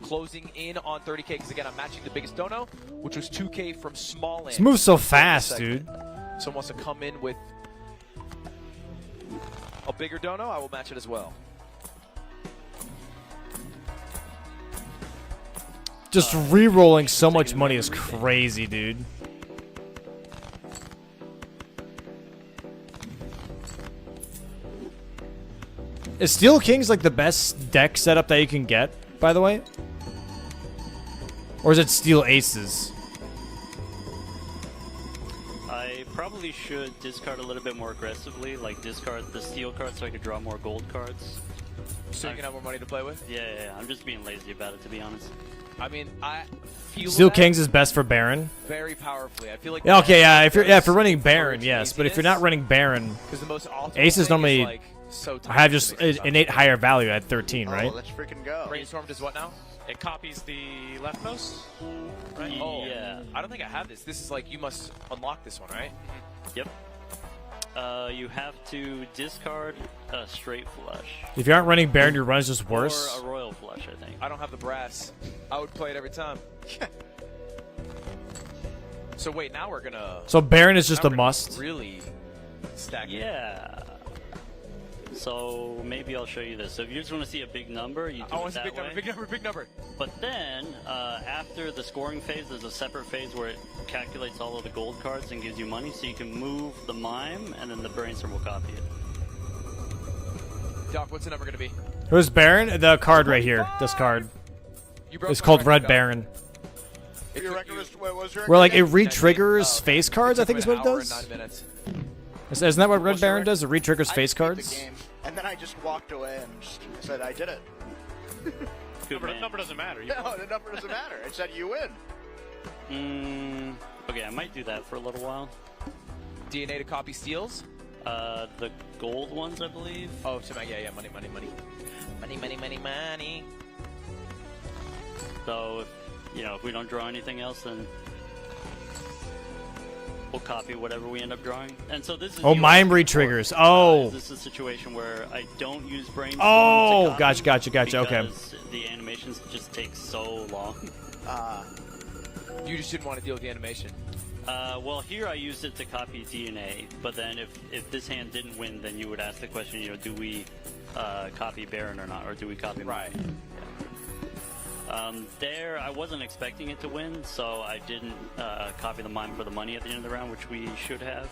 Closing in on 30K, because again, I'm matching the biggest dono, which was 2K from Small Land. This moves so fast, dude. Someone wants to come in with a bigger dono, I will match it as well. Just re-rolling so much money is crazy, dude. Is Steel King's like the best deck setup that you can get, by the way? Or is it Steel Aces? I probably should discard a little bit more aggressively, like discard the steel cards so I could draw more gold cards. So you can have more money to play with? Yeah. I'm just being lazy about it, to be honest. I mean, I feel Steel that King's is best for Baron. very powerfully. I feel like Yeah, okay, yeah. If you're does running Baron, encourage yes. But if you're laziness, not running Baron, 'cause the most optimal Aces thing normally is, like, so tight have to just make it innate higher value at 13, right? Oh, let's freaking go. Brainstorm does what now? It copies the left post, right? Oh, Yeah. I don't think I have this. This is like, you must unlock this one, right? Yep. You have to discard a straight flush. If you aren't running Baron, your run is just worse. Or a royal flush, I think. I don't have the brass. I would play it every time. So wait, now we're gonna... So Baron is just now a we're gonna must. Really Stack. Yeah. So maybe I'll show you this. So if you just want to see a big number, you do I it want to see that big way. number, big number. But then, after the scoring phase, there's a separate phase where it calculates all of the gold cards and gives you money, so you can move the mime, and then the brainstorm will copy it. Doc, what's the number going to be? Who's Baron? The card right here. This card. It's called Red Baron. Your record was, what was your Where like it record? re-triggers face cards, I think is what it does. 9 minutes. Isn't that what Red Baron does? It re-triggers face I beat the cards? game, and then I just walked away and just said I did it. Good The man. number doesn't matter. No, the number doesn't matter. It said you win. Okay, I might do that for a little while. DNA to copy steals? The gold ones, I believe. Oh, so yeah, money. Money. So, if we don't draw anything else, then we'll copy whatever we end up drawing. And so this is... Oh, mime re-triggers. Oh. This is a situation where I don't use brainstorm Oh, to copy gotcha. Okay. because the animations just take so long. You just didn't want to deal with the animation. Well, here I used it to copy DNA, but then if this hand didn't win, then you would ask the question, do we copy Baron or not, or do we copy mine? Right. There, I wasn't expecting it to win, so I didn't copy the mime for the money at the end of the round, which we should have.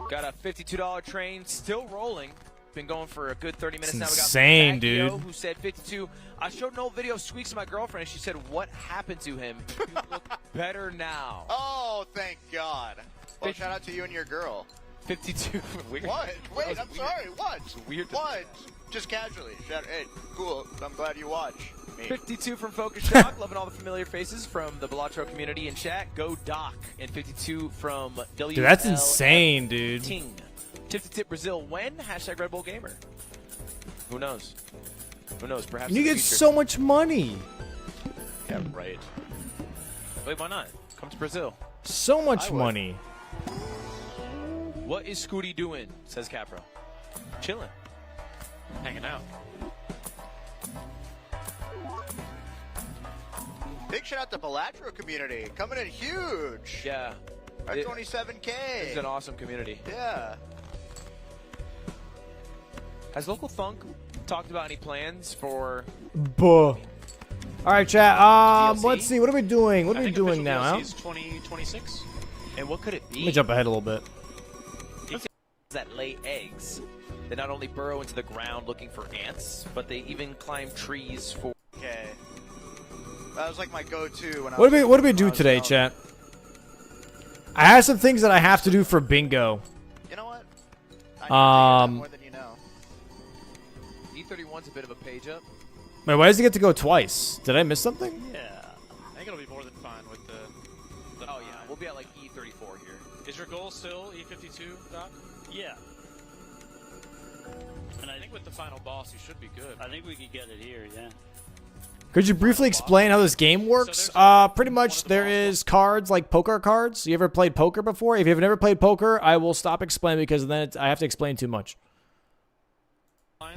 Got a $52 train still rolling. Been going for a good 30 minutes It's now. We got insane, Pacquiao, dude. Who said 52. I showed an old video of Squeaks to my girlfriend, and she said, "What happened to him? You look better now." Oh, thank God. Well, shout out to you and your girl. 52. Weird. What? Wait, That I'm was weird. sorry. What? It's weird. What? Just casually. Hey, cool. I'm glad you watch. Me. 52 from Focus Shock. Loving all the familiar faces from the Balatro community in chat. Go Doc. And 52 from WL. Dude, that's insane, dude. Ting. Tip to tip Brazil when? Hashtag Red Bull Gamer. Who knows? Who knows? Perhaps You in the get future. so much money. Yeah, right. Wait, why not? Come to Brazil. So much I would. money. What is Scooty doing? Says Capro. Chilling. Hanging out. Big shout out to Balatro community. Coming in huge. Yeah. Our 27K. It's an awesome community. Yeah. Has Local Thunk talked about any plans for... Buh. All right, chat. DLC? Let's see. What are we doing? What are I we think doing official now? DLC Huh? is 2026. And what could it be? Let me jump ahead a little bit. That lay eggs. They not only burrow into the ground looking for ants, but they even climb trees for... Okay. That was like my go-to when I What was do we when I do was today, young. chat? I have some things that I have to do for bingo. You know what? I know more than you know. E31's a bit of a page up. Wait, why does he get to go twice? Did I miss something? Yeah. I think it'll be more than fine with the Oh, yeah. We'll be at like E34 here. Is your goal still E52, Doc? Yeah. And I think with the final boss, you should be good. I think we could get it here, yeah. Could you briefly explain how this game works? Pretty much there is cards like poker cards. You ever played poker before? If you've never played poker, I will stop explaining because then I have to explain too much.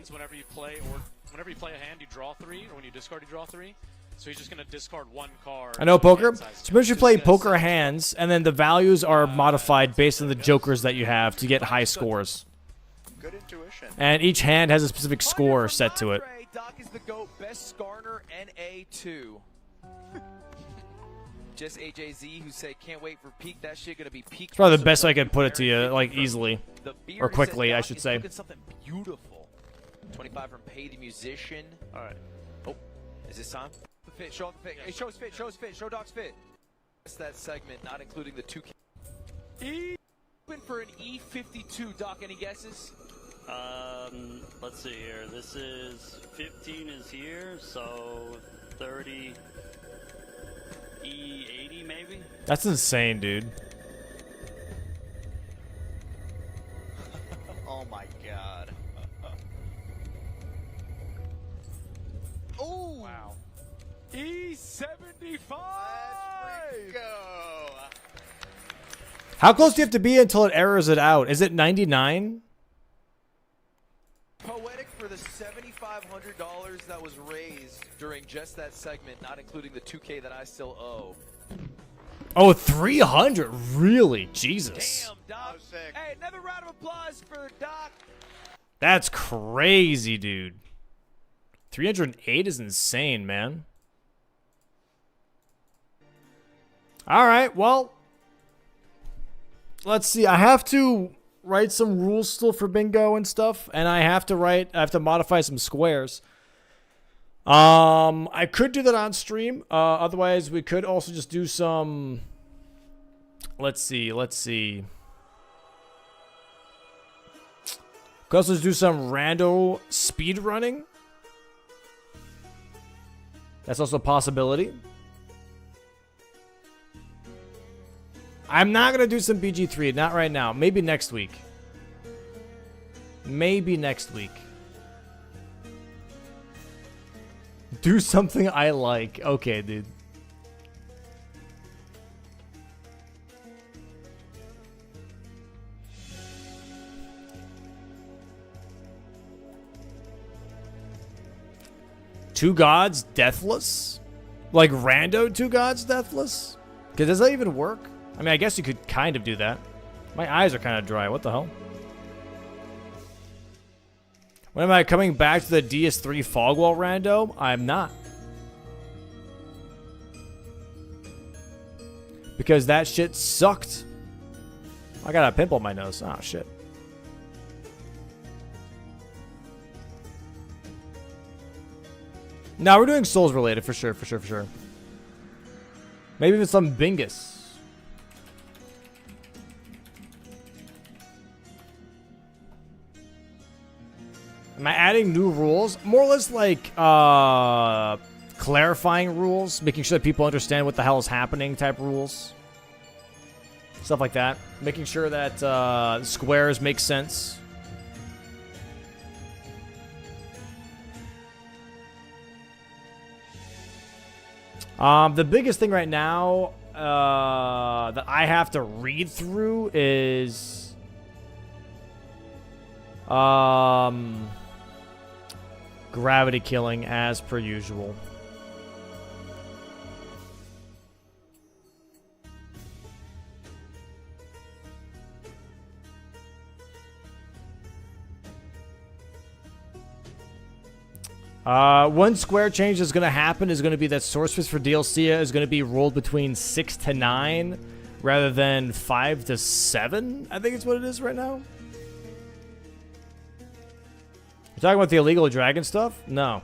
Whenever you play a hand, you draw 3, or when you discard, you draw 3. So he's just going to discard 1 card. I know poker. So Suppose you play poker hands, and then the values are modified based on the jokers that you have to get high scores. Good intuition. And each hand has a specific score set to it. Doc is the GOAT. Best Skarner NA2. Just AJZ who said, can't wait for peak. That shit going to be peak. It's probably the best I could put it to you, like easily. The beard Or says quickly, Doc I should is say. looking something beautiful. 25 from Pay the Musician. All right. Oh, is this time? The fit. Show off the fit. Hey, show his fit. Show his fit. Show Doc's fit. That's that segment, not including the 2K. Open for an E52. Doc, any guesses? Let's see here. This is 15 is here, so 30, E80 maybe. That's insane, dude. Oh my God. Oh wow. E75. Go. How close do you have to be until it errors it out? Is it 99? Poetic for the $7,500 that was raised during just that segment, not including the 2K that I still owe. Oh, 300? Really? Jesus. Damn, Doc. Hey, another round of applause for Doc. That's crazy, dude. 308 is insane, man. All right, well, let's see. I have to write some rules still for bingo and stuff, and I have to modify some squares. I could do that on stream. Otherwise, we could also just do some. Let's see. Could also just do some rando speed running. That's also a possibility. I'm not gonna do some BG3, not right now. Maybe next week. Maybe next week. Do something I like. Okay, dude. Two gods deathless? Like rando two gods deathless? Because does that even work? I mean, I guess you could kind of do that. My eyes are kind of dry. What the hell? When am I coming back to the DS3 Fogwall rando? I'm not. Because that shit sucked. I got a pimple on my nose. Oh, shit. No, we're doing Souls related for sure. Maybe even some bingus. Am I adding new rules? More or less like clarifying rules, making sure that people understand what the hell is happening type rules. Stuff like that. Making sure that squares make sense. The biggest thing right now that I have to read through is gravity killing as per usual. One square change that's going to happen is going to be that Sorceress for DLC is going to be rolled between 6 to 9 rather than 5 to 7. I think it's what it is right now. You're talking about the illegal dragon stuff? No.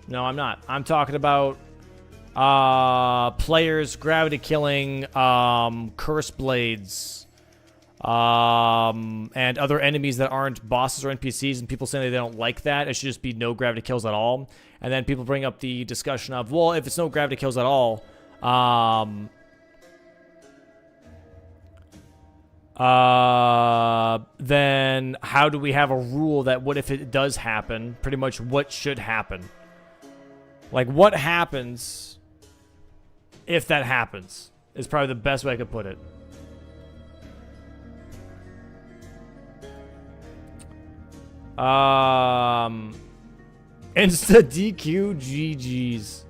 No, I'm not. I'm talking about players gravity killing curse blades and other enemies that aren't bosses or NPCs, and people saying they don't like that. It should just be no gravity kills at all. And then people bring up the discussion of, well, if it's no gravity kills at all, then how do we have a rule that what if it does happen? Pretty much what should happen. Like, what happens if that happens is probably the best way I could put it. Insta DQ GG's.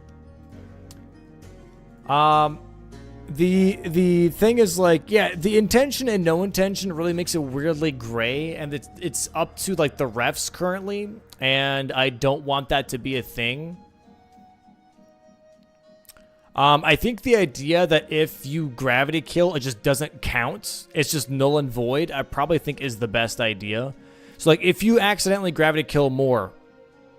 The thing is, like, yeah, the intention and no intention really makes it weirdly gray, and it's up to like the refs currently, and I don't want that to be a thing. I think the idea that if you gravity kill, it just doesn't count, it's just null and void, I probably think is the best idea. So, like, if you accidentally gravity kill more,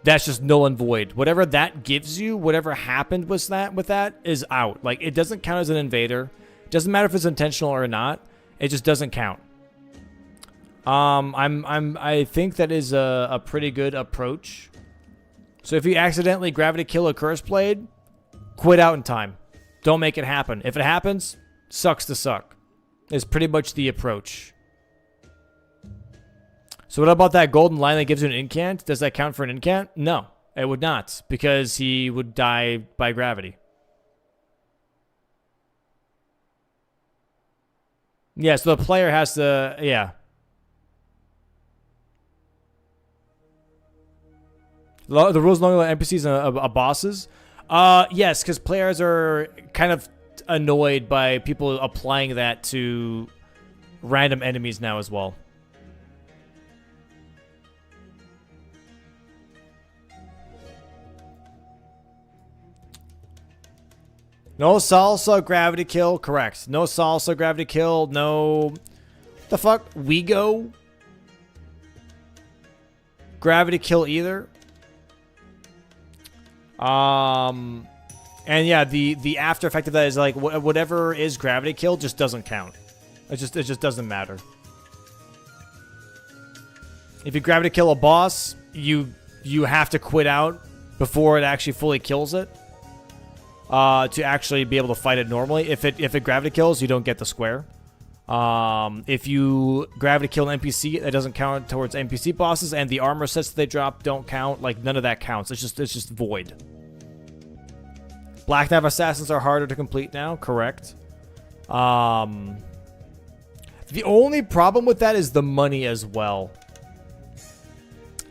that's just null and void. Whatever that gives you, whatever happened with that is out. Like, it doesn't count as an invader. It doesn't matter if it's intentional or not. It just doesn't count. I think that is a pretty good approach. So if you accidentally gravity kill a curse blade, quit out in time. Don't make it happen. If it happens, sucks to suck. Is pretty much the approach. So what about that golden line that gives you an incant? Does that count for an incant? No, it would not, because he would die by gravity. Yeah, so the player has to, yeah. The rules no longer NPCs and bosses? Yes, because players are kind of get annoyed by people applying that to random enemies now as well. No salsa, gravity kill. Correct. No salsa, gravity kill. No... The fuck? We go? Gravity kill either. And yeah, the after effect of that is like whatever is gravity kill just doesn't count. It just doesn't matter. If you gravity kill a boss, you have to quit out before it actually fully kills it. To actually be able to fight it normally. If it gravity kills, you don't get the square. If you gravity kill an NPC, that doesn't count towards NPC bosses, and the armor sets that they drop don't count. Like, none of that counts. It's just void. Black Knife Assassins are harder to complete now. Correct. The only problem with that is the money as well.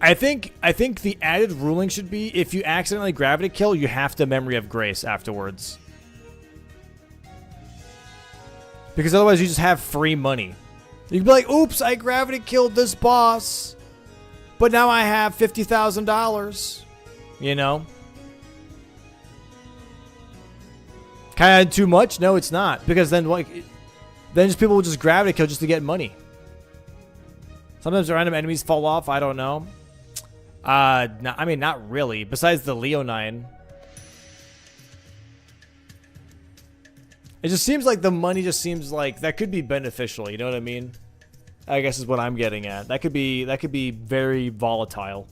I think the added ruling should be if you accidentally gravity kill, you have to Memory of Grace afterwards. Because otherwise you just have free money. You can be like, oops, I gravity killed this boss, but now I have $50,000. You know? Kind of too much? No, it's not. Because then just people will just gravity kill just to get money. Sometimes the random enemies fall off. I don't know. No, I mean, not really. Besides the Leonine. It just seems like the money just seems like that could be beneficial. You know what I mean? I guess is what I'm getting at. That could be very volatile.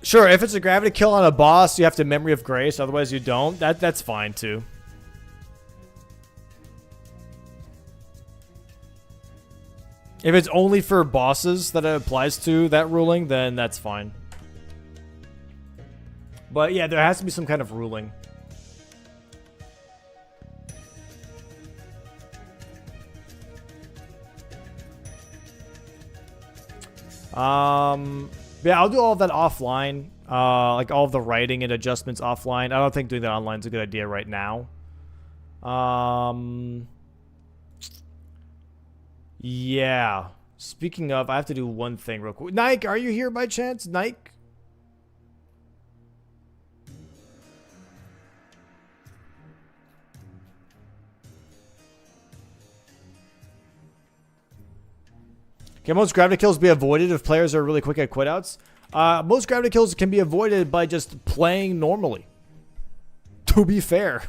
Sure, if it's a gravity kill on a boss, you have to Memory of Grace. Otherwise, you don't. That's fine, too. If it's only for bosses that it applies to, that ruling, then that's fine. But yeah, there has to be some kind of ruling. Yeah, I'll do all of that offline. Like all of the writing and adjustments offline. I don't think doing that online is a good idea right now. Yeah. Speaking of, I have to do one thing real quick. Nike, are you here by chance? Nike? Can most gravity kills be avoided if players are really quick at quitouts? Most gravity kills can be avoided by just playing normally. To be fair.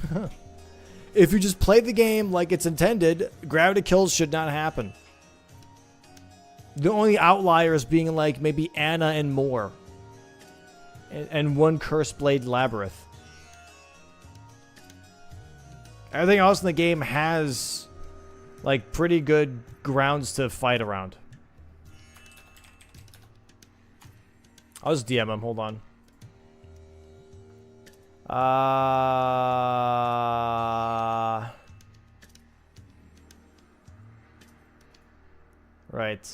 If you just play the game like it's intended, gravity kills should not happen. The only outliers being like maybe Anna and more. And one Cursed Blade Labyrinth. Everything else in the game has like pretty good grounds to fight around. I'll just DM him. Hold on. Right.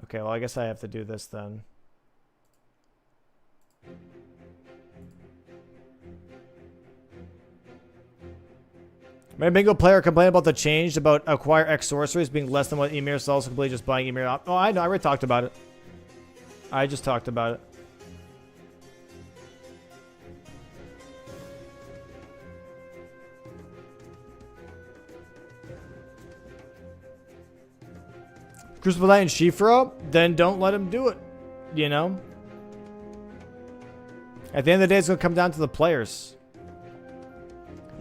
Okay, well, I guess I have to do this then. My bingo player complained about the change about acquire X sorceries being less than what Emir sells, completely just buying Emir out. Oh, I know. I already talked about it. I just talked about it. Crucible Knight and Shifra, then don't let him do it. You know? At the end of the day, it's going to come down to the players.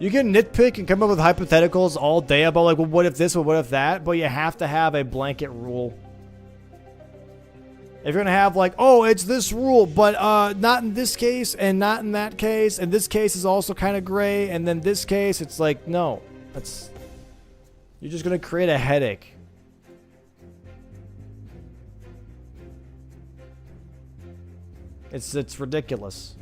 You can nitpick and come up with hypotheticals all day about like, well, what if this or what if that? But you have to have a blanket rule. If you're going to have like, oh, it's this rule, but not in this case and not in that case. And this case is also kind of gray. And then this case, it's like, no. That's... You're just going to create a headache. It's ridiculous.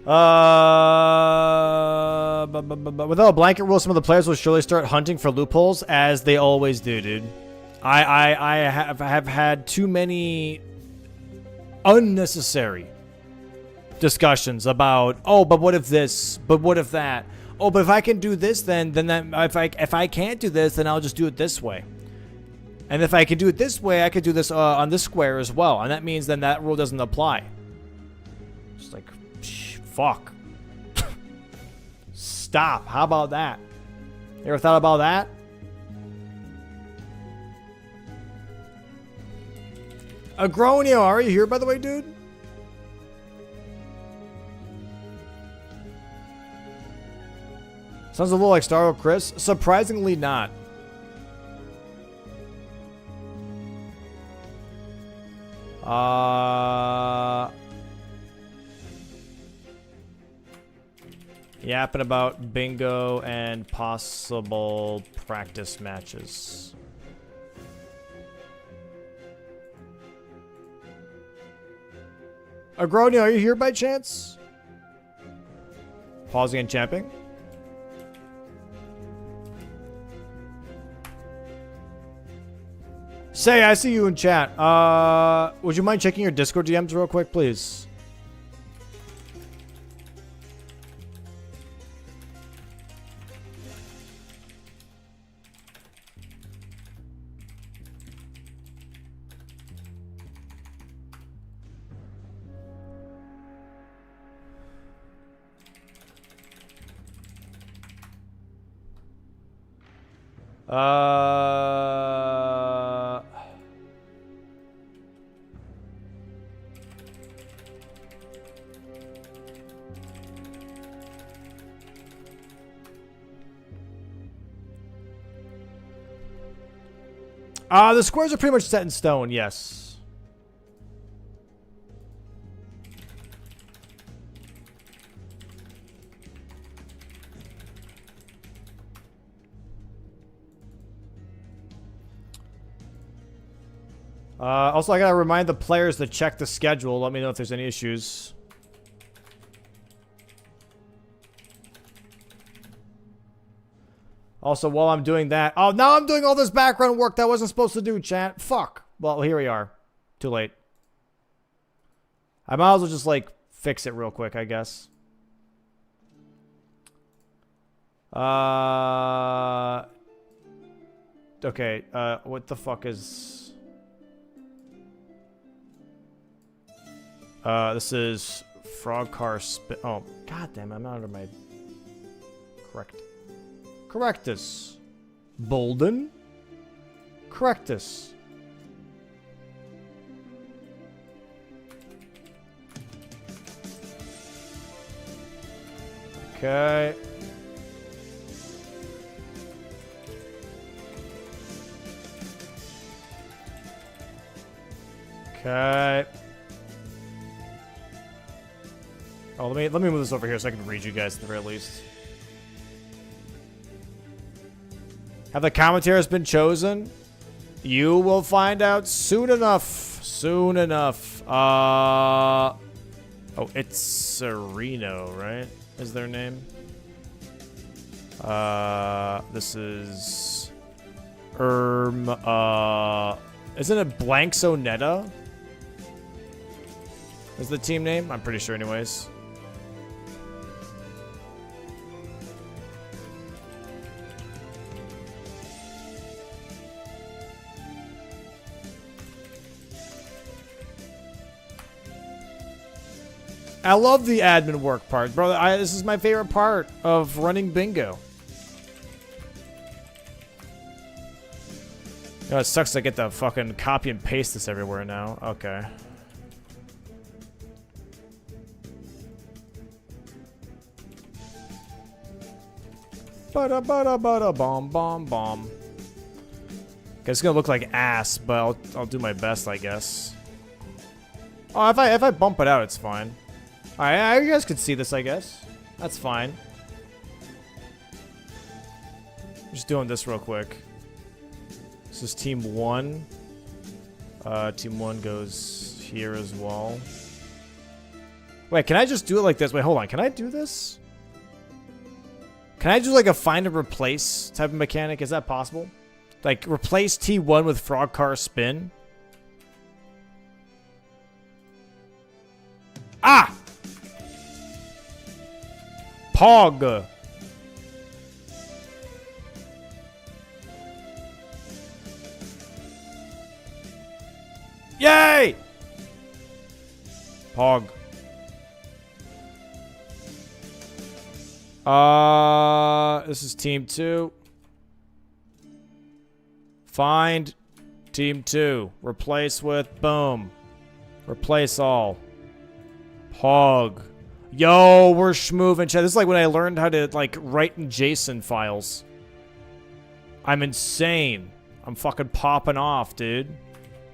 But without a blanket rule, some of the players will surely start hunting for loopholes, as they always do, dude. I have had too many unnecessary discussions about, oh, but what if this? But what if that? Oh, but if I can do this, then that if I can't do this, then I'll just do it this way. And if I can do it this way, I could do this on this square as well, and that means then that rule doesn't apply. Just like, fuck. Stop. How about that? You ever thought about that? Agronio, are you here, by the way, dude? Sounds a little like Starro Chris. Surprisingly not. Yapping about bingo and possible practice matches. Agronio, are you here by chance? Pausing and champing. Say, I see you in chat. Would you mind checking your Discord DMs real quick, please? The squares are pretty much set in stone, yes. Also, I gotta remind the players to check the schedule. Let me know if there's any issues. Also, while I'm doing that... Oh, now I'm doing all this background work that I wasn't supposed to do, chat. Fuck. Well, here we are. Too late. I might as well just, like, fix it real quick, I guess. Okay, what the fuck is... this is Frog Car Spin... Oh, goddamn, I'm not under my... Correctus. Bolden. Correctus. Okay. Okay. Oh, let me move this over here so I can read you guys at the very least. Have the commentators been chosen? You will find out soon enough. Soon enough. Oh, it's Sereno, right? Is their name? This is... isn't it Blanksonetta? Is the team name? I'm pretty sure anyways. I love the admin work part, bro. This is my favorite part of running bingo. You know, it sucks to get the fucking copy and paste this everywhere now. Okay. Bada-bada-bada-bomb-bomb-bomb. Okay, it's gonna look like ass, but I'll do my best, I guess. Oh, if I bump it out, it's fine. Alright, you guys can see this, I guess. That's fine. Just doing this real quick. This is team 1. Team 1 goes here as well. Wait, can I just do it like this? Wait, hold on. Can I do this? Can I do like a find and replace type of mechanic? Is that possible? Like, replace T1 with frog car spin? Ah! Pog. Yay! Pog. This is team 2. Find team 2. Replace with boom. Replace all. Pog. Yo, we're schmoovin', chat. This is like when I learned how to like write in JSON files. I'm insane. I'm fucking popping off, dude.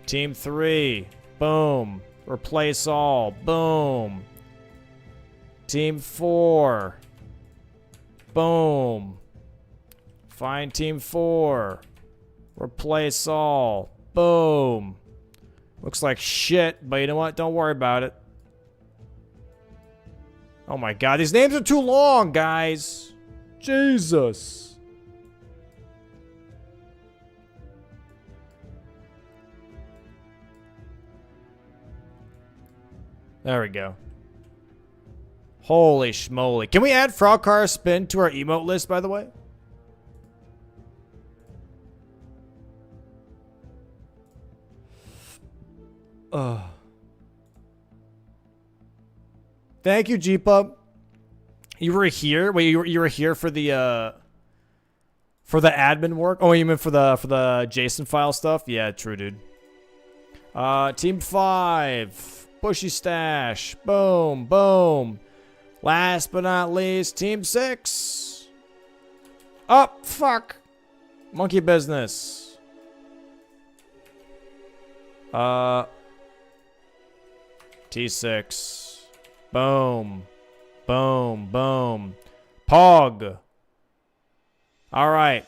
Team 3. Boom. Replace all. Boom. Team 4. Boom. Find team 4. Replace all. Boom. Looks like shit, but you know what? Don't worry about it. Oh my god, these names are too long, guys. Jesus. There we go. Holy schmoly. Can we add Frog Car Spin to our emote list, by the way? Thank you, Jeepa. You were here? Wait, you were here for the admin work? Oh, you meant for the JSON file stuff? Yeah, true, dude. Team 5. Bushy Stash. Boom, boom. Last but not least, Team 6. Oh, fuck. Monkey business. T6. Boom. Boom, boom. Pog. All right.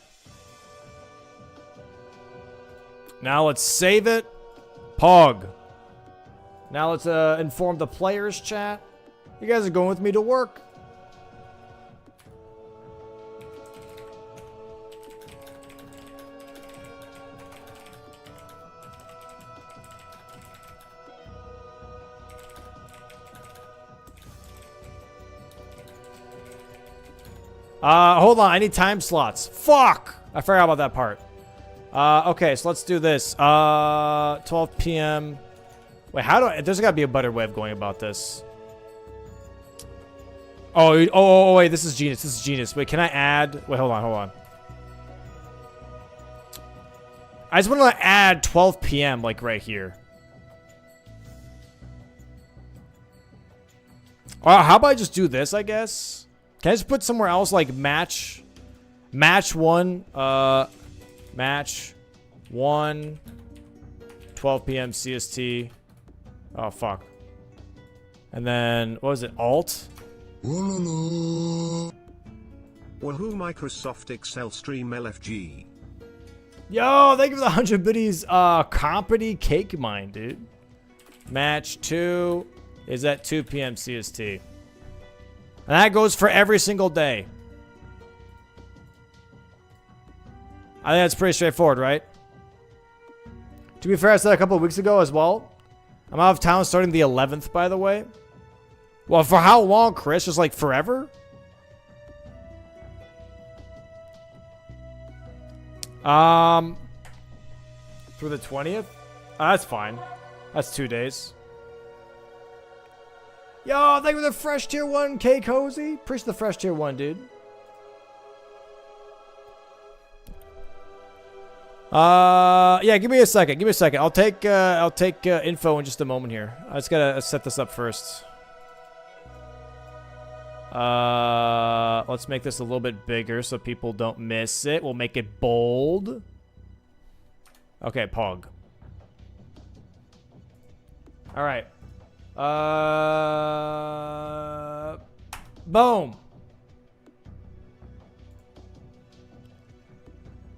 Now let's save it. Pog. Now let's inform the players chat. You guys are going with me to work. Hold on. I need time slots. Fuck! I forgot about that part. Okay, so let's do this. 12 p.m. Wait, how do I... There's gotta be a better way of going about this. Oh, wait, this is genius. This is genius. Wait, can I add... Wait, hold on. I just want to add 12 p.m. like right here. How about I just do this, I guess? Can I just put somewhere else like match 1, match 1, 12 p.m. CST. Oh, fuck. And then, what was it, Alt? Woohoo Microsoft Excel Stream LFG. Yo, thank you for the 100 biddies, Company Cake Mine, dude. Match 2 is at 2 p.m. CST. And that goes for every single day. I think that's pretty straightforward, right? To be fair, I said a couple of weeks ago as well. I'm out of town starting the 11th, by the way. Well, for how long, Chris? Just like forever? Through the 20th? That's fine. That's 2 days. Yo, thank you for the fresh tier 1, K Cozy. Appreciate the fresh tier 1, dude. Yeah, give me a second. I'll take info in just a moment here. I just gotta set this up first. Let's make this a little bit bigger so people don't miss it. We'll make it bold. Okay, Pog. All right. Boom.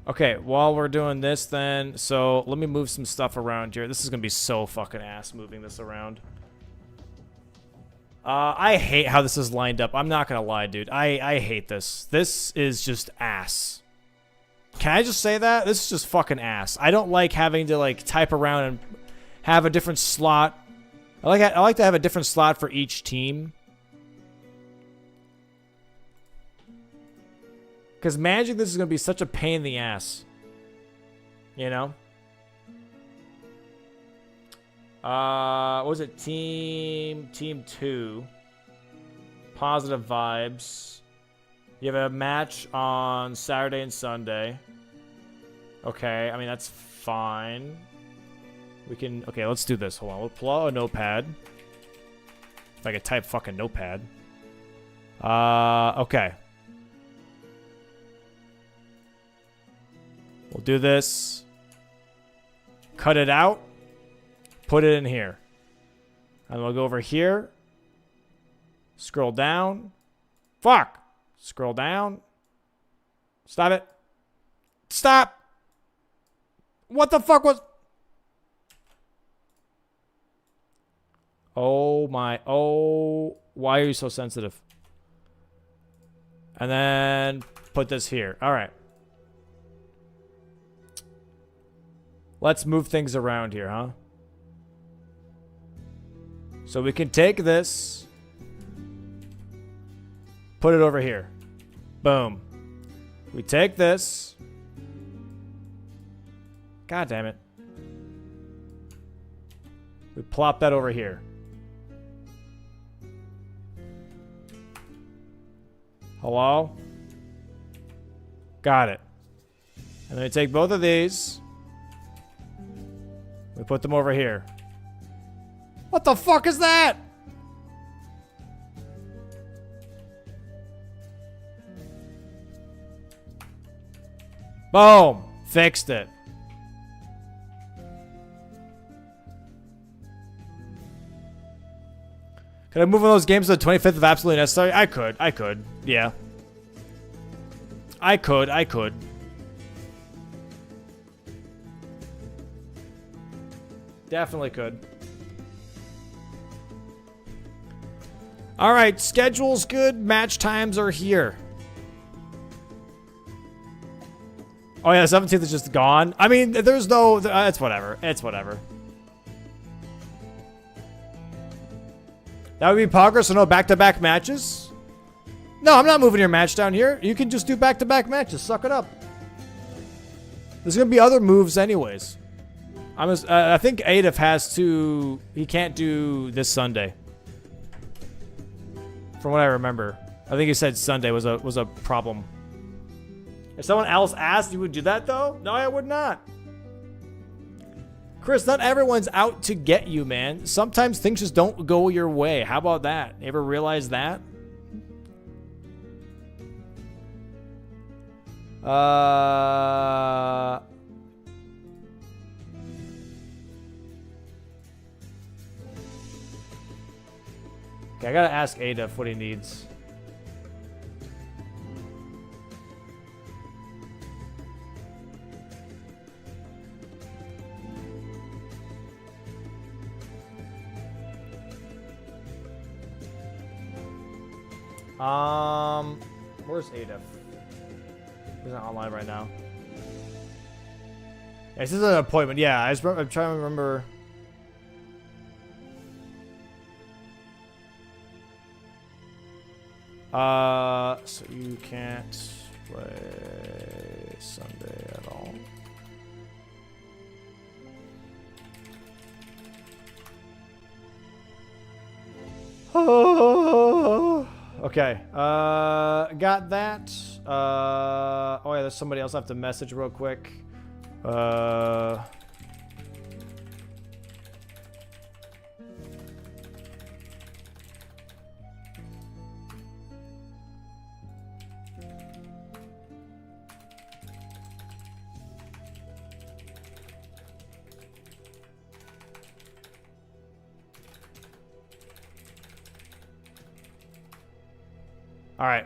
Okay, while we're doing this then, so let me move some stuff around here. This is gonna be so fucking ass moving this around. I hate how this is lined up. I'm not gonna lie, dude. I hate this. This is just ass. Can I just say that? This is just fucking ass. I don't like having to like type around and have a different slot. I like to have a different slot for each team. Because managing this is gonna be such a pain in the ass. You know? What was it? Team 2. Positive vibes. You have a match on Saturday and Sunday. Okay, I mean, that's fine. We can... Okay, let's do this. Hold on. We'll pull out a notepad. If I could type fucking notepad. Okay. We'll do this. Cut it out. Put it in here. And we'll go over here. Scroll down. Fuck! Scroll down. Stop it. Stop! What the fuck was... Oh my... Oh... Why are you so sensitive? And then... Put this here. Alright. Let's move things around here, huh? So we can take this, put it over here. Boom. We take this. God damn it. We plop that over here. Hello? Got it. And then we take both of these. We put them over here. What the fuck is that? Boom. Fixed it. Could I move one of those games to the 25th if absolutely necessary? I could. Yeah. I could. Definitely could. Alright, schedule's good. Match times are here. Oh yeah, the 17th is just gone. I mean, there's no... it's whatever. It's whatever. That would be progress, so no back-to-back matches? No, I'm not moving your match down here. You can just do back-to-back matches. Suck it up. There's going to be other moves anyways. I think Adif has to... He can't do this Sunday. From what I remember. I think he said Sunday was a problem. If someone else asked, you would do that though? No, I would not. Chris, not everyone's out to get you, man. Sometimes things just don't go your way. How about that? You ever realize that? Okay, I gotta ask Adif what he needs. Where's Adif? He's not online right now. Yeah, this is an appointment. Yeah, I'm trying to remember. So you can't play Sunday at all. Okay, got that. Oh yeah, there's somebody else I have to message real quick. All right.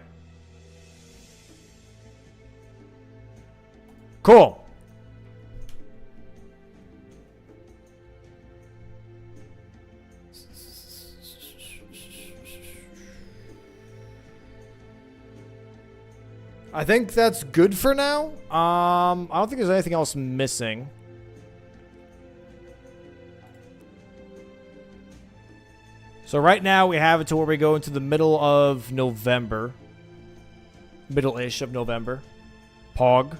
Cool. I think that's good for now. I don't think there's anything else missing. So right now we have it to where we go into the middle of November. Middle-ish of November. Pog.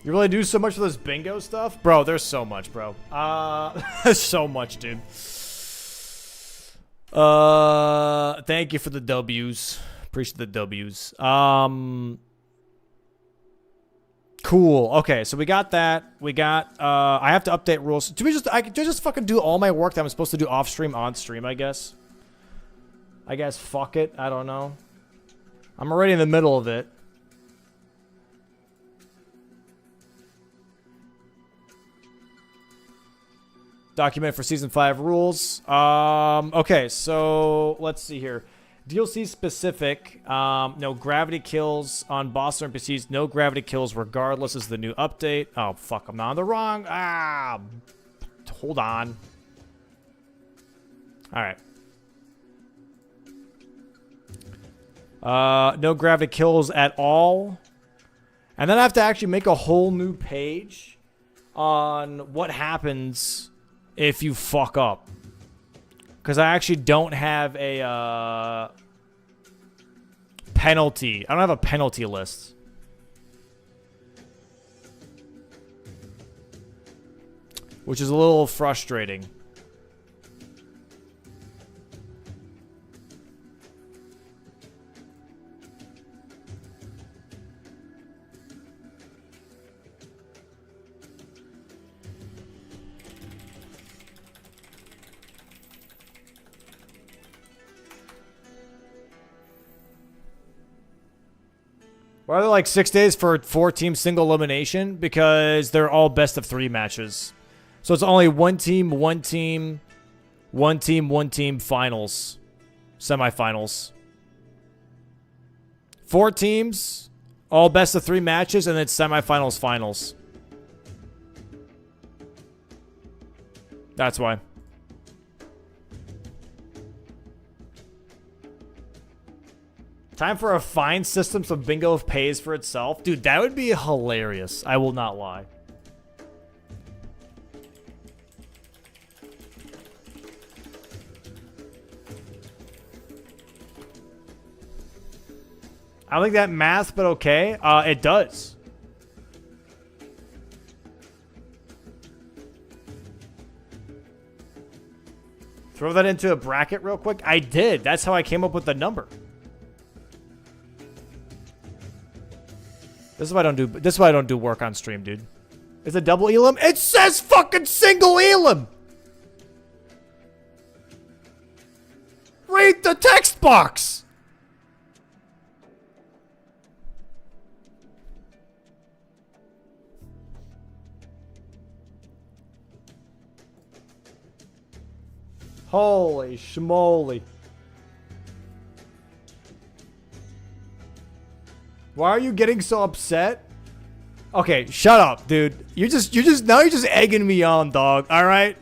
You really do so much for this bingo stuff? Bro, there's so much, bro. There's so much, dude. Thank you for the W's. Appreciate the W's. Cool. Okay, so we got that. We got, I have to update rules. Do I just fucking do all my work that I'm supposed to do off stream, on stream, I guess? Fuck it. I don't know. I'm already in the middle of it. Document for Season 5 rules. Okay, so let's see here. DLC specific. No gravity kills on boss or NPCs. No gravity kills regardless is the new update. Oh, fuck. I'm not on the wrong. Hold on. Alright. No gravity kills at all. And then I have to actually make a whole new page on what happens if you fuck up. Because I actually don't have a penalty. I don't have a penalty list. Which is a little frustrating. Why are there like 6 days for 4-team single elimination? Because they're all best of 3 matches. So it's only one team, finals. Semifinals. 4 teams, all best of 3 matches, and then semifinals, finals. That's why. Time for a fine system so bingo pays for itself. Dude, that would be hilarious. I will not lie. I don't think that math, but okay. It does. Throw that into a bracket real quick. I did. That's how I came up with the number. This is why I don't do. This is why I don't do work on stream, dude. Is it double elim? It says fucking single elim. Read the text box. Holy schmoly. Why are you getting so upset? Okay, shut up, dude. You're just egging me on, dog. All right?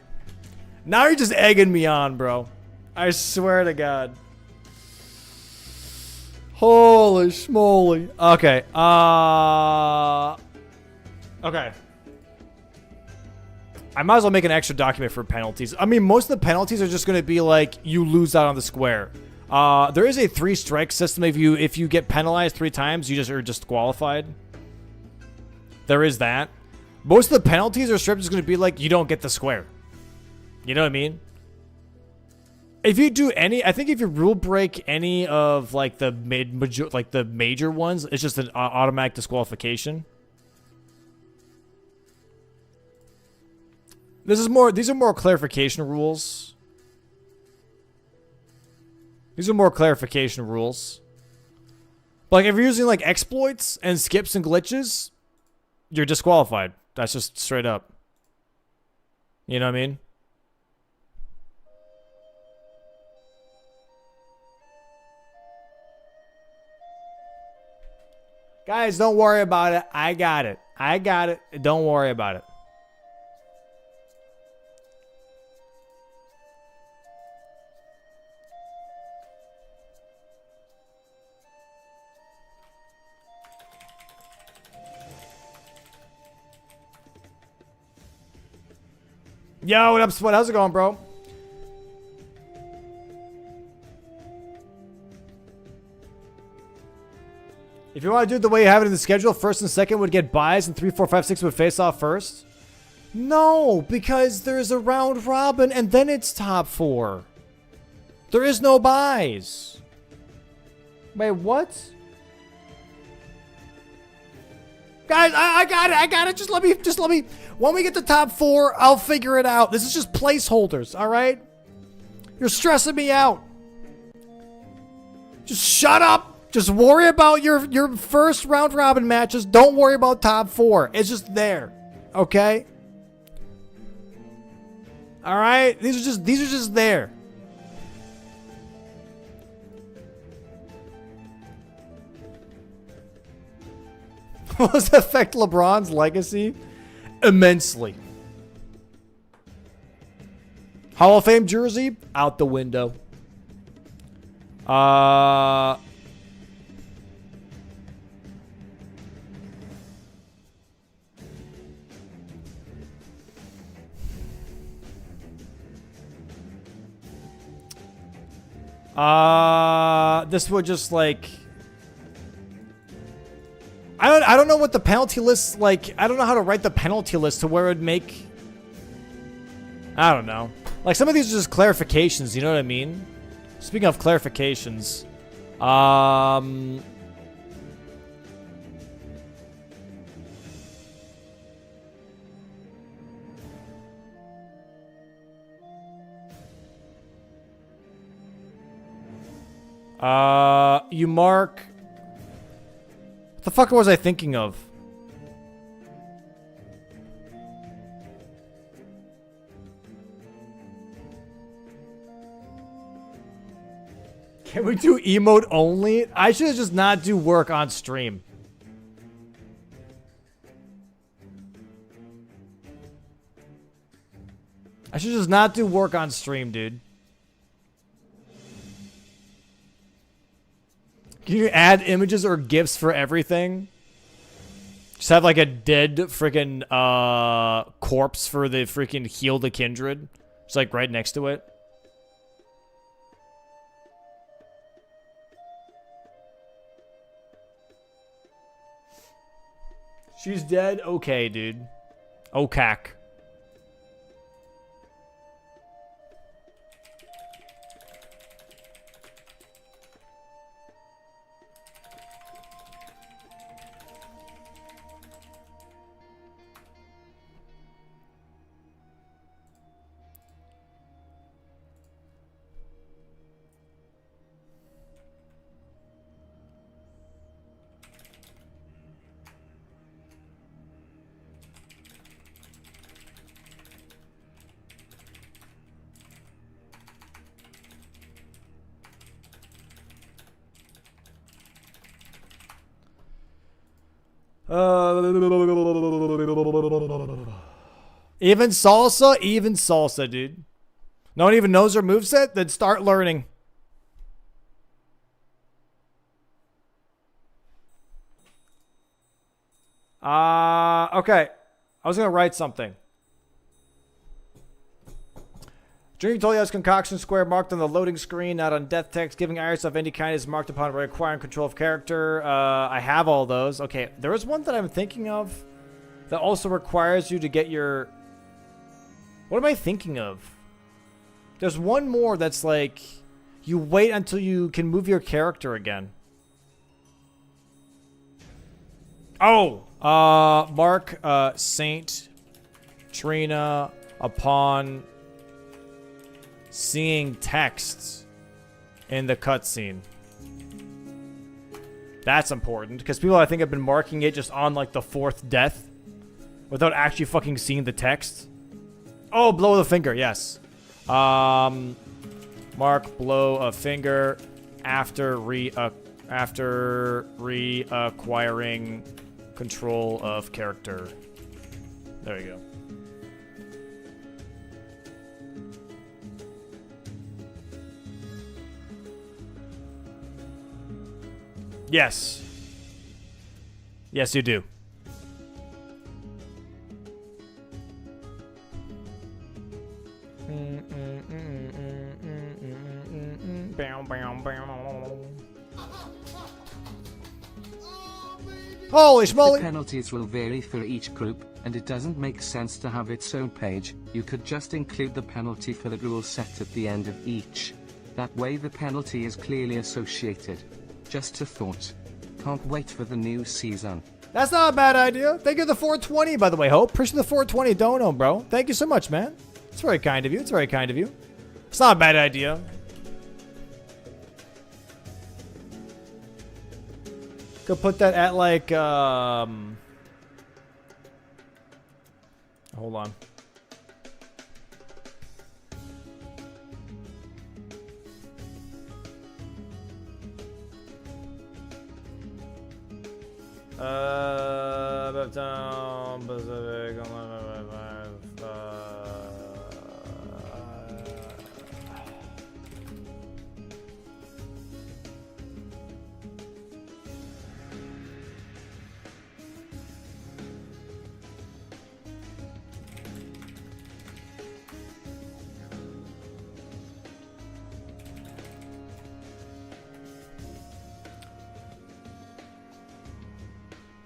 Now you're just egging me on, bro. I swear to God. Holy schmoly. Okay. Okay. I might as well make an extra document for penalties. I mean, most of the penalties are just going to be like you lose out on the square. There is a 3-strike system. If you get penalized 3 times, you just are disqualified. There is that. Most of the penalties or strips is going to be like you don't get the square. You know what I mean? If you do any, I think if you rule break any of like the major ones, it's just an automatic disqualification. These are more clarification rules. These are more clarification rules. But like if you're using like exploits and skips and glitches, you're disqualified. That's just straight up. You know what I mean? Guys, don't worry about it. I got it. Don't worry about it. Yo, what up, Sweat? How's it going, bro? If you want to do it the way you have it in the schedule, first and second would get buys, and 3, 4, 5, 6 would face off first. No, because there's a round robin, and then it's top 4. There is no buys. Wait, what? Guys, I got it. Just let me. When we get to top 4, I'll figure it out. This is just placeholders, all right? You're stressing me out. Just shut up. Just worry about your first round robin matches. Don't worry about top 4. It's just there, okay? All right, these are just there. What does that affect LeBron's legacy? Immensely. Hall of Fame jersey out the window. This would just like I don't know what the penalty list like. I don't know how to write the penalty list to where it would make. I don't know. Like some of these are just clarifications. You know what I mean? Speaking of clarifications, you mark. What the fuck was I thinking of? Can we do emote only? I should just not do work on stream. I should just not do work on stream, dude. Can you add images or GIFs for everything? Just have like a dead freaking corpse for the freaking Heal the Kindred. Just like right next to it. She's dead? Okay, dude. Okay. Even salsa, dude. No one even knows her moveset? Then start learning. Okay. I was gonna write something. Drinking Tolia has concoction square marked on the loading screen, not on death text. Giving Iris of any kind is marked upon requiring control of character. I have all those. Okay, there is one that I'm thinking of that also requires you to get your... What am I thinking of? There's one more that's like... You wait until you can move your character again. Oh! Mark Saint Trina upon... seeing texts in the cutscene. That's important because people I think have been marking it just on like the 4th death without actually fucking seeing the text. Oh, blow the finger, yes. Mark blow a finger after reacquiring control of character. There you go. Yes. Yes, you do. Holy The schmoly! penalties will vary for each group, and it doesn't make sense to have its own page. You could just include the penalty for the rule set at the end of each. That way the penalty is clearly associated. Just a thought. Can't wait for the new season. That's not a bad idea. Thank you for the 420, by the way, Hope. Appreciate the 420 dono, bro. Thank you so much, man. It's very kind of you. It's very kind of you. It's not a bad idea. Go put that at like, hold on. Pacific,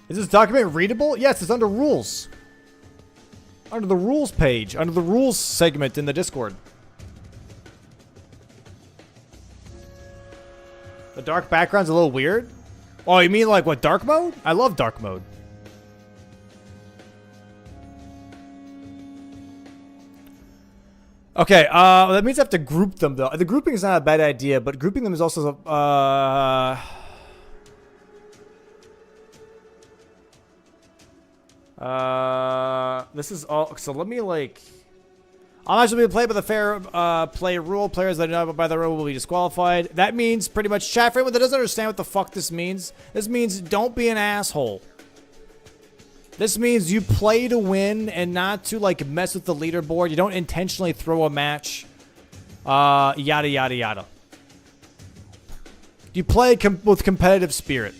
Is this document readable? Yes, it's under rules. Under the rules page. Under the rules segment in the Discord. The dark background's a little weird? Oh, you mean like what, dark mode? I love dark mode. Okay, that means I have to group them though. The grouping is not a bad idea, but grouping them is also this is all, so let me like, I'm actually going to play by the fair play rule. Players that are not by the rule will be disqualified. That means pretty much, chat, for anyone that doesn't understand what the fuck this means don't be an asshole. This means you play to win and not to like mess with the leaderboard. You don't intentionally throw a match. Yada, yada, yada. You play with competitive spirit.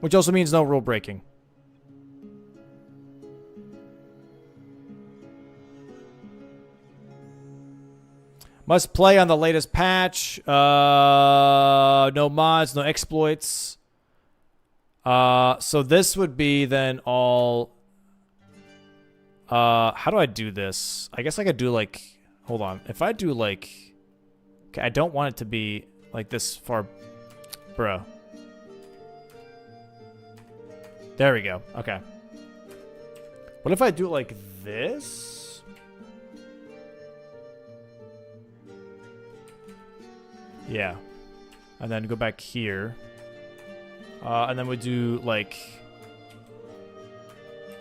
Which also means no rule breaking. Must play on the latest patch. No mods, no exploits. So this would be then all... how do I do this? I guess I could do like... Hold on. If I do like... Okay, I don't want it to be like this far... Bruh. There we go. Okay. What if I do it like this? Yeah. And then go back here. And then we do like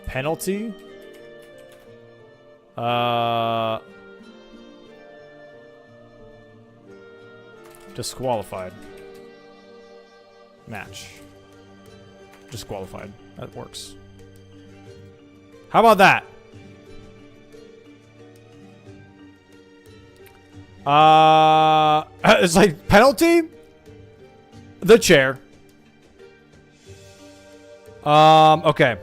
penalty. Disqualified. Match. Disqualified. That works. How about that? It's like penalty. The chair. Okay.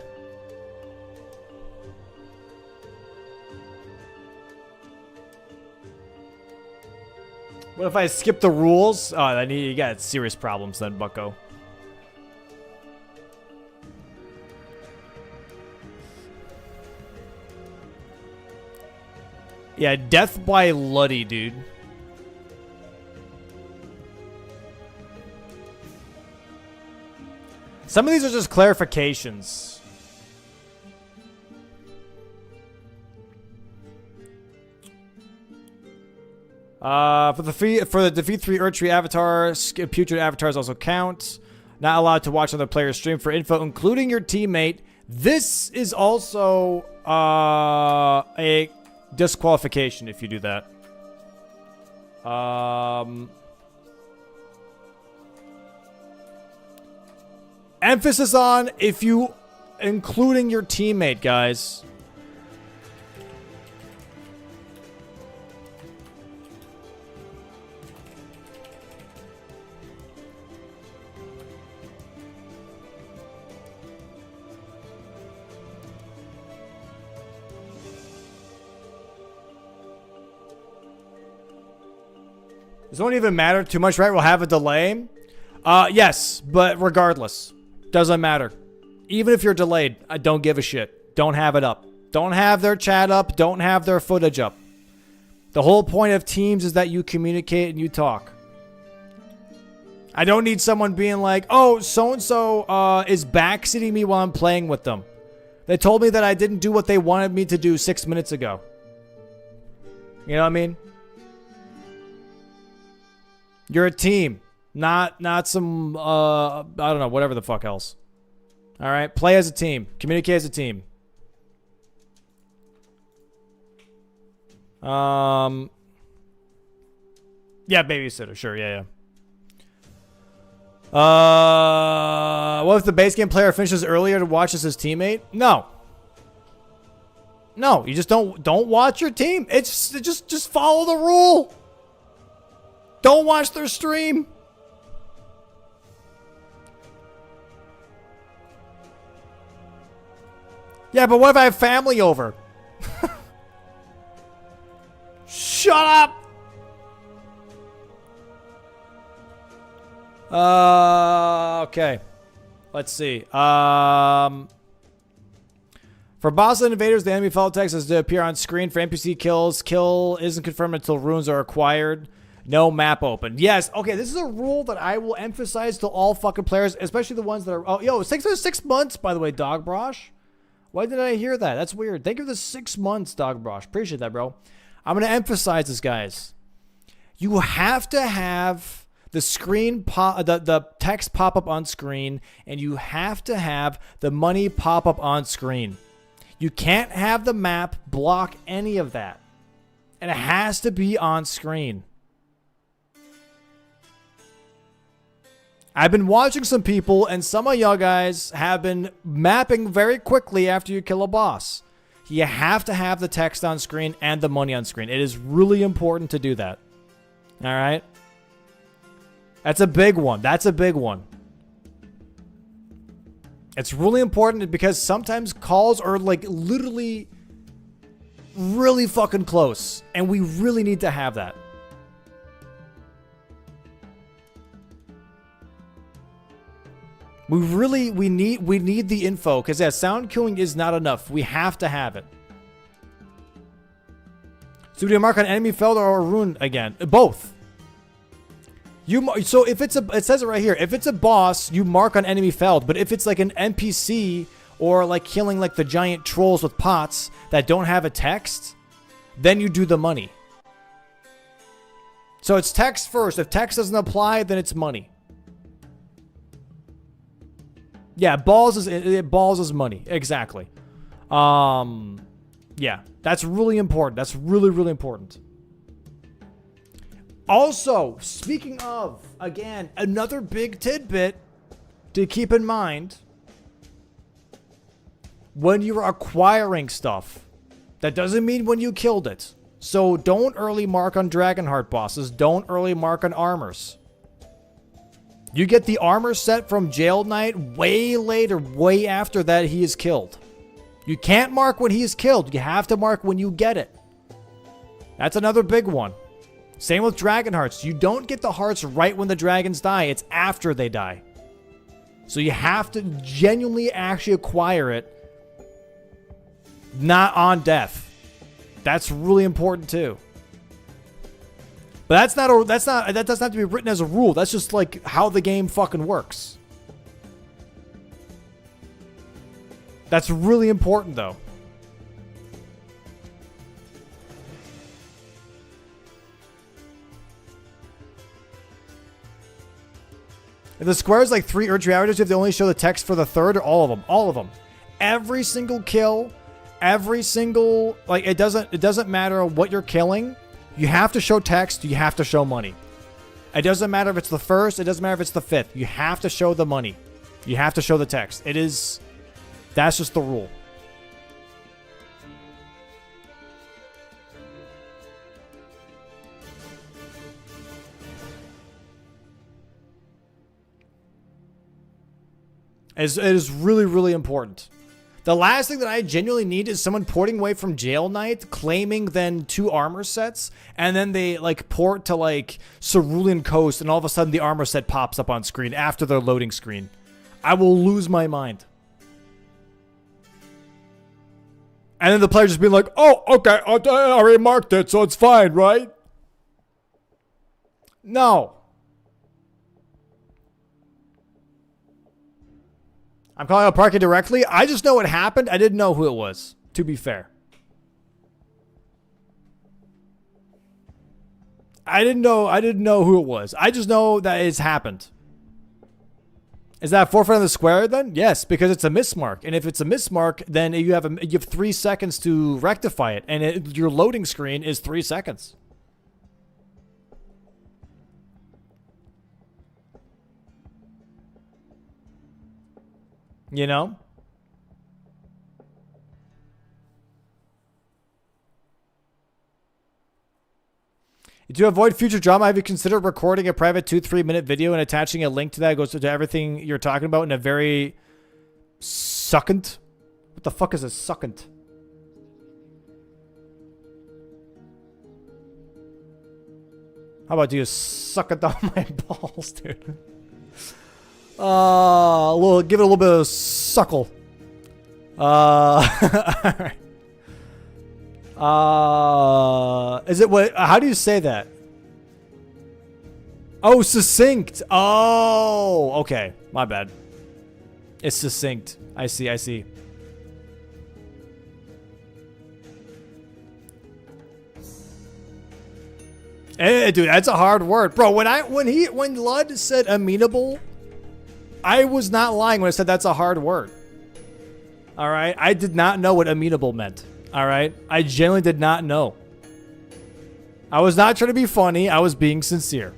What if I skip the rules? Oh, then you got serious problems then, bucko. Yeah, death by Luddy, dude. Some of these are just clarifications. For the defeat 3 Urtree avatars, putrid avatars also count. Not allowed to watch other players stream for info, including your teammate. This is also a disqualification if you do that. Emphasis on if you including your teammate, guys. Does it even matter too much, right? We'll have a delay. Yes, but regardless, doesn't matter. Even if you're delayed, I don't give a shit. Don't have it up. Don't have their chat up. Don't have their footage up. The whole point of Teams is that you communicate and you talk. I don't need someone being like, oh, so-and-so is backseating me while I'm playing with them. They told me that I didn't do what they wanted me to do 6 minutes ago. You know what I mean? You're a team, not some, I don't know, whatever the fuck else. All right? Play as a team. Communicate as a team. Yeah, babysitter. Sure, yeah. What if the base game player finishes earlier to watch as his teammate? No. No, you just don't watch your team. It's just follow the rule. Don't watch their stream. Yeah, but what if I have family over? Shut up. Okay. Let's see. For boss and invaders, the enemy follow text is to appear on screen. For NPC kills, kill isn't confirmed until runes are acquired. No map open. Yes. Okay, this is a rule that I will emphasize to all fucking players, especially the ones that are... Oh, yo, 6 months, by the way, Dog Brosh. Why did I hear that? That's weird. Thank you for the 6 months, Dog Brosh. Appreciate that, bro. I'm going to emphasize this, guys. You have to have the screen the text pop up on screen, and you have to have the money pop up on screen. You can't have the map block any of that. And it has to be on screen. I've been watching some people, and some of y'all guys have been mapping very quickly after you kill a boss. You have to have the text on screen and the money on screen. It is really important to do that. All right? That's a big one. That's a big one. It's really important because sometimes calls are like literally really fucking close, and we really need to have that. We need the info, because yeah, sound queuing is not enough. We have to have it. So do you mark on enemy felled or a rune again? Both. So if it's it says it right here. If it's a boss, you mark on enemy felled. But if it's like an NPC or like killing like the giant trolls with pots that don't have a text, then you do the money. So it's text first. If text doesn't apply, then it's money. Yeah, balls is money. Exactly. Yeah, that's really important. That's really, really important. Also, speaking of, again, another big tidbit to keep in mind when you're acquiring stuff. That doesn't mean when you killed it. So don't early mark on Dragonheart bosses. Don't early mark on armors. You get the armor set from Jail Knight way later, way after that he is killed. You can't mark when he is killed. You have to mark when you get it. That's another big one. Same with Dragon Hearts. You don't get the hearts right when the dragons die. It's after they die. So you have to genuinely actually acquire it, not on death. That's really important too. But that doesn't have to be written as a rule. That's just like how the game fucking works. That's really important though. If the square is like 3 Urge Reactors, you have to only show the text for the third or all of them. All of them. Every single kill, every single, like it doesn't matter what you're killing. You have to show text, you have to show money. It doesn't matter if it's the first, it doesn't matter if it's the 5th. You have to show the money. You have to show the text. That's just the rule. It is really, really important. The last thing that I genuinely need is someone porting away from Jail Knight, claiming then 2 armor sets, and then they like port to like Cerulean Coast, and all of a sudden the armor set pops up on screen after their loading screen. I will lose my mind. And then the player just being like, oh, okay, I already marked it, so it's fine, right? No. I'm calling out parking directly. I just know what happened. I didn't know who it was, to be fair. I didn't know who it was. I just know that it's happened. Is that forfeit on the square then? Yes, because it's a mismark. And if it's a mismark, then you have 3 seconds to rectify it. And your loading screen is 3 seconds. You know? To avoid future drama, have you considered recording a private 2-3 minute video and attaching a link to that? It goes to everything you're talking about in a very succulent. What the fuck is a succulent? How about you suck it down my balls, dude? We'll give it a little bit of suckle. Alright. Is it what? How do you say that? Oh, succinct. Oh, okay. My bad. It's succinct. I see. I see. Hey, dude, that's a hard word, bro. When Lud said amenable, I was not lying when I said that's a hard word. All right, I did not know what amenable meant. All right, I genuinely did not know. I was not trying to be funny. I was being sincere.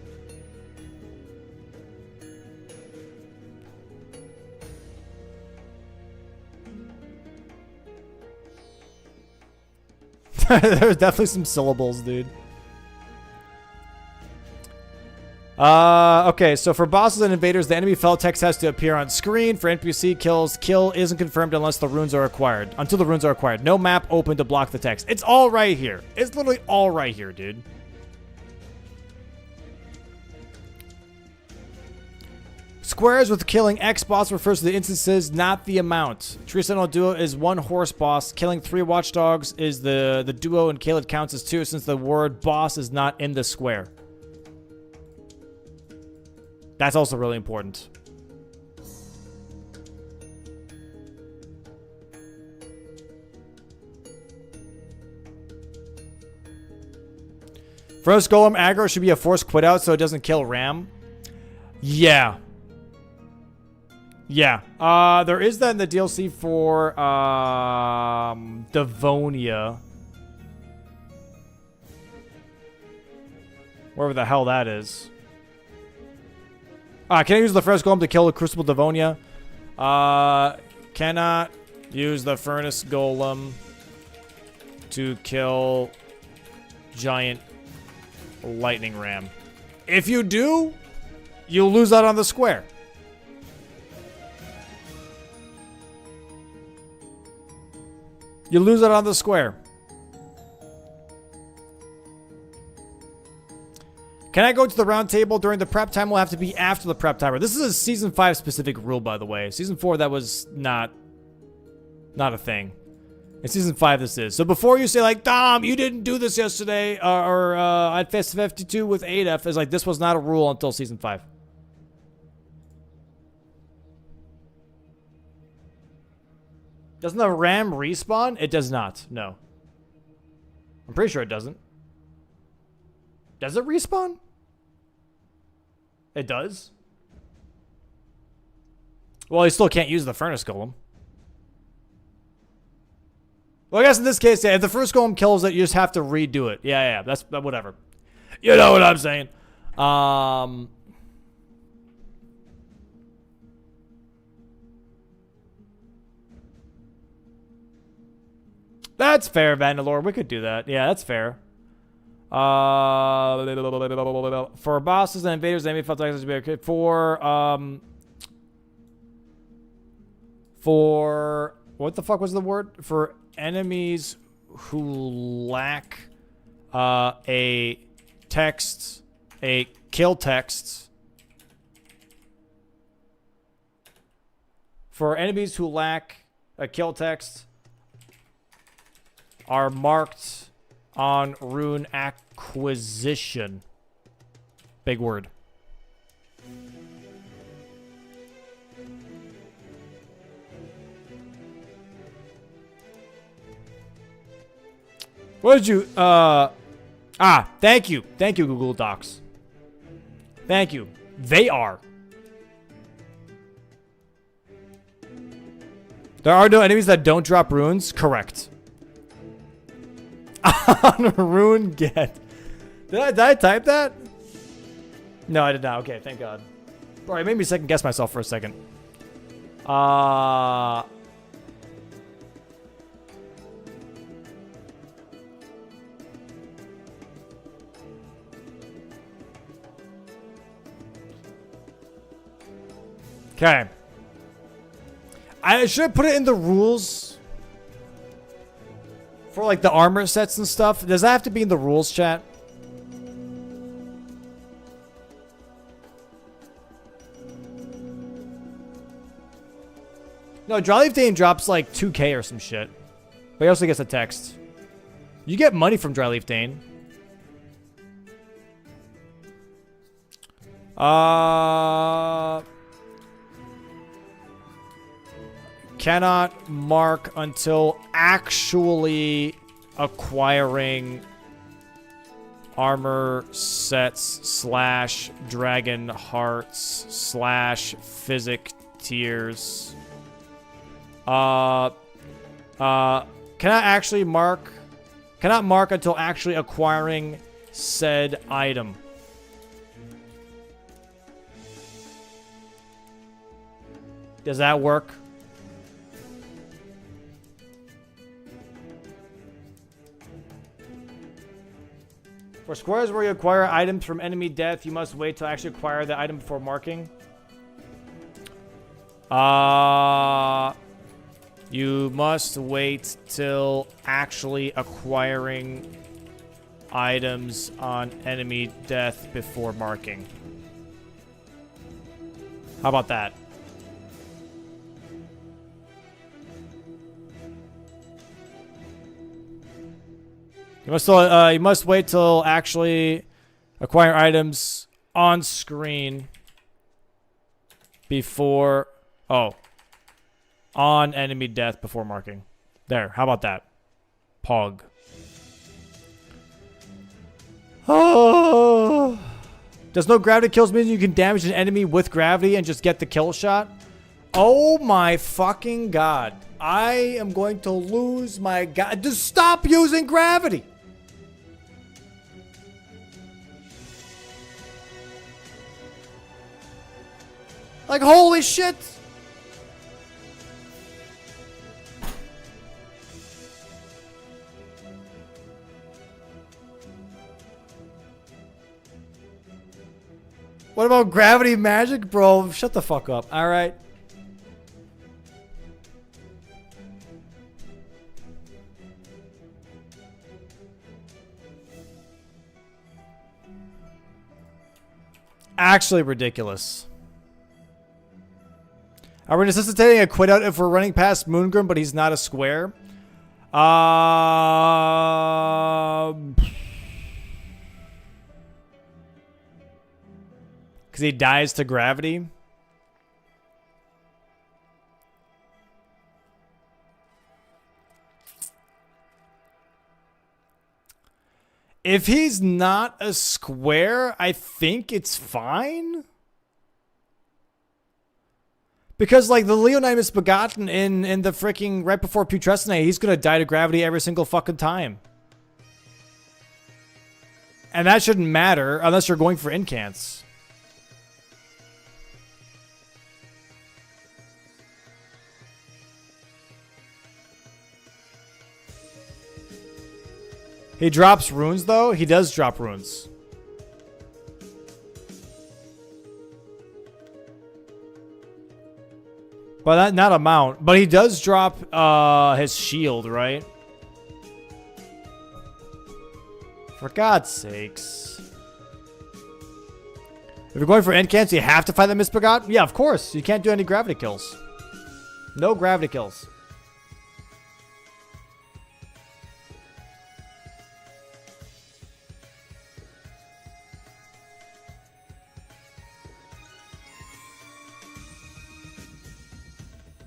There's definitely some syllables, dude. Okay, so for bosses and invaders, the enemy fell text has to appear on screen. For NPC kills, kill isn't confirmed unless the runes are acquired. Until the runes are acquired. No map open to block the text. It's all right here. It's literally all right here, dude. Squares with killing X boss refers to the instances, not the amount. Tree Sentinel Duo is 1 horse boss. Killing 3 watchdogs is the duo, and kill it counts as 2 since the word boss is not in the square. That's also really important. First Golem aggro should be a forced quit out so it doesn't kill Ram. Yeah. Yeah. There is that in the DLC for Devonia. Wherever the hell that is. Can I use the Furnace Golem to kill the Crucible Devonia? Cannot use the Furnace Golem to kill Giant Lightning Ram. If you do, you'll lose out on the square. You lose out on the square. Can I go to the round table during the prep time? Will have to be after the prep timer. This is a Season 5 specific rule, by the way. Season 4, that was not a thing. In Season 5, this is. So before you say, like, Dom, you didn't do this yesterday, or at Fast52 with 8F, is like, this was not a rule until Season 5. Doesn't the RAM respawn? It does not, no. I'm pretty sure it doesn't. Does it respawn? It does? Well, you still can't use the Furnace Golem. Well, I guess in this case, yeah, if the first Golem kills it, you just have to redo it. Yeah, that's whatever. You know what I'm saying. That's fair, Vandalore. We could do that. Yeah, that's fair. For bosses and invaders, the enemy felt like to be okay. For What the fuck was the word? For enemies who lack a kill text. For enemies who lack a kill text are marked on rune acquisition. Big word. What did you, thank you. Thank you, Google Docs. Thank you. They are. There are no enemies that don't drop runes? Correct. On rune get. Did I type that? No, I did not. Okay, thank God. Bro, it made me second guess myself for a second. Okay. I should put it in the rules for like the armor sets and stuff. Does that have to be in the rules, chat? No, Dryleaf Dane drops like 2k or some shit. But he also gets a text. You get money from Dryleaf Dane. Cannot mark until actually acquiring armor sets / dragon hearts / physic tiers. Cannot mark until actually acquiring said item. Does that work? For squares where you acquire items from enemy death, you must wait to actually acquire the item before marking. You must wait till actually acquiring items on enemy death before marking. How about that? You must wait till actually acquire items on screen before on enemy death before marking. There, how about that? Pog. Oh. Does no gravity kills mean you can damage an enemy with gravity and just get the kill shot? Oh my fucking god. I am going to lose my god. Just stop using gravity. Like, holy shit! What about gravity magic? Bro, shut the fuck up. Alright. Actually ridiculous. Are we necessitating a quit out if we're running past Moongrim, but he's not a square? Because he dies to gravity? If he's not a square, I think it's fine. Because, like, the Leonine Misbegotten in the freaking right before Putrescine, he's gonna die to gravity every single fucking time. And that shouldn't matter unless you're going for incants. He drops runes, though? He does drop runes. But not amount. But he does drop his shield, right? For God's sakes. If you're going for end camps, you have to fight the Misbegot? Yeah, of course. You can't do any gravity kills. No gravity kills.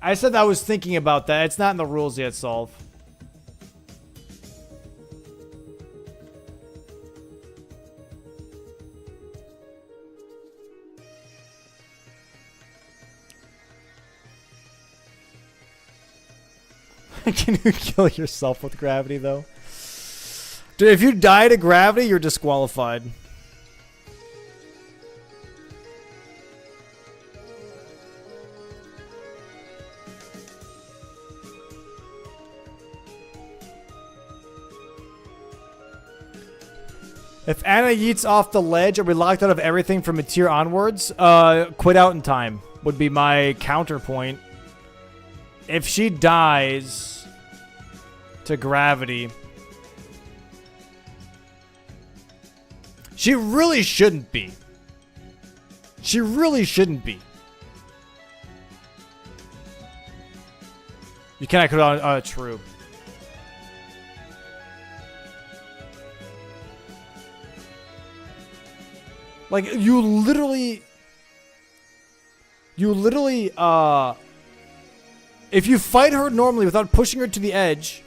I said I was thinking about that. It's not in the rules yet, Solve. Can you kill yourself with gravity, though? Dude, if you die to gravity, you're disqualified. If Anna yeets off the ledge, are we locked out of everything from a tier onwards? Quit out in time would be my counterpoint. If she dies to gravity, she really shouldn't be. She really shouldn't be. You cannot quit out. True. Like, you literally, if you fight her normally without pushing her to the edge,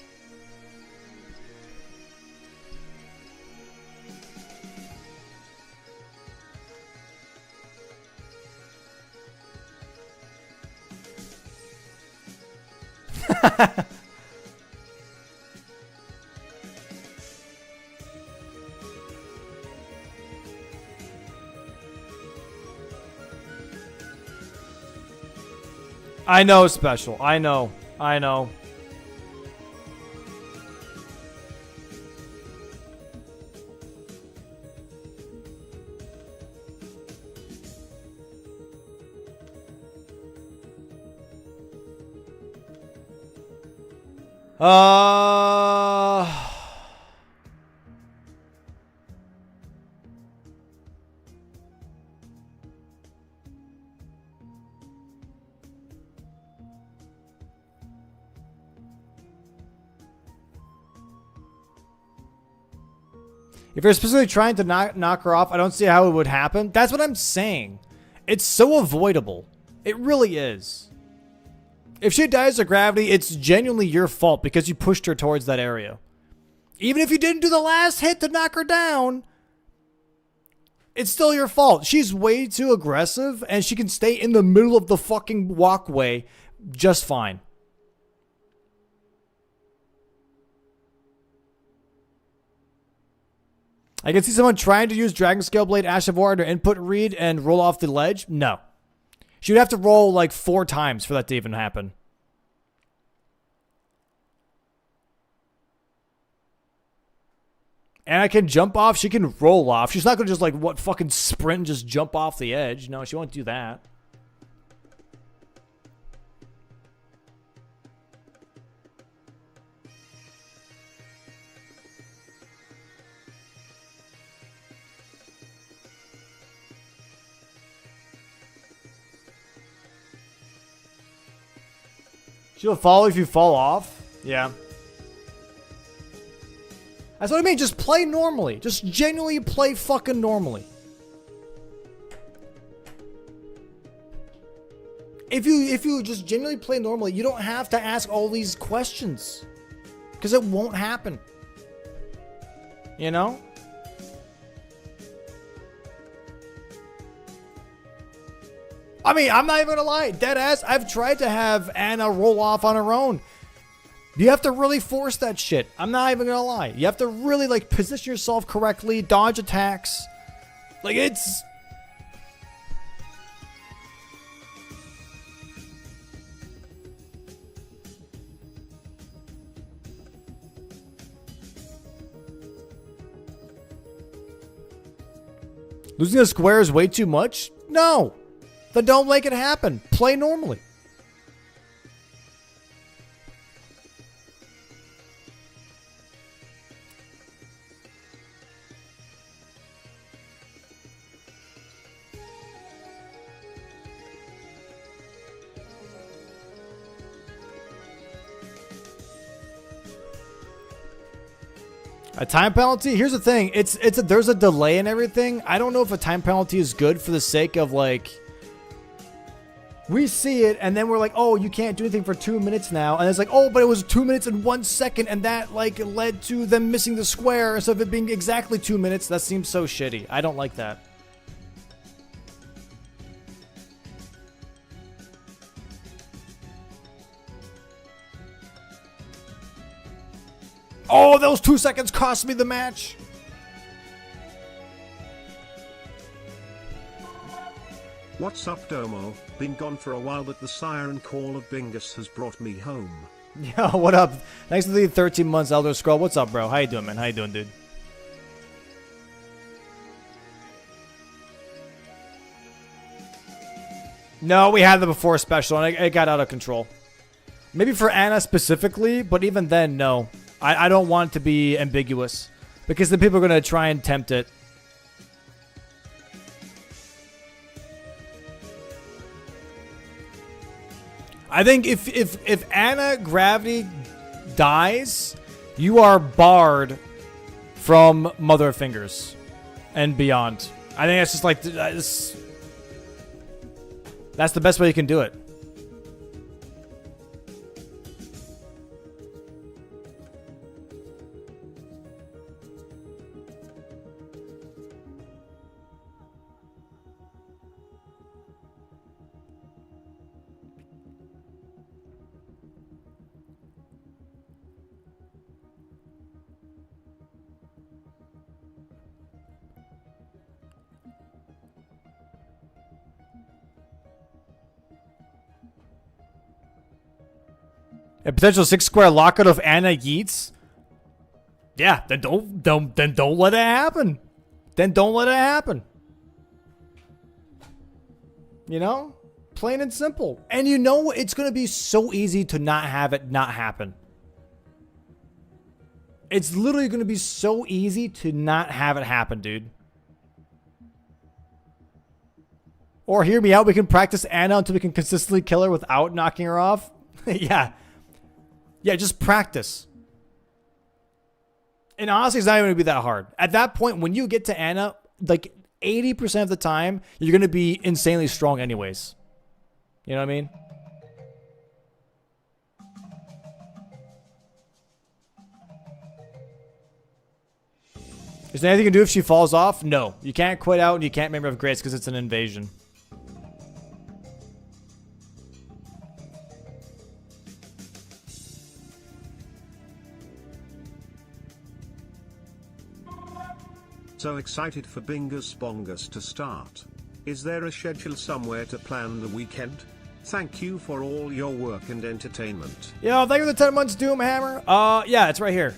I know, Special. I know. I know. If you're specifically trying to knock her off, I don't see how it would happen. That's what I'm saying. It's so avoidable. It really is. If she dies of gravity, it's genuinely your fault because you pushed her towards that area. Even if you didn't do the last hit to knock her down, it's still your fault. She's way too aggressive, and she can stay in the middle of the fucking walkway just fine. I can see someone trying to use Dragon Scale Blade Ash of War to input read and roll off the ledge. No. She would have to roll like 4 times for that to even happen. And I can jump off. She can roll off. She's not going to just like, what, fucking sprint and just jump off the edge. No, she won't do that. She'll follow if you fall off. Yeah. That's what I mean. Just play normally. Just genuinely play fucking normally. If you just genuinely play normally, you don't have to ask all these questions. Because it won't happen. You know? I mean, I'm not even gonna lie. Dead ass, I've tried to have Anna roll off on her own. You have to really force that shit. I'm not even gonna lie. You have to really, like, position yourself correctly, dodge attacks. Like, it's... Losing a square is way too much? No. Then don't make it happen. Play normally. A time penalty? Here's the thing. There's a delay and everything. I don't know if a time penalty is good for the sake of like we see it and then we're like, oh, you can't do anything for 2 minutes now. And it's like, oh, but it was 2 minutes and 1 second and that like led to them missing the square instead of it being exactly 2 minutes. That seems so shitty. I don't like that. Oh, those 2 seconds cost me the match. What's up, Domo? Been gone for a while, but the siren call of Bingus has brought me home. Yo, what up? Thanks for the 13 months, Elder Scroll. What's up, bro? How you doing, man? How you doing, dude? No, we had the before special, and it got out of control. Maybe for Anna specifically, but even then, no. I don't want it to be ambiguous. Because then people are going to try and tempt it. I think if Anna Gravity dies, you are barred from Mother of Fingers and beyond. I think that's just like that's the best way you can do it. A potential 6 square lockout of Anna Yeats? Yeah, then don't let it happen. Then don't let it happen. You know? Plain and simple. And you know it's going to be so easy to not have it not happen. It's literally going to be so easy to not have it happen, dude. Or hear me out, we can practice Anna until we can consistently kill her without knocking her off. Yeah. Yeah, just practice. And honestly, it's not even going to be that hard. At that point, when you get to Anna, like 80% of the time, you're going to be insanely strong anyways. You know what I mean? Is there anything you can do if she falls off? No. You can't quit out and you can't Member of Grace because it's an invasion. So excited for Bingus Bongus to start. Is there a schedule somewhere to plan the weekend? Thank you for all your work and entertainment. Yo, thank you for the 10 months, Doomhammer. Yeah, it's right here.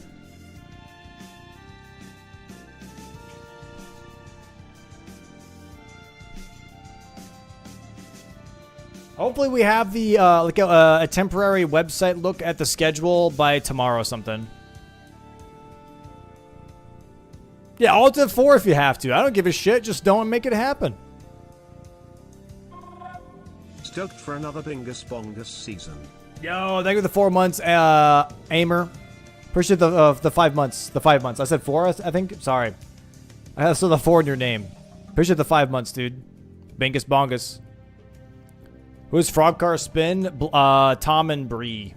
Hopefully we have the like a temporary website look at the schedule by tomorrow or something. Yeah, Alt F4 if you have to. I don't give a shit. Just don't make it happen. Stoked for another Bingus Bongus season. Yo, thank you for the 4 months, Aimer. Appreciate the 5 months. The 5 months. I said 4, I think. Sorry. I saw the 4 in your name. Appreciate the 5 months, dude. Bingus Bongus. Who's Frogcar Spin? Tom and Bree.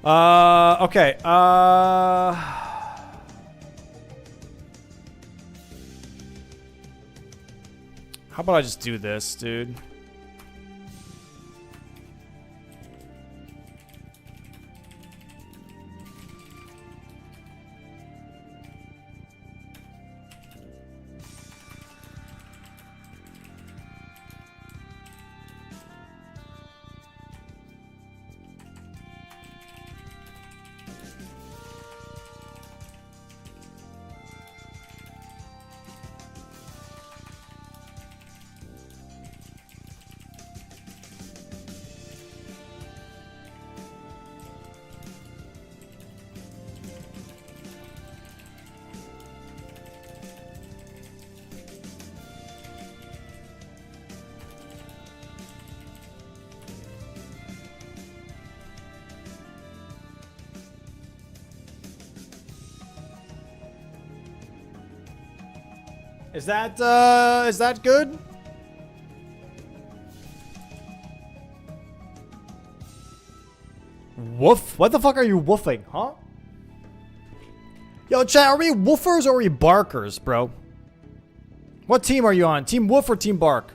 Okay. How about I just do this, dude? Is that good? Woof? What the fuck are you woofing, huh? Yo, chat, are we woofers or are we barkers, bro? What team are you on? Team Woof or Team Bark?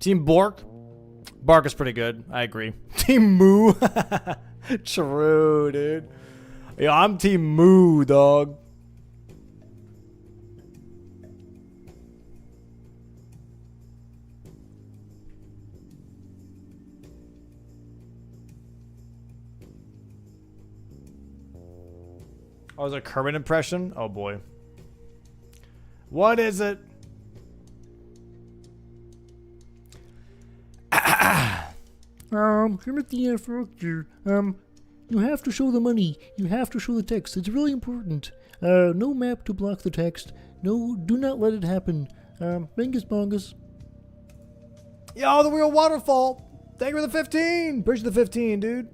Team Bork? Bark is pretty good. I agree. Team Moo? True, dude. Yeah, I'm Team Moo, dog. Oh, is it a Kermit impression? Oh, boy. What is it? Kermit the Frog, you have to show the money. You have to show the text. It's really important. No map to block the text. No, do not let it happen. Bingus bongus. Yo, the real waterfall. Thank you for the 15. Bridge the 15, dude.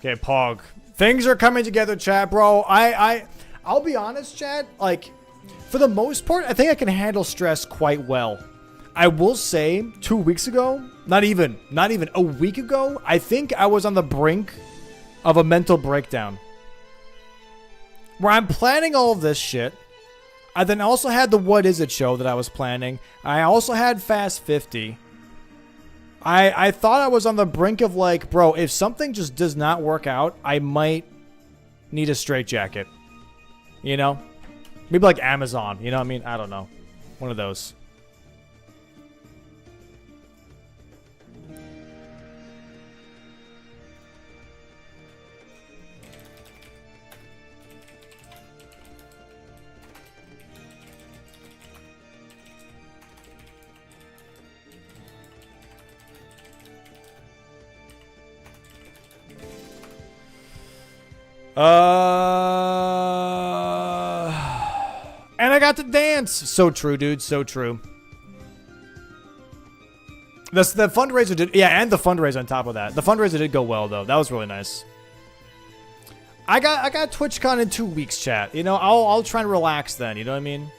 Okay, Pog. Things are coming together, chat, bro. I'll be honest, chat. Like, for the most part, I think I can handle stress quite well. I will say, 2 weeks ago, not even a week ago, I think I was on the brink of a mental breakdown. Where I'm planning all of this shit. I then also had the What Is It show that I was planning. I also had Fast 50. I thought I was on the brink of like, bro, if something just does not work out, I might need a straitjacket. You know? Maybe like Amazon, you know what I mean? I don't know. One of those. And I got to dance. So true, dude. So true. The fundraiser did, yeah, and the fundraiser on top of that. The fundraiser did go well though. That was really nice. I got TwitchCon in 2 weeks, chat. You know, I'll try and relax then. You know what I mean?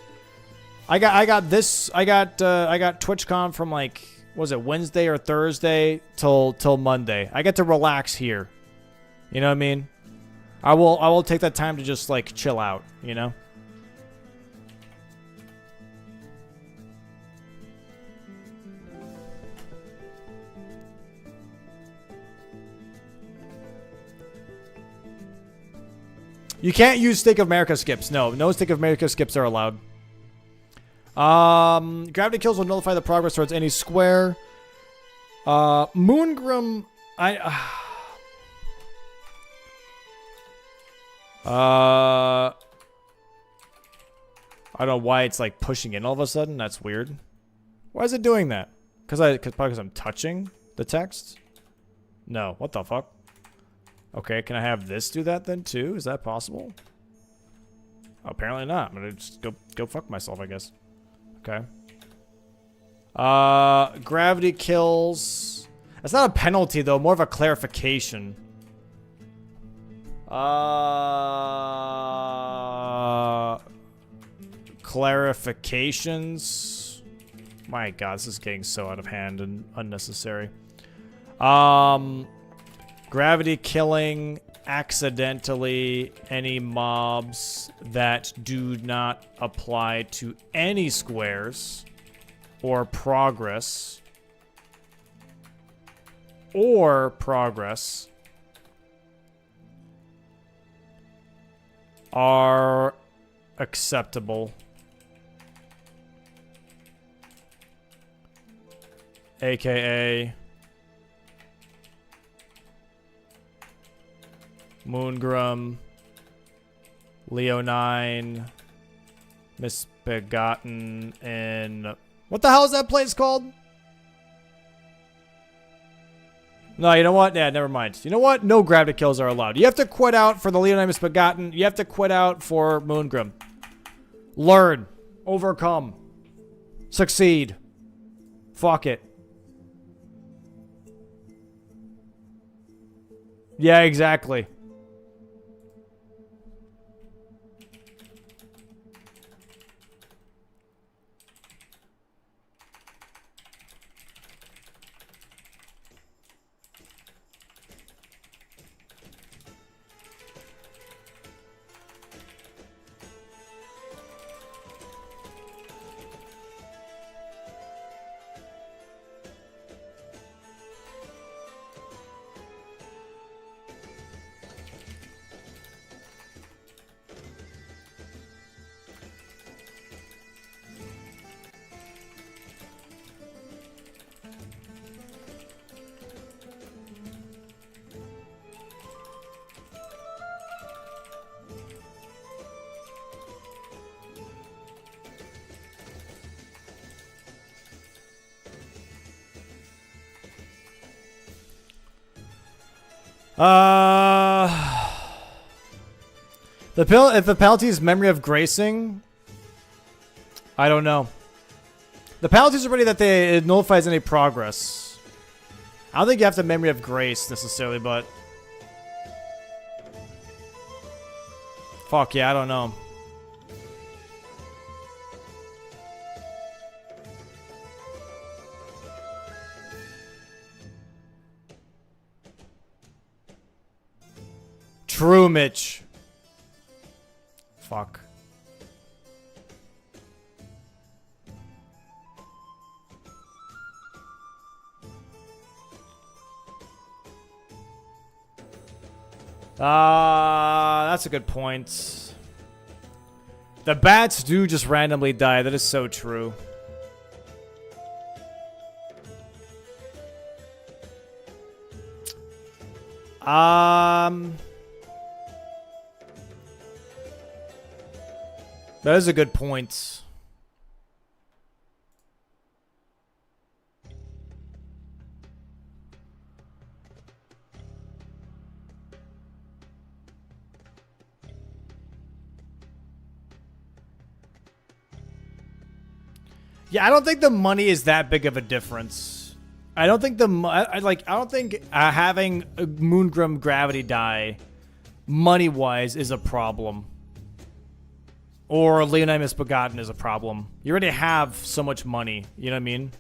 I got TwitchCon from like, what was it, Wednesday or Thursday till Monday. I get to relax here. You know what I mean? I will take that time to just like chill out, you know? You can't use Stake of America skips. No Stake of America skips are allowed. Gravity kills will nullify the progress towards any square. Moongrim, I don't know why it's like pushing in all of a sudden. That's weird. Why is it doing that? Probably because I'm touching the text? No, what the fuck? Okay, can I have this do that then too? Is that possible? Apparently not. I'm gonna just go fuck myself, I guess. Okay. Gravity kills. That's not a penalty though, more of a clarification. Clarifications. My god, this is getting so out of hand and unnecessary. Gravity killing accidentally any mobs that do not apply to any squares or progress are acceptable. AKA Moongrum, Leonine, Misbegotten, and what the hell is that place called? No, you know what? Yeah, never mind. You know what? No gravity kills are allowed. You have to quit out for the Leonine Misbegotten. You have to quit out for Moongrum. Learn. Overcome. Succeed. Fuck it. Yeah, exactly. If the penalty is memory of gracing, I don't know. The penalties are already that it nullifies any progress. I don't think you have to memory of grace necessarily, but fuck yeah, I don't know. True, Mitch. Fuck. That's a good point. The bats do just randomly die. That is so true. That is a good point. Yeah, I don't think the money is that big of a difference. I don't think I don't think having a Moongrum gravity die money-wise is a problem. Or Leonine Misbegotten is a problem. You already have so much money. You know what I mean?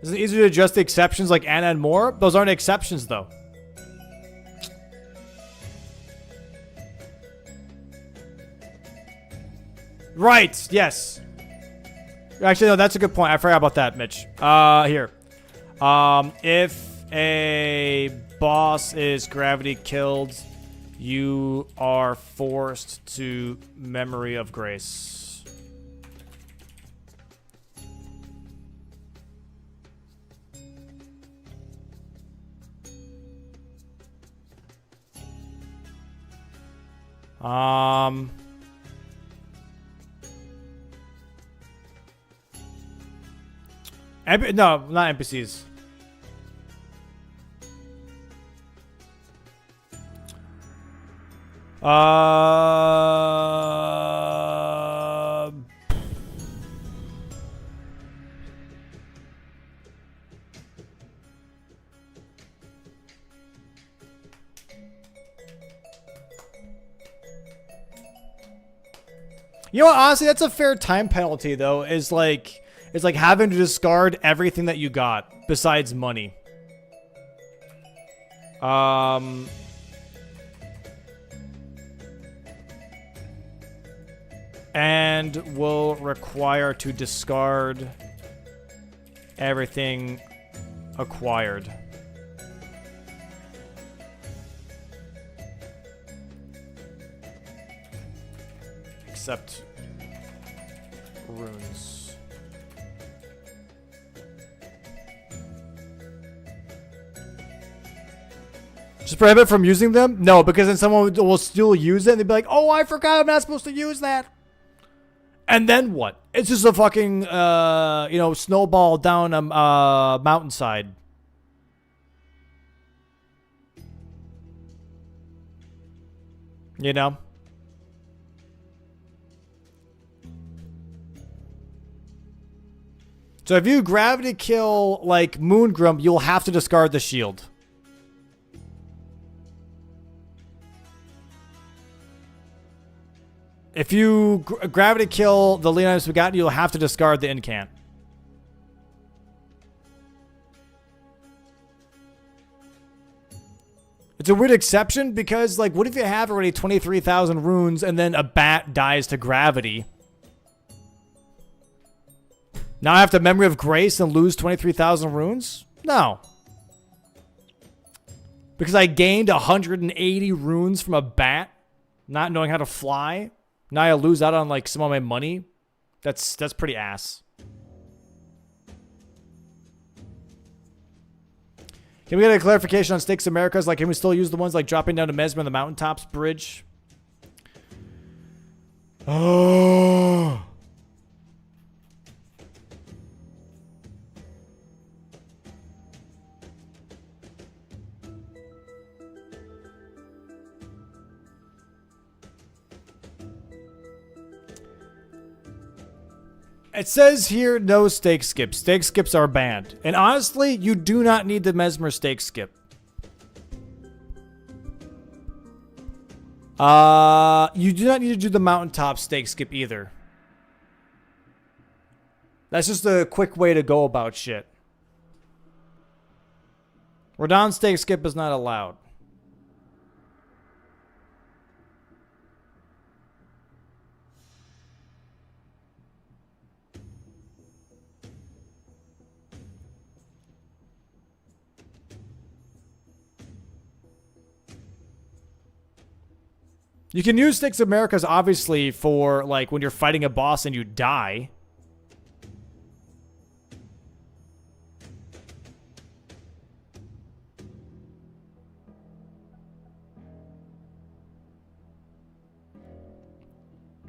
Is it easier to adjust the exceptions like Anna and more? Those aren't exceptions, though. Right, yes. Actually, no, that's a good point. I forgot about that, Mitch. Here. If a boss is gravity killed, you are forced to Memory of Grace. No, not NPCs. You know what, honestly, that's a fair time penalty, though, is like having to discard everything that you got besides money. And will require to discard everything acquired. Except runes. Just prohibit from using them? No, because then someone will still use it and they'd be like, oh, I forgot I'm not supposed to use that. And then what? It's just a fucking, snowball down a mountainside. You know? So if you gravity kill, like, Moongrump, you'll have to discard the shield. If you gravity kill the Leonidas Begotten, you'll have to discard the incant. It's a weird exception because, like, what if you have already 23,000 runes and then a bat dies to gravity? Now I have to Memory of Grace and lose 23,000 runes? No. Because I gained 180 runes from a bat, not knowing how to fly? Now I lose out on, like, some of my money? That's pretty ass. Can we get a clarification on Stakes Americas? Like, can we still use the ones, like, dropping down to Mesmer on the Mountaintops Bridge? Oh... It says here, no stake skips. Stake skips are banned. And honestly, you do not need the Mesmer stake skip. You do not need to do the mountaintop stake skip either. That's just a quick way to go about shit. Radon stake skip is not allowed. You can use Stakes Americas, obviously, for, like, when you're fighting a boss and you die.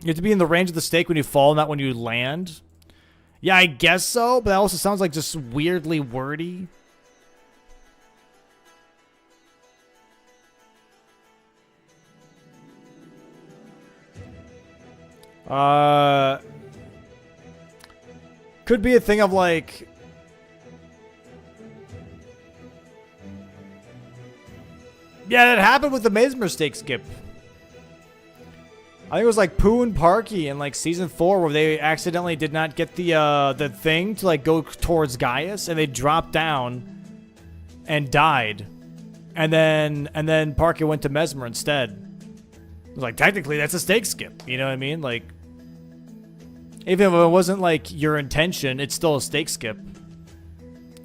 You have to be in the range of the stake when you fall, not when you land. Yeah, I guess so, but that also sounds like just weirdly wordy. Could be a thing of, like, yeah, that happened with the Mesmer stake skip. I think it was like Pooh and Parky in, like, season 4 where they accidentally did not get the thing to, like, go towards Gaius, and they dropped down and died. And then Parky went to Mesmer instead. It was like, technically that's a stake skip, you know what I mean? Like, even if it wasn't, like, your intention, it's still a stake skip.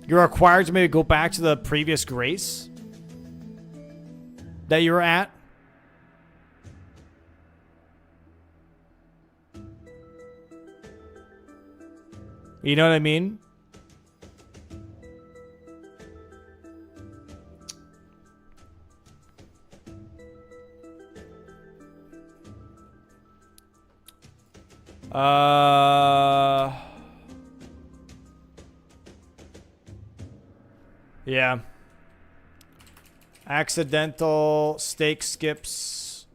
You're required to maybe go back to the previous grace that you were at. You know what I mean? Yeah. Accidental stake skips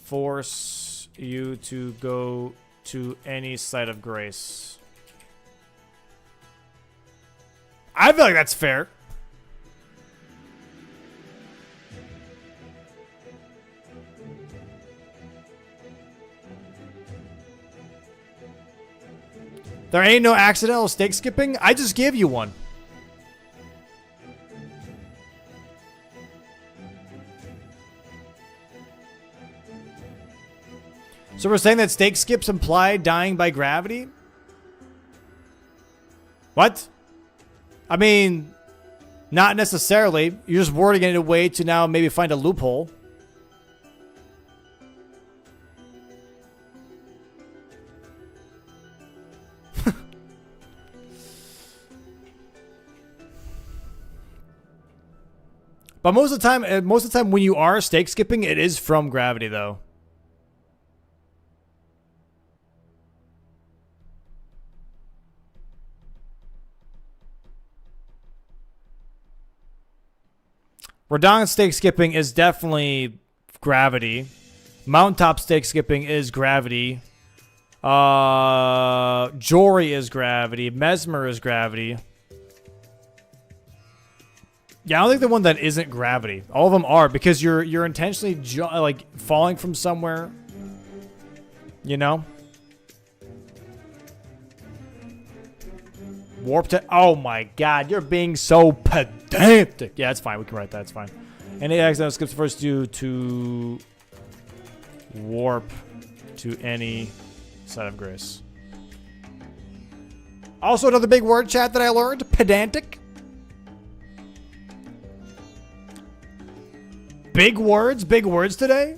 force you to go to any site of grace. I feel like that's fair. There ain't no accidental stake skipping. I just gave you one. So we're saying that stake skips imply dying by gravity? What? I mean, not necessarily. You're just wording it in a way to now maybe find a loophole. But most of the time when you are stake skipping, it is from gravity though. Redonk stake skipping is definitely gravity. Mountaintop stake skipping is gravity. Jory is gravity. Mesmer is gravity. Yeah, I don't think the one that isn't gravity. All of them are because you're intentionally like falling from somewhere. You know? Warp to... Oh my god, you're being so pedantic. Yeah, it's fine. We can write that. It's fine. Any accidental skips first due to warp to any side of grace. Also, another big word, chat, that I learned. Pedantic. Big words today?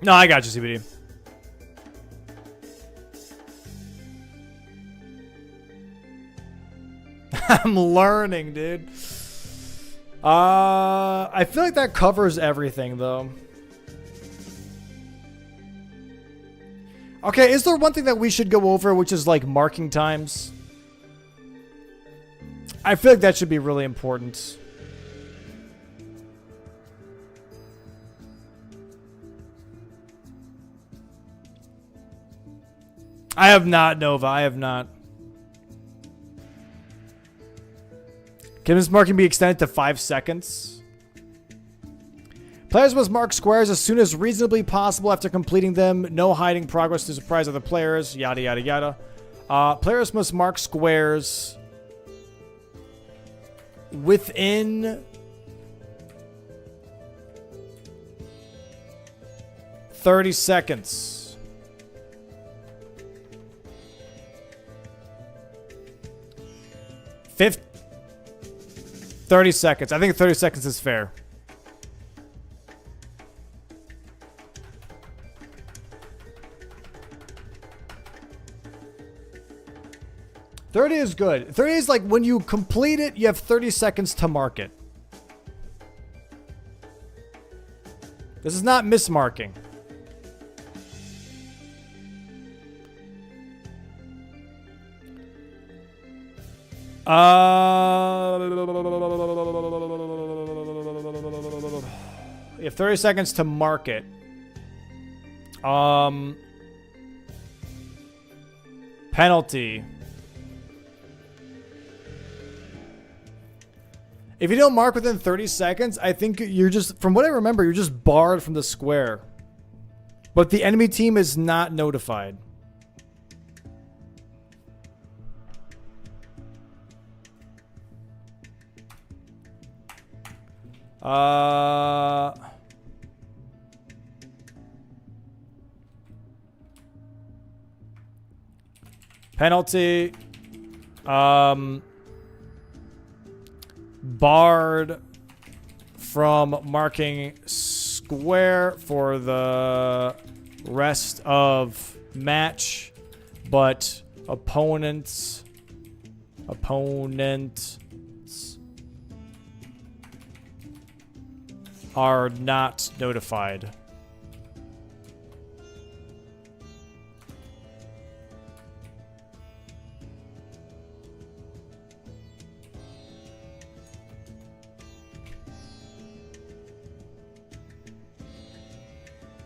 No, I got you, CBD. I'm learning, dude. I feel like that covers everything, though. Okay, is there one thing that we should go over, which is like marking times? I feel like that should be really important. I have not, Nova. I have not. Can this marking be extended to 5 seconds? Players must mark squares as soon as reasonably possible after completing them. No hiding progress to surprise other players. Yada, yada, yada. Players must mark squares within 30 seconds. 30 seconds. I think 30 seconds is fair. $30 is good. 30 is like when you complete it, you have 30 seconds to mark it. This is not mismarking. You have 30 seconds to mark it. Penalty. If you don't mark within 30 seconds, I think you're just, from what I remember, you're just barred from the square. But the enemy team is not notified. Penalty. Barred from marking square for the rest of match, but opponents are not notified.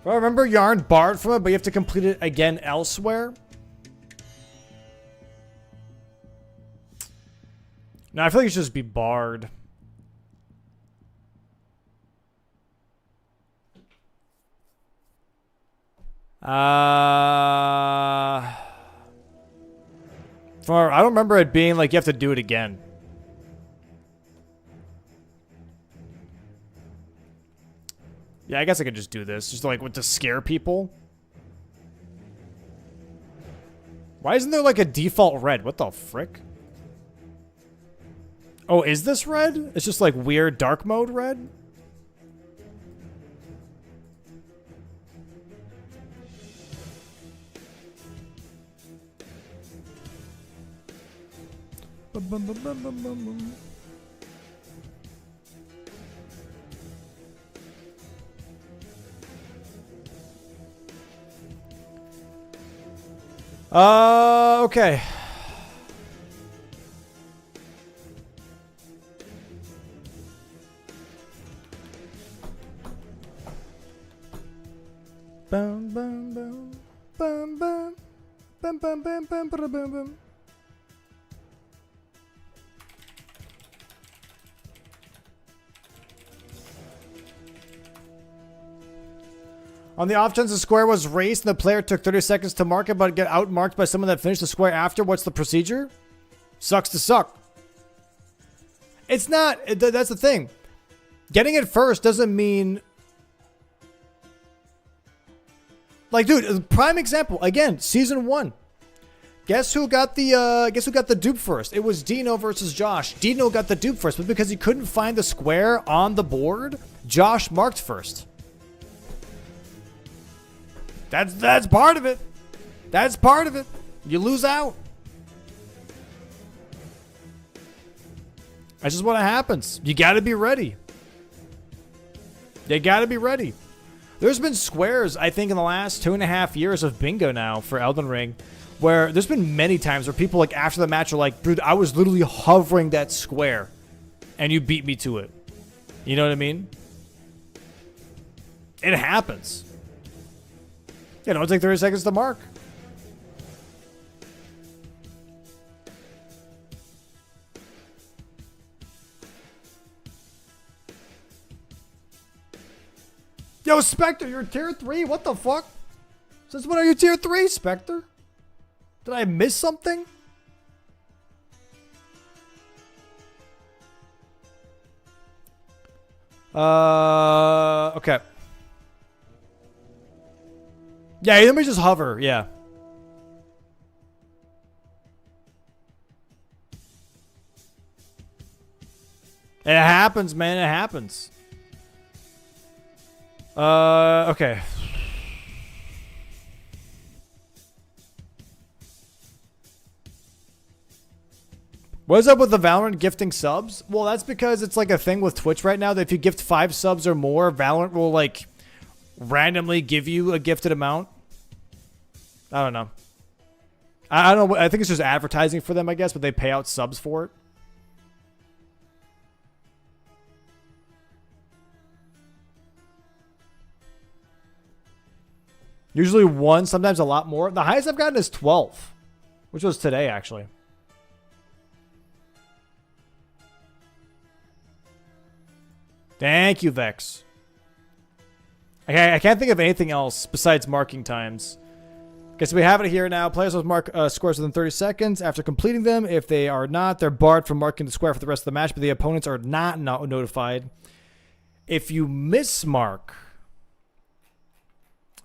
Well, remember you aren't barred from it, but you have to complete it again elsewhere. No, I feel like it should just be barred. I don't remember it being like you have to do it again. Yeah, I guess I could just do this. Just like to scare people. Why isn't there like a default red? What the frick? Oh, is this red? It's just like weird dark mode red? Bum, bum, bum, bum, bum, bum, bum. Okay. Bum bum bum bum bum bum bum bum bum bum bum. On the off chance the square was raced and the player took 30 seconds to mark it but get outmarked by someone that finished the square after, what's the procedure? Sucks to suck. It's not. That's the thing. Getting it first doesn't mean... Like, dude, prime example. Again, season 1. Guess who got the dupe first? It was Dino versus Josh. Dino got the dupe first, but because he couldn't find the square on the board, Josh marked first. That's part of it. That's part of it. You lose out. That's just what happens. You got to be ready. You got to be ready. There's been squares, I think, in the last 2.5 years of bingo now for Elden Ring, where there's been many times where people, like, after the match are like, dude, I was literally hovering that square, and you beat me to it. You know what I mean? It happens. You know, it'll take 30 seconds to mark. Yo, Spectre, you're tier 3? What the fuck? Since when are you tier 3, Spectre? Did I miss something? Okay. Yeah, let me just hover, yeah. It happens, man, it happens. Okay. What's up with the Valorant gifting subs? Well, that's because it's like a thing with Twitch right now that if you gift 5 subs or more, Valorant will like randomly give you a gifted amount. I don't know. I don't know. I think it's just advertising for them, I guess, but they pay out subs for it. Usually 1, sometimes a lot more. The highest I've gotten is 12, which was today, actually. Thank you, Vex. Okay, I can't think of anything else besides marking times. Okay, so we have it here now. Players must mark squares within 30 seconds after completing them. If they are not, they're barred from marking the square for the rest of the match, but the opponents are not notified. If you mismark...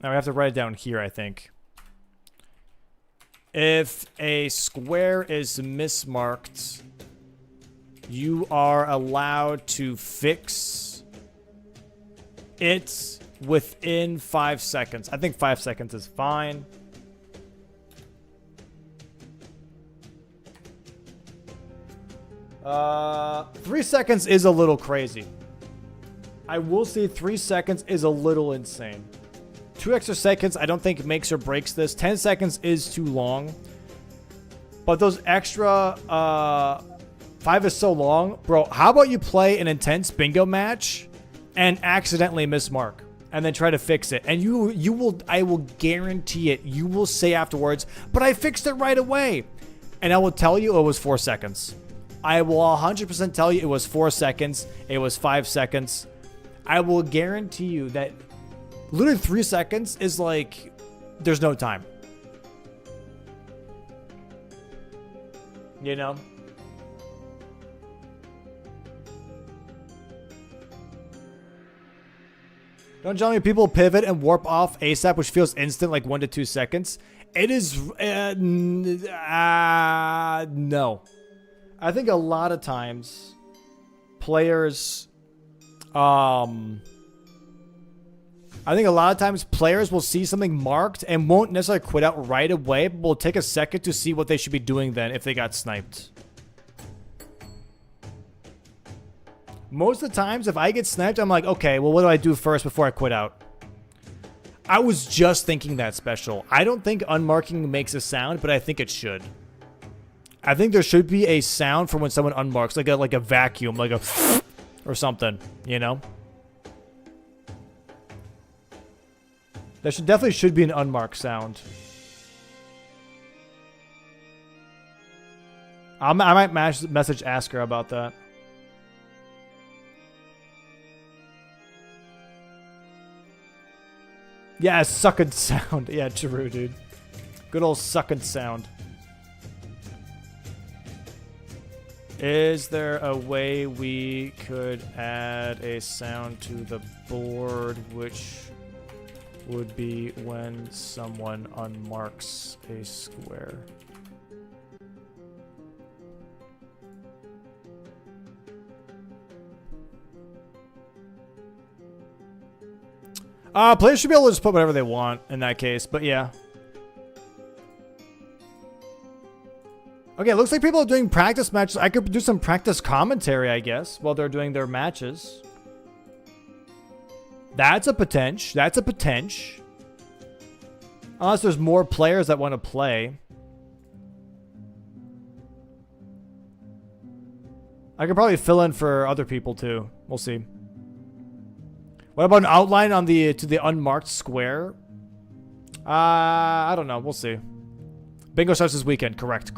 Now we have to write it down here, I think. If a square is mismarked, you are allowed to fix it within 5 seconds. I think 5 seconds is fine. Uh, 3 seconds is a little crazy. I will say 3 seconds is a little insane. 2 extra seconds I don't think makes or breaks this. 10 seconds is too long. But those extra 5 is so long. Bro, how about you play an intense bingo match and accidentally mismark? and then try to fix it. And I will guarantee it, you will say afterwards, but I fixed it right away. And I will tell you it was 4 seconds. I will 100% tell you it was 4 seconds. It was 5 seconds. I will guarantee you that literally 3 seconds is like, there's no time. You know? Don't tell me people pivot and warp off ASAP, which feels instant, like 1 to 2 seconds. It is, no. I think a lot of times players, will see something marked and won't necessarily quit out right away, but will take a second to see what they should be doing then if they got sniped. Most of the times, if I get sniped, I'm like, okay, well, what do I do first before I quit out? I was just thinking that special. I don't think unmarking makes a sound, but I think it should. I think there should be a sound for when someone unmarks, like a vacuum, like a or something, you know? There definitely should be an unmarked sound. I might message Asker about that. Yeah, sucking sound. Yeah, true, dude. Good old sucking sound. Is there a way we could add a sound to the board, which would be when someone unmarks a square? Players should be able to just put whatever they want in that case, but yeah. Okay, it looks like people are doing practice matches. I could do some practice commentary, I guess, while they're doing their matches. That's a potential. That's a potential. Unless there's more players that want to play. I could probably fill in for other people too. We'll see. What about an outline on the to the unmarked square? I don't know. We'll see. Bingo starts this weekend. Correct.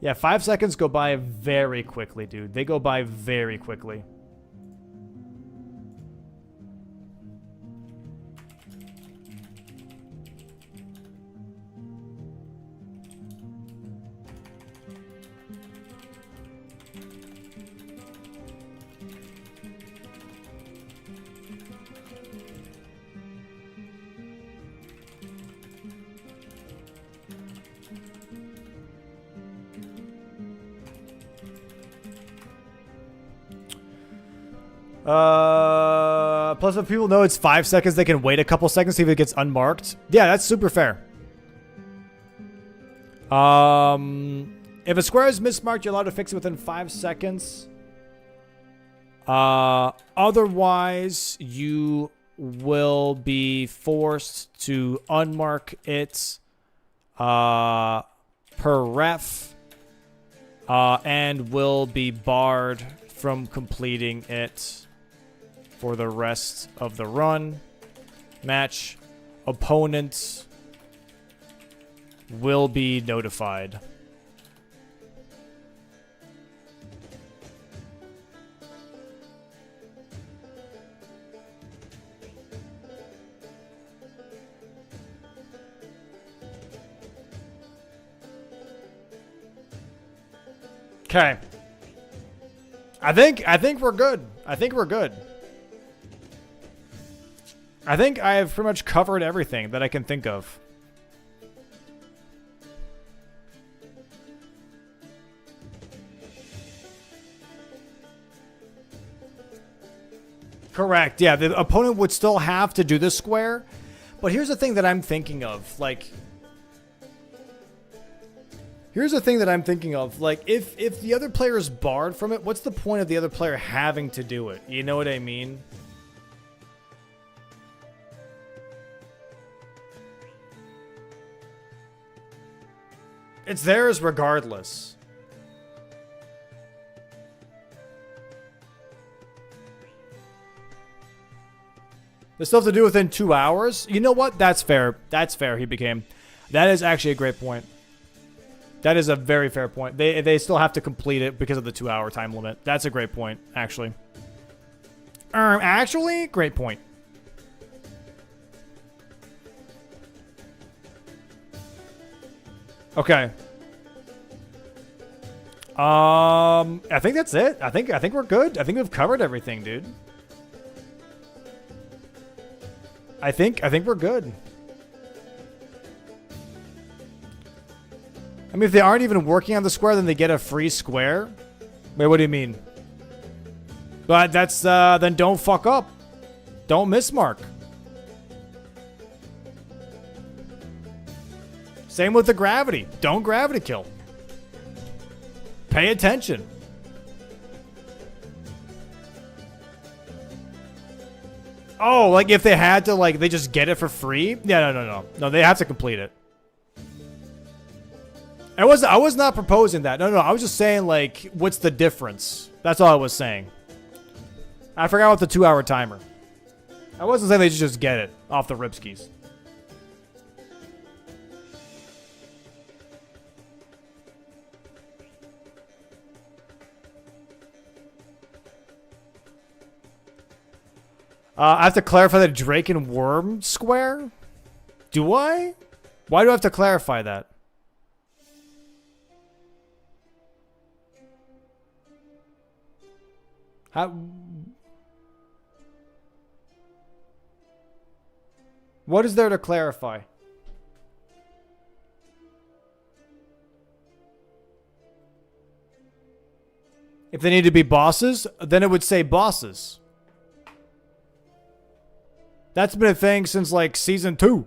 Yeah, 5 seconds go by very quickly, dude. They go by very quickly. Plus if people know it's 5 seconds, they can wait a couple seconds, see if it gets unmarked. Yeah, that's super fair. If a square is mismarked, you're allowed to fix it within 5 seconds. Otherwise, you will be forced to unmark it per ref and will be barred from completing it for the rest of the run. Match opponents will be notified. Okay. I think we're good. I think we're good. I think I have pretty much covered everything that I can think of. Correct. Yeah, the opponent would still have to do the square. But here's the thing that I'm thinking of. Like, here's the thing that I'm thinking of. Like, if the other player is barred from it, what's the point of the other player having to do it? You know what I mean? It's theirs regardless. They still have to do within 2 hours? You know what? That's fair. That's fair, he became. That is actually a great point. That is a very fair point. They still have to complete it because of the 2-hour time limit. That's a great point, actually. Actually, great point. Okay. I think that's it. I think we're good. I think we've covered everything, dude. I think we're good. I mean, if they aren't even working on the square, then they get a free square. Wait, what do you mean? But that's then don't fuck up. Don't mismark. Same with the gravity. Don't gravity kill. Pay attention. Oh, like if they had to, like, they just get it for free? Yeah, no, they have to complete it. I was not proposing that. No, I was just saying, like, what's the difference? That's all I was saying. I forgot about the 2-hour timer. I wasn't saying they should just get it off the ripskis. I have to clarify the Drake and Worm square? Do I? Why do I have to clarify that? How? What is there to clarify? If they need to be bosses, then it would say bosses. That's been a thing since, like, season 2.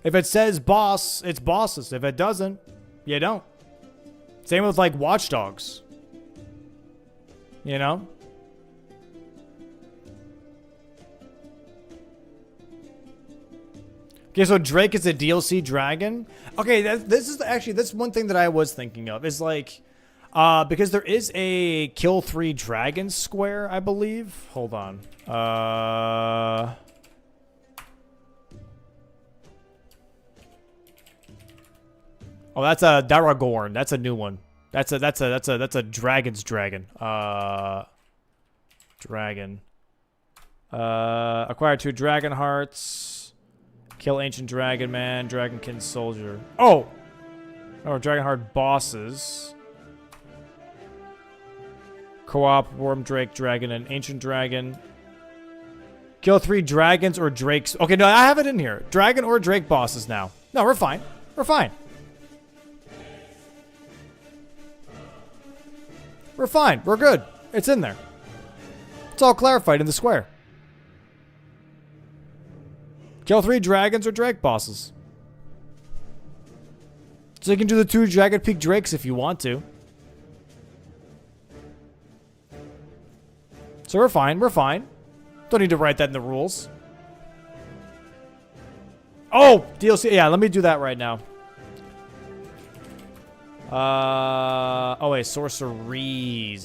If it says boss, it's bosses. If it doesn't, you don't. Same with, like, Watch Dogs. You know? Okay, so Drake is a DLC dragon. Okay, this is actually, that's one thing that I was thinking of. Is like, because there is a kill 3 dragon square, I believe. Hold on. Oh, that's a Daragorn. That's a new one. That's a dragon's dragon. Dragon. Acquire 2 dragon hearts. Kill ancient dragon man, dragonkin soldier. Oh, dragon heart bosses. Co-op worm drake dragon and ancient dragon. Kill 3 dragons or drakes. Okay, no, I have it in here. Dragon or drake bosses now. No, we're fine. We're fine. We're fine. We're good. It's in there. It's all clarified in the square. Kill 3 dragons or drake bosses. So you can do the 2 Jagged Peak Drakes if you want to. So we're fine. We're fine. Don't need to write that in the rules. Oh! DLC. Yeah, let me do that right now. Oh wait, sorceries.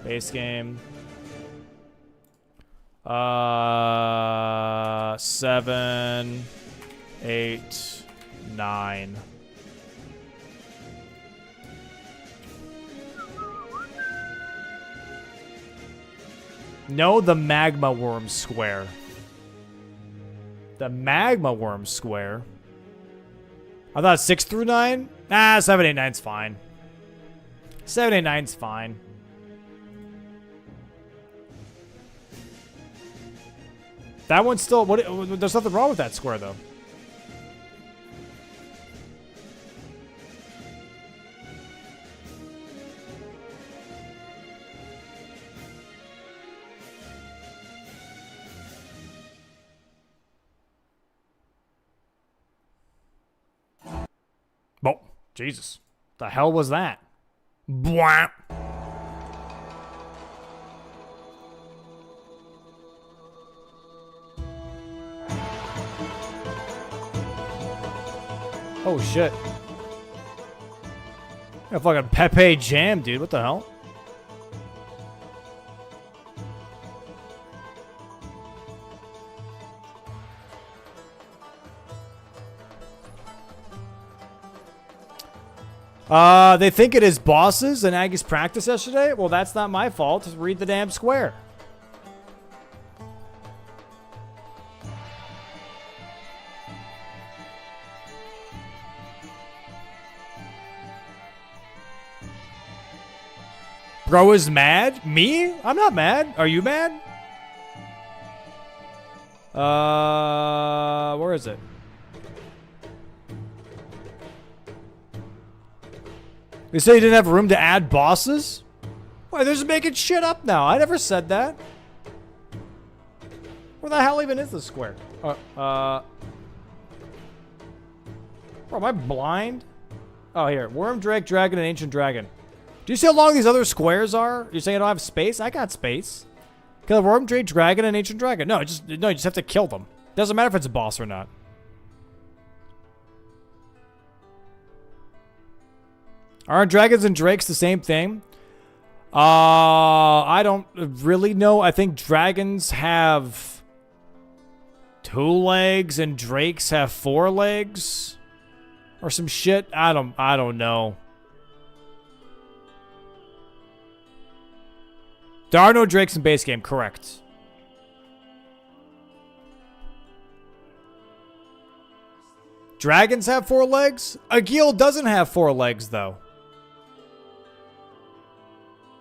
Base game. 7, 8, 9. No, the magma worm square. The magma worm square. I thought 6 through 9? Nah, 7, 8, 9's fine. 7, 8, 9's fine. That one's still... there's nothing wrong with that square, though. Oh, Jesus. The hell was that? Bwah. Oh, shit. A fucking Pepe Jam, dude. What the hell? They think it is bosses in Aggie's practice yesterday? Well, that's not my fault. Just read the damn square. Bro is mad? Me? I'm not mad. Are you mad? Where is it? You say you didn't have room to add bosses? Why, they're just making shit up now. I never said that. Where the hell even is the square? Bro, am I blind? Oh, here. Worm, Drake, Dragon, and Ancient Dragon. Do you see how long these other squares are? You're saying I don't have space? I got space. Kill Worm, Drake, Dragon, and Ancient Dragon. No, you just have to kill them. Doesn't matter if it's a boss or not. Aren't dragons and drakes the same thing? I don't really know. I think dragons have 2 legs and drakes have 4 legs. Or some shit. I don't know. There are no drakes in base game, correct. Dragons have 4 legs? Agil doesn't have 4 legs, though.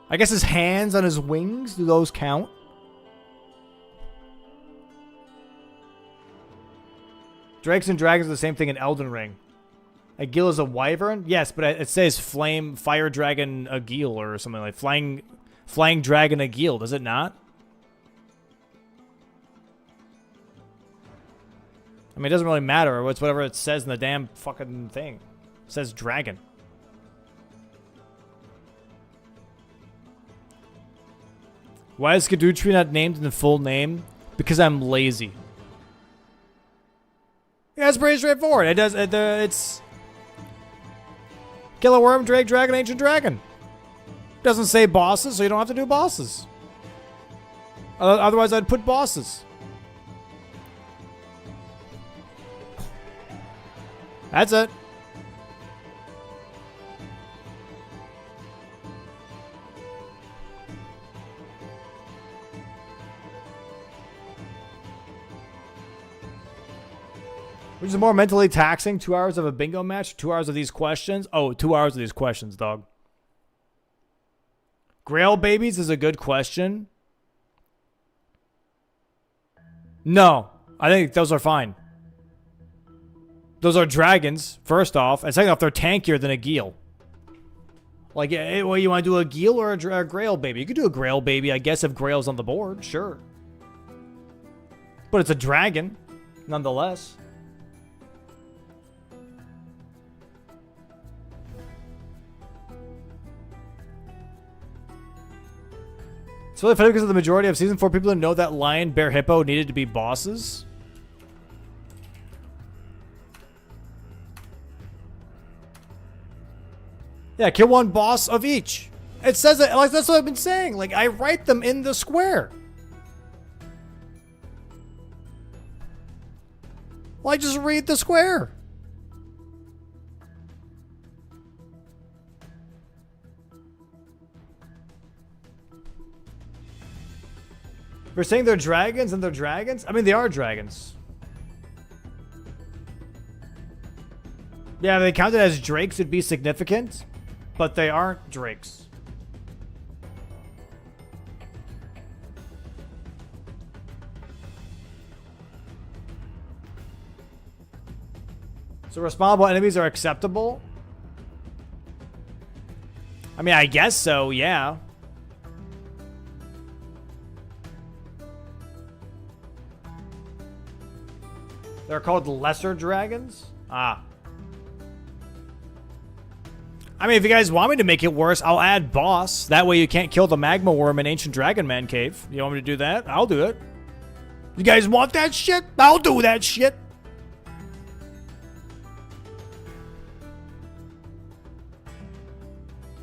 I guess his hands on his wings, do those count? Drakes and dragons are the same thing in Elden Ring. Agil is a wyvern? Yes, but it says fire dragon Agil or something like flying dragon Agil, does it not? I mean, it doesn't really matter. It's whatever it says in the damn fucking thing. It says dragon. Why is Skadootree not named in the full name? Because I'm lazy. Yeah, it's pretty straightforward. It's Killer Worm, Drake, Dragon, Ancient Dragon. Doesn't say bosses, so you don't have to do bosses. Otherwise, I'd put bosses. That's it. Which is more mentally taxing, 2 hours of a bingo match, 2 hours of these questions? Oh, 2 hours of these questions, dog. Grail babies is a good question. No, I think those are fine. Those are dragons, first off. And second off, they're tankier than a Geel. Like, well, you want to do a Geel or a Grail baby? You could do a Grail baby, I guess, if Grail's on the board, sure. But it's a dragon, nonetheless. It's really funny because of the majority of Season 4 people who know that Lion, Bear, Hippo needed to be bosses. Yeah, kill one boss of each. It says it, like, that's what I've been saying. Like, I write them in the square. Well, I just read the square. We're saying they're dragons and they're dragons? I mean, they are dragons. Yeah, if they counted as drakes, it'd be significant. But they aren't drakes. So respawnable enemies are acceptable? I mean, I guess so, yeah. They're called lesser dragons? Ah. I mean, if you guys want me to make it worse, I'll add boss. That way you can't kill the magma worm in Ancient Dragon Man Cave. You want me to do that? I'll do it. You guys want that shit? I'll do that shit.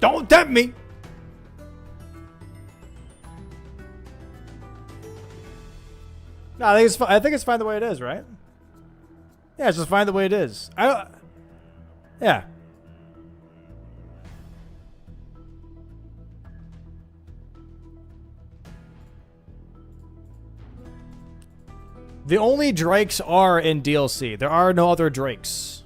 Don't tempt me. No, I think it's fine the way it is, right? Yeah, it's just fine the way it is. Yeah. The only Drakes are in DLC. There are no other Drakes.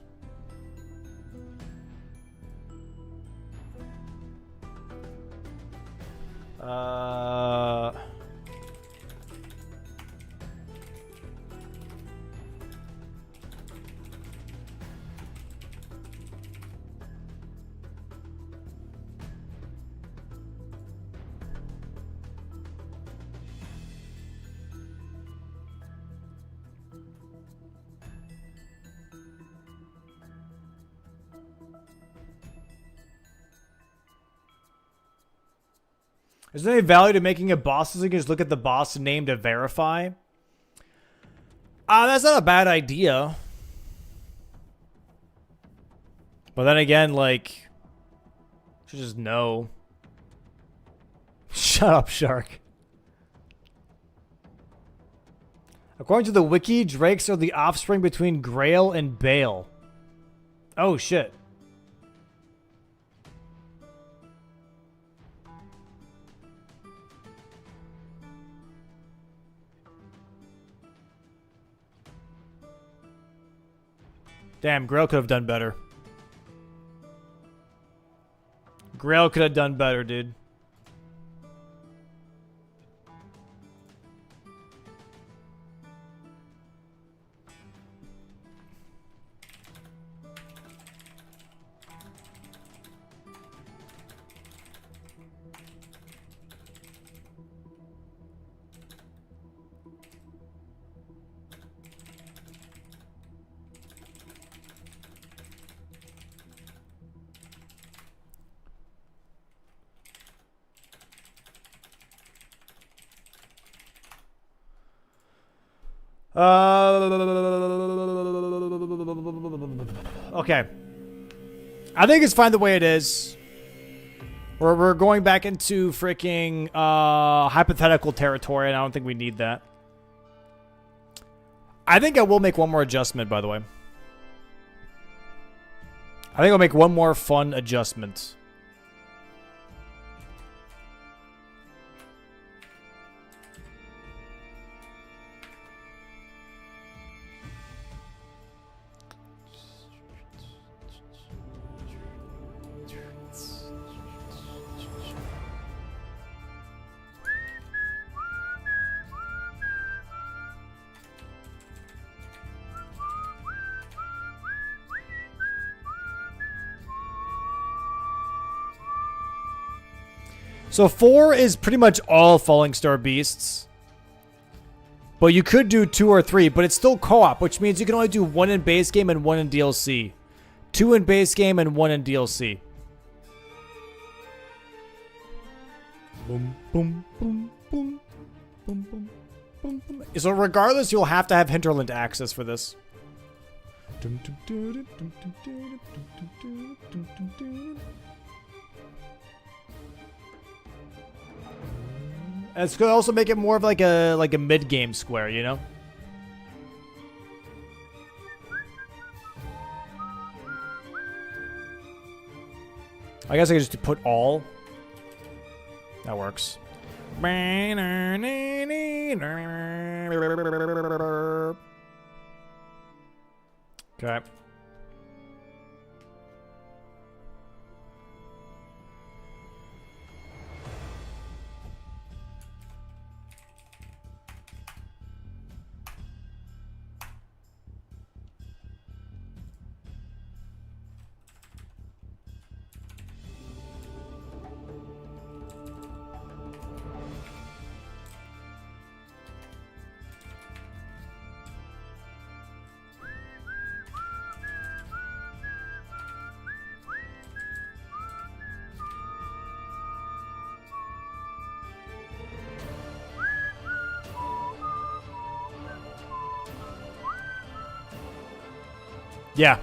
Is there any value to making a boss so you can just look at the boss name to verify? That's not a bad idea. But then again, like, you should just know. Shut up, Shark. According to the wiki, Drakes are the offspring between Grail and Bale. Oh, shit. Damn, Grail could have done better. Grail could have done better, dude. Okay. I think it's fine the way it is. We're going back into freaking hypothetical territory, and I don't think we need that. I think I will make one more adjustment, by the way. I think I'll make one more fun adjustment. So 4 is pretty much all Falling Star Beasts. But you could do 2 or 3, but it's still co-op, which means you can only do 1 in base game and 1 in DLC. 2 in base game and 1 in DLC. Boom, boom, boom, boom, boom, boom, boom, boom. So regardless, you'll have to have Hinterland access for this. It's gonna also make it more of like a mid-game square, you know? I guess I could just put all. That works. Okay. Yeah.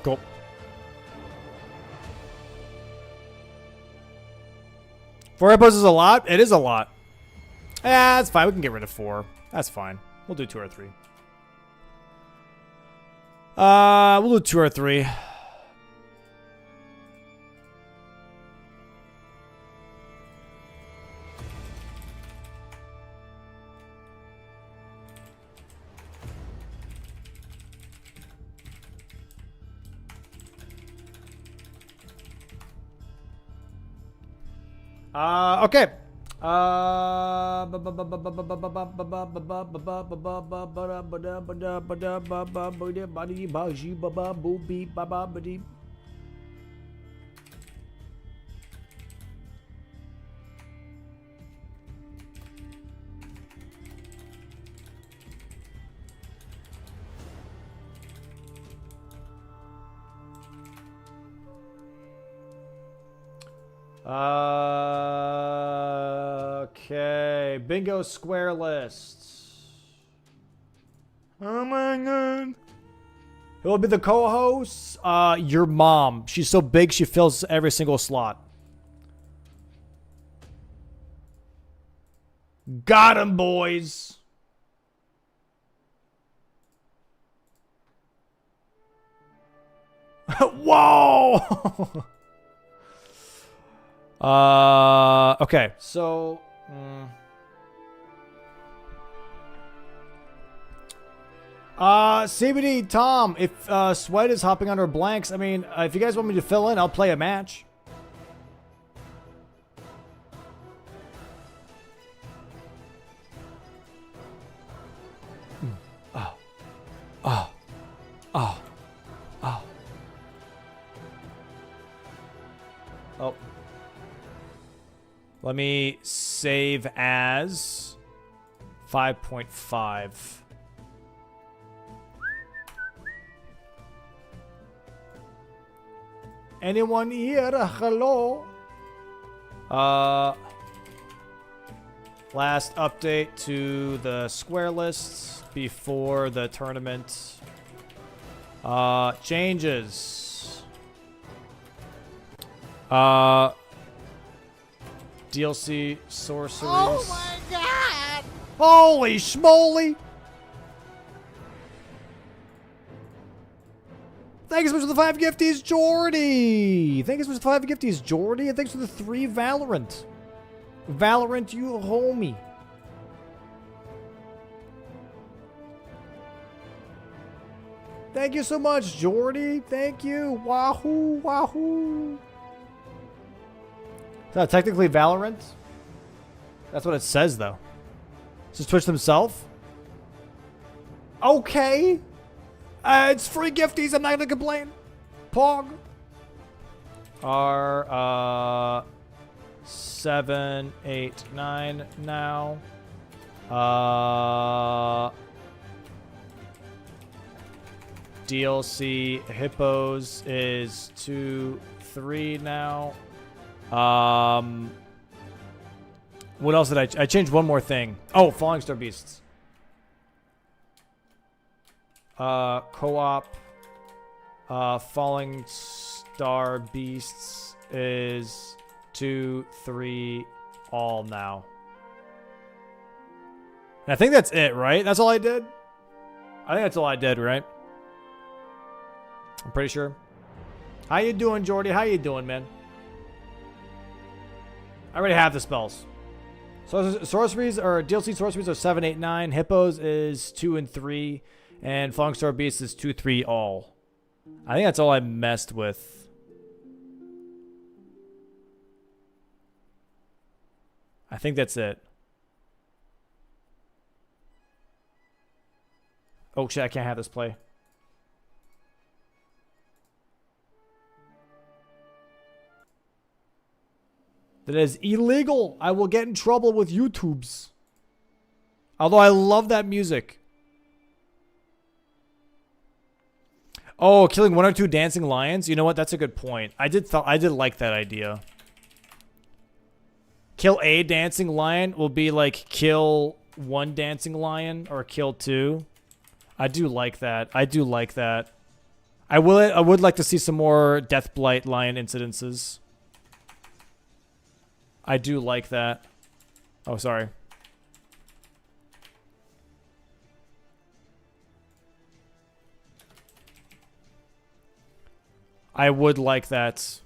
Cool. Four episodes is a lot? It is a lot. Yeah, that's fine. We can get rid of 4. That's fine. We'll do 2 or 3. We'll do 2 or 3. Okay. Okay, bingo square lists. Oh my god. Who will be the co-host? Your mom. She's so big she fills every single slot. Got him, boys. Whoa. Okay, so CBD Tom, if Sweat is hopping under blanks, I mean, if you guys want me to fill in, I'll play a match. Oh. Oh. Oh. Oh. Oh. Let me save as 5.5. Anyone here? Hello? Last update to the square lists before the tournament. Changes. DLC sorceries. Oh my god! Holy schmoly! Thanks so much for the 5 gifties, Jordy! Thanks so much for the 5 gifties, Jordy, and thanks for the 3 Valorant. Valorant, you homie. Thank you so much, Jordy. Thank you. Wahoo, wahoo. Is that technically Valorant? That's what it says, though. This is Twitch themselves? Okay. It's free gifties. I'm not gonna complain. Pog. Are 7, 8, 9 now. DLC Hippos is 2, 3 now. What else did I changed one more thing. Oh, Falling Star Beasts. Co-op. Falling Star Beasts is 2, 3 all now. And I think that's it, right? That's all I did? I think that's all I did, right? I'm pretty sure. How you doing, Jordy? How you doing, man? I already have the spells. So sorceries or DLC sorceries are 7, 8, 9. Hippos is 2 and 3. And Falling Star Beast is 2, 3 all. I think that's all I messed with. I think that's it. Oh shit, I can't have this play. That is illegal. I will get in trouble with YouTubes. Although I love that music. Oh, killing 1 or 2 dancing lions? You know what? That's a good point. I did like that idea. Kill a dancing lion will be like kill 1 dancing lion or kill 2. I do like that. I do like that. I would like to see some more Deathblight lion incidences. I do like that. Oh, sorry. I would like that.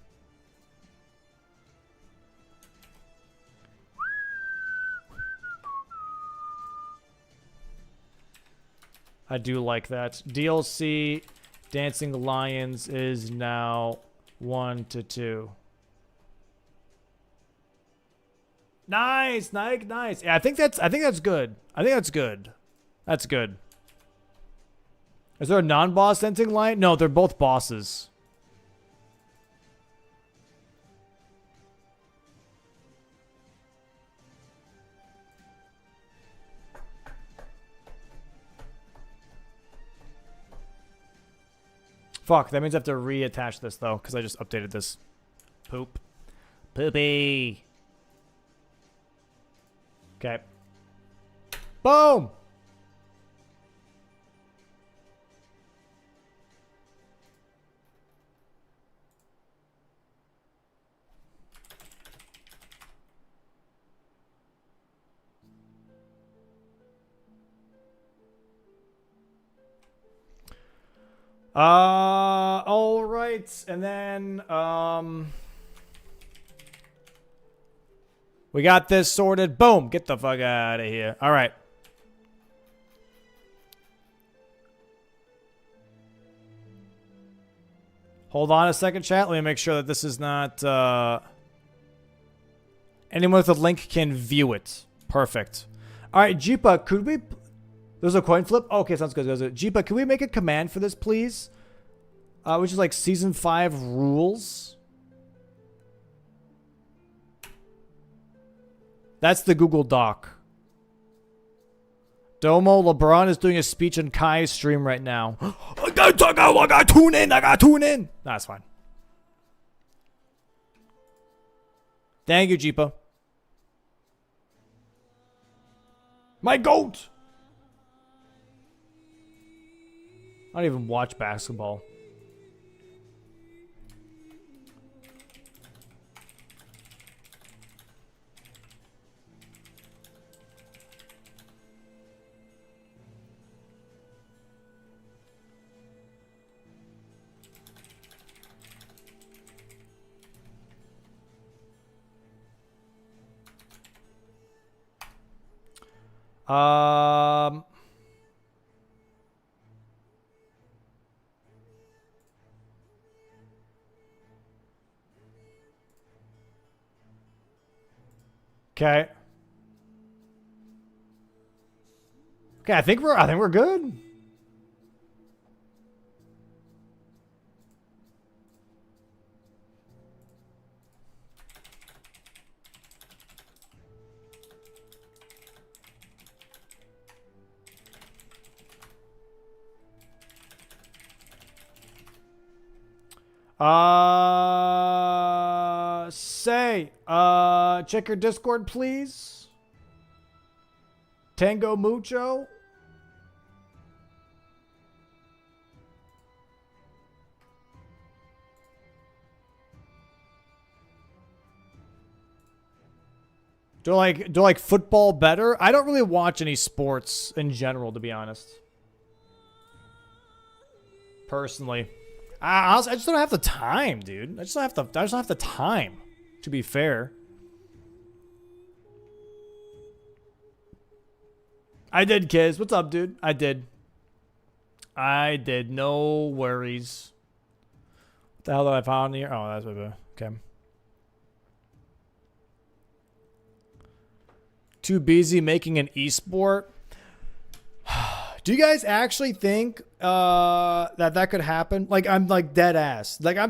I do like that. DLC Dancing Lions is now 1 to 2. Nice, nice. Yeah, I think that's good. I think that's good. That's good. Is there a non-boss ending line? No, they're both bosses. Fuck, that means I have to reattach this though, because I just updated this. Poop. Poopy. Okay. Boom! All right, and then, we got this sorted. Boom! Get the fuck out of here. All right. Hold on a second, chat. Let me make sure that this is not, anyone with a link can view it. Perfect. All right, Jeepa, could we... There's a coin flip? Okay, sounds good. Jeepa, can we make a command for this, please? Which is like Season 5 rules. That's the Google Doc. Domo, LeBron is doing a speech on Kai's stream right now. I gotta tune in. Nah, that's fine. Thank you, Jeepa. My goat! I don't even watch basketball. Okay. Okay, I think we're good. Check your Discord, please. Tango Mucho. Do I like football better? I don't really watch any sports in general, to be honest. Personally. I just don't have the time, dude. I just don't have the time, to be fair. I did, Kiz. What's up, dude? I did. No worries. What the hell did I find here? Oh, that's what. Okay. Too busy making an esport. Do you guys actually think that could happen? Like, I'm like dead ass. Like, I'm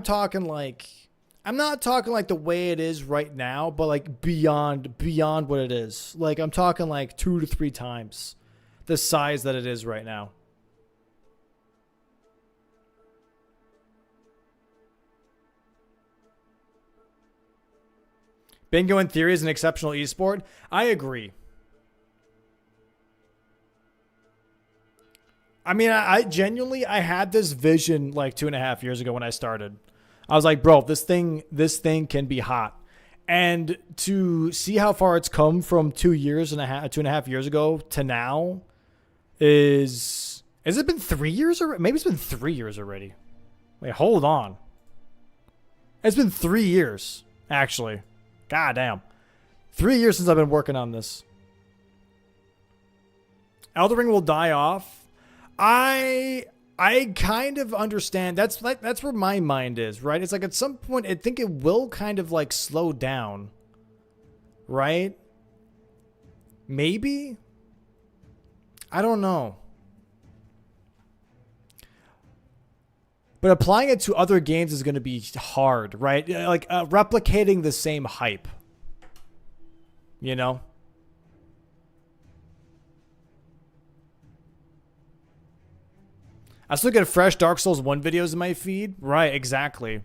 not talking like the way it is right now, but like beyond what it is. Like, I'm talking like 2 to 3 times the size that it is right now. Bingo in theory is an exceptional esport. I agree. I mean, I genuinely, I had this vision like 2.5 years ago when I started. I was like, bro, this thing can be hot. And to see how far it's come from 2.5 years ago to now has it been 3 years already? Maybe it's been 3 years already. Wait, hold on. It's been 3 years, actually. God damn. 3 years since I've been working on this. Elden Ring will die off. I kind of understand. That's where my mind is, right? It's like at some point I think it will kind of like slow down, right? Maybe? I don't know. But applying it to other games is going to be hard, right? Like replicating the same hype. You know? I still get fresh Dark Souls 1 videos in my feed. Right, exactly.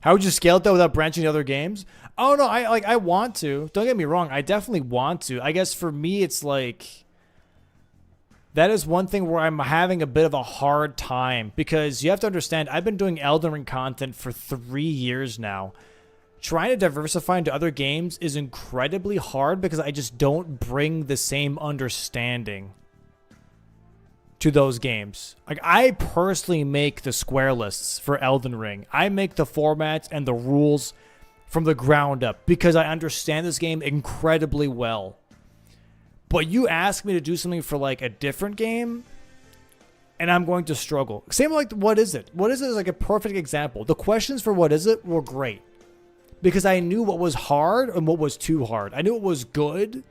How would you scale it though without branching to other games? Oh no, I want to. Don't get me wrong, I definitely want to. I guess for me it's like that is one thing where I'm having a bit of a hard time because you have to understand I've been doing Elden Ring content for 3 years now. Trying to diversify into other games is incredibly hard because I just don't bring the same understanding to those games. Like, I personally make the square lists for Elden Ring. I make the formats and the rules from the ground up because I understand this game incredibly well. But you ask me to do something for like a different game and I'm going to struggle. Same like What Is It? What Is It is like a perfect example. The questions for What Is It were great because I knew what was hard and what was too hard. I knew what was good.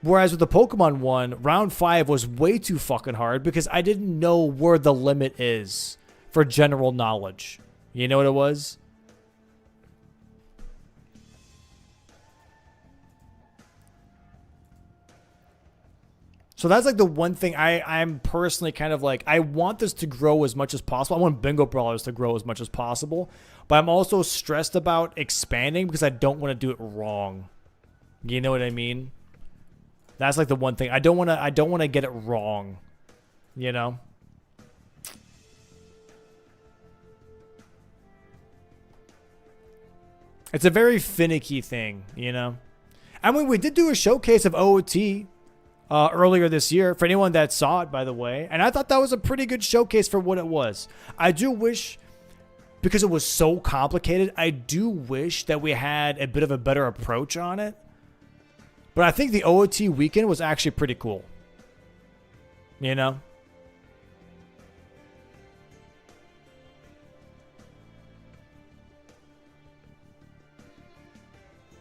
Whereas with the Pokemon one, round 5 was way too fucking hard because I didn't know where the limit is for general knowledge. You know what it was? So that's like the one thing I'm personally kind of like, I want this to grow as much as possible. I want Bingo Brawlers to grow as much as possible. But I'm also stressed about expanding because I don't want to do it wrong. You know what I mean? That's like the one thing. I don't want to get it wrong. You know? It's a very finicky thing, you know? I mean, we did do a showcase of OOT earlier this year, for anyone that saw it, by the way. And I thought that was a pretty good showcase for what it was. I do wish, because it was so complicated, I do wish that we had a bit of a better approach on it. But I think the OOT weekend was actually pretty cool. You know?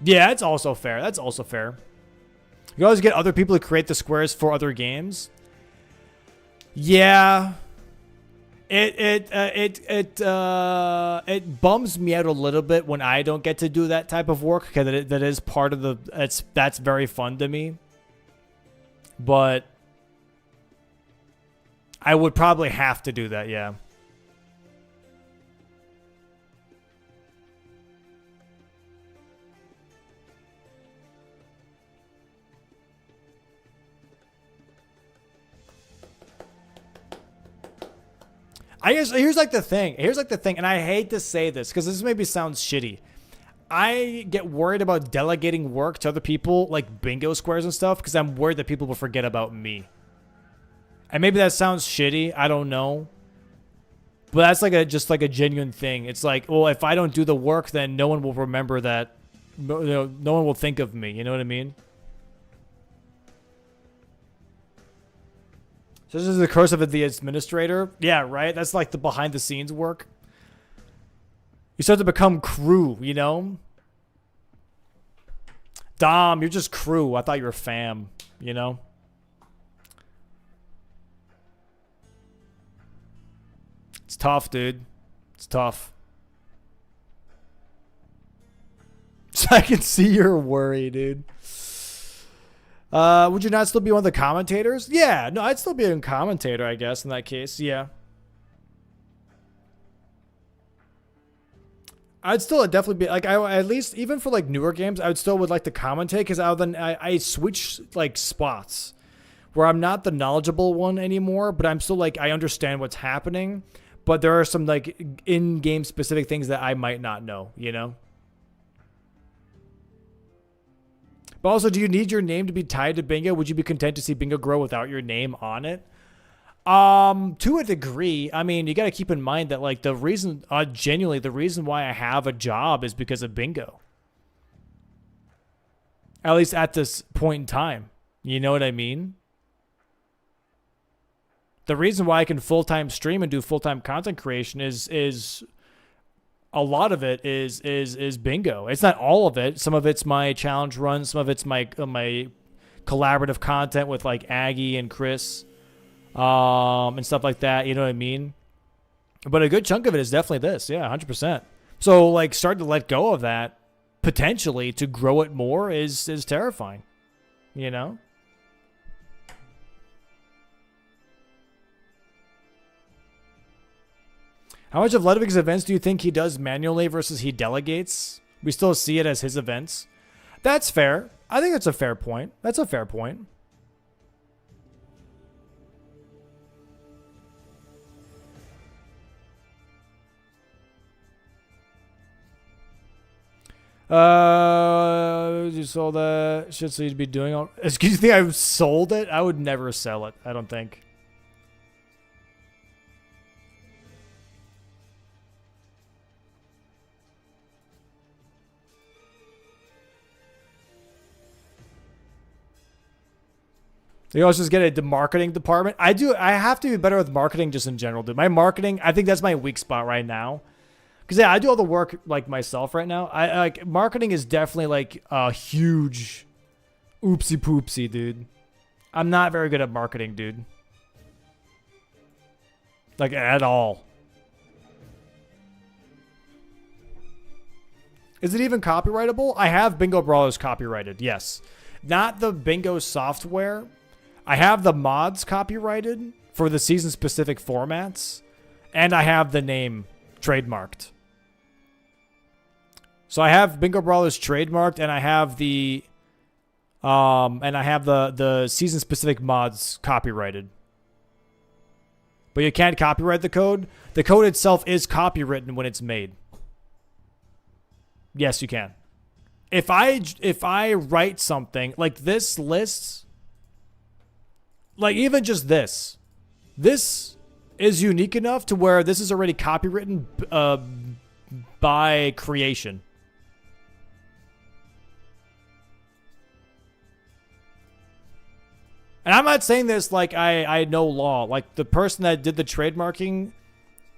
Yeah, that's also fair. That's also fair. You always get other people to create the squares for other games. Yeah. It bums me out a little bit when I don't get to do that type of work because that is part of the that's very fun to me. But I would probably have to do that, yeah. I guess here's like the thing, and I hate to say this because this maybe sounds shitty. I get worried about delegating work to other people, like bingo squares and stuff, because I'm worried that people will forget about me. And maybe that sounds shitty, I don't know. But that's like just like a genuine thing. It's like, well, if I don't do the work, then no one will remember that. No one will think of me. You know what I mean? So this is the curse of the administrator. Yeah, right? That's like the behind the scenes work. You start to become crew, you know? Dom, you're just crew. I thought you were fam, you know? It's tough, dude. It's tough. So I can see your worry, dude. Would you not still be one of the commentators? Yeah, no, I'd still be a commentator, I guess, in that case. Yeah. I'd still definitely be like, at least even for like newer games, I would like to commentate because I switch like spots where I'm not the knowledgeable one anymore, but I'm still like, I understand what's happening, but there are some like in-game specific things that I might not know, you know? But also, do you need your name to be tied to Bingo? Would you be content to see Bingo grow without your name on it? To a degree. I mean, you got to keep in mind that like the reason, genuinely, the reason why I have a job is because of Bingo. At least at this point in time. You know what I mean? The reason why I can full-time stream and do full-time content creation is a lot of it is bingo. It's not all of it. Some of it's my challenge runs. Some of it's my collaborative content with like Aggie and Chris, and stuff like that. You know what I mean? But a good chunk of it is definitely this. Yeah, 100%. So like starting to let go of that potentially to grow it more is terrifying. You know? How much of Ludwig's events do you think he does manually versus he delegates? We still see it as his events. That's fair. I think that's a fair point. That's a fair point. You sold that shit, so you'd be doing all. Excuse me, I sold it? I would never sell it, I don't think. You also just get a marketing department. I have to be better with marketing just in general, dude. My marketing, I think that's my weak spot right now. Because yeah, I do all the work like myself right now. I like marketing is definitely like a huge oopsie poopsie, dude. I'm not very good at marketing, dude. Like at all. Is it even copyrightable? I have Bingo Brawlers copyrighted, yes. Not the bingo software. I have the mods copyrighted for the season-specific formats, and I have the name trademarked. So I have Bingo Brawlers trademarked, and I have the season-specific mods copyrighted. But you can't copyright the code. The code itself is copywritten when it's made. Yes, you can. If I write something like this list. Like, even just this. This is unique enough to where this is already copywritten by creation. And I'm not saying this like I know law. Like, the person that did the trademarking,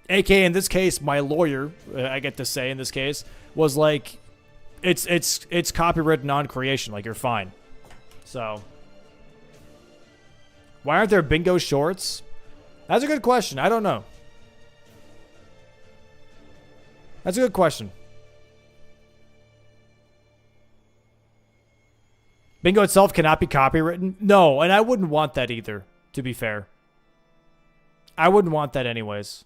aka in this case, my lawyer, I get to say in this case, was like, it's copywritten on creation. Like, you're fine. So... why aren't there bingo shorts? That's a good question. I don't know. That's a good question. Bingo itself cannot be copywritten? No, and I wouldn't want that either, to be fair. I wouldn't want that anyways.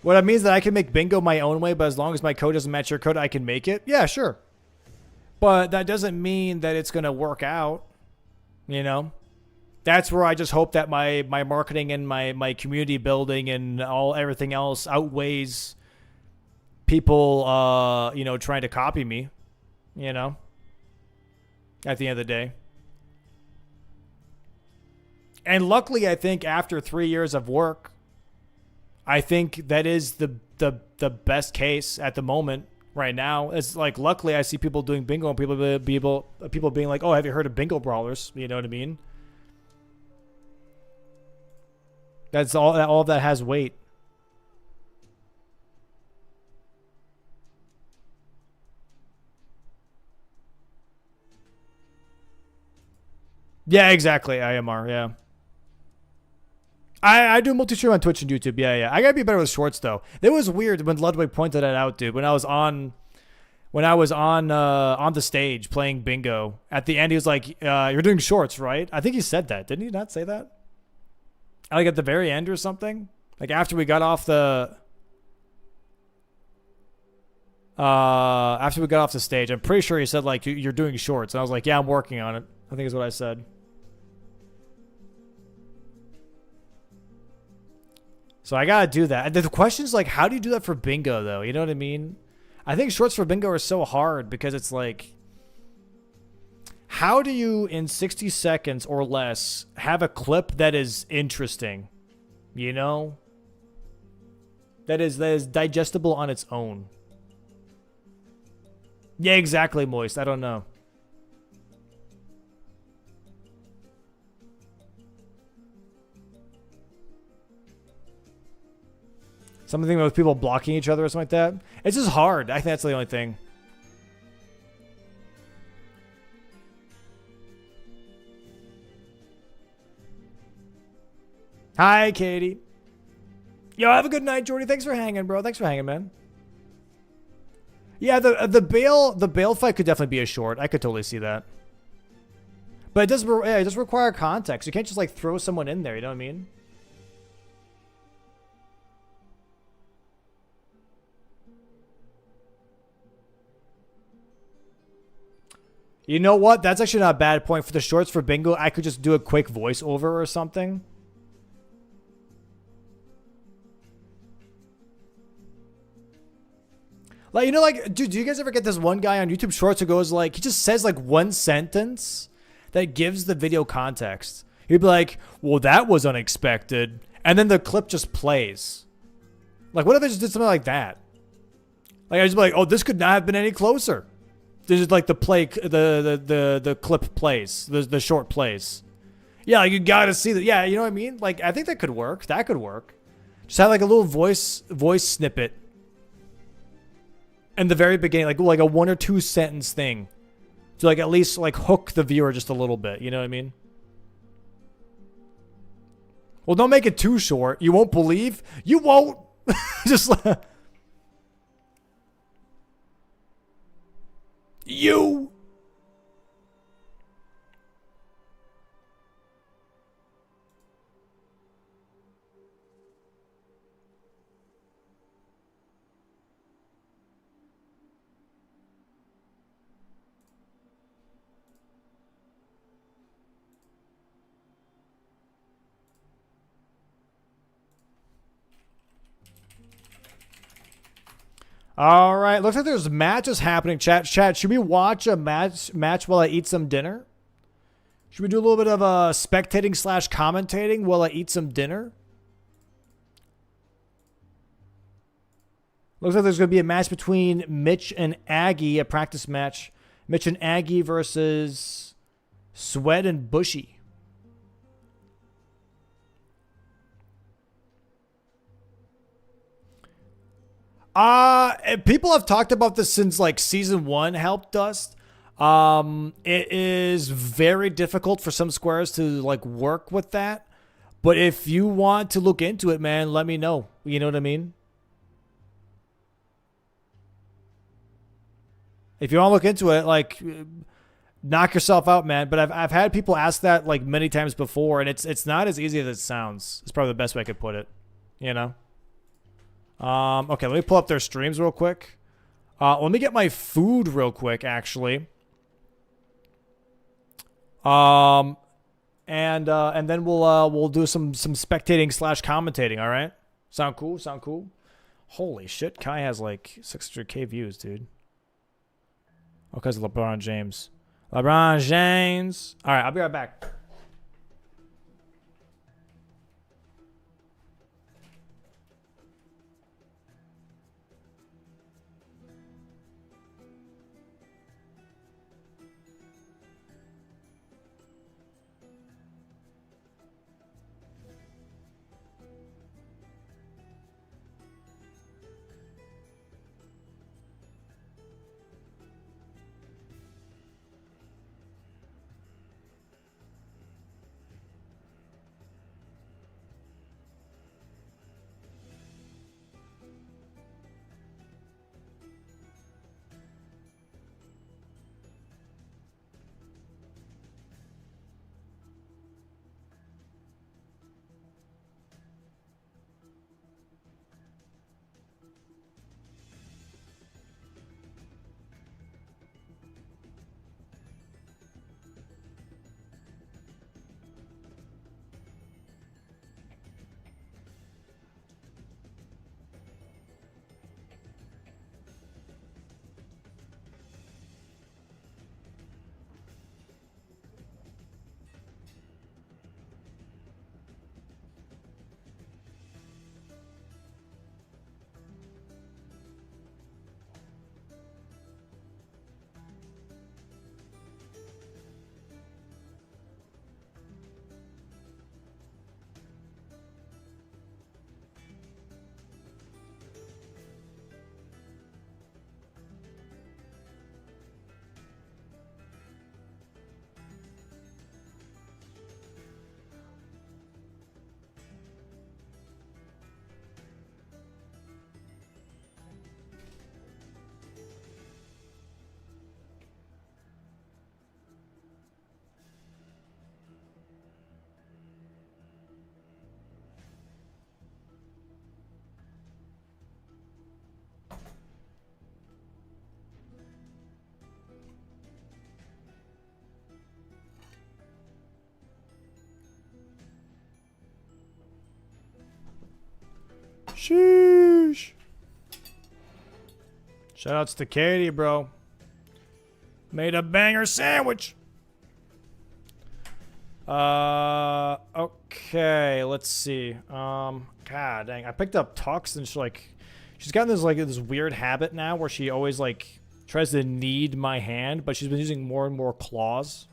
What it means that I can make bingo my own way, but as long as my code doesn't match your code, I can make it? Yeah, sure. But that doesn't mean that it's going to work out, you know? That's where I just hope that my marketing and my community building and everything else outweighs people, you know, trying to copy me, you know? At the end of the day. And luckily, I think after 3 years of work, I think that is the best case at the moment right now. It's like, luckily I see people doing bingo and people being like, oh, have you heard of Bingo Brawlers? You know what I mean? That's all that has weight. Yeah, exactly. IMR, yeah. I do multi-stream on Twitch and YouTube. Yeah. I gotta be better with shorts though. It was weird when Ludwig pointed that out, dude. When I was on the stage playing bingo, at the end he was like, "You're doing shorts, right?" I think he said that. Didn't he not say that? Like at the very end or something. Like after we got off the stage, I'm pretty sure he said like, "You're doing shorts," and I was like, "Yeah, I'm working on it." I think is what I said. So I gotta do that. The question is like, how do you do that for bingo though? You know what I mean? I think shorts for bingo are so hard because it's like, how do you in 60 seconds or less have a clip that is interesting? You know? That is digestible on its own. Yeah, exactly, Moist. I don't know. Something with people blocking each other or something like that. It's just hard. I think that's the only thing. Hi, Katie. Yo, have a good night, Jordy. Thanks for hanging, bro. Thanks for hanging, man. Yeah, the Bale fight could definitely be a short. I could totally see that. But it does require context. You can't just like throw someone in there. You know what I mean? You know what? That's actually not a bad point. For the shorts for bingo, I could just do a quick voiceover or something. Like, you know, like, dude, do you guys ever get this one guy on YouTube Shorts who goes like, he just says like one sentence that gives the video context. He'd be like, well, that was unexpected. And then the clip just plays. Like, what if I just did something like that? Like, I just be like, oh, this could not have been any closer. This is like the play, the clip plays, the short plays. Yeah, like you gotta see that. Yeah, you know what I mean? Like, I think that could work. That could work. Just have like a little voice snippet in the very beginning, like a 1 or 2 sentence thing, to like at least like hook the viewer just a little bit. You know what I mean? Well, don't make it too short. You won't believe. You won't. Just you. All right, looks like there's matches happening. Chat, should we watch a match while I eat some dinner? Should we do a little bit of spectating / commentating while I eat some dinner? Looks like there's going to be a match between Mitch and Aggie, a practice match. Mitch and Aggie versus Sweat and Bushy. People have talked about this since like season 1 helped Dust. It is very difficult for some squares to like work with that. But if you want to look into it, man, let me know. You know what I mean? If you want to look into it, like, knock yourself out, man. But I've had people ask that like many times before, and it's not as easy as it sounds. It's probably the best way I could put it. You know? Okay, let me pull up their streams real quick. Let me get my food real quick, actually. And then we'll do some spectating / commentating. All right, sound cool? Sound cool? Holy shit, Kai has like 600K views, dude. Okay, it's LeBron James. LeBron James. All right, I'll be right back. Sheesh. Shoutouts to Katie, bro. Made a banger sandwich. Okay, let's see. God dang, I picked up Tux and she's gotten this weird habit now where she always tries to knead my hand, but she's been using more and more claws.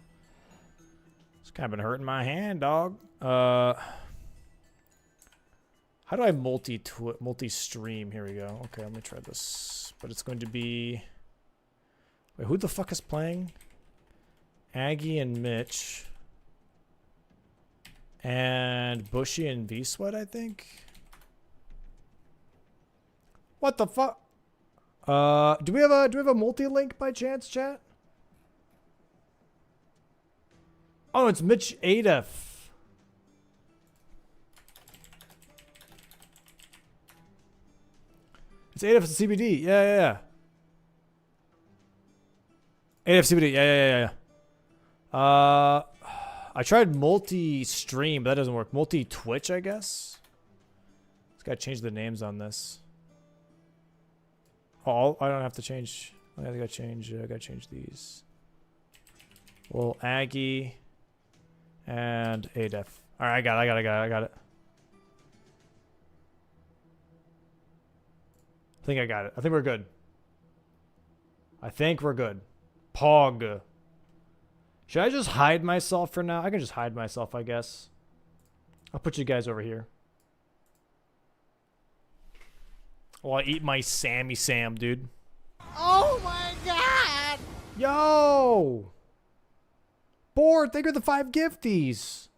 It's kind of been hurting my hand, dog. How do I multi-stream? Here we go. Okay, let me try this. But it's going to be... Wait, who the fuck is playing? Aggie and Mitch. And Bushy and V-Sweat, I think. What the fuck? Do we have a multi-link by chance, chat? Oh, it's Mitch Adef. It's Adef CBD. Yeah. Adef CBD. Yeah. I tried multi-stream, but that doesn't work. Multi-Twitch, I guess. Just gotta change the names on this. Oh, I don't have to change. I gotta change these. Well, Aggie and Adef. All right, I got it. I think I got it. I think we're good. Pog. Should I just hide myself for now? I can just hide myself, I guess. I'll put you guys over here. While I eat my Sammy Sam, dude. Oh my god! Yo! Board, thank you for the 5 gifties.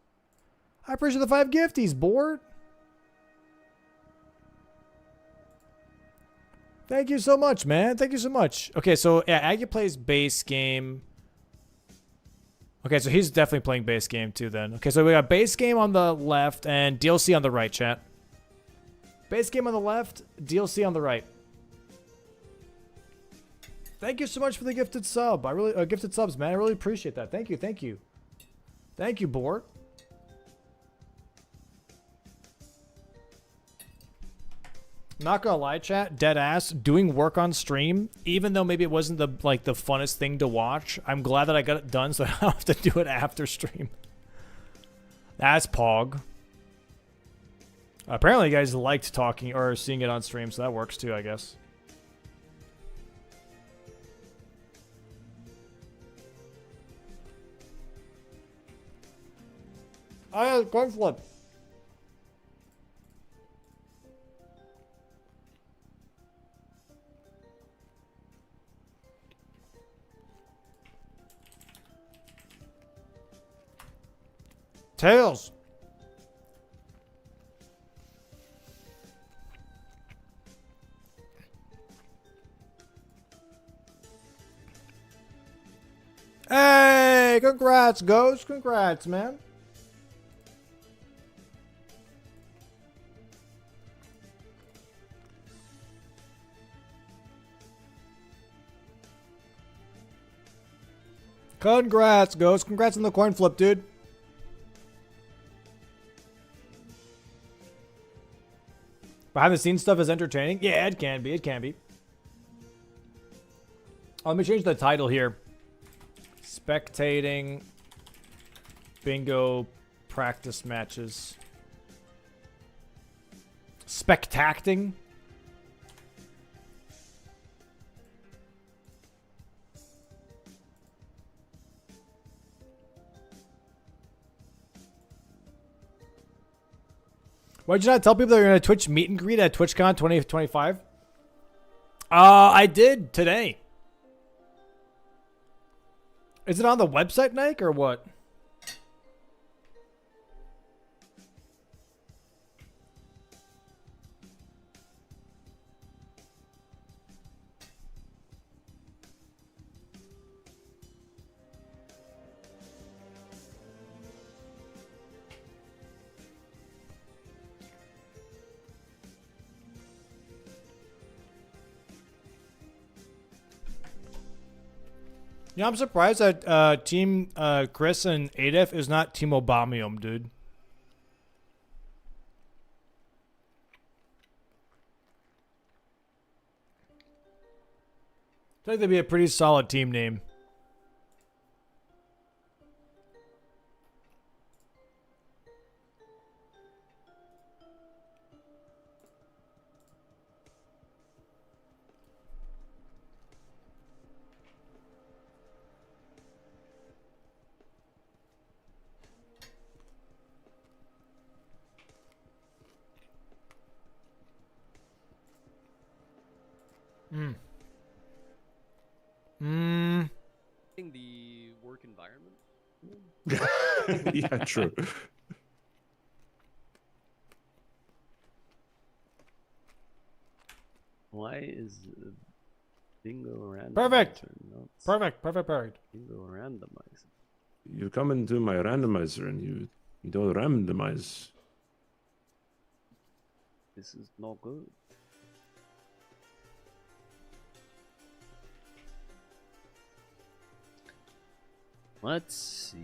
I appreciate the 5 gifties, Board. Thank you so much, man. Thank you so much. Okay, so yeah, Aggie plays base game. Okay, so he's definitely playing base game too then. Okay, so we got base game on the left and DLC on the right, chat. Base game on the left, DLC on the right. Thank you so much for the gifted sub. Gifted subs, man. I really appreciate that. Thank you. Thank you, Bort. Not gonna lie, chat, dead ass, doing work on stream, even though maybe it wasn't the funnest thing to watch, I'm glad that I got it done so I don't have to do it after stream. That's Pog. Apparently you guys liked talking or seeing it on stream, so that works too, I guess. Oh yeah, coin flip. Tails. Hey, congrats, Ghost. Congrats, man. Congrats, Ghost. Congrats on the coin flip, dude. Behind the scenes stuff is entertaining. Yeah, it can be. It can be. Let me change the title here. Spectating bingo practice matches. Spectacting. Why'd you not tell people they're going to Twitch meet and greet at TwitchCon 2025? I did today. Is it on the website, Nike, or what? You know, I'm surprised that Team Chris and Adef is not Team Obamium, dude. feel like that'd be a pretty solid team name. The work environment. Yeah, true. Why is bingo randomizer? Perfect. Not Perfect. Bingo randomizer. You come into my randomizer and you don't randomize. This is not good. Let's see.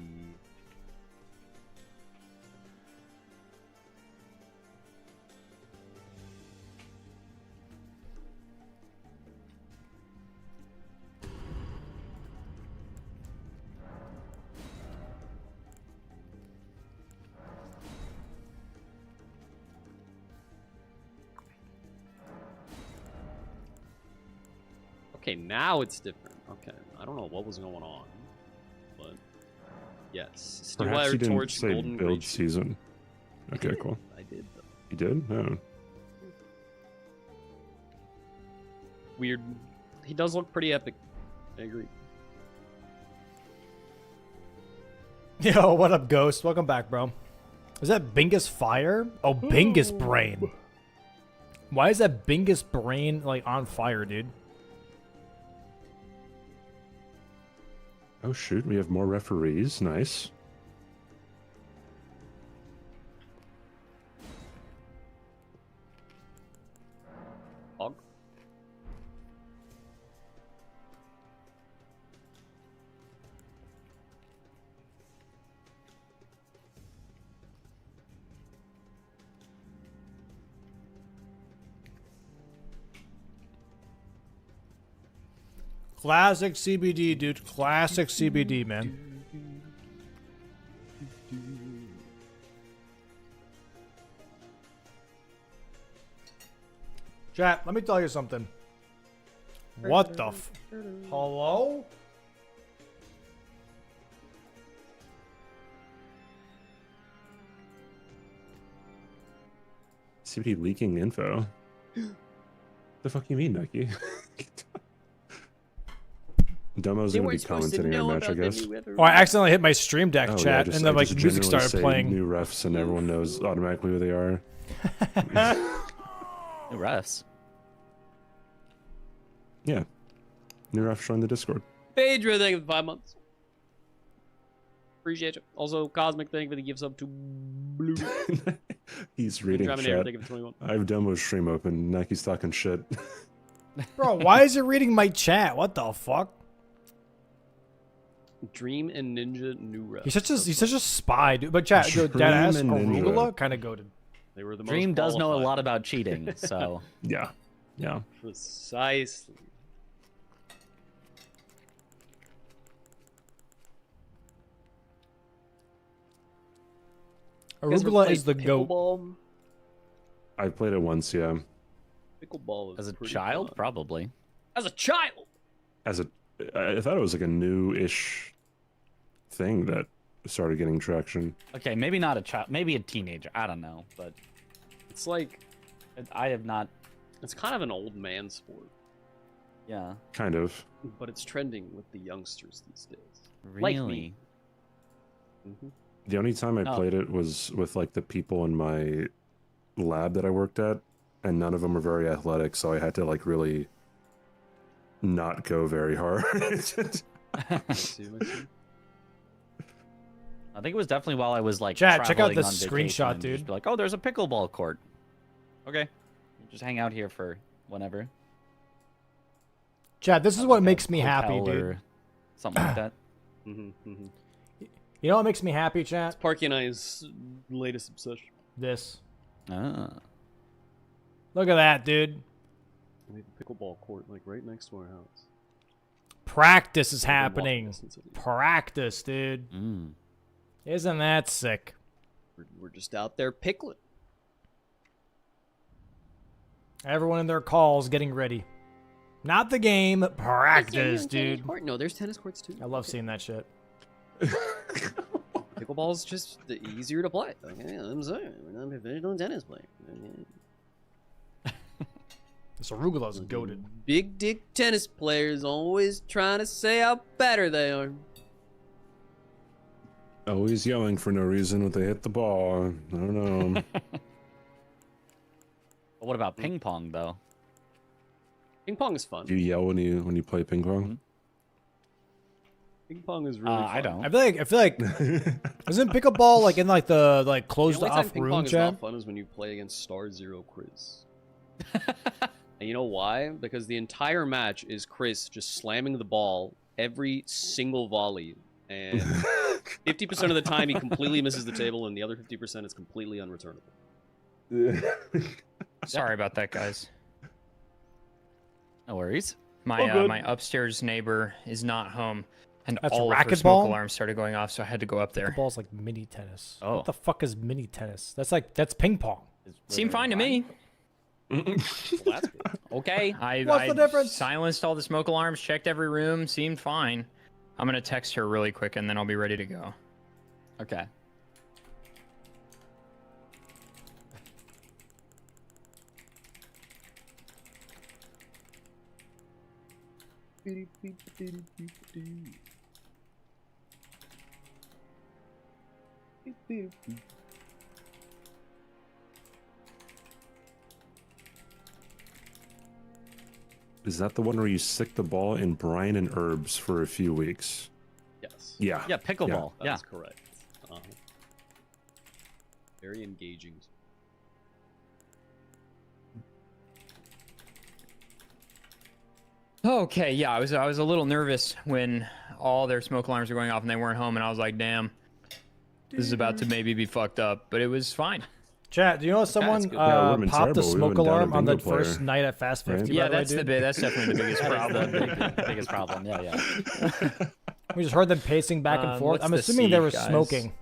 Okay, now it's different. Okay, I don't know what was going on, but yes, Perhaps you Stillwire didn't Torch, say Golden build Reach. season. Okay, cool. I did though. You did? Oh. Weird. He does look pretty epic. I agree. Yo, what up, Ghost? Welcome back, bro. Is that Bingus Fire? Oh, Bingus Brain. Why is that Bingus Brain, like, on fire, dude? Oh, shoot. We have more referees. Nice. Hog. Classic CBD, dude. Classic CBD, man. Chat, let me tell you something. What the f... Hello? CBD leaking info. The fuck you mean, Nike? Domo's They gonna be weren't supposed to commenting our know match, I about the guess. new weather Oh, I accidentally hit my stream deck, Oh, chat, yeah, and then, I like, just music generally started say playing. New refs, and everyone knows automatically who they are. New refs. Yeah. New refs join the Discord. Pedro, thank you for 5 months. Appreciate it. Also, Cosmic, thank you for the gift sub to Blue. He's reading Draminator, chat. thank you for 21. I have Domo's stream open. Nike's talking shit. Bro, why is it reading my chat? What the fuck? Dream and Ninja new ref. He's such a spy, dude. But chat, yo, deadass Dream and Ninja. arugula kind of goaded. They were the Dream most does know a qualified. lot about cheating, so Yeah. Yeah. Precisely. Arugula is the goat. Pickleball? I played it once, yeah. Pickleball is as a pretty child, fun. probably. As a child. As a, I thought it was like a new-ish thing that started getting traction. Okay, maybe not a child, maybe a teenager. I don't know, but It's like I have not. it's kind of an old man sport, Yeah, Kind of. but it's trending with the youngsters these days. really. Like me. Mm-hmm. The only time I Oh. played it was with like the people in my lab that I worked at, and none of them were very athletic, so I had to like really not go very hard. I think it was definitely while I was like. Chat, check out traveling this on vacation screenshot, and just dude. be like, oh, there's a pickleball court. Okay, just hang out here for whenever. Chat, this is At, what like, a makes me happy, hotel dude. or something like that. Mm-hmm. You know what makes me happy, chat? Parky and I's latest obsession. This. Ah. Look at that, dude. We have a pickleball court like right next to our house. Practice is happening. Practice, dude. Isn't that sick? We're just out there pickling. Everyone in their calls getting ready. Not the game, practice, dude. No, there's tennis courts too. I love seeing that shit. Pickleball's just easier to play. Okay, I'm sorry, we're not professional tennis players. This arugula's goated. Big dick tennis players always trying to say how better they are. Always yelling for no reason when they hit the ball. I don't know. What about ping pong though? Ping pong is fun. Do you yell when you play ping pong? Ping pong is really fun. I don't. I feel like isn't pickleball like in like the like closed The only time off ping room pong is chat? not fun is when you play against Star Zero Chris. And you know why? Because the entire match is Chris just slamming the ball every single volley, and 50% of the time he completely misses the table, and the other 50% is completely unreturnable. Sorry about that, guys. No worries. My upstairs neighbor is not home, and That's all of her racquetball? smoke alarms started going off, so I had to go up there. Pickleball's like mini tennis. Oh. What the fuck is mini tennis? That's ping pong. Seemed fine to me. Well, that's good. Okay. What's the difference? Silenced all the smoke alarms, checked every room, seemed fine. I'm gonna text her really quick, and then I'll be ready to go. Okay. Is that the one where you stick the ball in brine and herbs for a few weeks? Yes. Yeah. Yeah, pickleball. Yeah. That's correct. Very engaging. Okay, yeah, I was a little nervous when all their smoke alarms were going off and they weren't home, and I was like, damn, this is about to maybe be fucked up, but it was fine. Chat, do you know someone good. Yeah, it would've been popped a terrible. We smoke would've been down alarm a on the bingo first player. night at Fast 50? Yeah, by the way, that's dude? that's definitely the biggest problem. The biggest problem. Yeah, yeah. We just heard them pacing back and forth. what's I'm the assuming C, they were guys? smoking.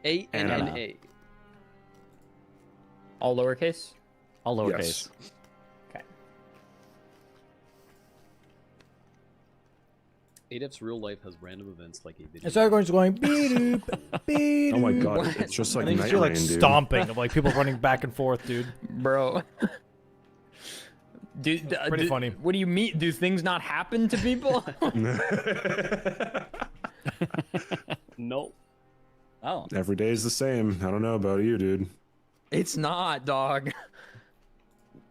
A-N-N-A. All lowercase? All lowercase. Yes. Okay. ADEP's real life has random events like a video. And so everyone's going beep beep. Oh my god, it's just like I think night you're rain, like dude. stomping of like people running back and forth, dude. Bro. Pretty funny. What do you mean? Do things not happen to people? No. Oh. Every day is the same. I don't know about you, dude. It's not, dog.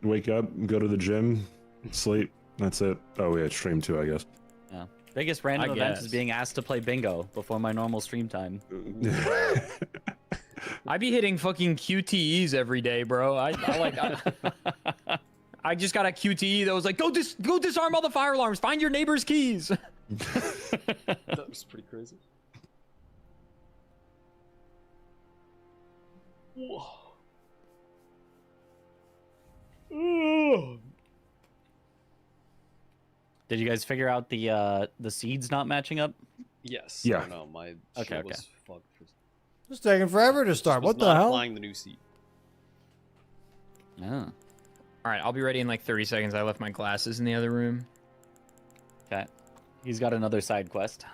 Wake up, go to the gym, sleep. That's it. Oh yeah, stream too, I guess. Yeah. Biggest random I event is guess. being asked to play bingo before my normal stream time. I be hitting fucking QTEs every day, bro. I just got a QTE that was like, go disarm all the fire alarms. Find your neighbor's keys. That was pretty crazy. Whoa. Did you guys figure out the seeds not matching up? Yes. Yeah. I don't know. My Okay, shit okay. was fucked. It's taking forever to start. Was What the not hell? applying the new seed. Yeah. All right, I'll be ready in like 30 seconds. I left my glasses in the other room. Okay. He's got another side quest.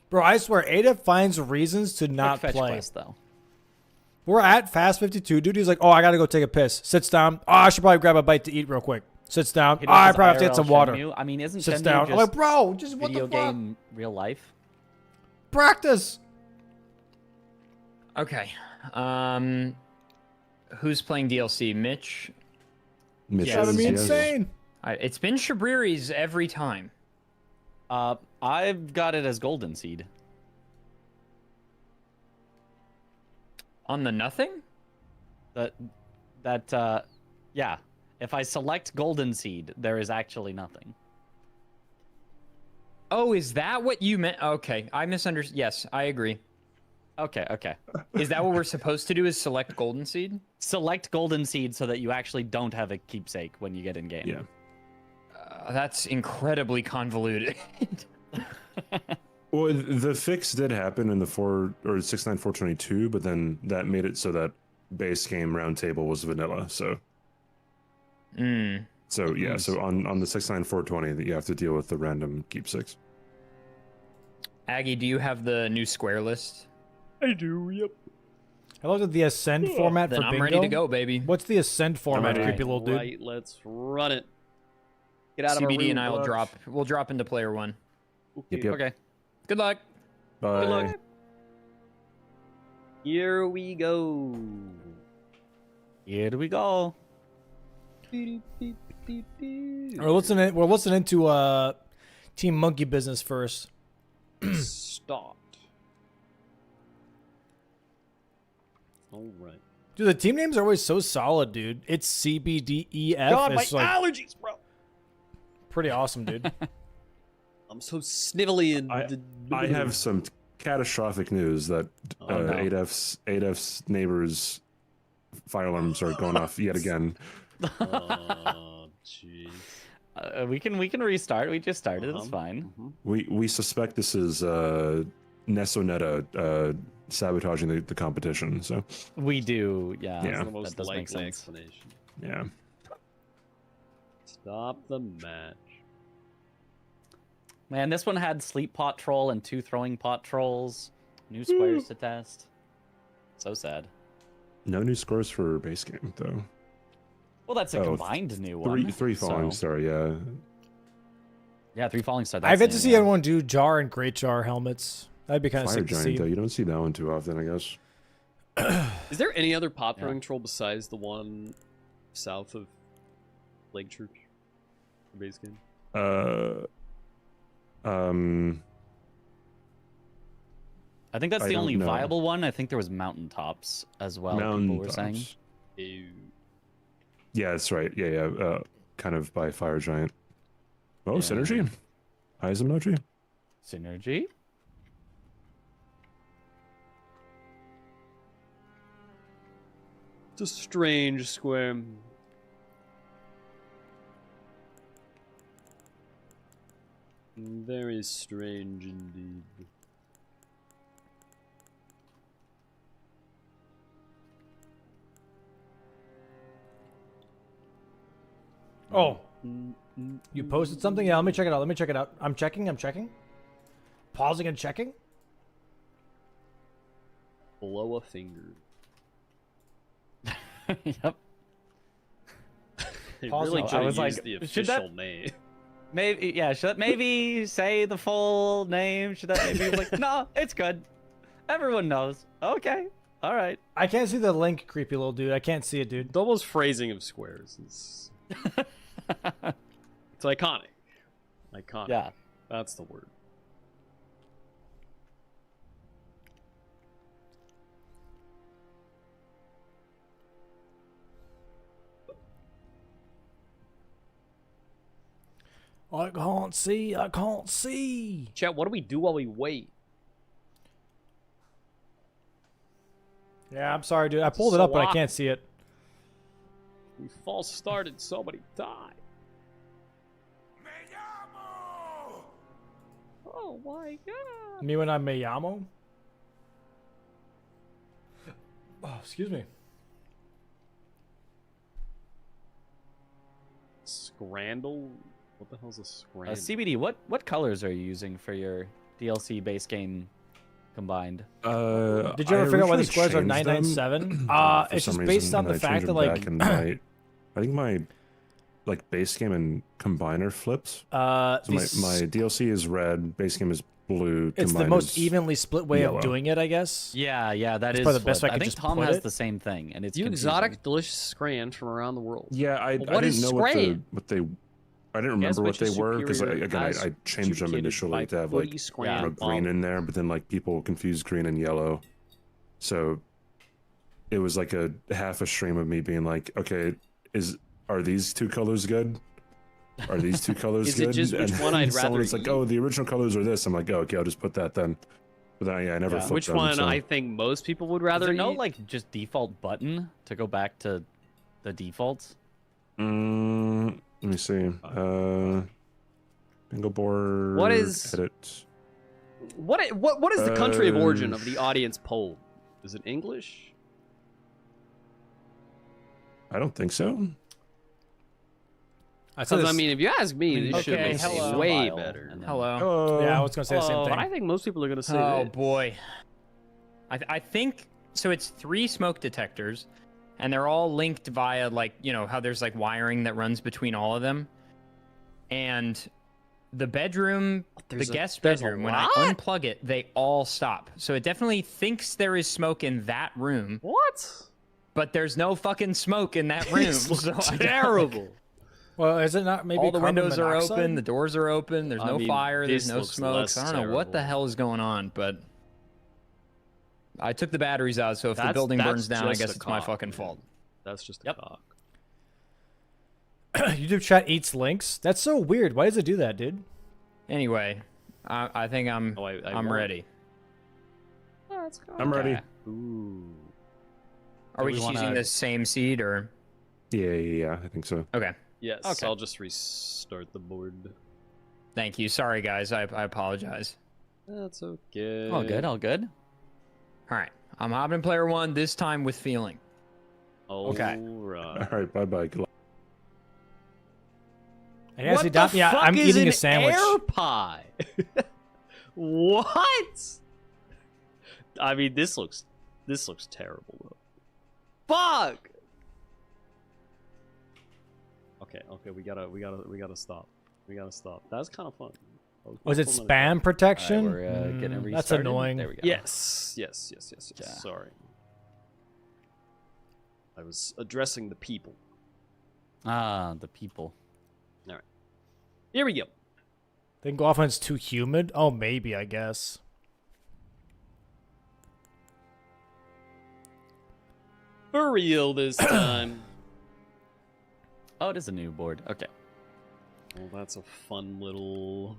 Bro, I swear, Ada finds reasons to not Quick fetch play. quest though. We're at Fast 52, dude. He's like, oh, I gotta go take a piss. Sits down. Oh, I should probably grab a bite to eat real quick. Sits down. He Oh, I does probably have to get IRL some water. Shenmue. I mean, isn't Sits Shenmue down. just I'm like, bro, just what video the fuck? game real life? Practice. Okay. Who's playing DLC? Mitch? Mitch It's gotta is, be yes. insane. It's been Shabriri's every time. I've got it as Golden Seed. On the nothing? Yeah. If I select Golden Seed, there is actually nothing. Oh, is that what you meant? Okay, I misunderstood. Yes, I agree. Okay, okay. Is that what we're supposed to do? Is select Golden Seed? Select Golden Seed so that you actually don't have a keepsake when you get in game. Yeah. That's incredibly convoluted. Well, the fix did happen in the 69422, but then that made it so that base game roundtable was vanilla. So, so yeah, so on the 69420, that you have to deal with the random keepsakes. Aggie, do you have the new square list? I do. Yep. I looked at the Ascend format Then for I'm bingo. ready to go, baby. What's the Ascend format, creepy little dude? Right, let's run it. Get out of our CBD room, and I will Buck. we'll drop into player one. Yep. Okay. Good luck. Bye. Good luck. Here we go. Here we go. We're listening to Team Monkey Business first. Start. All right. Dude, the team names are always so solid, dude. It's CBDEF. God, my It's like allergies, bro. pretty awesome, dude. I'm so snivelly and I have some catastrophic news that Oh, no. 8F's neighbors' fire alarms are going off yet again. Oh, jeez. We can restart. We just started. It's fine. We suspect this is Nesonetta sabotaging the competition. So We do. Yeah. Yeah. That's the most That does make likely sense. explanation. yeah. Stop the match. Man, this one had sleep pot troll and 2 throwing pot trolls. New squares to test. So sad. No new scores for base game though. Well, that's a Oh, combined new one. Three falling so- star. Yeah. Yeah, 3 falling star. I've that's yet to new, see yeah. everyone do Jar and Great Jar helmets. That'd be kind of Fire sick to see. giant though. You don't see that one too often, I guess. Is there any other pot throwing troll besides the one south of Lake Church? For base game? I think that's I the don't only know. viable one. I think there was mountaintops as well. People were saying. Mountaintops. Ew. Yeah, that's right. Yeah. Kind of by Fire Giant. Oh, Synergy. Eyes emoji. Synergy. It's a strange square. Very strange indeed. Oh, you posted something? Yeah, let me check it out. Let me check it out. I'm checking. Pausing and checking. Blow a finger. Yep. They Pause really it. should I was have like, used the should official that- name. Maybe, yeah. Should that maybe say the full name? Should that maybe be like, no, it's good. Everyone knows. Okay. All right. I can't see the link, creepy little dude. I can't see it, dude. Double's phrasing of squares is it's iconic. Iconic. Yeah. That's the word. I can't see. I can't see. Chat, what do we do while we wait? Yeah, I'm sorry, dude. I pulled it up, but I So can't see it. We false started, somebody died. Oh my god. Me when I me llamo. Oh, excuse me. Scrandle? What the hell's a scrandle? CBD. What colors are you using for your DLC base game combined? Did you ever figure out why the squares are 997? It's just based on the fact that like I think my like base game and combiner flips. So my DLC is red, base game is blue. it's the combine most is evenly split way yellow. of doing it, I guess. Yeah, that That's is. probably the best flipped. I could think just Tom put has it. the same thing, and it's You confusing. exotic, delicious scran from around the world. Yeah, I What is didn't know scran? what they. I didn't Yes, remember what which they is were because superior again as I changed them duplicated initially by to have footy like scran green in there, but then like people confused green and yellow, so it was like a half a stream of me being like, okay, are these two colors good? Are these two colors Is it good? just which And one I'd someone rather was like, eat? oh, the original colors are this. I'm like, oh, okay, I'll just put that then. But then, yeah, I never flipped Which them, one so- I think most people would Is rather there no eat? like just default button to go back to the defaults? Let me see. Bingo board. What is edit? What is the country of origin of the audience poll? Is it English? I don't think so. Because I mean, if you ask me, this should be hello. way better. Hello. Yeah, I was gonna say the same thing. But I think most people are gonna say. Oh that. boy. I think so. It's 3 smoke detectors, and they're all linked via like how there's like wiring that runs between all of them, and the bedroom, the guest bedroom. When I unplug it, they all stop. So it definitely thinks there is smoke in that room. What? But there's no fucking smoke in that room. So terrible. Well, is it not maybe all the carbon windows are monoxide? open, the doors are open, there's no fire, there's this no looks smoke. less So I don't know what the hell is going on, but I took the batteries out, so if the building burns down, I guess it's my fucking fault. That's just a cock. YouTube chat eats links. That's so weird. Why does it do that, dude? Anyway, I think I'm ready. I'm ready. Ooh. Are we just using the same seed or? Yeah, I think so. Okay. Yes. Okay. I'll just restart the board. Thank you. Sorry, guys. I apologize. That's okay. All good. All good. All right. I'm hopping in player 1 this time with feeling. Okay. All right. Bye. Good luck. And actually, yeah, I'm eating a sandwich. Air pie. What? I mean, this looks terrible though. Fuck. Okay, we gotta stop. We gotta stop. That's kind of fun. Was it spam protection? All right, we're getting restarted. That's annoying. There we go. Yes. Yeah. Sorry. I was addressing the people. Ah, the people. All right. Here we go. Think Golfman's too humid? Oh, maybe, I guess. For real this time. Oh, it is a new board. Okay. Well, that's a fun little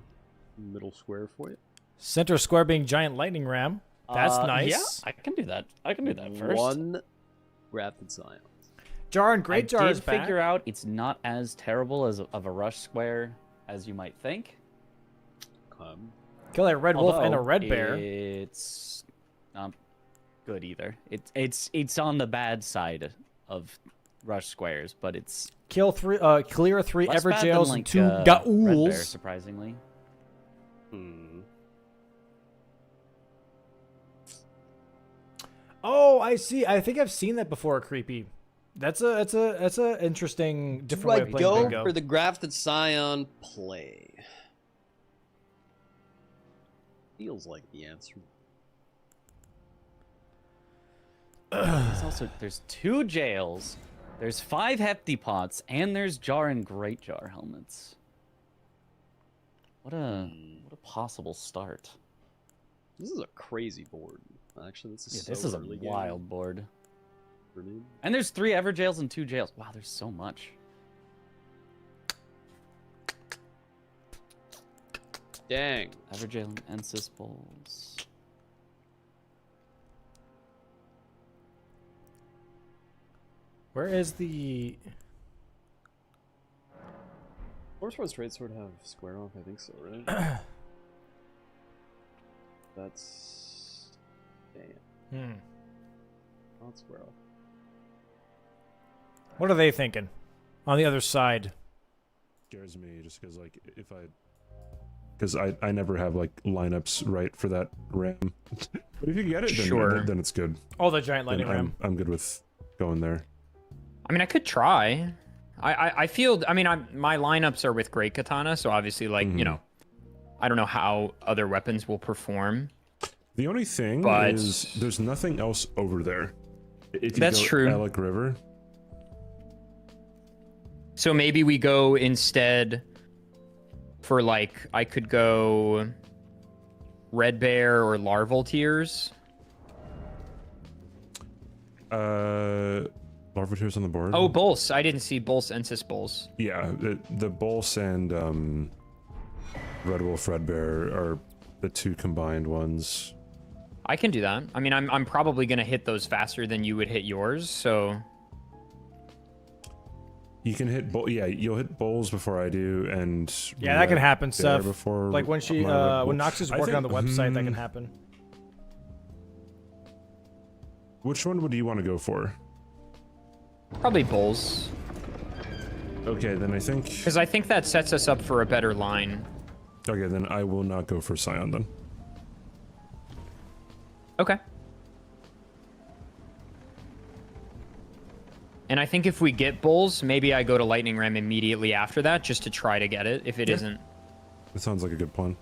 middle square for you. Center square being giant lightning ram. That's nice. Yeah, I can do that. I can do that first. One rapid science. Jar and Great Jar I is did back. figure out it's not as terrible as of a rush square as you might think. Kill a red wolf and a Although, red bear. It's not good either. It's on the bad side of rush squares, but it's Kill 3, clear 3 less bad than, Everjails like, and 2 Red Bear, Gauls. surprisingly. Oh, I see. I think I've seen that before. Creepy. That's a interesting different way of playing go bingo. for the grafted scion play? Feels like the answer. There's 2 jails, there's 5 hefty pots, and there's Jar and Great Jar helmets. What a possible start. This is a crazy board. Actually, this is This is a early wild game. board. Brilliant. And there's 3 Everjails and 2 jails. Wow, there's so much. Dang. Everjail and Ensis bowls. Where is the... Horse One Straight Sword have square off? I think so, right? That's... Damn. Not square off. What are they thinking? On the other side. Scares me just because, like, because I never have like lineups right for that ram. But if you get it, then it's good. Oh, the giant lightning Then ram. I'm good with going there. I mean, I could try. I feel. I mean, my lineups are with Great Katana, so obviously, like I don't know how other weapons will perform. The only thing is there's nothing else over there. If you That's go true. Alec River. So maybe we go instead for like I could go Red Bear or Larval Tears. Larva Tears on the board. Oh, Bolse. I didn't see Bolse Ensis Bolse. Yeah, the Bolse and Red Wolf Red Bear are the 2 combined ones. I can do that. I mean, I'm probably gonna hit those faster than you would hit yours. So You can hit yeah, you'll hit bowls before I do, and Yeah, that can happen, there Seth. Before Like when she, when Nox is working on the website, that can happen. Which one would you want to go for? Probably bowls. Okay, then I think. Because I think that sets us up for a better line. Okay, then I will not go for Scion then. Okay. And I think if we get bowls, maybe I go to Lightning Ram immediately after that, just to try to get it, if it isn't. That sounds like a good plan.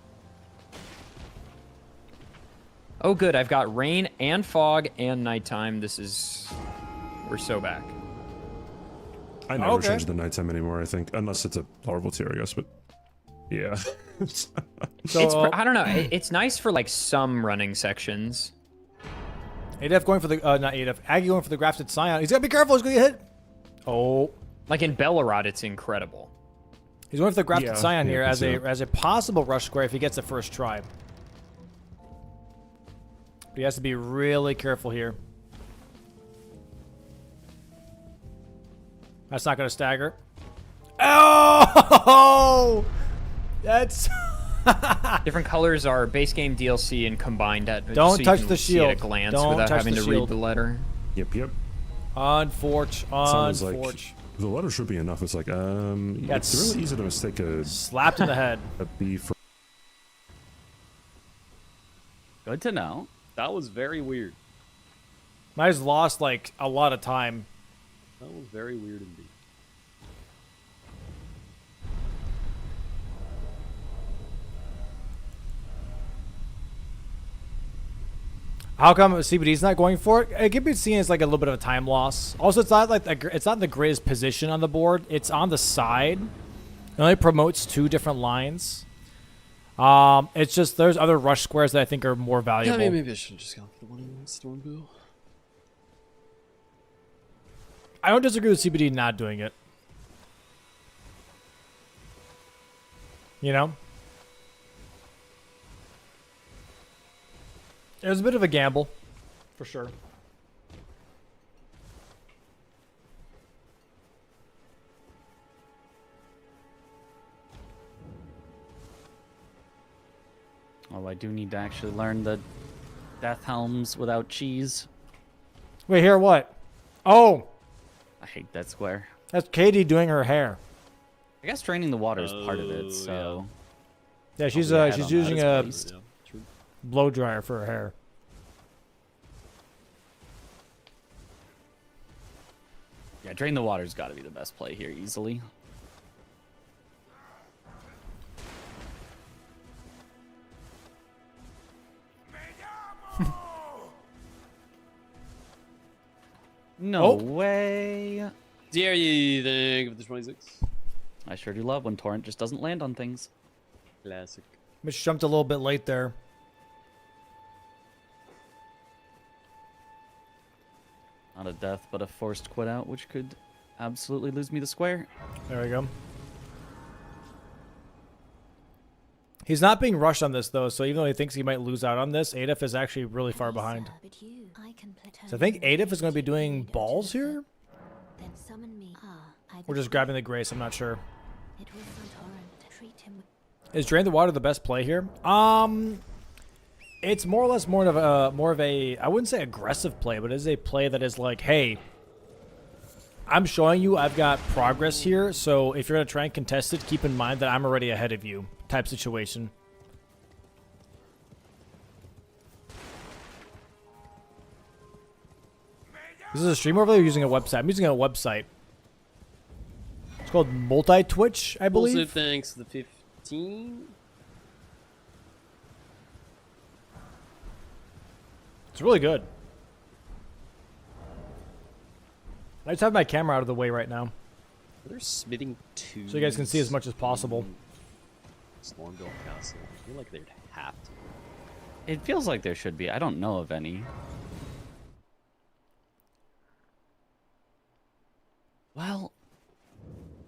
Oh, good. I've got rain and fog and nighttime. This is... We're so back. I never change the nighttime anymore, I think. Unless it's a larval tier, I guess, but... Yeah. I don't know. It's nice for, like, some running sections. ADF going for the... not ADF. Aggie going for the grafted Scion. He's got to be careful. He's going to get hit. Oh. Like, in Bellerod, it's incredible. He's going for the grafted Scion here as a possible rush square if he gets the first try. But he has to be really careful here. That's not going to stagger. Oh! That's... Different colors are base game DLC and combined at... Don't so touch you can the see shield. it at a glance Don't without touch having the to shield. read the letter. Yep, yep. Unforge. Like, the letter should be enough. It's like, it's really easy to mistake a... Slapped in the head. A B for... Good to know. That was very weird. I just lost, like, a lot of time. That was very weird indeed. How come CBD's not going for it? It can be seen as like a little bit of a time loss. Also, it's not like it's not in the greatest position on the board. It's on the side. It only promotes 2 different lines. It's just there's other rush squares that I think are more valuable. Yeah, maybe I should just go for the one in Stormbill. I don't disagree with CBD not doing it. You know? It was a bit of a gamble, for sure. Oh, I do need to actually learn the Death Helms without cheese. Wait, here what? Oh! I hate that square. That's Katie doing her hair. I guess draining the water is part of it, so... Yeah, she's using a blow dryer for her hair. Yeah, drain the water's got to be the best play here, easily. No way. Dare you think of the 26? I sure do love when Torrent just doesn't land on things. Classic. Mitch jumped a little bit late there. Not a death, but a forced quit out, which could absolutely lose me the square. There we go. He's not being rushed on this, though, so even though he thinks he might lose out on this, Adif is actually really far behind. So I think Adif is going to be doing balls here? Or just grabbing the Grace, I'm not sure. Is Drain the Water the best play here? It's more or less more of a I wouldn't say aggressive play, but it is a play that is like, hey, I'm showing you I've got progress here, so if you're going to try and contest it, keep in mind that I'm already ahead of you type situation. This is a stream overlay or using a website? I'm using a website. It's called Multi-Twitch, I believe. Also, thanks to the 15. It's really good. I just have my camera out of the way right now. Are there smithing 2? So you guys can see as much as possible. Stormbill Castle. I feel like they'd have to. It feels like there should be. I don't know of any. Well,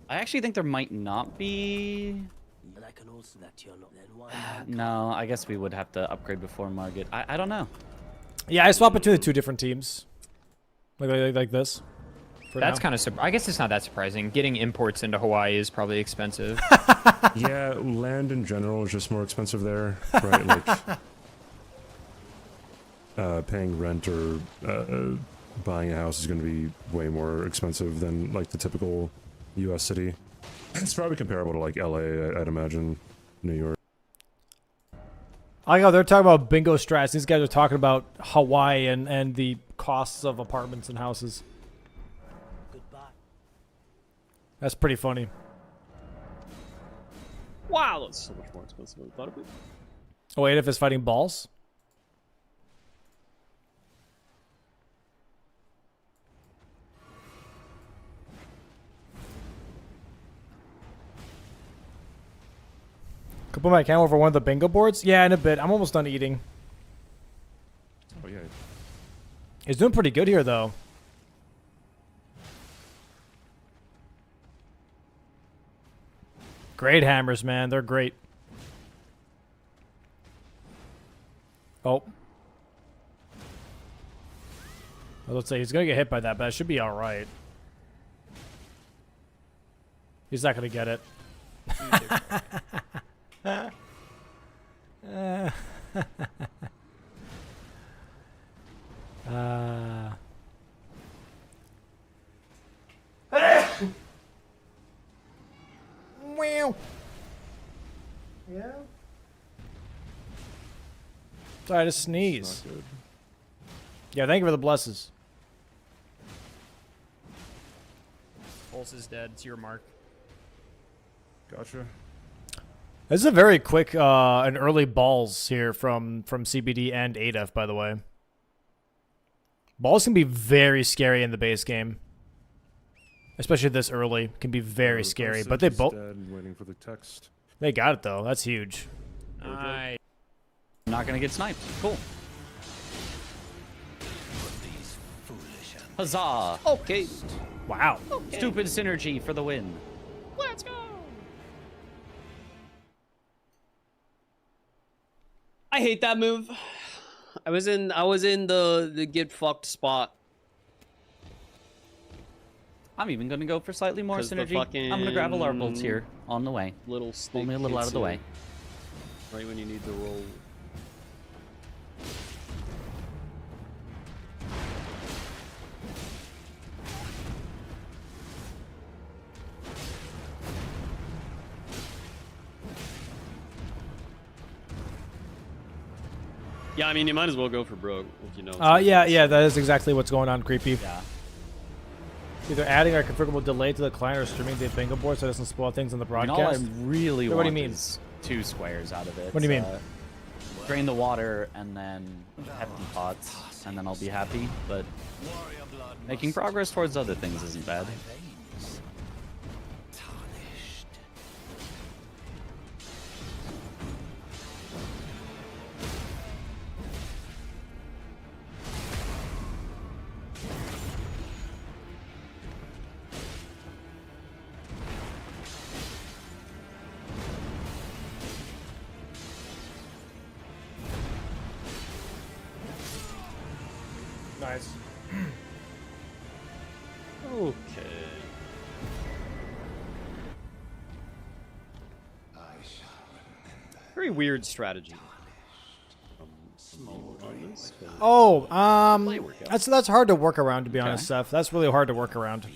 I actually think there might not be. No, I guess we would have to upgrade before Margit. I don't know. Yeah, I swap between the 2 different teams. Like this. That's kind of. I guess it's not that surprising. Getting imports into Hawaii is probably expensive. Yeah, land in general is just more expensive there, right? Like paying rent or buying a house is going to be way more expensive than like the typical U.S. city. It's probably comparable to like L.A. I'd imagine, New York. I know they're talking about bingo strats. These guys are talking about Hawaii and the costs of apartments and houses. That's pretty funny. Wow, that's so much more expensive than I thought it'd be. Oh, wait, if it's fighting balls? Could put my camera over one of the bingo boards? Yeah, in a bit. I'm almost done eating. Oh, yeah. He's doing pretty good here, though. Great hammers, man. They're great. Oh. Let's say he's going to get hit by that, but it should be all right. He's not going to get it. Wow. Yeah. Sorry, I just sneeze. Yeah, thank you for the blesses. Pulse is dead. It's your mark. Gotcha. This is a very quick and early balls here from CBD and ADF, by the way. Balls can be very scary in the base game. Especially this early. Can be very scary. But they both... Waiting for the text. They got it, though. That's huge. I'm not going to get sniped. Cool. Huzzah. Okay. Wow. Okay. Stupid synergy for the win. Let's go. I hate that move. I was in the get fucked spot. I'm even gonna go for slightly more synergy. Fucking I'm gonna grab a LAR bolts here on the way. Little only a little out of the way. Right when you need to roll. Yeah, I mean, you might as well go for broke, if you know. Yeah, that is exactly what's going on, Creepy. Yeah. Either adding a configurable delay to the client or streaming the bingo board so it doesn't spoil things in the broadcast. I mean, all I really what want do you mean? is 2 squares out of it. What do you mean? Drain the water and then hefty pots, and then I'll be happy. But making progress towards other things isn't bad. Nice. Okay. Very weird strategy. Oh, that's hard to work around, to be honest, Seth. That's really hard to work around.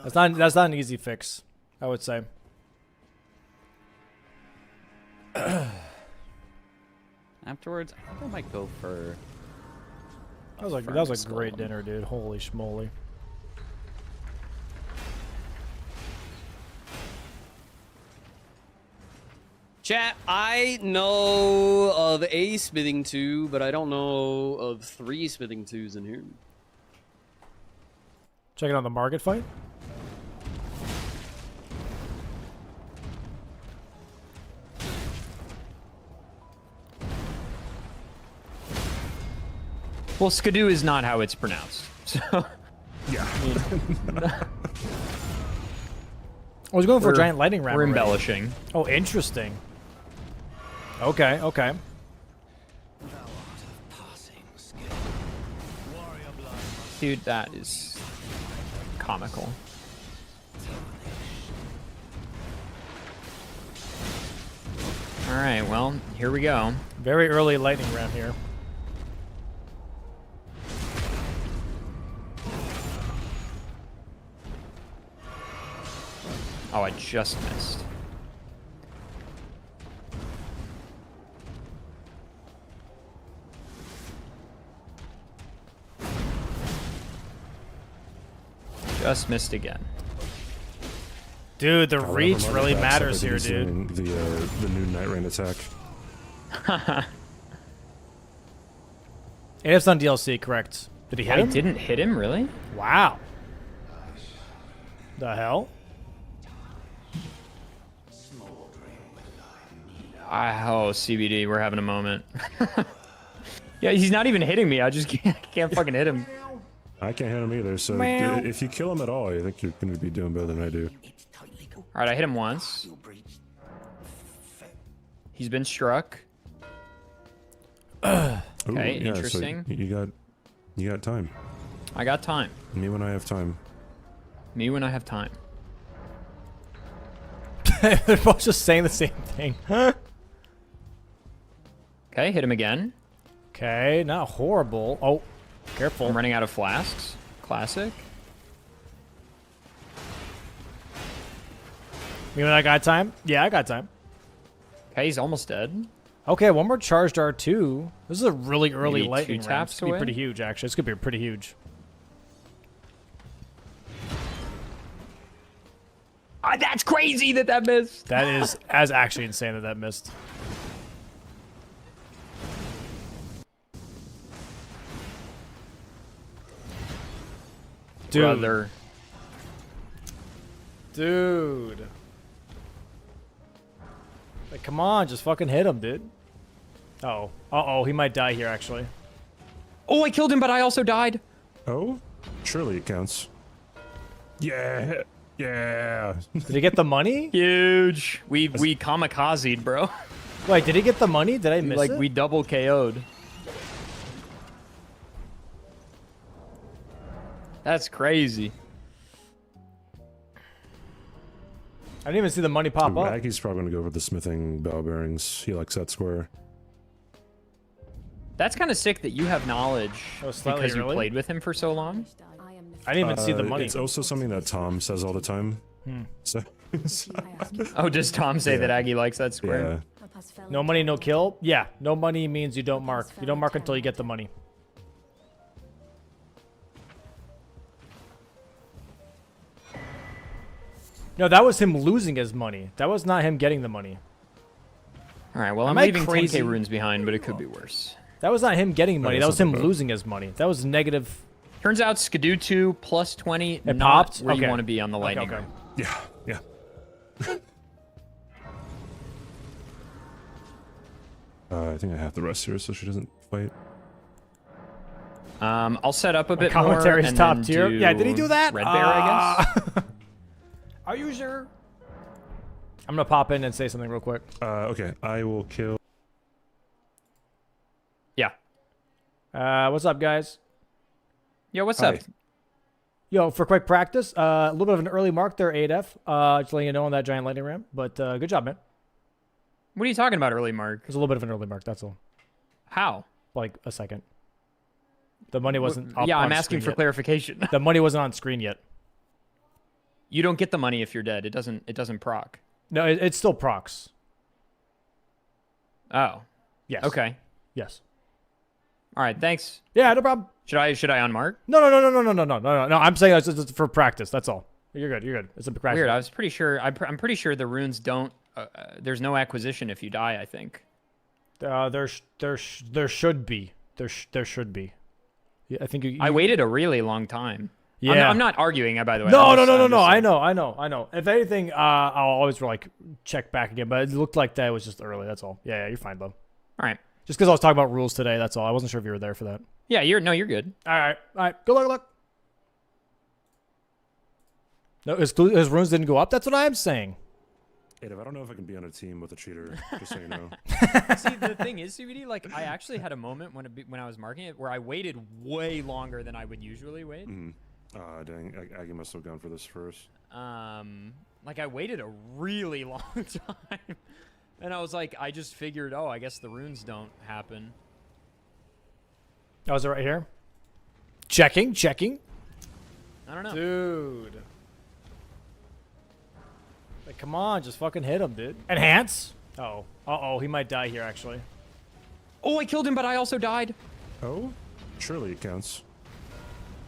That's not an easy fix, I would say. Afterwards, I think I might go for. That was a great dinner, dude. Holy schmoly. Chat, I know of a smithing 2, but I don't know of 3 smithing 2s in here. Checking on the market fight. Well, skidoo is not how it's pronounced. So yeah. I was going for a giant lightning round. We're embellishing. Oh, interesting. Okay. Dude, that is comical. All right, well, here we go. Very early lightning round here. Oh, I just missed. Just missed again. Dude, the However, reach Marty really backs up, I matters think here, he's dude. doing the new Night Rain attack. AF's on DLC, correct? Did he hit him? I didn't hit him, really? Wow. The hell? Oh, CBD, we're having a moment. Yeah, he's not even hitting me. I just can't fucking hit him. I can't hit him either, so Meow. if you kill him at all, I think you're going to be doing better than I do. All right, I hit him once. He's been struck. Ooh, Okay, yeah, so interesting. you got time. I got time. Me when I have time. Me when I have time. They're both just saying the same thing. Okay, hit him again. Okay, not horrible. Oh, careful. I'm running out of flasks. Classic. You mean I got time? Yeah, I got time. Okay, he's almost dead. Okay, one more charged R2. This is a really early Maybe lightning two round. taps This could be away? pretty huge, actually. This could be pretty huge. That's crazy that missed. That is as actually insane that missed. Dude. Brother. Dude. Like, come on, just fucking hit him, dude. Uh-oh. Uh-oh, he might die here, actually. Oh, I killed him, but I also died. Oh? Surely it counts. Yeah. Yeah. Did he get the money? Huge. We kamikazed, bro. Wait, did he get the money? Did I miss it? We double KO'd. That's crazy. I didn't even see the money pop up. Maggie's probably going to go for the smithing bell bearings. He likes that square. That's kind of sick that you have knowledge slightly because you early? played with him for so long. I didn't even see the money. It's also something that Tom says all the time. So, Oh, does Tom say that Aggie likes that square? Yeah. No money, no kill? Yeah, no money means you don't mark. You don't mark until you get the money. No, that was him losing his money. That was not him getting the money. All right, well, Am I'm I leaving crazy? 10k runes behind, but it could be worse. That was not him getting money. Okay, That was him something bad. losing his money. That was negative. Turns out Skidoo 2 plus 20 It not popped? where you Okay. want to be on the lightning okay. round. Yeah. I think I have the rest here so she doesn't fight. I'll set up a bit more. Commentary's and top then tier. do Yeah, did he do that? Red Bear, I guess. Are you sure? I'm gonna pop in and say something real quick. Okay, I will kill. Yeah. What's up, guys? Yo, what's Hi. up? Yo, for quick practice, a little bit of an early mark there, 8F. Just letting you know on that giant lightning ramp. But good job, man. What are you talking about, early mark? It was a little bit of an early mark, that's all. How? Like a second. The money wasn't up Yeah, on I'm asking screen for yet. clarification. The money wasn't on screen yet. You don't get the money if you're dead. It doesn't proc. No, it still procs. Oh. Yes. Okay. Yes. All right, thanks. Yeah, no problem. Should I unmark? No. I'm saying it's for practice. That's all. You're good. You're good. It's a practice. Weird. I was pretty sure. I'm pretty sure the runes don't. There's no acquisition if you die. I think. There should be. There should be. Yeah, I think you. I waited a really long time. Yeah. I'm not arguing, by the way. No. I'm just I saying. know. If anything, I'll always like check back again. But it looked like that was just early. That's all. Yeah, you're fine, though. All right. Just because I was talking about rules today. That's all. I wasn't sure if you were there for that. Yeah, you're good. All right. Good luck. No, his runes didn't go up. That's what I'm saying. Dave, I don't know if I can be on a team with a cheater, just so you know. See, the thing is, CBD, like, I actually had a moment when I was marking it where I waited way longer than I would usually wait. Dang, I must have gone for this first. Like, I waited a really long time. And I was like, I just figured, oh, I guess the runes don't happen. Oh, is it right here? Checking. I don't know. Dude. Like, come on, just fucking hit him, dude. Enhance? Oh. Uh-oh, he might die here, actually. Oh, I killed him, but I also died. Oh? Surely it counts.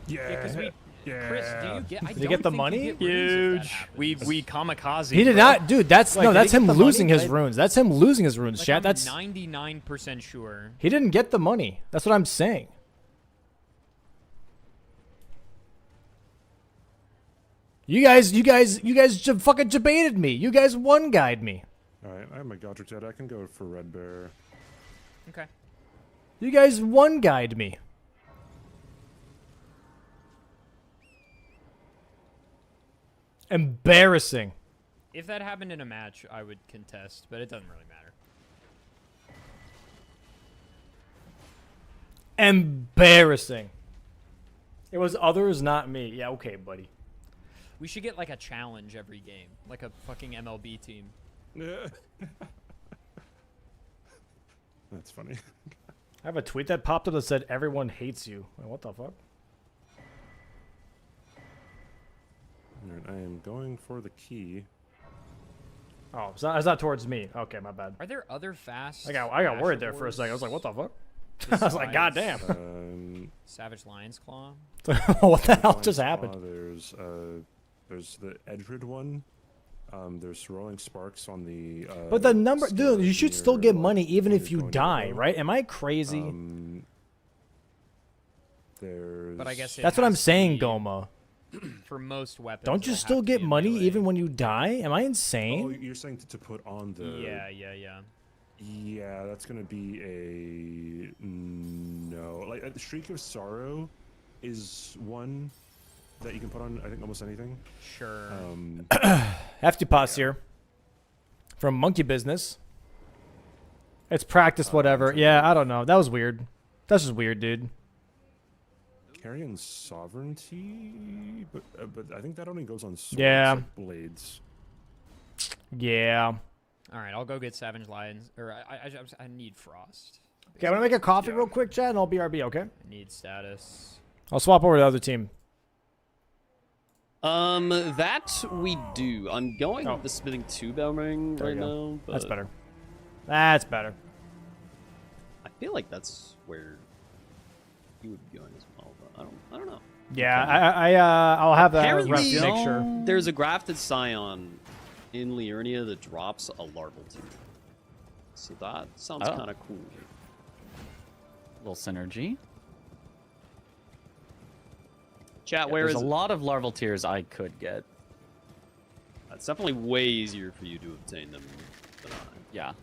Yeah, because we... Chris, do you get? Did he get the money? Huge. We kamikaze. He did not, dude. That's no. That's him losing his runes. That's him losing his runes, Like, chat. I'm That's 99% sure. He didn't get the money. That's what I'm saying. You guys fucking debated me. You guys one-guyed me. All right, I have my Godric Dead. I can go for Red Bear. Okay. You guys one-guyed me. Embarrassing. If that happened in a match, I would contest, but it doesn't really matter. Embarrassing. It was others, not me. Yeah, okay, buddy. We should get like a challenge every game, like a fucking MLB team. Yeah. That's funny. I have a tweet that popped up that said, "Everyone hates you." Like, what the fuck? Alright, I am going for the key. Oh, it's not towards me. Okay, my bad. Are there other fast? I got worried there for a second. I was like, what the fuck? I was like, God damn. Savage Lion's Claw. What the hell just happened? There's the Edred one. There's Rolling Sparks on the. But the number, dude, you should still get money even if you die, right? Am I crazy? There's. But I guess that's what I'm saying, Goma. For most weapons. Don't you still get money even when you die? Am I insane? Oh, you're saying to put on the. Yeah. Yeah, that's gonna be a no. Like the Shriek of Sorrow is one that you can put on. I think almost anything. Sure. Hefty Pots here from Monkey Business. It's practice, whatever. Yeah, I don't know. That was weird. That's just weird, dude. Carrion Sovereignty, but I think that only goes on swords, yeah. like blades. Yeah. All right, I'll go get Savage Lions, or I need Frost. Okay, I'm gonna make a coffee real quick, chat, and I'll BRB. Okay. I need status. I'll swap over to the other team. That we do. I'm going with the Smithing 2 Bellring right now. But That's better. That's better. I feel like that's where you would be going as well, but I don't know. Yeah, I'll have that ref Apparently, to make sure. There's a grafted Scion in Liurnia that drops a larval tube. So that sounds kind of cool. Little synergy. Chat, where there's is a lot of larval tiers I could get. It's definitely way easier for you to obtain them than I. Yeah.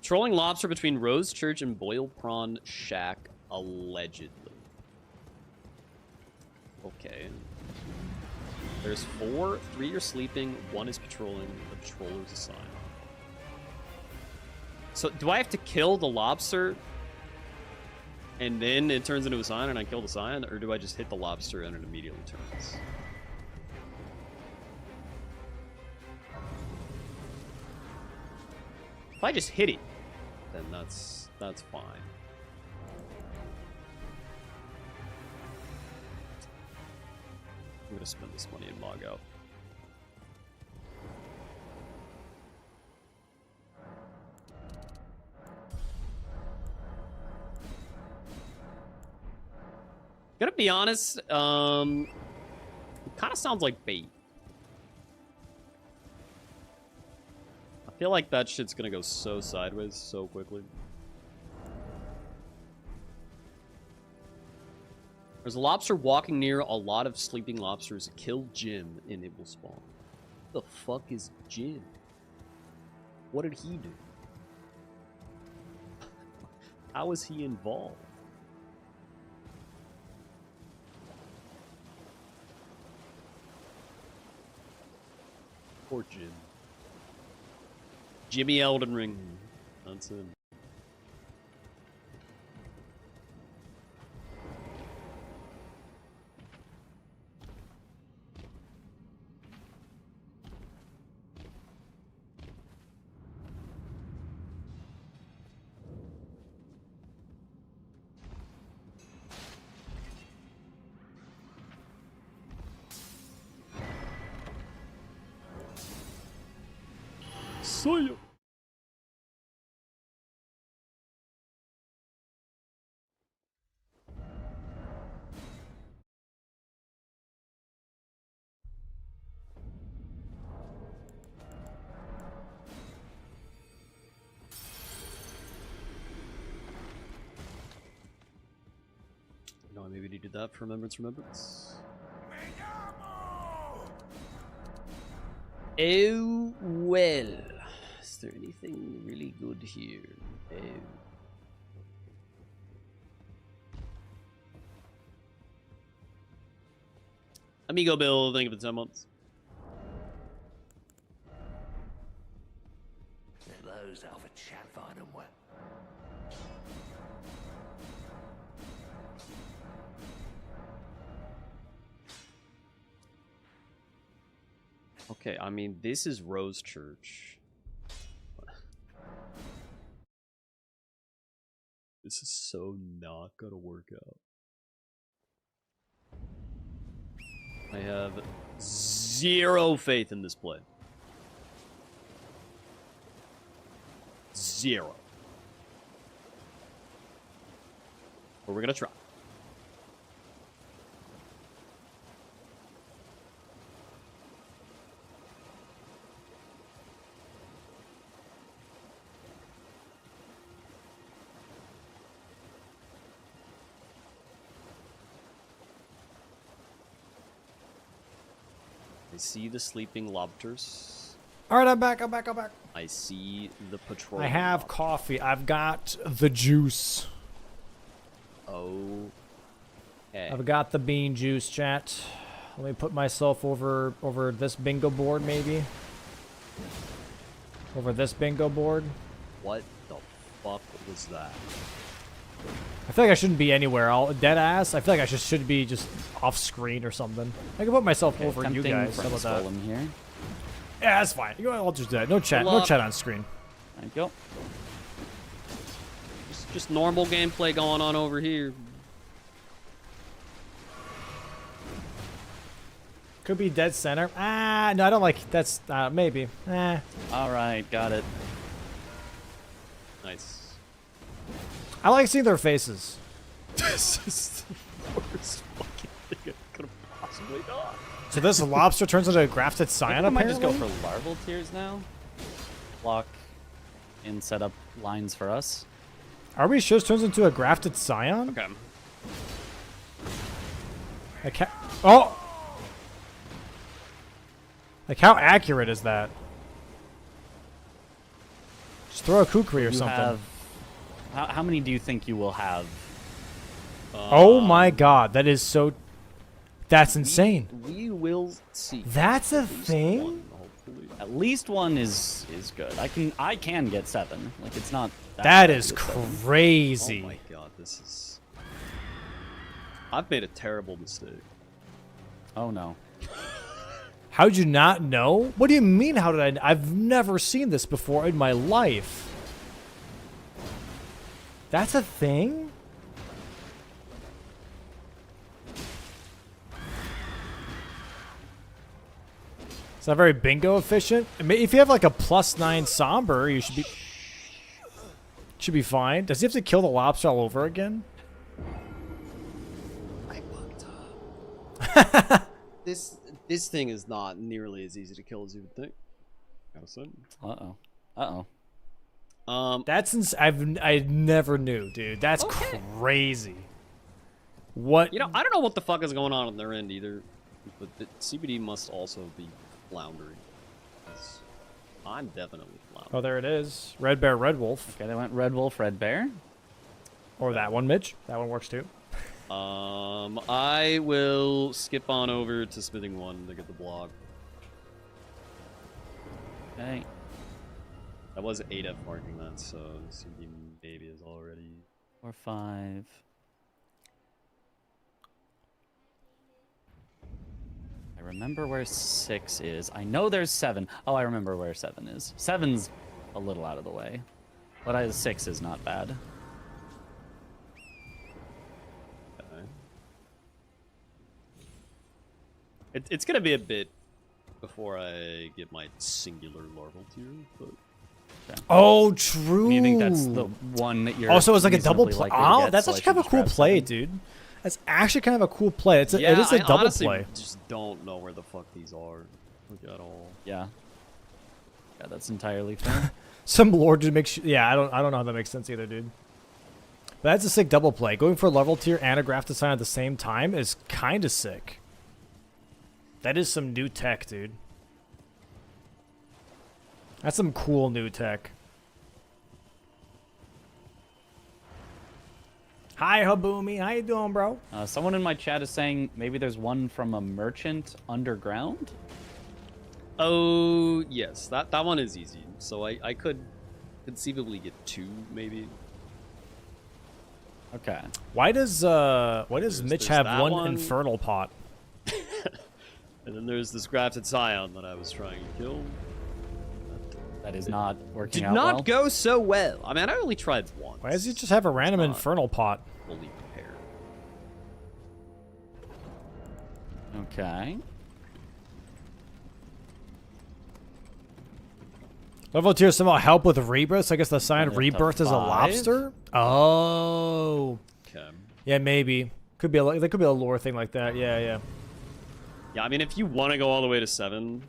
Trolling lobster between Rose Church and Boil Prawn Shack, allegedly. Okay. There's 4, 3 are sleeping, 1 is patrolling, the patroller's a Scion. So, do I have to kill the lobster and then it turns into a Scion and I kill the Scion, or do I just hit the lobster and it immediately turns? If I just hit it, then that's fine. I'm gonna spend this money and log out. Gotta be honest, it kind of sounds like bait. I feel like that shit's gonna go so sideways so quickly. There's a lobster walking near a lot of sleeping lobsters. Kill Jim and it will spawn. What the fuck is Jim? What did he do? How is he involved? Poor Jim. Jimmy Elden Ring. That's him. Soya. No, maybe he did that for remembrance. Oh, well. Is there anything really good here? Oh. Amigo Bill, thank you for the 10 months. Those over chat find them well. Okay, I mean, this is Rose Church. This is so not gonna work out. I have zero faith in this play. Zero. But we're gonna try. I see the sleeping lobsters. All right, I'm back. I see the patrol. I have coffee. I've got the juice. Oh. Okay. I've got the bean juice, chat. Let me put myself over this bingo board, maybe. Over this bingo board. What the fuck was that? I feel like I shouldn't be anywhere. I'll dead ass. I feel like I should be just off screen or something. I can put myself over you guys. How about that? Here. Yeah, that's fine. I'll just do that. No chat. No chat on screen. Thank you. Just normal gameplay going on over here. Could be dead center. Ah, no, I don't like. That's maybe. Eh. All right, got it. Nice. I like seeing their faces. This is the worst fucking thing I could have possibly done. So this lobster turns into a grafted scion, I might apparently? just go for larval tiers now. Block and set up lines for us. Are we sure it turns into a grafted scion? Okay. Like, oh! Like, how accurate is that? Just throw a kukri or You something. have- how many do you think you will have? Oh my god, that is so... That's insane. We will see. That's a thing? One, hopefully. At least one is good. I can get 7. Like, it's not That bad is to get 7. crazy. Oh my god, this is... I've made a terrible mistake. Oh no. How'd you not know? What do you mean, how did I... I've never seen this before in my life. That's a thing? It's not very bingo efficient. I mean, if you have like a +9 somber, you should be fine. Does he have to kill the lobster all over again? I fucked up. This thing is not nearly as easy to kill as you would think. Uh-oh. That's I never knew, dude. That's crazy. What? You know, I don't know what the fuck is going on their end either, but the CBD must also be floundering. I'm definitely floundering. Oh, there it is. Red Bear, Red Wolf. Okay, they went Red Wolf, Red Bear. Or that one, Mitch. That one works too. I will skip on over to Smithing 1 to get the block. Okay. That was 8F marking that, so CB maybe is already 4, 5. I remember where 6 is. I know there's 7. Oh, I remember where 7 is. 7's a little out of the way, but 6 is not bad. It's gonna be a bit before I get my singular larval tier, but. Oh, true. You think that's the one that you're also, it's like a double reasonably play. likely to Oh, get, that's so I actually should kind of a just cool grab play, 7? dude. That's actually kind of a cool play. It is a I double honestly play. just don't know where the fuck these are like, at all. Yeah. Yeah, that's entirely fair. Some lord to make sure. Yeah, I don't know how that makes sense either, dude. But that's a sick double play. Going for a level tier and a graft design at the same time is kind of sick. That is some new tech, dude. That's some cool new tech. Hi, Haboomi. How you doing, bro? Someone in my chat is saying maybe there's one from a merchant underground. Oh, yes. That one is easy. So I could conceivably get 2, maybe. Okay. Why does Mitch there's have that one one. infernal pot? And then there's this grafted scion that I was trying to kill. That is not working Did out not well. go so well. I mean, I only tried once. Why does he just have a random infernal pot? Fully prepared. Okay. Level tier somehow help with rebirth. So I guess the sign Up to rebirth is a 5? lobster. Oh. Okay. Yeah, maybe. Could be there could be a lore thing like that. Yeah, yeah. Yeah, I mean, if you want to go all the way to 7,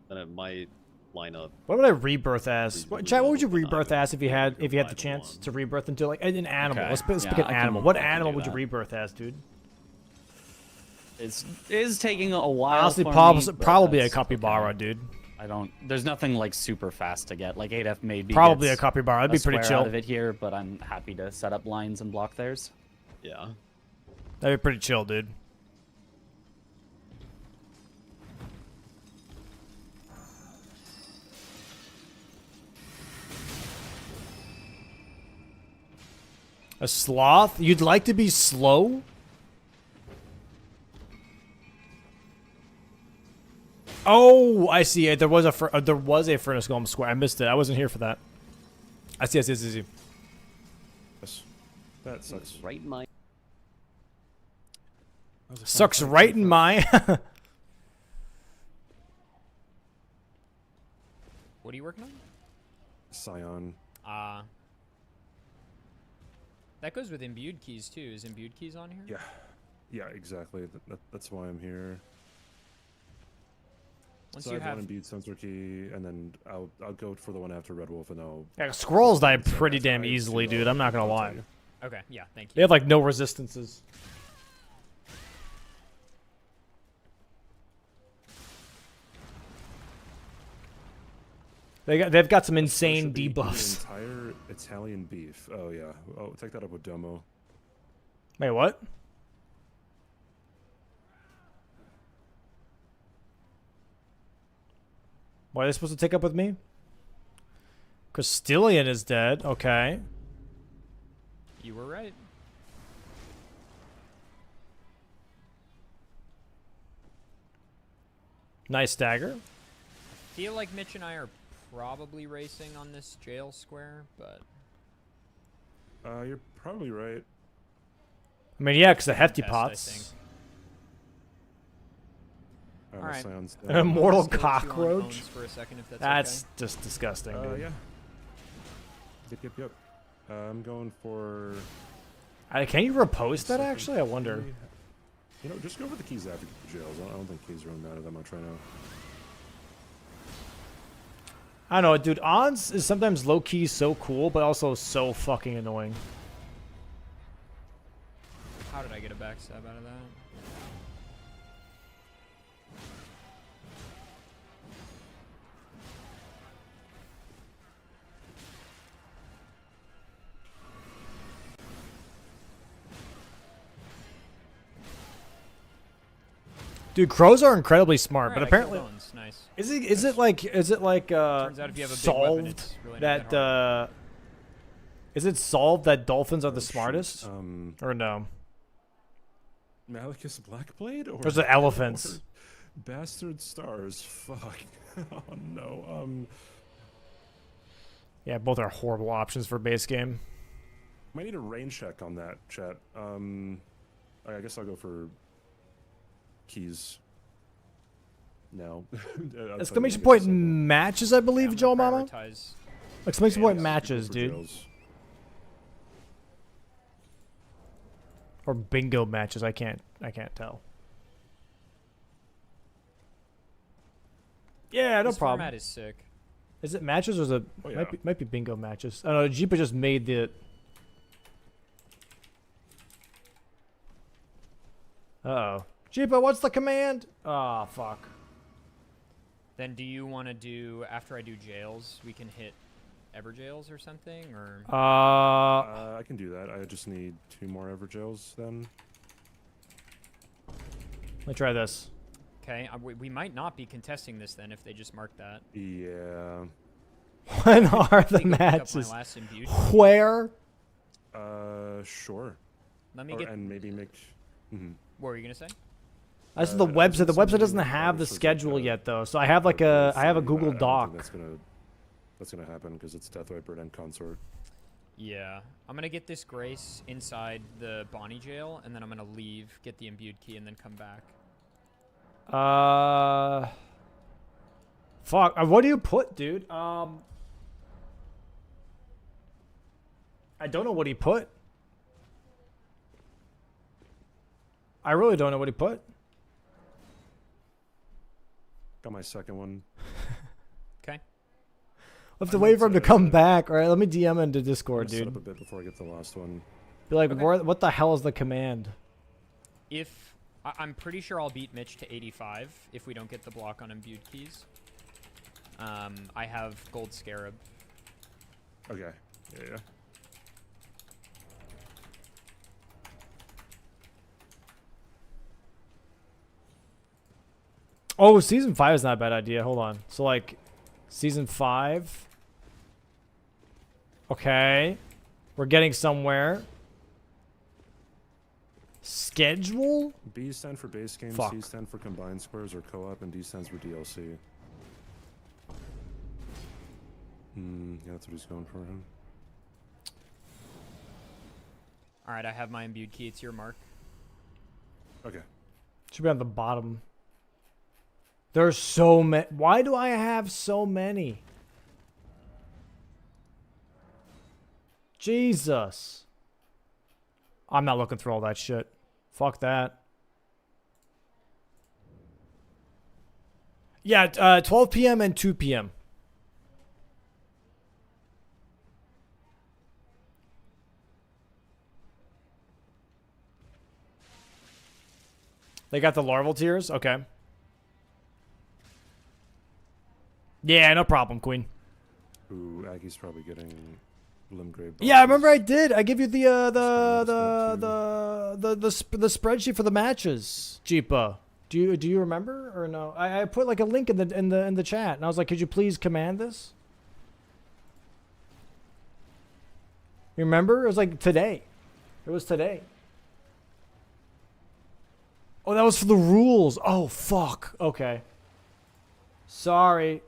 then it might line up. What would I rebirth as? Chad, what would you rebirth as if you had the chance to rebirth into like an animal? Okay. Let's pick Yeah, an animal. What animal would you that. rebirth as, dude? It is taking a while. Honestly, for probably, me, but probably a that's capybara, okay. dude. I don't. There's nothing like super fast to get. Like 8F maybe. Probably gets a capybara. That'd be pretty square chill. out of it here, but I'm happy to set up lines and block theirs. Yeah. That'd be pretty chill, dude. A sloth? You'd like to be slow? Oh, I see. There was a furnace golem square. I missed it. I wasn't here for that. I see. Yes. That sucks. Right in my. Sucks right in my. What are you working on? Scion. That goes with imbued keys too. Is imbued keys on here? Yeah, exactly. That's why I'm here. Once So you I have have one imbued sensor key, and then I'll go for the one after Red Wolf, and I'll. Yeah, scrolls die pretty damn easily, dude. I'm not gonna lie. Okay, yeah, thank you. They have like no resistances. They've got some insane The debuffs. entire Italian beef. Oh yeah. Oh, take that up with Domo. Wait, what? Why are they supposed to take up with me? Castilian is dead. Okay. You were right. Nice dagger. I feel like Mitch and I are probably racing on this jail square, but You're probably right. I mean, yeah, because the hefty Test, I pots. think. All right. Scion's An dead. immortal Let's go to you on cockroach. phones for a second, if that's okay. Just disgusting, dude. Yeah. Yep. I'm going for. Can you repost that actually? I wonder. You know, just go for the keys after jails. I don't think keys really matter that much right now. I don't know, dude. Ons is sometimes low key so cool, but also so fucking annoying. How did I get a backstab out of that? Dude, crows are incredibly smart, Alright, but I killed apparently, Owens. Nice. is it like Turns out if you have a big weapon, solved it's really not that is it solved that dolphins are the smartest, or no? Malicus Blackblade or There's the elephants. or Bastard Stars. Fuck. Oh no. Yeah, both are horrible options for base game. Might need a rain check on that, chat. I guess I'll go for keys. No. Exclamation point matches, I believe, Joel Mama. Exclamation point matches, dude. Or bingo matches. I can't tell. Yeah, no this problem. Format is sick. Is it matches or is it Oh, yeah. might be bingo matches? I don't know. Jeepa just made the. Uh-oh. Jeepa, what's the command? Oh, fuck. Then do you want to do, after I do jails, we can hit ever jails or something, or? I can do that. I just need 2 more Everjails then. Let me try this. Okay, we might not be contesting this then if they just mark that. Yeah. When are the Let me go pick up my matches? last imbued. Where? Sure. Let me get. And maybe make. What were you gonna say? That's the website. The website doesn't have the schedule yet, though. So I have like I have a Google Doc. That's gonna happen because it's Death Viper and Consort. Yeah, I'm gonna get this Grace inside the Bonnie jail, and then I'm gonna leave, get the imbued key, and then come back. Fuck. What do you put, dude? I don't know what he put. I really don't know what he put. Got my second one. Okay. We'll have to wait for him to come back. All right, let me DM into Discord, Set up a dude. bit before I get the last one. Be like, what the hell is the command? If I'm pretty sure I'll beat Mitch to 85 if we don't get the block on imbued keys. I have Gold Scarab. Okay. Yeah. Oh, season 5 is not a bad idea. Hold on. So like, season 5. Okay, we're getting somewhere. Schedule? B stand for base games, Fuck. C stand for combined squares or co-op, and D stands for DLC. Yeah, that's what he's going for. Him. All right, I have my imbued key. It's your mark. Okay. Should be on the bottom. There's so many. Why do I have so many? Jesus. I'm not looking through all that shit. Fuck that. Yeah, 12 p.m. and 2 p.m. They got the larval tiers? Okay. Yeah, no problem, Queen. Ooh, Aggie's probably getting Limgrave. Yeah, I remember I did. I give you the spreadsheet for the matches, Jeepa. Do you remember or no? I put like a link in the chat, and I was like, could you please command this? You remember? It was like today. It was today. Oh, that was for the rules. Oh, fuck. Okay. Sorry.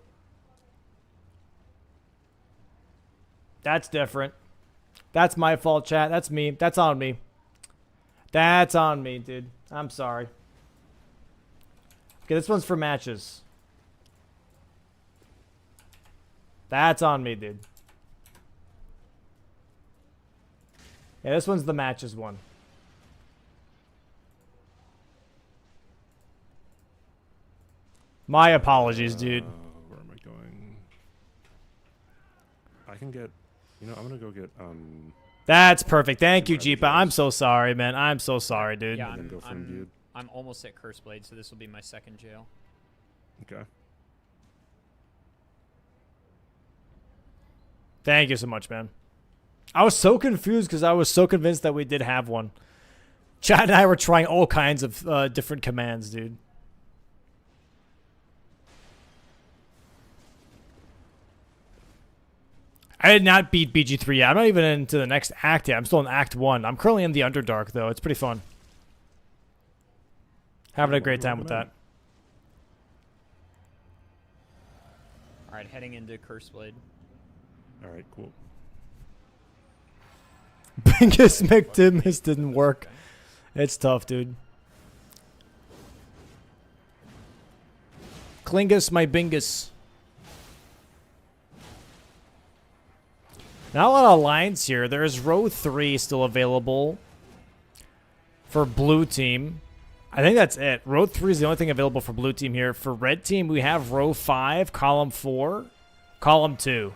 That's different. That's my fault, chat. That's me. That's on me. That's on me, dude. I'm sorry. Okay, this one's for matches. That's on me, dude. Yeah, this one's the matches one. My apologies, dude. Where am I going? I can get. You know, I'm gonna go get. That's perfect. Thank you, Jeepa. I'm so sorry, man. I'm so sorry, dude. Yeah, I'm almost at Curse Blade, so this will be my second jail. Okay. Thank you so much, man. I was so confused because I was so convinced that we did have one. Chad and I were trying all kinds of different commands, dude. I did not beat BG3 yet. I'm not even into the next act yet. I'm still in Act 1. I'm currently in the Underdark, though. It's pretty fun. Having a great time with that. All right, heading into Curseblade. All right, cool. Bingus McDimus didn't work. It's tough, dude. Klingus, my bingus. Not a lot of lines here. There's row 3 still available for blue team. I think that's it. Row 3 is the only thing available for blue team here. For red team, we have row 5, column 4, column 2,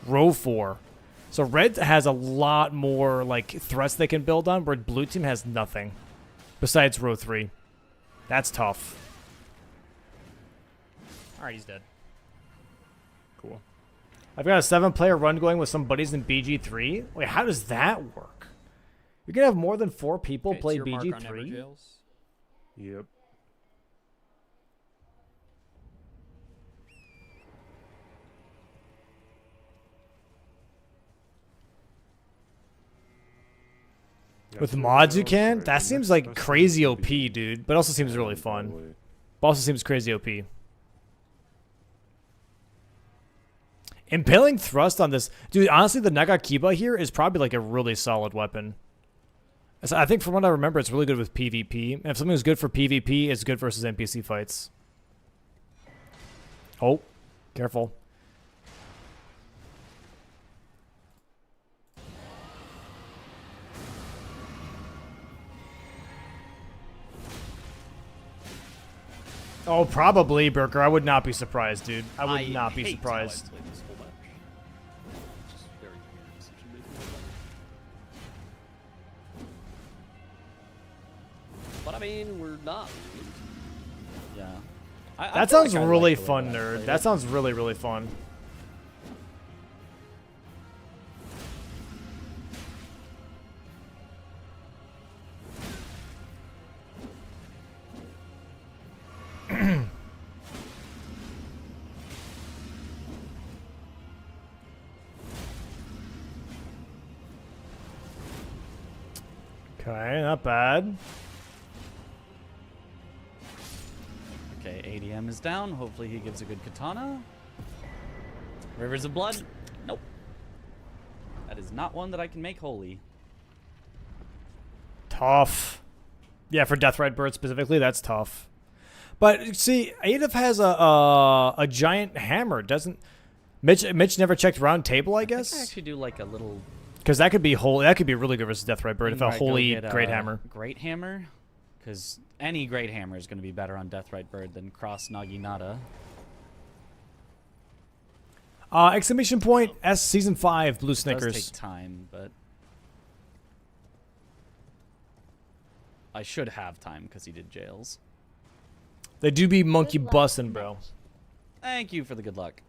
row 4. So red has a lot more like threats they can build on, where blue team has nothing besides row 3. That's tough. All right, he's dead. Cool. I've got a 7-player run going with some buddies in BG3. Wait, how does that work? You're gonna have more than 4 people Okay, play it's your mark on BG3? Everjails. Yep. With mods you can? That seems like crazy OP, dude. But also seems really fun. But also seems crazy OP. Impaling thrust on this. Dude, honestly, the Nagakiba here is probably like a really solid weapon. So I think from what I remember, it's really good with PvP. And if something is good for PvP, it's good versus NPC fights. Oh, careful. Oh, probably, Burker. I would not be surprised, dude. I would not be surprised. But I mean, we're not. Yeah. That sounds really fun, nerd. That sounds really, really fun. Okay, not bad. Okay, ADM is down. Hopefully he gives a good katana. Rivers of Blood. Nope. That is not one that I can make holy. Tough. Yeah, for Deathrite Bird specifically, that's tough. But see, Adif has a giant hammer, doesn't Mitch never checked round table, I guess? I actually do like a little. Because that could be holy. That could be really good versus Deathrite Bird if a holy great hammer. Great hammer, because any great hammer is going to be better on Deathrite Bird than Cross Naginata. Exclamation point S season 5 Blue Snickers. It does take time, but I should have time because he did jails. They do be monkey bussin', bro. Thank you for the good luck.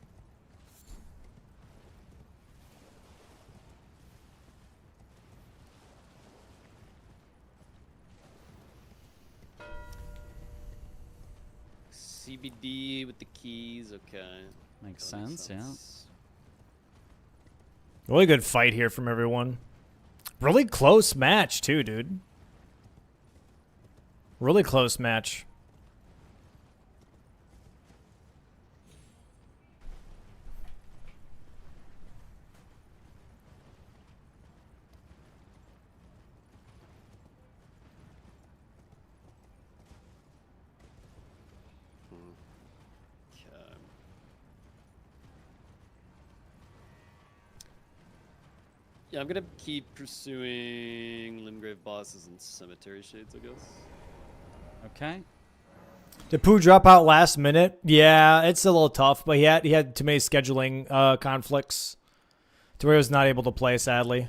CBD with the keys, okay. Makes sense, yeah. Really good fight here from everyone. Really close match, too, dude. Really close match. Yeah, I'm gonna keep pursuing Limgrave bosses and cemetery shades, I guess. Okay. Did Pooh drop out last minute? Yeah, it's a little tough, but he had too many scheduling conflicts to where he was not able to play, sadly.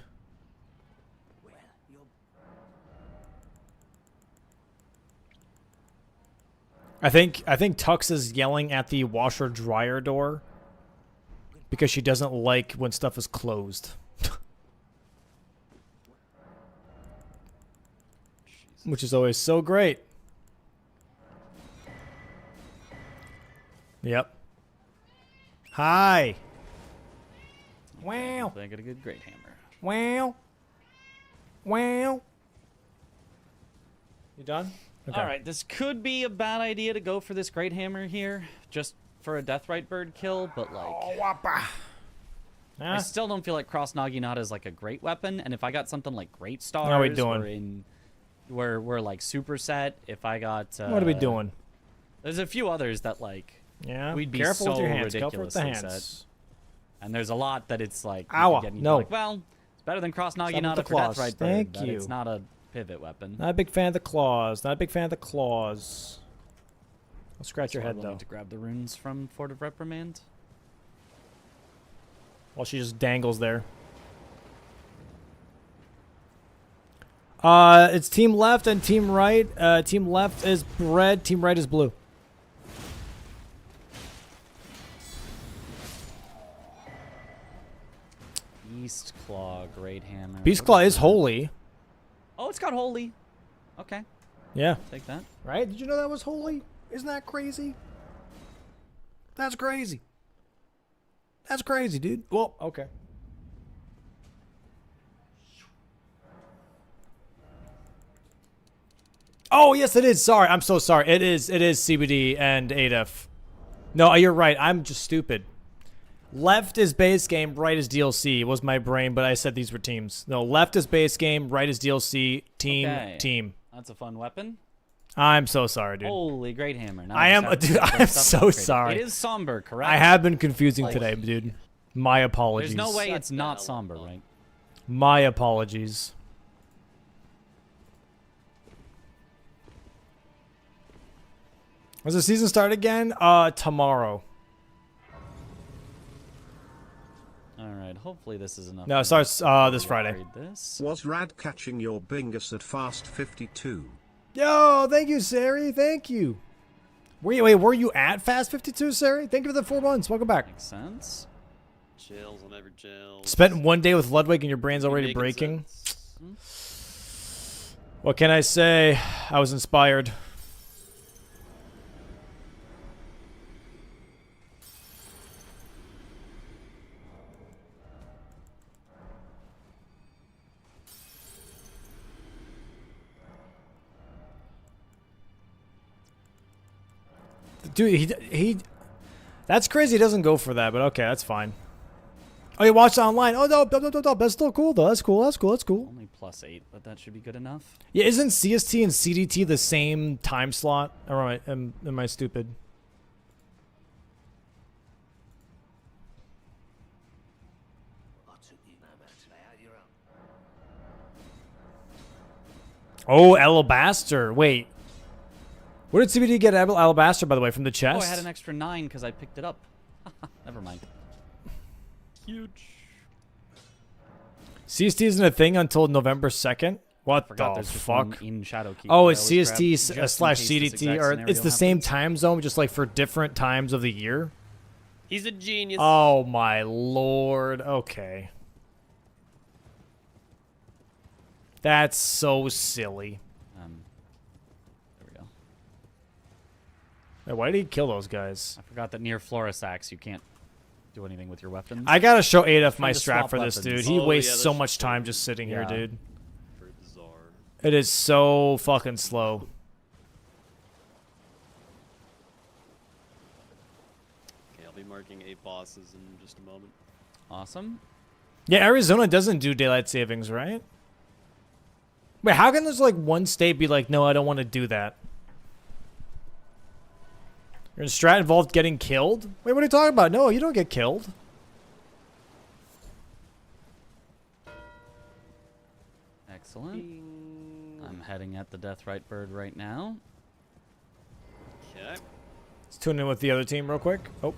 I think Tux is yelling at the washer dryer door because she doesn't like when stuff is closed. Which is always so great. Yep. Hi. Wow. I got a good great hammer. Wow. Wow. You done? Okay. All right, this could be a bad idea to go for this great hammer here, just for a Deathrite bird kill, but like, I still don't feel like Cross Naginata is like a great weapon. And if I got something like Great Stars, How are we doing? or in we're like superset. If I got What are we doing? There's a few others that like we'd be Careful so with your hands. Careful with the ridiculously hands. set. And there's a lot that it's like you Ow, could get and you'd be no. like, well, it's better than Cross Stop with Naginata the for claws. Deathrite bird, Thank but you. it's not a pivot weapon. Not a big fan of the claws. Not a big fan of the claws. I'll scratch your head, though. To grab the runes from Fort of Reprimand. While she just dangles there. It's team left and team right. Team left is red. Team right is blue. Beast Claw, Great Hammer. Beast Claw is holy. Oh, it's got holy. Okay. Yeah. Take that. Right? Did you know that was holy? Isn't that crazy? That's crazy. That's crazy, dude. Well, okay. Oh, yes, it is. Sorry. I'm so sorry. It is CBD and 8F. No, you're right. I'm just stupid. Left is base game, right is DLC. Was my brain, but I said these were teams. No, left is base game, right is DLC, team, Okay. team. That's a fun weapon. I'm so sorry, dude. Holy Great Hammer. Now I am, just have to dude. get I'm that stuff so upgraded. sorry. It is somber, correct? I have been confusing Like- today, dude. My apologies. There's no way it's not somber, right? My apologies. Does the season start again? Tomorrow. All right. Hopefully this is enough. No, it for me starts to this Friday. upgrade This. Was rad catching your bingus at Fast52. Yo, thank you, Sari. Thank you. Wait, were you at Fast52, Sari? Thank you for the 4 months. Welcome back. Makes sense. Chills on every chill. Spent one day with Ludwig and your brain's already making breaking. What can I say? I was inspired. Dude, he that's crazy. He doesn't go for that, but okay, that's fine. Oh, you watched it online. Oh no, that's still cool though. That's cool. That's cool. Only +8, but that should be good enough. Yeah, isn't CST and CDT the same time slot? Or am I stupid? Oh, Alabaster. Wait. Where did CBD get Alabaster, by the way, from the chest? Oh, I had an extra 9 because I picked it up. Never mind. Huge. CST isn't a thing until November 2nd? What Forgot the there's just one fuck? in Shadowkeep Oh, that I it's always grab CST just in slash case this CDT, exact or scenario it's the same happens. time zone, just like for different times of the year? He's a genius. Oh my lord. Okay. That's so silly. There we go. Hey, why did he kill those guys? I forgot that near Florisax you can't do anything with your weapons. I gotta show 8F my Trying to strat swap for this weapons. dude. He Oh, wastes yeah, so that's much time just sitting here, Yeah. dude. Very bizarre. It is so fucking slow. Okay, I'll be marking 8 bosses in just a moment. Awesome. Yeah, Arizona doesn't do daylight savings, right? Wait, how can there's like one state be like, no, I don't want to do that? Your strat involved getting killed? Wait, what are you talking about? No, you don't get killed. Excellent. I'm heading at the Deathrite Bird right now. Okay. Let's tune in with the other team real quick. Oh.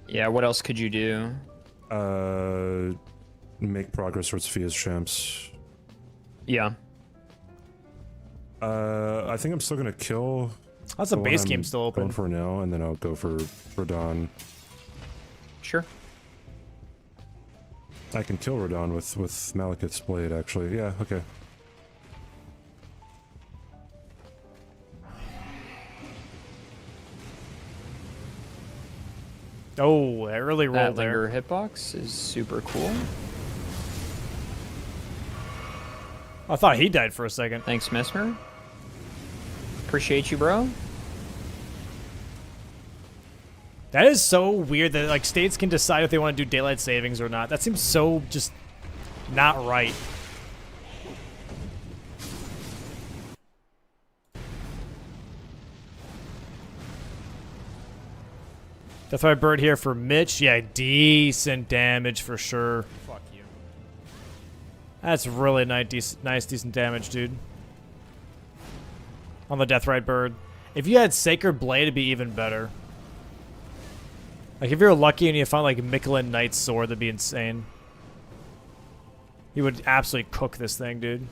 Yeah, what else could you do? Make progress towards Fia's champs. Yeah. I think I'm still gonna kill. That's a the one base I'm game still open. Going for now, and then I'll go for Radon. Sure. I can kill Radon with Malekith's blade, actually. Yeah. Okay. Oh, early roll That there. linger hitbox is super cool. I thought he died for a second. Thanks, Mesmer. Appreciate you, bro. That is so weird that like states can decide if they want to do daylight savings or not. That seems so just not right. Deathfire Bird here for Mitch. Yeah, decent damage for sure. Fuck you. That's really nice, decent damage, dude. On the Deathrite Bird. If you had Sacred Blade, it'd be even better. Like, if you're lucky and you find, like, Michelin Knight's Sword, that'd be insane. You would absolutely cook this thing, dude.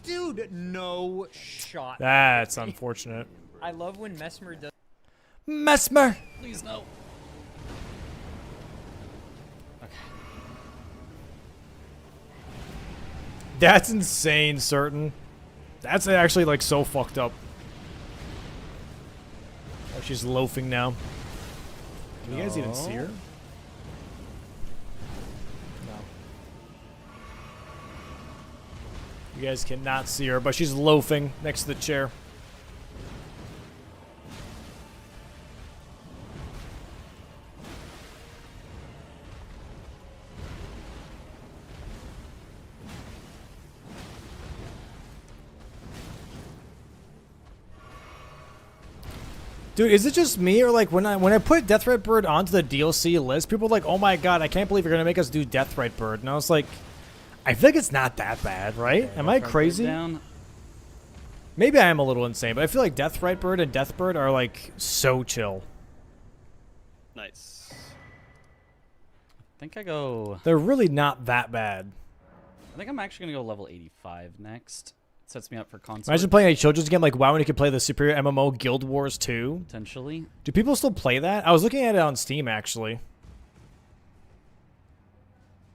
Dude, no shot. That's unfortunate. I love when Mesmer does. Mesmer! Please no. That's insane, certain. That's actually, like, so fucked up. Oh, she's loafing now. Can you guys even see her? No. You guys cannot see her, but she's loafing next to the chair. Dude, is it just me or like when I put Deathrite Bird onto the DLC list, people are like, "Oh my god, I can't believe you're gonna make us do Deathrite Bird," and I was like, I feel like it's not that bad, right? Okay, Am I Deathrite Bird crazy? down. Maybe I am a little insane, but I feel like Deathrite Bird and Deathbird are like so chill. Nice. I think I go. They're really not that bad. I think I'm actually gonna go level 85 next. Sets me up for console. Imagine playing a children's game like WoW when you could play the superior MMO Guild Wars 2. Potentially. Do people still play that? I was looking at it on Steam actually.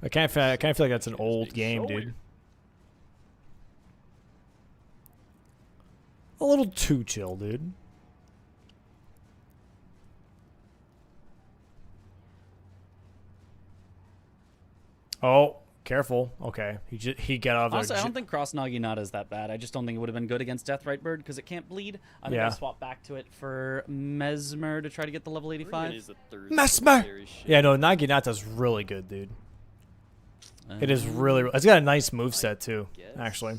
I kind of feel like that's an old game, dude. A little too chill, dude. Oh, careful. Okay, he got out of Honestly, there. I don't think Cross Naginata is that bad. I just don't think it would have been good against Deathrite Bird because it can't bleed. I think Yeah. I'll swap back to it for Mesmer to try to get the level 85. Mesmer. Yeah, no, Naginata's really good, dude. It is really. It's got a nice moveset too, actually.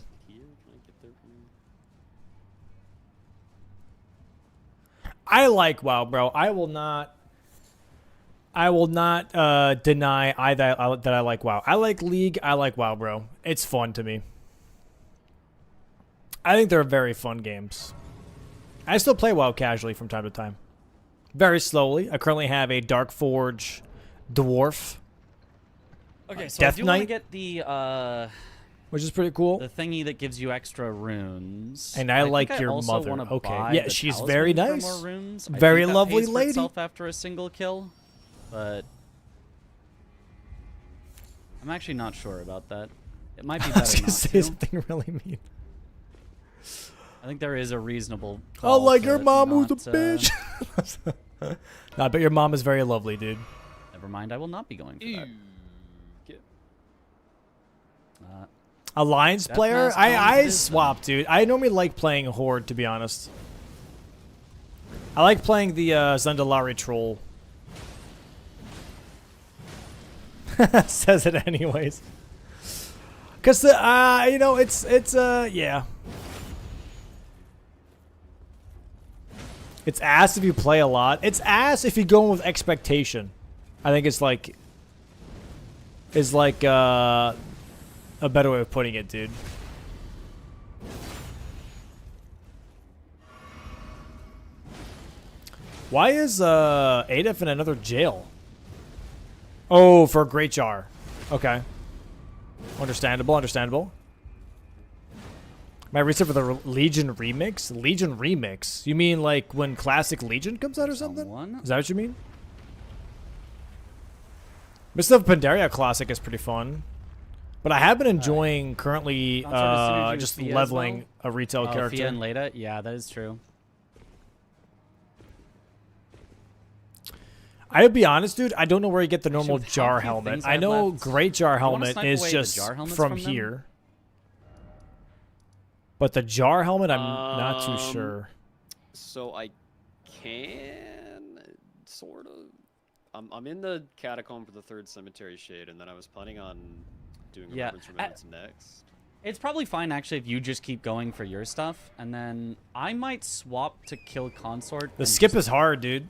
I like WoW, bro. I will not deny that I like WoW. I like League. I like WoW, bro. It's fun to me. I think they're very fun games. I still play WoW casually from time to time. Very slowly. I currently have a Dark Forge Dwarf. Okay, so Death I do want to Knight, get the which is pretty cool. The thingy that gives you extra runes. And I like think your also mother. wanna Okay. buy Yeah, the she's talisman very for nice. more runes. I Very think that lovely pays for lady. itself after a single kill, but I'm actually not sure about that. It might be I was better gonna not say to. something really mean. I think there is a reasonable. Oh, call like to your mom who's a not, bitch. Nah, but your mom is very lovely, dude. Never mind. I will not be going for that. Alliance Death player? Mask I is swap, dude. I normally like playing Horde, to be honest. I like playing the Zandalari Troll. Says it anyways. Cause the you know, it's yeah. It's ass if you play a lot. It's ass if you go in with expectation. I think it's like a better way of putting it, dude. Why is Adif in another jail? Oh, for a Great Jar. Okay. Understandable, understandable. My reset for the Legion remix? Legion remix? You mean like when Classic Legion comes out or something? Is that what you mean? Mr. Pandaria Classic is pretty fun. But I have been enjoying currently just leveling a retail character. Fia and Leda? Yeah, that is true. I'll be honest, dude. I don't know where you get the normal jar helmet. I know Great Jar helmet is just from here. But the jar helmet, I'm not too sure. So I can sort of. I'm in the catacomb for the 3rd cemetery shade, and then I was planning on doing remembrance next. It's probably fine actually if you just keep going for your stuff, and then I might swap to kill consort. The skip is hard, dude.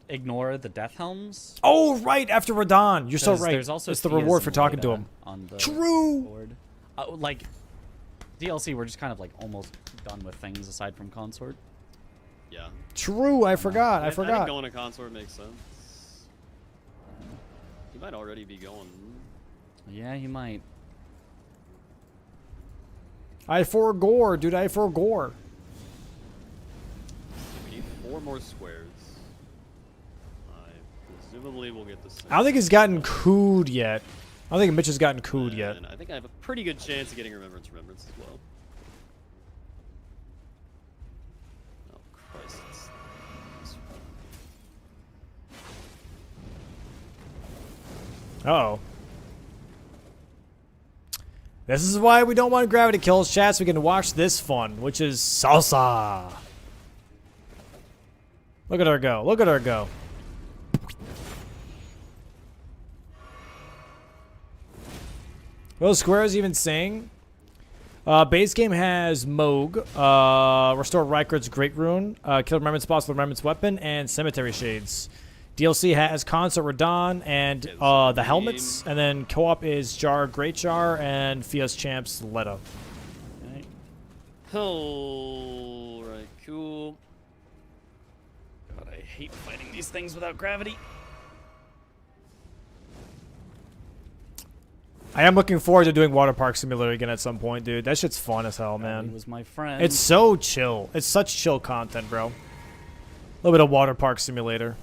Ignore the death helms. Oh right, after Radon, you're so right. There's also it's the reward for talking to him. On the True. Board. Like DLC, we're just kind of like almost done with things aside from consort. Yeah. True, I forgot. I I forgot. think going to consort makes sense. He might already be going. Yeah, he might. I forgore, dude. I forgore. We need 4 more squares. Presumably we'll get the same. I don't think he's gotten cooed yet. I don't think Mitch has gotten cooed yet. I think I have a pretty good chance of getting remembrance as well. Oh Christ! Uh-oh. This is why we don't want gravity kills, chat, so we can watch this fun, which is salsa. Look at her go. Look at her go. What are squares even saying? Base game has Moog, Restore Rykard's Great Rune, Kill Remembrance Boss with Remembrance Weapon, and Cemetery Shades. DLC has Consort Radon and the helmets, and then co-op is Jar, Great Jar, and Fia's Champs Leda. Okay. Alright, cool. God, I hate fighting these things without gravity. I am looking forward to doing Water Park Simulator again at some point, dude. That shit's fun as hell, man. He was my friend. It's so chill. It's such chill content, bro. A little bit of Water Park Simulator.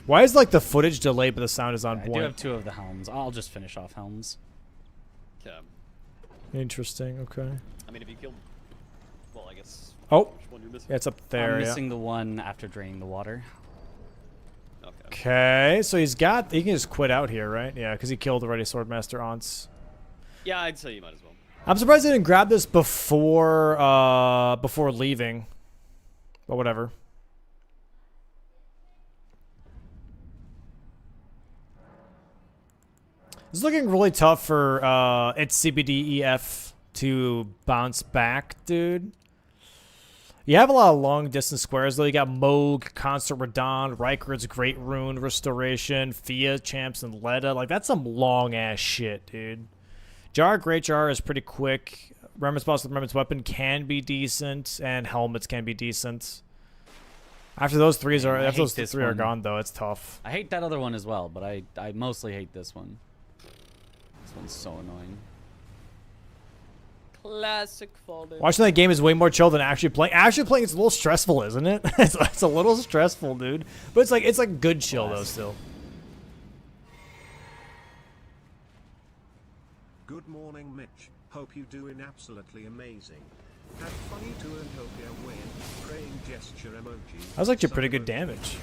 Why is like the footage delayed but the sound is on I point? do have 2 of the helms. I'll just finish off helms. Okay. Interesting. Okay. I mean, if you kill, well, I guess. Oh, which one you're missing? yeah, it's up there. I'm yeah. missing the one after draining the water. Okay, so he can just quit out here, right? Yeah, because he killed already Swordmaster Aunts. Yeah, I'd say you might as well. I'm surprised they didn't grab this before leaving, but whatever. It's looking really tough for its CBDEF to bounce back, dude. You have a lot of long distance squares though. You got Moog, Consort Radon, Rykard's Great Rune, Restoration, Fia, Champs, and Leda. Like that's some long ass shit, dude. Jar, Great Jar is pretty quick. Remembrance Boss with Remembrance Weapon can be decent, and helmets can be decent. After those three are gone though, it's tough. I hate that other one as well, but I mostly hate this one. This one's so annoying. Classic Fallen. Watching that game is way more chill than actually playing. Actually playing it's a little stressful, isn't it? it's a little stressful, dude. But it's like good chill though still. Good morning, Mitch. Hope you doing absolutely amazing. Had funny to and hope you win. Praying gesture emoji. That was actually pretty good damage.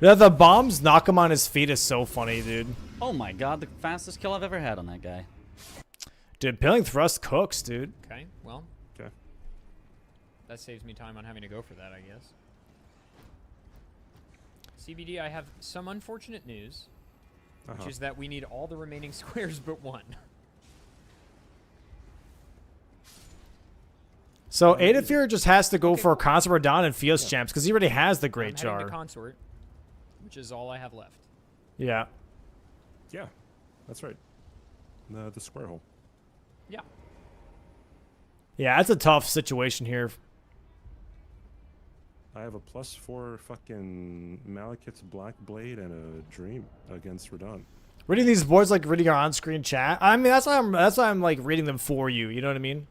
Yeah, the bombs knock him on his feet is so funny, dude. Oh my god, the fastest kill I've ever had on that guy. Dude, Pilling Thrust cooks, dude. Okay, well. Okay. That saves me time on having to go for that, I guess. CBD, I have some unfortunate news, which is that we need all the remaining squares but one. So Adafir just has to go for Consort Radon and Fios Champs because he already has the Great I'm heading Jar. to Consort, which is all I have left. Yeah. Yeah, that's right. The square hole. Yeah. Yeah, that's a tough situation here. I have a +4 fucking Malekith's Black Blade and a Dream against Radon. Reading these boards like reading our on-screen chat. I mean, that's why I'm like reading them for you. You know what I mean?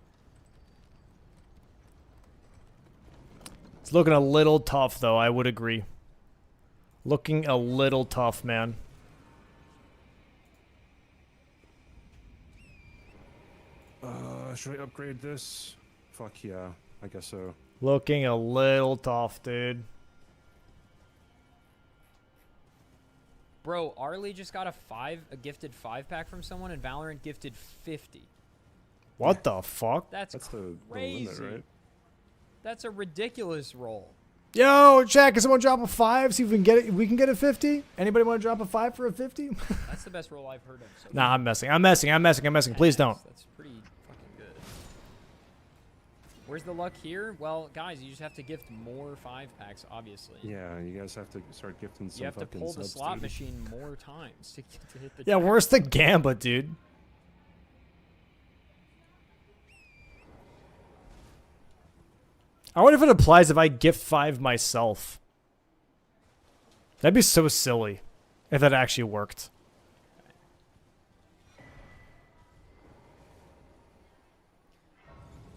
It's looking a little tough, though. I would agree. Looking a little tough, man. Should I upgrade this? Fuck yeah, I guess so. Looking a little tough, dude. Bro, Arlie just got a gifted 5-pack from someone, and Valorant gifted 50. What the fuck? That's the crazy. limit, right? That's a ridiculous roll. Yo, chat, can someone drop a 5? See if we can get it. We can get a 50. Anybody want to drop a 5 for a 50? That's the best roll I've heard of. So Nah, I'm messing. I'm messing. Please don't. That's pretty fucking good. Where's the luck here? Well, guys, you just have to gift more 5-packs, obviously. Yeah, you guys have to start gifting some You have to fucking pull the subs, slot dude. machine more times to hit the Yeah, jackpot. where's the gamba, dude? I wonder if it applies if I gift 5 myself. That'd be so silly if that actually worked.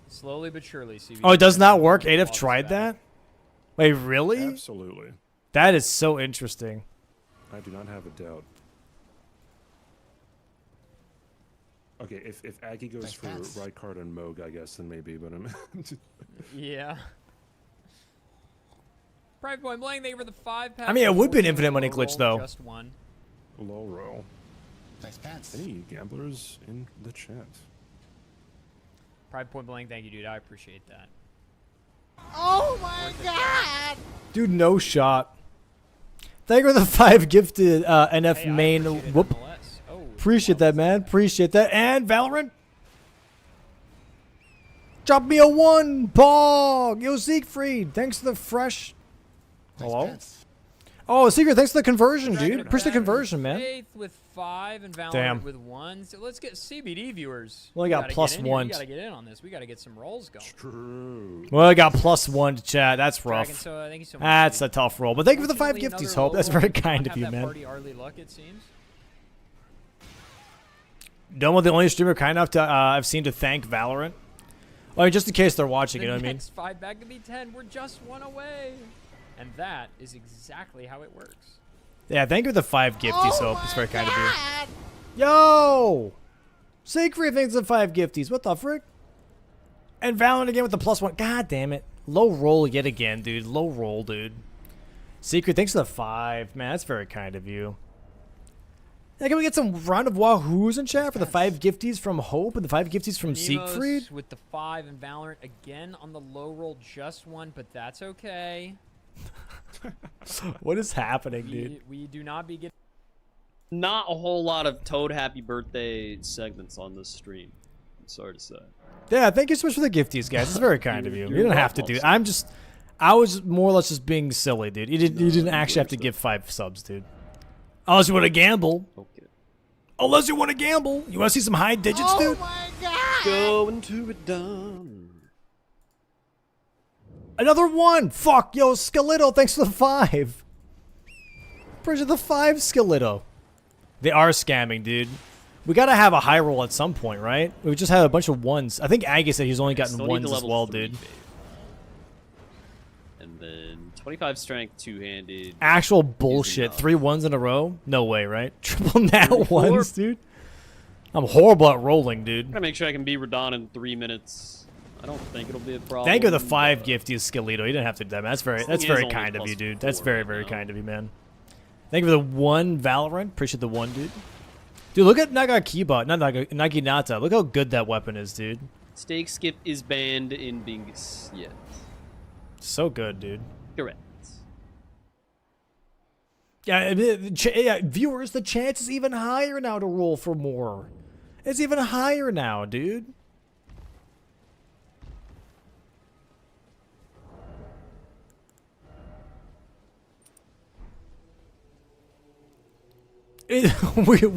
Slowly but surely, CB. Oh, it does not work? Adaf tried that? Wait, really? Absolutely. That is so interesting. I do not have a doubt. Okay, if Aggie goes for right card and Moog, I guess, then maybe, but I'm... Yeah. Private Point Blank, thank you for the 5-pack. I mean, it would be an infinite money glitch, though. Just one. Low roll. Nice pants. Any gamblers in the chat? Private Point Blank, thank you, dude. I appreciate that. Oh my god! Dude, no shot. Thank you for the 5 gifted NF main. Whoop. Appreciate that, man. Appreciate that. And Valorant. Drop me a 1. Pog. Yo, Siegfried. Thanks for the fresh. Hello? Oh, Secret, thanks for the conversion, dude. Appreciate the conversion, man. Faith with 5 and Valorant Damn. with 1. So let's get CBD viewers. Well, I We got gotta plus get in here. 1. We gotta get in on this. We gotta get some rolls going. True. Well, I got +1 to chat. That's rough. Dragon, so, thank you so much, That's dude. a tough roll. But thank you for the 5 Unfortunately, gifties, another Hope. That's low roll. very We do kind not of you, have that man. Party Arlie luck, it seems. Domo, the only streamer kind enough to I've seen to thank Valorant. Oh, just in case they're watching, The you know what I mean? next 5-pack could be 10. We're just 1 away. And that is exactly how it works. Yeah, thank you for the 5 gifties, Hope. It's very kind of you. Yo! Siegfried thanks for the 5 gifties. What the frick? And Valorant again with the +1. God damn it. Low roll yet again, dude. Low roll, dude. Secret, thanks for the 5. Man, that's very kind of you. Yeah, can we get some round of wahoos in chat for the 5 gifties from Hope and the 5 gifties from Nemos Siegfried? with the 5 and Valorant again on the low roll, just 1, but that's okay. What is happening, dude? We do not be getting. Not a whole lot of Toad Happy Birthday segments on this stream. I'm sorry to say. Yeah, thank you so much for the gifties, guys. It's very kind of you. You're You didn't have to do welcome. it. I was more or less just being silly, dude. You didn't actually have to give 5 subs, dude. Unless you want to gamble. Okay. Unless you want to gamble. You want to see some high digits, dude? Going to it done. Another 1. Fuck, yo, Skeleto, thanks for the 5. Appreciate the 5, Skeleto. They are scamming, dude. We gotta have a high roll at some point, right? We just had a bunch of 1s. I think Aggie said he's only gotten Still need 1s to as level well, 3, dude. babe. And then 25 strength, two-handed. Actual bullshit. 3 1s in a row? No way, right? Triple nat 1s, dude. I'm horrible at rolling, dude. I'm gonna make sure I can be Radon in 3 minutes. I don't think it'll be a problem. Thank you for the 5 gifties, Skeleto. You didn't have to do that, man. That's very This thing is only kind of you, +4 dude. That's very, right very now. kind of you, man. Thank you for the 1 Valorant. Appreciate the 1, dude. Dude, look at Nagakiba. Not Naginata. Look how good that weapon is, dude. Stake skip is banned in Bingus yet. So good, dude. Correct. Yeah, I mean, viewers, the chance is even higher now to roll for more. It's even higher now, dude.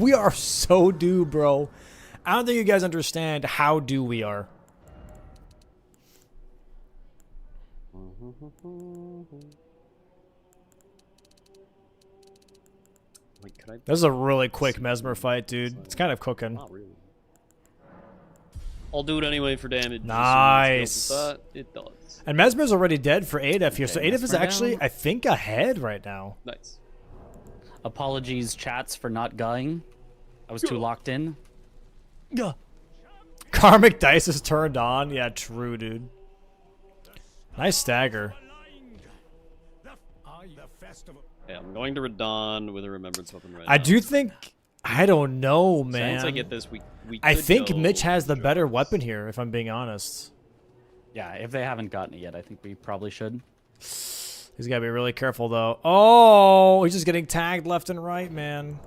We are so due, bro. I don't think you guys understand how due we are. Wait, could I? This is a really quick Mesmer fight, dude. It's kind of cooking. Not really. I'll do it anyway for damage. Nice. It does. And Mesmer's already dead for Adef here, so Okay, Adef is Mesmer actually, down. I think, ahead right now. Nice. Apologies, chats, for not guying. I was too locked in. Karmic Dice is turned on. Yeah, true, dude. Nice stagger. Yeah, I'm going to Radon with a Remembrance Weapon right I now. do think, I don't know, man. Once I get this, we I could think go Mitch has the better weapon here, if I'm being honest. Yeah, if they haven't gotten it yet, I think we probably should. He's got to be really careful, though. Oh, he's just getting tagged left and right, man.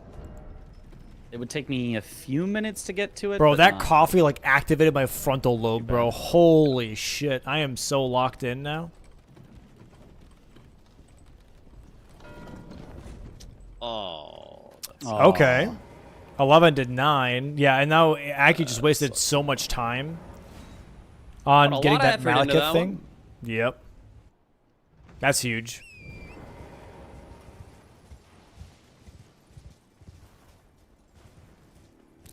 It would take me a few minutes to get to it. Bro, but that not- coffee, like, activated my frontal lobe, bro. Holy shit. I am so locked in now. Oh. Okay. 11 to 9. Yeah, and now Aki just wasted so much time on Put a getting lot of that effort into Malekith that thing. one. Yep. That's huge.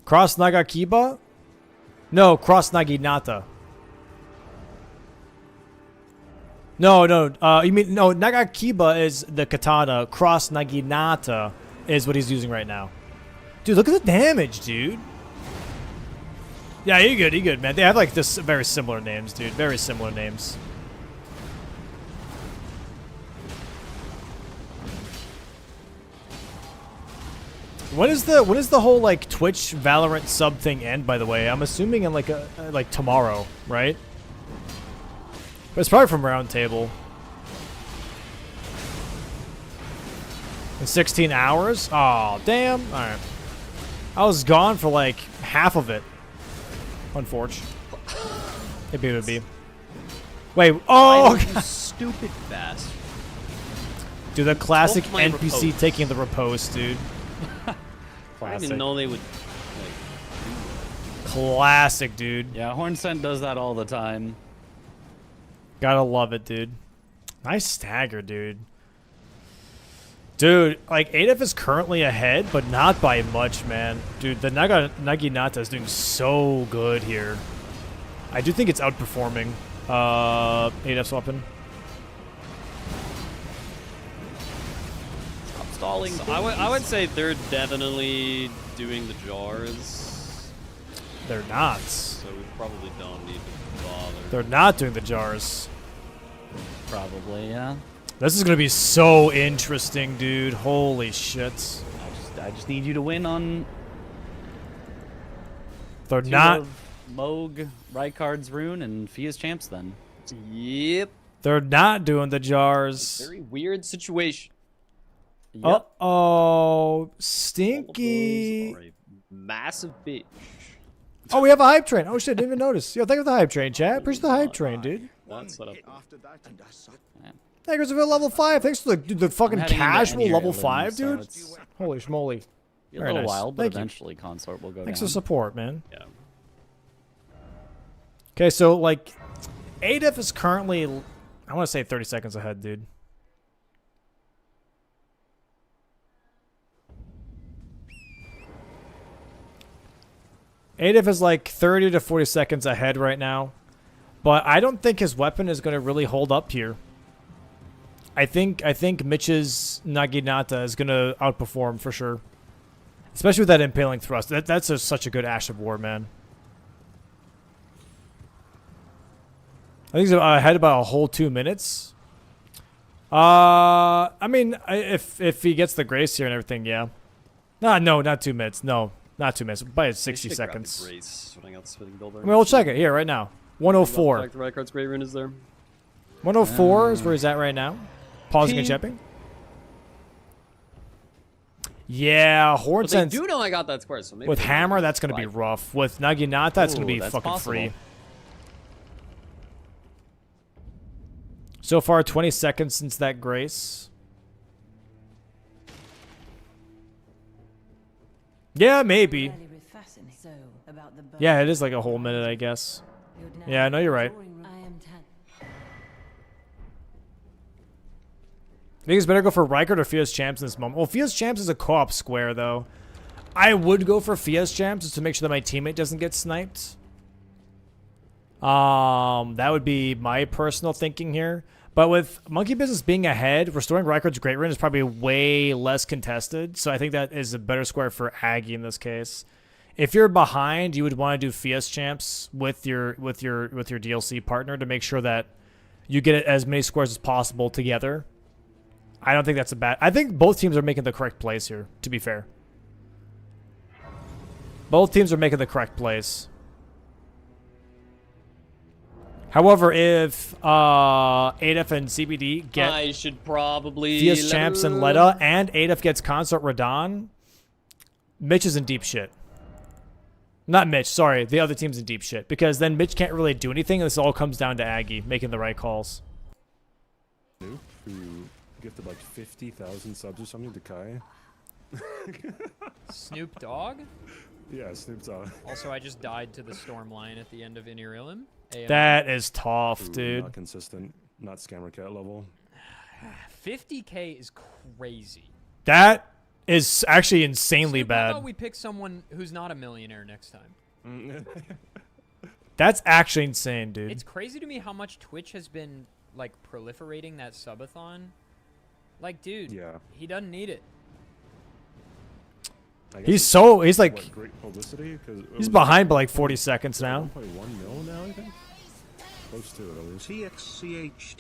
Cross Nagakiba? No, Cross Naginata. No, you mean, no, Nagakiba is the katana. Cross Naginata is what he's using right now. Dude, look at the damage, dude. Yeah, you're good, man. They have, like, this very similar names, dude. Very similar names. When is the whole, like, Twitch Valorant sub thing end, by the way? I'm assuming in, like, like tomorrow, right? But it's probably from Roundtable. In 16 hours? Oh, damn. Alright. I was gone for, like, half of it. Unfortunate. Maybe it would be. Wait, oh! You stupid bastard. Dude, the classic Took my NPC repose. taking the repose, dude. I didn't even know they would. Classic, dude. Yeah, Hornsent does that all the time. Gotta love it, dude. Nice stagger, dude. Dude, like, Adef is currently ahead, but not by much, man. Dude, the Naginata is doing so good here. I do think it's outperforming Adef's weapon. Stop stalling. So I would say they're definitely doing the jars. They're not. So we probably don't need to bother. They're not doing the jars. Probably, yeah. This is gonna be so interesting, dude. Holy shit. I just need you to win on. They're two not. of Moog, Rykard's rune, and Fia's champs. Then. Yep. They're not doing the jars. Very weird situation. Yep. Uh-oh. Stinky. Are a massive bitch. Oh, we have a hype train. Oh, shit. Didn't even notice. Yo, thank you for the hype train, chat. Appreciate the hype train, dude. That's set up. Thanks for the level 5. Thanks for the fucking heading into casual any level area 5, so dude. it's- Holy schmoly. Be a Very little nice. while, but Thank you. eventually Consort will go Thanks down. for support, man. Yeah. Okay, so, like, Adef is currently, I want to say 30 seconds ahead, dude. Adef is like 30 to 40 seconds ahead right now. But I don't think his weapon is going to really hold up here. I think Mitch's Naginata is going to outperform for sure. Especially with that impaling thrust. That's such a good Ash of War, man. I think he's ahead about a whole 2 minutes. I mean, if he gets the grace here and everything, yeah. No, not 2 minutes. No, not 2 minutes. By 60 seconds. Grace when I got Spitting Builder. I mean, we'll check it here right now. 104. Back to Rykard's Great Rune is there. 104 is where he's at right now. Pausing and Ping. checking. Yeah, Horn But they Sense. do know I got that square, so maybe With they Hammer, might that's going to be fight. rough. With Naginata, it's going Ooh, to be that's fucking possible. free. So far, 20 seconds since that grace. Yeah, maybe. Yeah, it is like a whole minute, I guess. Yeah, no, you're right. think it's better to go for Rykard or Fia's Champs in this moment. Well, Fia's Champs is a co-op square, though. I would go for Fia's Champs just to make sure that my teammate doesn't get sniped. That would be my personal thinking here. But with Monkey Business being ahead, restoring Rykard's Great Rune is probably way less contested. So I think that is a better square for Aggie in this case. If you're behind, you would want to do Fia's Champs with your DLC partner to make sure that you get as many squares as possible together. I don't think that's a bad... I think both teams are making the correct plays here, to be fair. Both teams are making the correct plays. However, if ADF and CBD get... I should probably... Fia's Champs and Leda, and ADF gets Consort Radon, Mitch is in deep shit. Not Mitch, sorry. The other team's in deep shit. Because then Mitch can't really do anything, and this all comes down to Aggie making the right calls. Who gifted like 50,000 subs or something to Kai? Snoop Dogg? Yeah, Snoop Dogg. Also, I just died to the storm line at the end of Inir Illim. That is tough, dude. Not consistent. Not Scammer Cat level. 50k is crazy. That is actually insanely Snoop, bad. How about we pick someone who's not a millionaire next time? That's actually insane, dude. It's crazy to me how much Twitch has been like proliferating that subathon. Like, dude, he doesn't need it. He's like... What, great publicity? He's behind by like 40 seconds now. 1.1 mil now, I think? Close to it, at least. TXCH,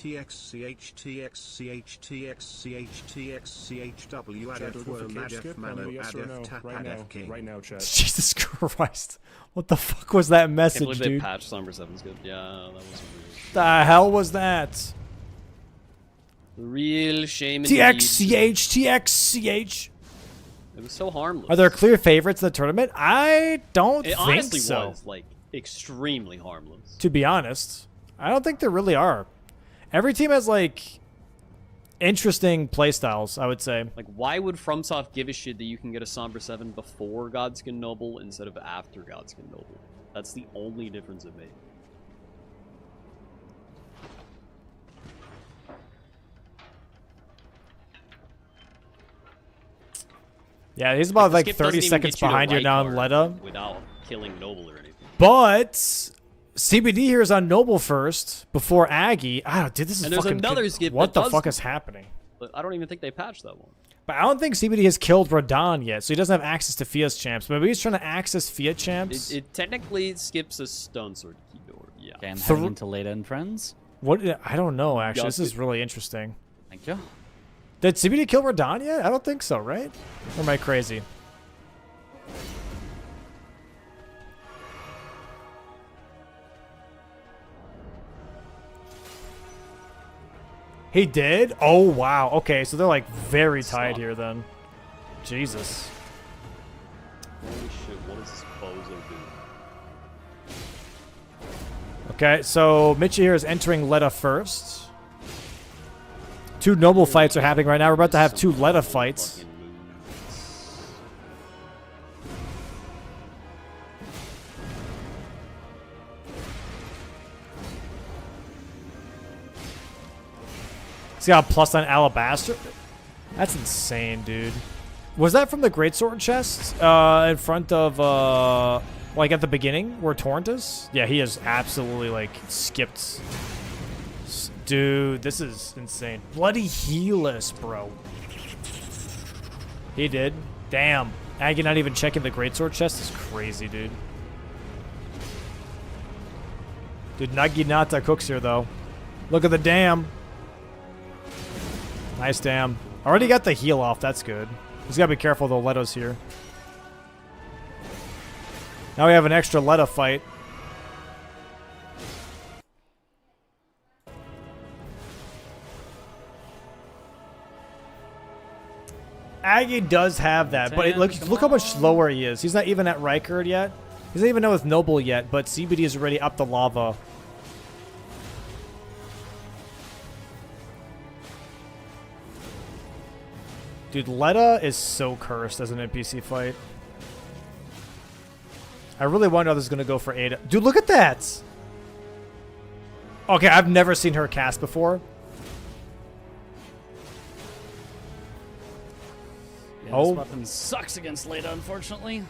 Right now, chat. Jesus Christ. What the fuck was that I can't message, believe they dude? patched Somber 7's good. Yeah, that was weird. The hell was that? Real shame. TXCH. It was so harmless. Are there clear favorites in the tournament? I don't It think honestly so. was like extremely harmless. To be honest, I don't think there really are. Every team has like interesting playstyles, I would say. Like, why would FromSoft give a shit that you can get a Somber 7 before Godskin Noble instead of after Godskin Noble? That's the only difference it made. Yeah, he's about like Skip 30 doesn't even seconds get you to behind you now in Rykard Leda. without killing Noble or anything. But CBD here is on Noble first before Aggie. Oh, dude, this is And there's fucking... another skip what that the does- fuck is happening? But I don't even think they patched that one. But I don't think CBD has killed Radon yet, so he doesn't have access to Fia's Champs. Maybe he's trying to access Fiat Champs. It technically skips a Stone Sword Keydor. Yeah. Okay, I'm heading into Leda and Friends. What? I don't know, actually. Yeah, This is really interesting. Thank you. Did CBD kill Radon yet? I don't think so, right? Or am I crazy? He did? Oh, wow. Okay, so they're like very tied here then. Jesus. Holy shit, what does this bozo do? Okay, so Mitchie here is entering Leda first. Two Noble fights are happening right now. We're about to have two Leda fights. He's got a plus on Alabaster. That's insane, dude. Was that from the Greatsword chest in front of, like at the beginning where Torrent is? Yeah, he has absolutely, like, skipped. Dude, this is insane. Bloody Healus, bro. He did. Damn. Aggie not even checking the Greatsword chest is crazy, dude. Dude, Naginata cooks here, though. Look at the dam. Nice dam. Already got the heal off. That's good. He's got to be careful, though. Leto's here. Now we have an extra Leta fight. Aggie does have that, but look how much lower he is. He's not even at Rykard yet. He's not even with Noble yet, but CBD is already up the lava. Dude, Leda is so cursed as an NPC fight. I really wonder how this is going to go for Ada. Dude, look at that! Okay, I've never seen her cast before. Yeah, Oh. this weapon sucks against Leda, unfortunately.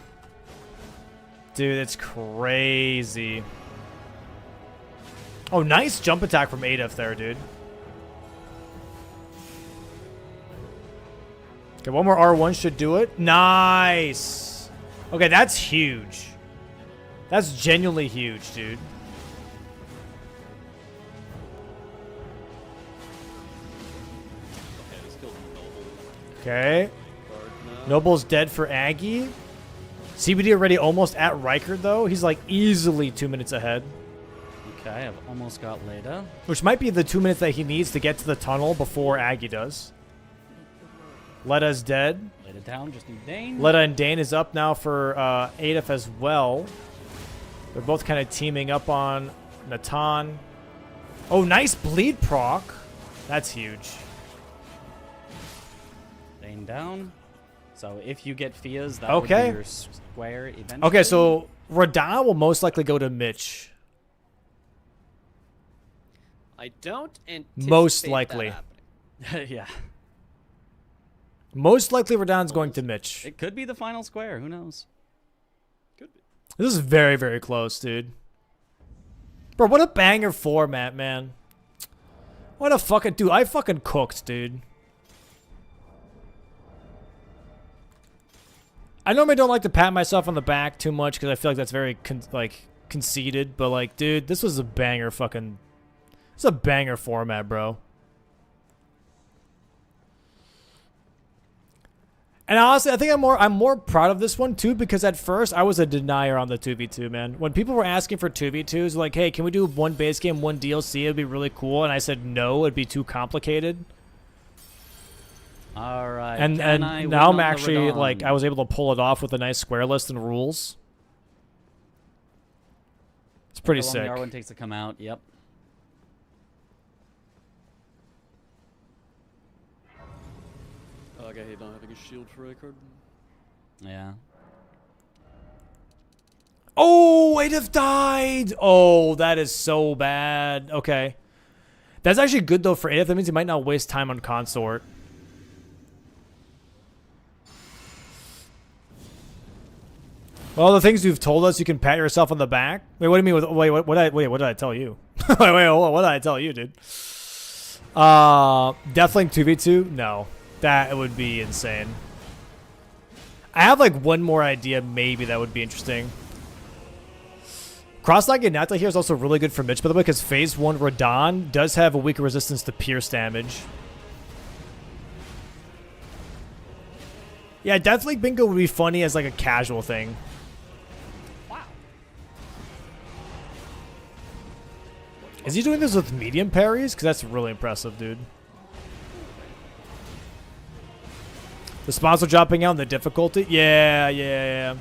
Dude, it's crazy. Oh, nice jump attack from Adif there, dude. Okay, one more R1 should do it. Nice. Okay, that's huge. That's genuinely huge, dude. Okay. Noble's dead for Aggie. CBD already almost at Reichard, though. He's like easily 2 minutes ahead. Okay, I've almost got Leda. Which might be the 2 minutes that he needs to get to the tunnel before Aggie does. Leda's dead. Leda down, just need Dane. Leda and Dane is up now for Adif as well. They're both kind of teaming up on Natan. Oh, nice bleed proc. That's huge. Dane down. So if you get Fia's, that Okay. would be your square eventually. Okay, so Radahn will most likely go to Mitch. I don't anticipate Most likely. that happening. Yeah. Most likely Radahn's going to Mitch. It could be the final square. Who knows? This is very, very close, dude. Bro, what a banger format, man. What a fucking... Dude, I fucking cooked, dude. I normally don't like to pat myself on the back too much because I feel like that's very, conceited. But, like, dude, this was a banger fucking... It's a banger format, bro. And honestly, I think I'm more proud of this one too because at first I was a denier on the 2v2, man. When people were asking for 2v2s, like, hey, can we do one base game, one DLC? It'd be really cool. And I said no, it'd be too complicated. All right. And now I'm actually like I was able to pull it off with a nice square list and rules. It's pretty How long sick. the R1 takes to come out. Yep. Oh, I hate not having a shield for Reichard. Yeah. Oh, Adif died. Oh, that is so bad. Okay. That's actually good, though, for Adif. That means he might not waste time on Consort. Well, the things you've told us, you can pat yourself on the back. Wait, what do you mean? Wait, what did I tell you? wait, what did I tell you, dude? Deathlink 2v2? No. That would be insane. I have, like, one more idea, maybe, that would be interesting. Cross-Lag Nata here is also really good for Mitch, by the way, because Phase 1 Radahn does have a weaker resistance to pierce damage. Yeah, Deathlink Bingo would be funny as, like, a casual thing. Wow. Is he doing this with medium parries? Because that's really impressive, dude. The sponsor dropping out and the difficulty? Yeah.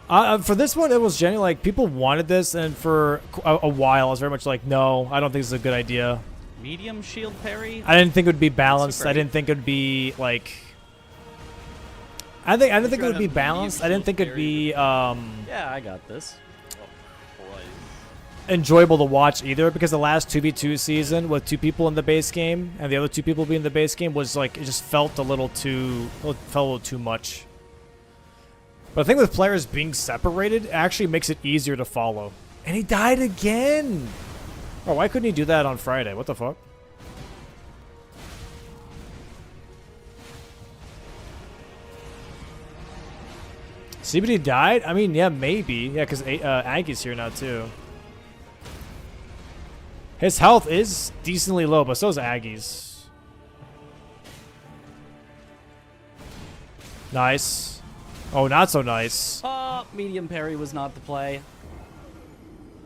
For this one, it was genuinely like people wanted this, and for a while, I was very much like, no, I don't think this is a good idea. Medium shield parry? I didn't think it would be balanced. I didn't think it would be like. I didn't think it would be balanced. I didn't think it'd be Yeah, I got this. enjoyable to watch either, because the last 2v2 season with 2 people in the base game and the other 2 people being in the base game was like, it just felt a little too much. But I think with players being separated, it actually makes it easier to follow. And he died again! Oh, why couldn't he do that on Friday? What the fuck? CBD died? I mean, yeah, maybe. Yeah, because Aggie's here now, too. His health is decently low, but so is Aggie's. Nice. Oh, not so nice. Medium parry was not the play.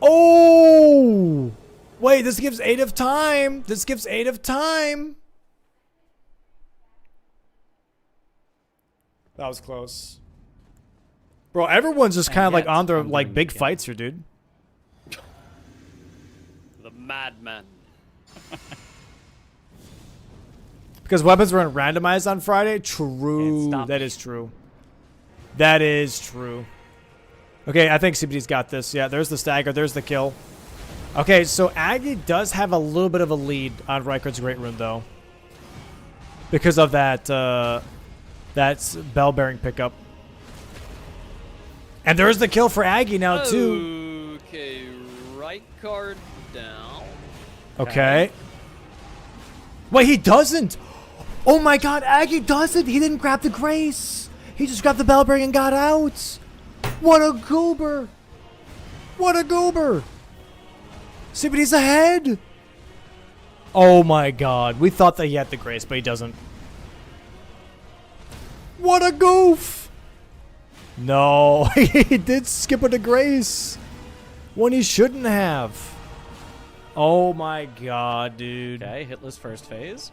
Oh! Wait, this gives Adif time. This gives Adif time. That was close. Bro, everyone's just kind of like on their like big fights here, dude. The madman. Because weapons weren't randomized on Friday? True. That is true. That is true. Okay, I think CBD's got this. Yeah, there's the stagger. There's the kill. Okay, so Aggie does have a little bit of a lead on Reichard's Great Rune, though. Because of that That's bell bearing pickup. And there's the kill for Aggie now too. Okay, right card down. Okay. Wait, he doesn't. Oh my God, Aggie doesn't. He didn't grab the Grace. He just grabbed the bell bearing and got out. What a goober. What a goober. CBD's ahead. Oh my God. We thought that he had the Grace, but he doesn't. What a goof. No, he did skip a Grace when he shouldn't have. Oh my God, dude. Okay, hitless first phase.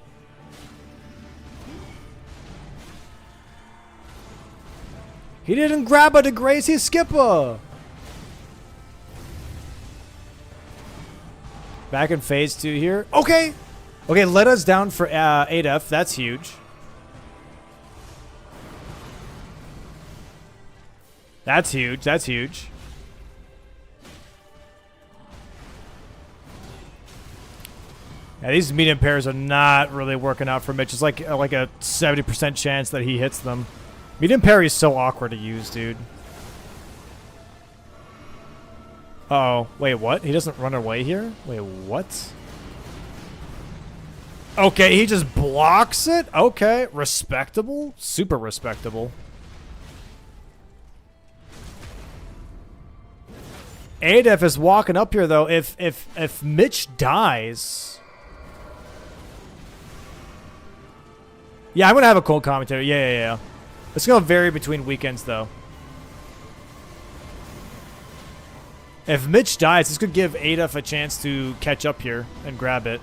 He didn't grab a Grace, he skipper. Back in phase 2 here. Okay. Okay, let us down for 8F. That's huge. That's huge. That's huge. Yeah, these medium pairs are not really working out for Mitch. It's like a 70% chance that he hits them. Medium parry is so awkward to use, dude. Uh-oh. Wait, what? He doesn't run away here? Wait, what? Okay, he just blocks it? Okay, respectable. Super respectable. Adef is walking up here, though. If Mitch dies... Yeah, I'm going to have a cold commentary. Yeah. It's going to vary between weekends, though. If Mitch dies, this could give Adef a chance to catch up here and grab it.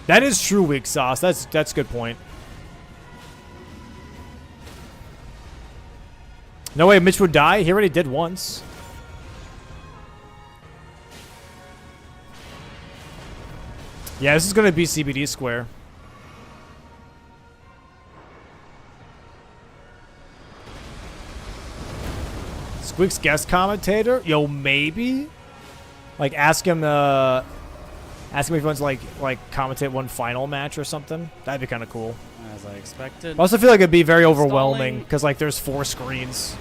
That is true, weak sauce. That's a good point. No way Mitch would die. He already did once. Yeah, this is going to be CBD square. Squeak's guest commentator? Yo, maybe? Like, ask him if he wants to like commentate one final match or something. That'd be kind of cool. As I expected. I also feel like it'd be very overwhelming because like there's 4 screens.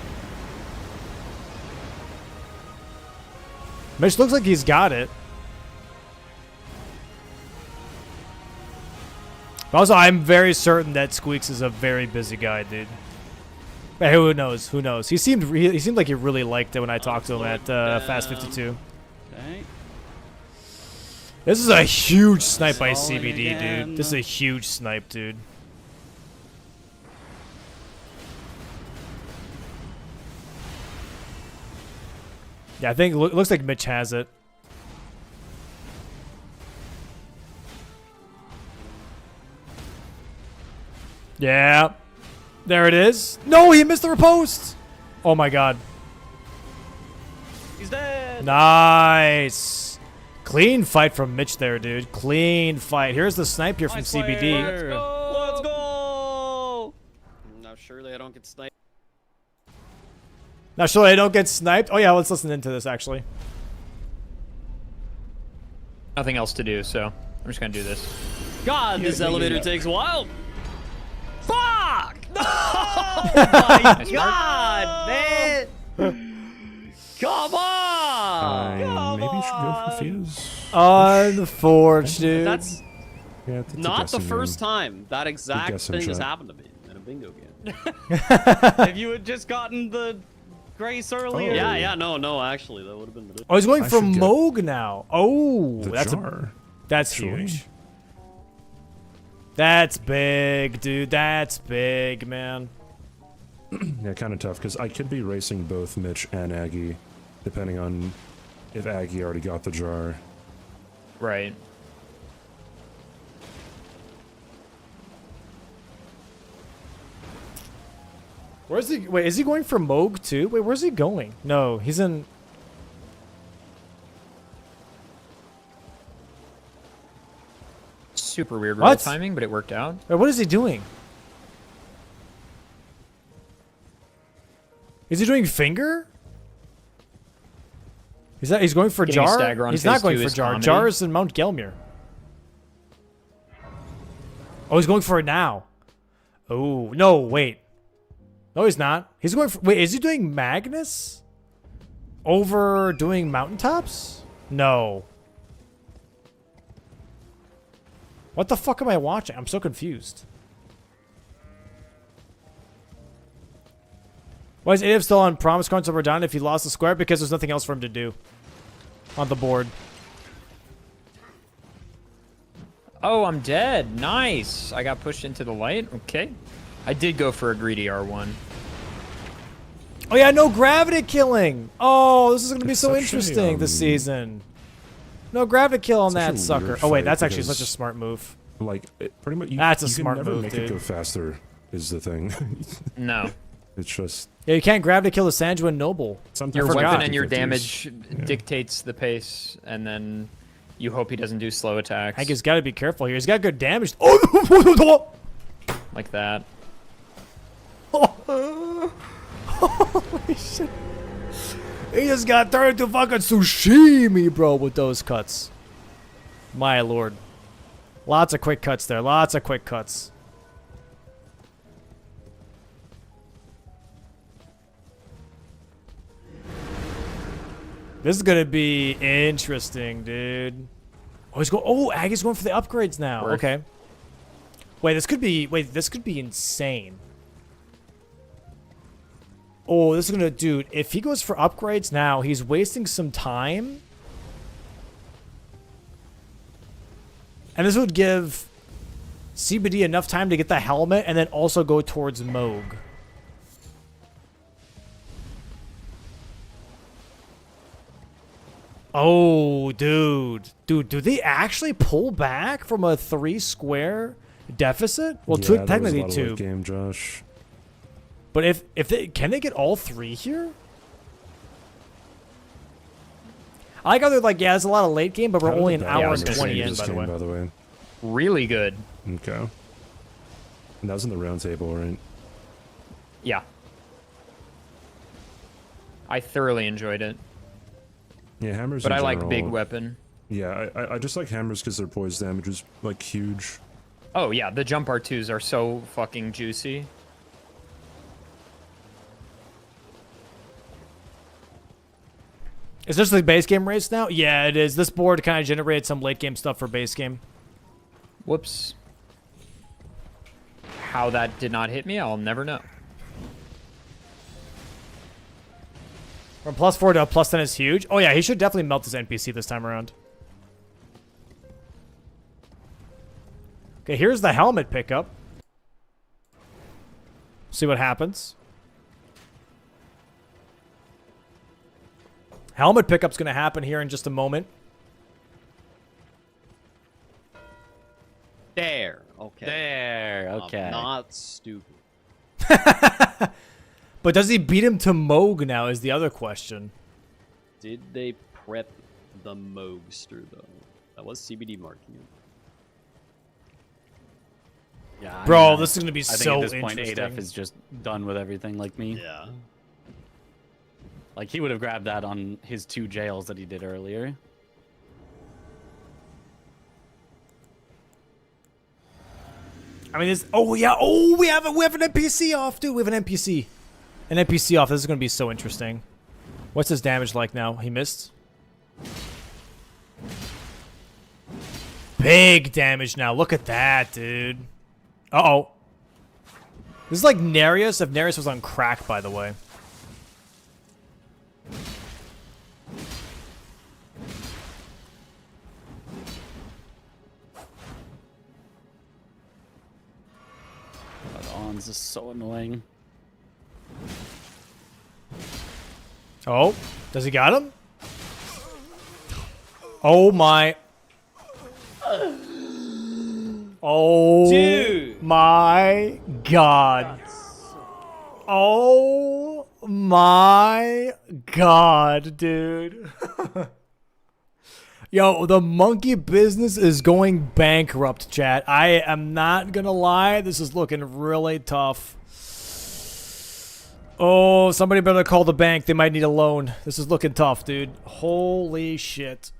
Mitch looks like he's got it. But also, I'm very certain that Squeaks is a very busy guy, dude. But who knows? Who knows? He seemed like he really liked it when I talked to him at Fast52. Okay. This is a huge snipe by CBD, dude. This is a huge snipe, dude. Yeah, I think it looks like Mitch has it. Yeah. There it is. No, he missed the riposte. Oh my God. He's dead. Nice. Clean fight from Mitch there, dude. Clean fight. Here's the snipe here from CBD. Let's go. Let's go. Now surely I don't get sniped. Now surely I don't get sniped. Oh yeah, let's listen into this actually. Nothing else to do, so I'm just gonna do this. God, this elevator takes a while. Fuck! Oh my God, man! Come on! Maybe you should go for Fuse. Unfortunate. That's Yeah, that's a not the guessing first game. time that exact guessing thing has shot. happened to me in a bingo game. If you had just gotten the Grace earlier. Yeah, no, actually, that would have been the. Oh, he's going I for should get Moog now. Oh, the that's jar, that's actually. huge. That's big, dude. That's big, man. Yeah, kind of tough because I could be racing both Mitch and Aggie, depending on if Aggie already got the jar. Right. Where's he? Wait, is he going for Moog too? Wait, where's he going? No, he's in. Super weird What? roll timing, but it worked out. Wait, what is he doing? Is he doing finger? He's going for Getting a Jar? stagger on He's phase not going 2 for is Jar. comedy. Jar is in Mount Gelmir. Oh, he's going for it now. Oh, no, wait. No, he's not. He's going for... Wait, is he doing Magnus? Over doing Mountaintops? No. What the fuck am I watching? I'm so confused. Why is AF still on promise cards over down if he lost the square? Because there's nothing else for him to do on the board. Oh, I'm dead. Nice. I got pushed into the light. Okay. I did go for a greedy R1. Oh yeah, no gravity killing. Oh, this is gonna be so such a, interesting this season. No gravity kill on such that a sucker. weird Oh wait, fight that's actually because, such a smart move. Like, pretty much. That's a you smart can never move, make dude. it go faster. Is the thing. No. It's just. Yeah, you can't gravity kill the Sanjuan Noble. Your I forgot. weapon and your damage dictates the pace, and then you hope he doesn't do slow attacks. I think he's got to be careful here. He's got good damage. Oh, like that. holy shit! He just got turned into fucking sushimi, bro, with those cuts. My lord. Lots of quick cuts there. Lots of quick cuts. This is gonna be interesting, dude. Oh, he's going. Oh, Aggie's going for the upgrades now. Worth. Okay. Wait, this could be. Wait, this could be insane. Oh, this is gonna, dude. If he goes for upgrades now, he's wasting some time. And this would give CBD enough time to get the helmet and then also go towards Moog. Oh, dude. Dude, do they actually pull back from a 3 square deficit? Well, Yeah, two, that was a technically lot of 2. late game, Josh. But if they can they get all 3 here? I like how they're like, yeah, there's a lot of late game, but we're How did only the an hour balance and this 20 game in, just by the came, way. Really good. Okay. And that was in the round table, right? Yeah. I thoroughly enjoyed it. Yeah, hammers. But in I like general- big weapon. Yeah, I just like hammers because their poise damage is like huge. Oh yeah, the jump R2s are so fucking juicy. Is this the base game race now? Yeah, it is. This board kind of generated some late game stuff for base game. Whoops. How that did not hit me, I'll never know. From +4 to a +10 is huge. Oh yeah, he should definitely melt his NPC this time around. Okay, here's the helmet pickup. See what happens. Helmet pickup's gonna happen here in just a moment. There. Okay. There. Okay. I'm not stupid. But does he beat him to Moog now is the other question. Did they prep the Moogster, though? That was CBD marking it. Yeah, Bro, this is gonna be I think so at this point, interesting. AF is just done with everything like me. Yeah. Like, he would have grabbed that on his 2 jails that he did earlier. I mean, this. Oh yeah. Oh, we have an NPC off, dude. We have an NPC. An NPC off. This is gonna be so interesting. What's his damage like now? He missed. Big damage now. Look at that, dude. Uh-oh. This is like Nereus if Nereus was on crack, by the way. That On's is so annoying. Oh, does he got him? Oh my. Oh, dude. My God. Oh my God, dude. Yo, the monkey business is going bankrupt, chat. I am not gonna lie. This is looking really tough. Oh, somebody better call the bank. They might need a loan. This is looking tough, dude. Holy shit.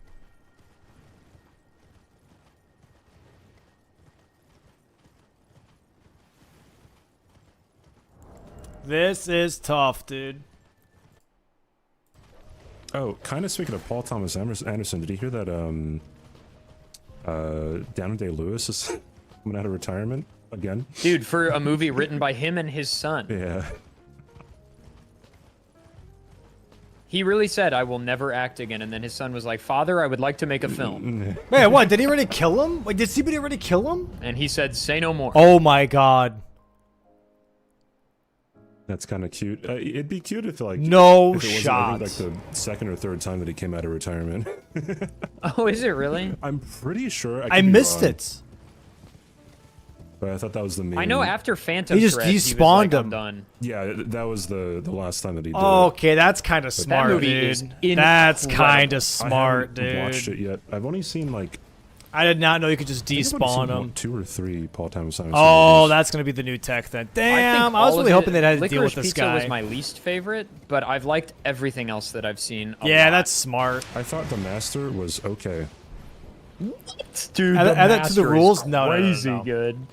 This is tough, dude. Oh, kind of speaking of Paul Thomas Anderson, did you hear that Daniel Day-Lewis is coming out of retirement again? Dude, for a movie written by him and his son. Yeah. He really said, I will never act again. And then his son was like, Father, I would like to make a film. Man, what? Did he already kill him? Like, did somebody already kill him? And he said, say no more. Oh my god. That's kind of cute. It'd be cute if like no if it wasn't, shot. I think, like the second or third time that he came out of retirement. Oh, is it really? I'm pretty sure. I missed it. But I thought that was the main. I know after Phantom he just Thread, despawned he was like, him. I'm done. Yeah, that was the last time that he did it. Okay, that's kind of But smart, movie dude. is That's incredible. kind of smart, I haven't dude. watched it yet. I've only seen like. I did not know you could just I think I've only despawn seen, him. what, 2 or 3 Paul Thomas Anderson Oh, movies. that's gonna be the new tech then. I Damn, think I was all really of hoping it- they had to deal with Licorice this Pizza guy. was my least favorite, but I've liked everything else that I've seen. Yeah, lot. that's smart. I thought The Master was okay. Dude, Add that to the rules? No, crazy no, no, no. good.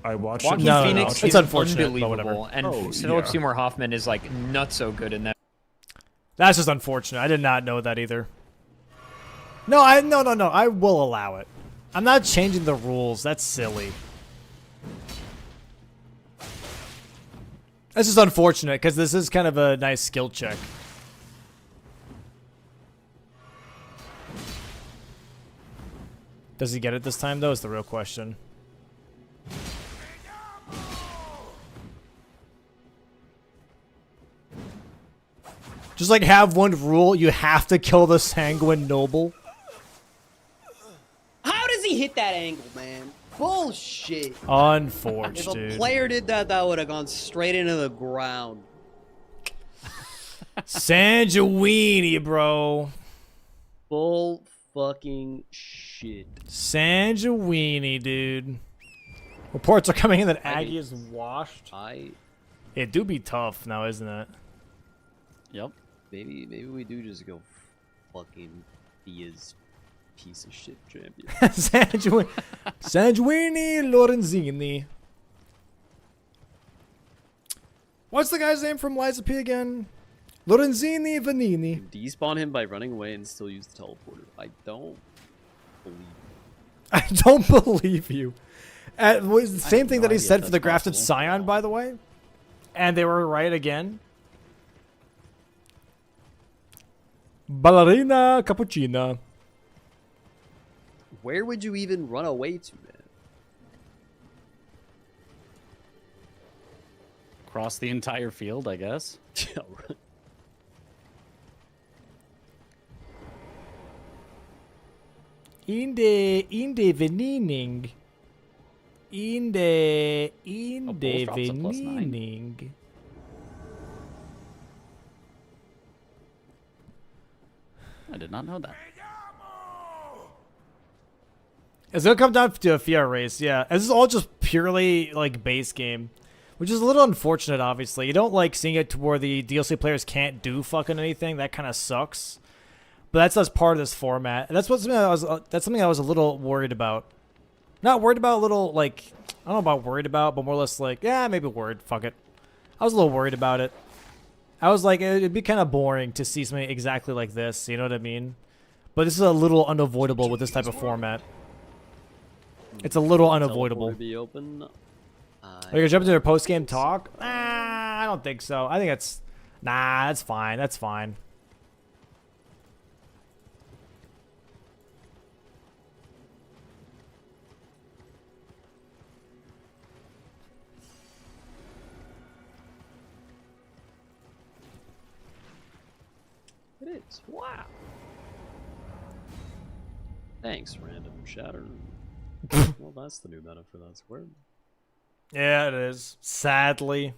I watched Joaquin it. No, no, no. Phoenix It's is unfortunate, but whatever. unbelievable, and Oh, Philip yeah. Seymour Hoffman is like not so good in that. That's just unfortunate. I did not know that either. No, no. I will allow it. I'm not changing the rules. That's silly. That's just unfortunate because this is kind of a nice skill check. Does he get it this time, though, is the real question. Just like have one rule, you have to kill the Sanguine Noble. How does he hit that angle, man? Bullshit. Unfortunate, If a dude. player did that, that would have gone straight into the ground. Sanguini, bro. Bull fucking shit. Sanguini, dude. Reports are coming in that Aggie is washed. It do be tough now, isn't it? Yep. Maybe we do just go fucking be his piece of shit champion. Sanguini Lorenzini. What's the guy's name from Liza P again? Lorenzini Vanini. Despawn him by running away and still use the teleporter. I don't believe. I don't believe you. Was the same thing no that he idea said if for the that's grafted possible. Scion, by the way. And they were right again. Ballerina Cappuccina. Where would you even run away to, man? Across the entire field, I guess. Yeah, right. In the venening. In the both drops a +9. venening. I did not know that. It's gonna come down to a Fiat race, yeah. This is all just purely like base game, which is a little unfortunate. Obviously, you don't like seeing it to where the DLC players can't do fucking anything. That kind of sucks. But that's part of this format. And that's something I was a little worried about. Not worried about, a little like I don't know about worried about, but more or less like yeah, maybe worried. Fuck it. I was a little worried about it. I was like, it'd be kind of boring to see something exactly like this. You know what I mean? But this is a little unavoidable with this type of format. It's a little unavoidable. Teleporter be open. Are you gonna jump into their post-game talk? Nah, I don't think so. I think it's... Nah, that's fine. That's fine. It is. Wow. Thanks, random shatter. Well, that's the new meta for that square. Yeah, it is. Sadly.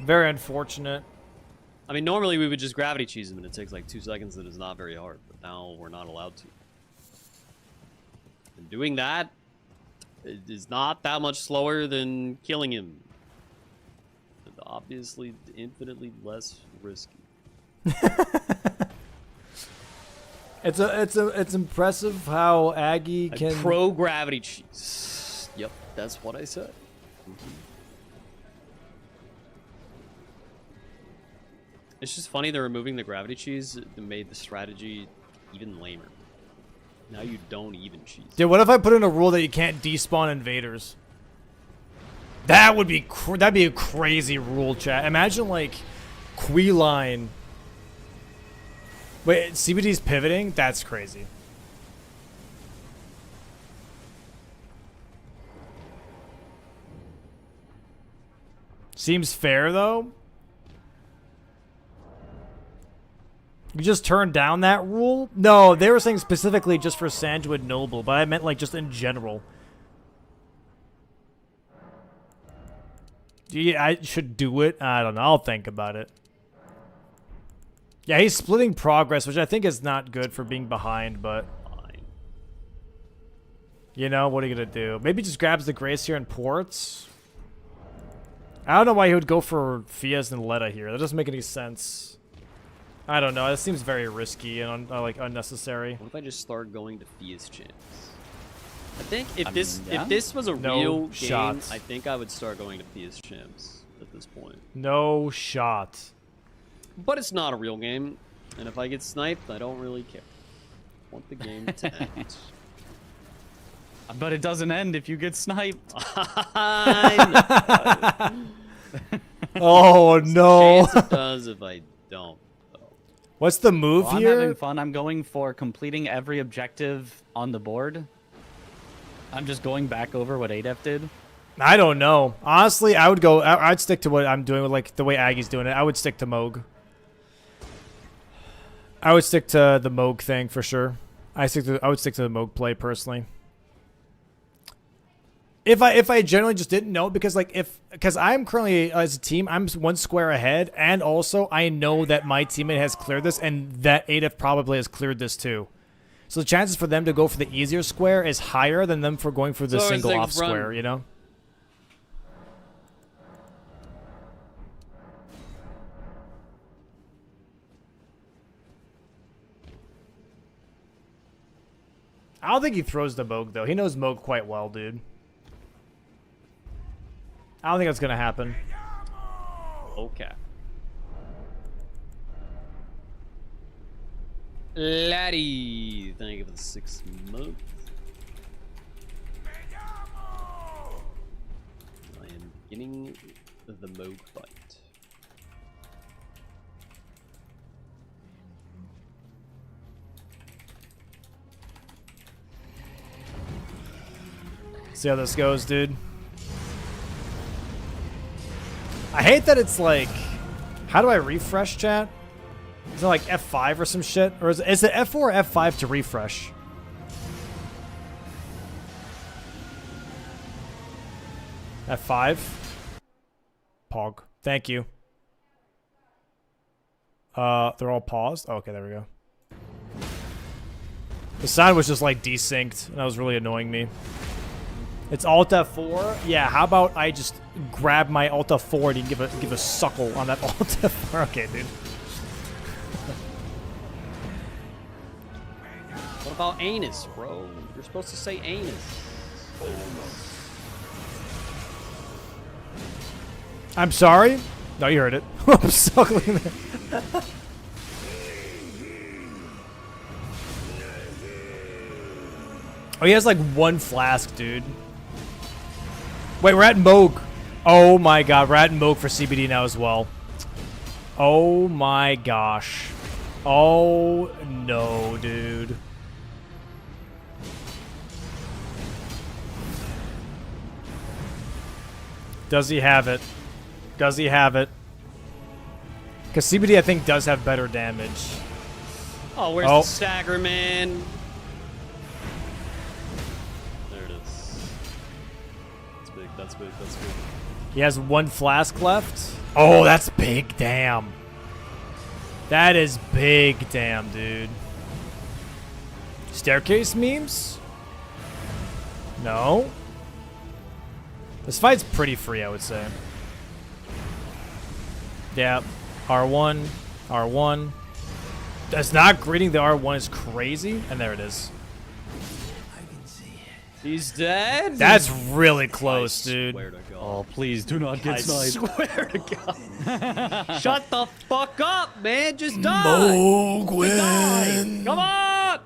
Very unfortunate. I mean, normally we would just gravity cheese him and it takes like 2 seconds and it's not very hard, but now we're not allowed to. And doing that is not that much slower than killing him. obviously infinitely less risky. It's impressive how Aggie can pro gravity cheese. Yep, that's what I said. It's just funny they're removing the gravity cheese that made the strategy even lamer. Now you don't even cheese. Dude, what if I put in a rule that you can't despawn invaders? That would be that'd be a crazy rule, chat. Imagine like Queeline. Wait, CBD's pivoting? That's crazy. Seems fair though. You just turned down that rule? No, they were saying specifically just for Sandwood Noble, but I meant like just in general. Yeah, I should do it. I don't know. I'll think about it. Yeah, he's splitting progress, which I think is not good for being behind, but... You know, what are you going to do? Maybe just grabs the Grace here and ports. I don't know why he would go for Fias and Letta here. That doesn't make any sense. I don't know. It seems very risky and like unnecessary. What if I just start going to Fias champs? I think if this was a real game, I think I would start going to Fias champs at this point. No shot. But it's not a real game, and if I get sniped, I don't really care. I want the game to end. But it doesn't end if you get sniped. Oh no! Chance it does if I don't. What's the move well, here? I'm having fun. I'm going for completing every objective on the board. I'm just going back over what ADEF did. I don't know. Honestly, I would go. I'd stick to what I'm doing with like the way Aggie's doing it. I would stick to Moog. I would stick to the Moog thing for sure. I would stick to the Moog play personally. If I generally just didn't know, because I'm currently as a team, I'm one square ahead, and also I know that my teammate has cleared this, and that ADEF probably has cleared this too. So the chances for them to go for the easier square is higher than them for going for the single off square, you know? I don't think he throws the Moog, though. He knows Moog quite well, dude. I don't think that's going to happen. Okay. Laddie, thank you for the 6 months. I am beginning the Moog fight. See how this goes, dude. I hate that it's like... How do I refresh, chat? Is it like F5 or some shit? Or is it F4 or F5 to refresh? F5? Pog. Thank you. They're all paused? Oh, okay, there we go. The sound was just like desynced, and that was really annoying me. It's Alt F4? Yeah, how about I just grab my Alt F4 and give a suckle on that Alt F4? Okay, dude. What about anus, bro? You're supposed to say anus. I'm sorry? No, you heard it. I'm suckling there. Oh, he has like one flask, dude. Wait, we're at Moog. Oh my god, we're at Moog for CBD now as well. Oh my gosh. Oh no, dude. Does he have it? Does he have it? Because CBD, I think, does have better damage. Oh, where's the stagger, man? There it is. That's big, that's big, that's big. He has one flask left. Oh, that's big, damn. That is big, damn, dude. Staircase memes? No. This fight's pretty free, I would say. Yeah. R1. R1. That's not greeting the R1 is crazy. And there it is. He's dead. That's really close, dude. Oh, please do not get sniped. Swear to God. Shut the fuck up, man. Just die. Mogwin. Come on.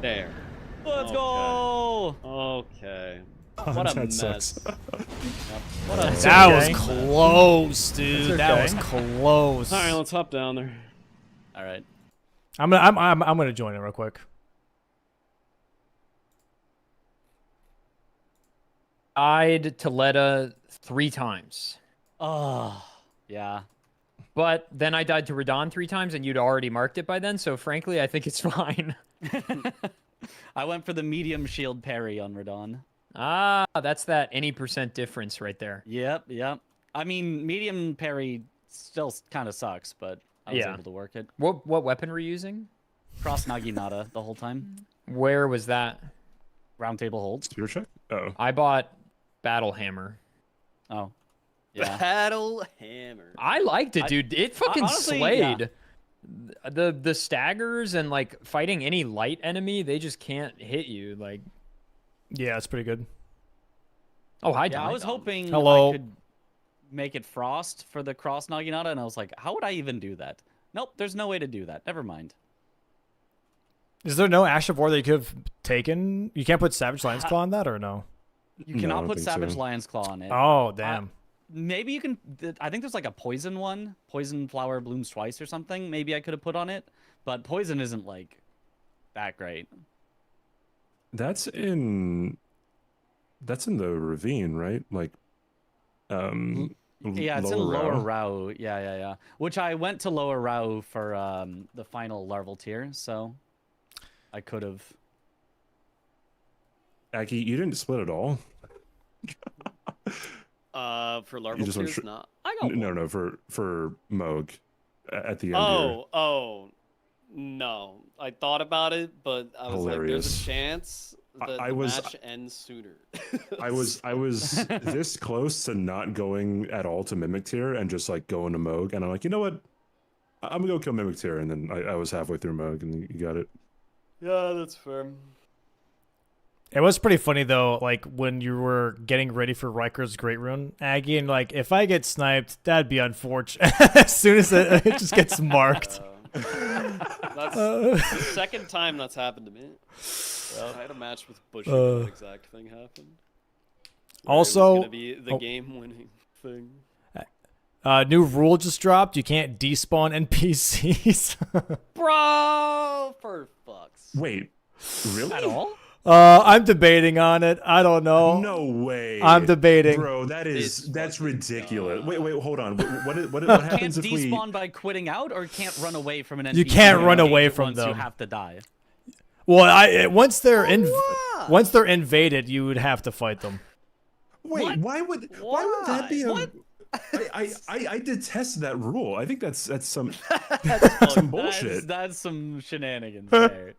There. Let's go. Okay. What a That mess. sucks. What a That was close, dude. It's That okay. was close. All right, let's hop down there. All right. I'm gonna join it real quick. Died to Letta 3 times. Oh, yeah. But then I died to Radon 3 times, and you'd already marked it by then. So frankly, I think it's fine. I went for the medium shield parry on Radon. Ah, that's that any % difference right there. Yep, yep. I mean, medium parry still kind of sucks, but I was able to work it. What weapon were you using? Cross Naginata the whole time. Where was that? Round table hold. Spear check? Oh. I bought Battle Hammer. Oh. Yeah. Battle Hammer. I liked it, dude. It fucking honestly, slayed. The staggers and like fighting any light enemy, they just can't hit you. Like, yeah, it's pretty good. Oh, hi, Yeah, Don. I was hoping Hello. I could make it Frost for the Cross Naginata, and I was like, how would I even do that? Nope, there's no way to do that. Never mind. Is there no Ash of War that you could have taken? You can't put Savage Lion's Claw on that, or no? You cannot put Savage Lion's Claw on it. Oh, damn. Maybe you can. I think there's like a poison one. Poison flower blooms twice or something. Maybe I could have put on it, but poison isn't like that great. That's in the ravine, right? Like, Yeah, it's in Lower Rao. Yeah. Which I went to Lower Rao for the final larval tier, so I could have. Aki, you didn't split at all. For larval just went tiers, straight- not. I got No, for Moog at the end. No. I thought about it, but I was like, Hilarious. there's a chance that I the was- match ends sooner. I was this close to not going at all to Mimic tier and just like going to Moog, and I'm like, you know what? I'm gonna go kill Mimic tier, and then I was halfway through Moog, and you got it. Yeah, that's fair. It was pretty funny though, like when you were getting ready for Riker's Great Rune, Aggie, and like if I get sniped, that'd be unfortunate. As soon as it just gets marked. That's the second time that's happened to me. I had a match with Bush, and that exact thing happened. Also, it was gonna be the game-winning thing. New rule just dropped. You can't despawn NPCs. Bro, for fuck's Wait, really? at all? I'm debating on it. I don't know. No way. I'm debating. Bro, that's ridiculous. Wait, hold on. What Can't happens if we? despawn by quitting out, or can't run away from an NPC? You can't run and away engage it from once them. You have to die. Well, once they're once they're invaded, you would have to fight them. Wait, why would that be a? I detest that rule. I think that's some some bullshit. That's some shenanigans there.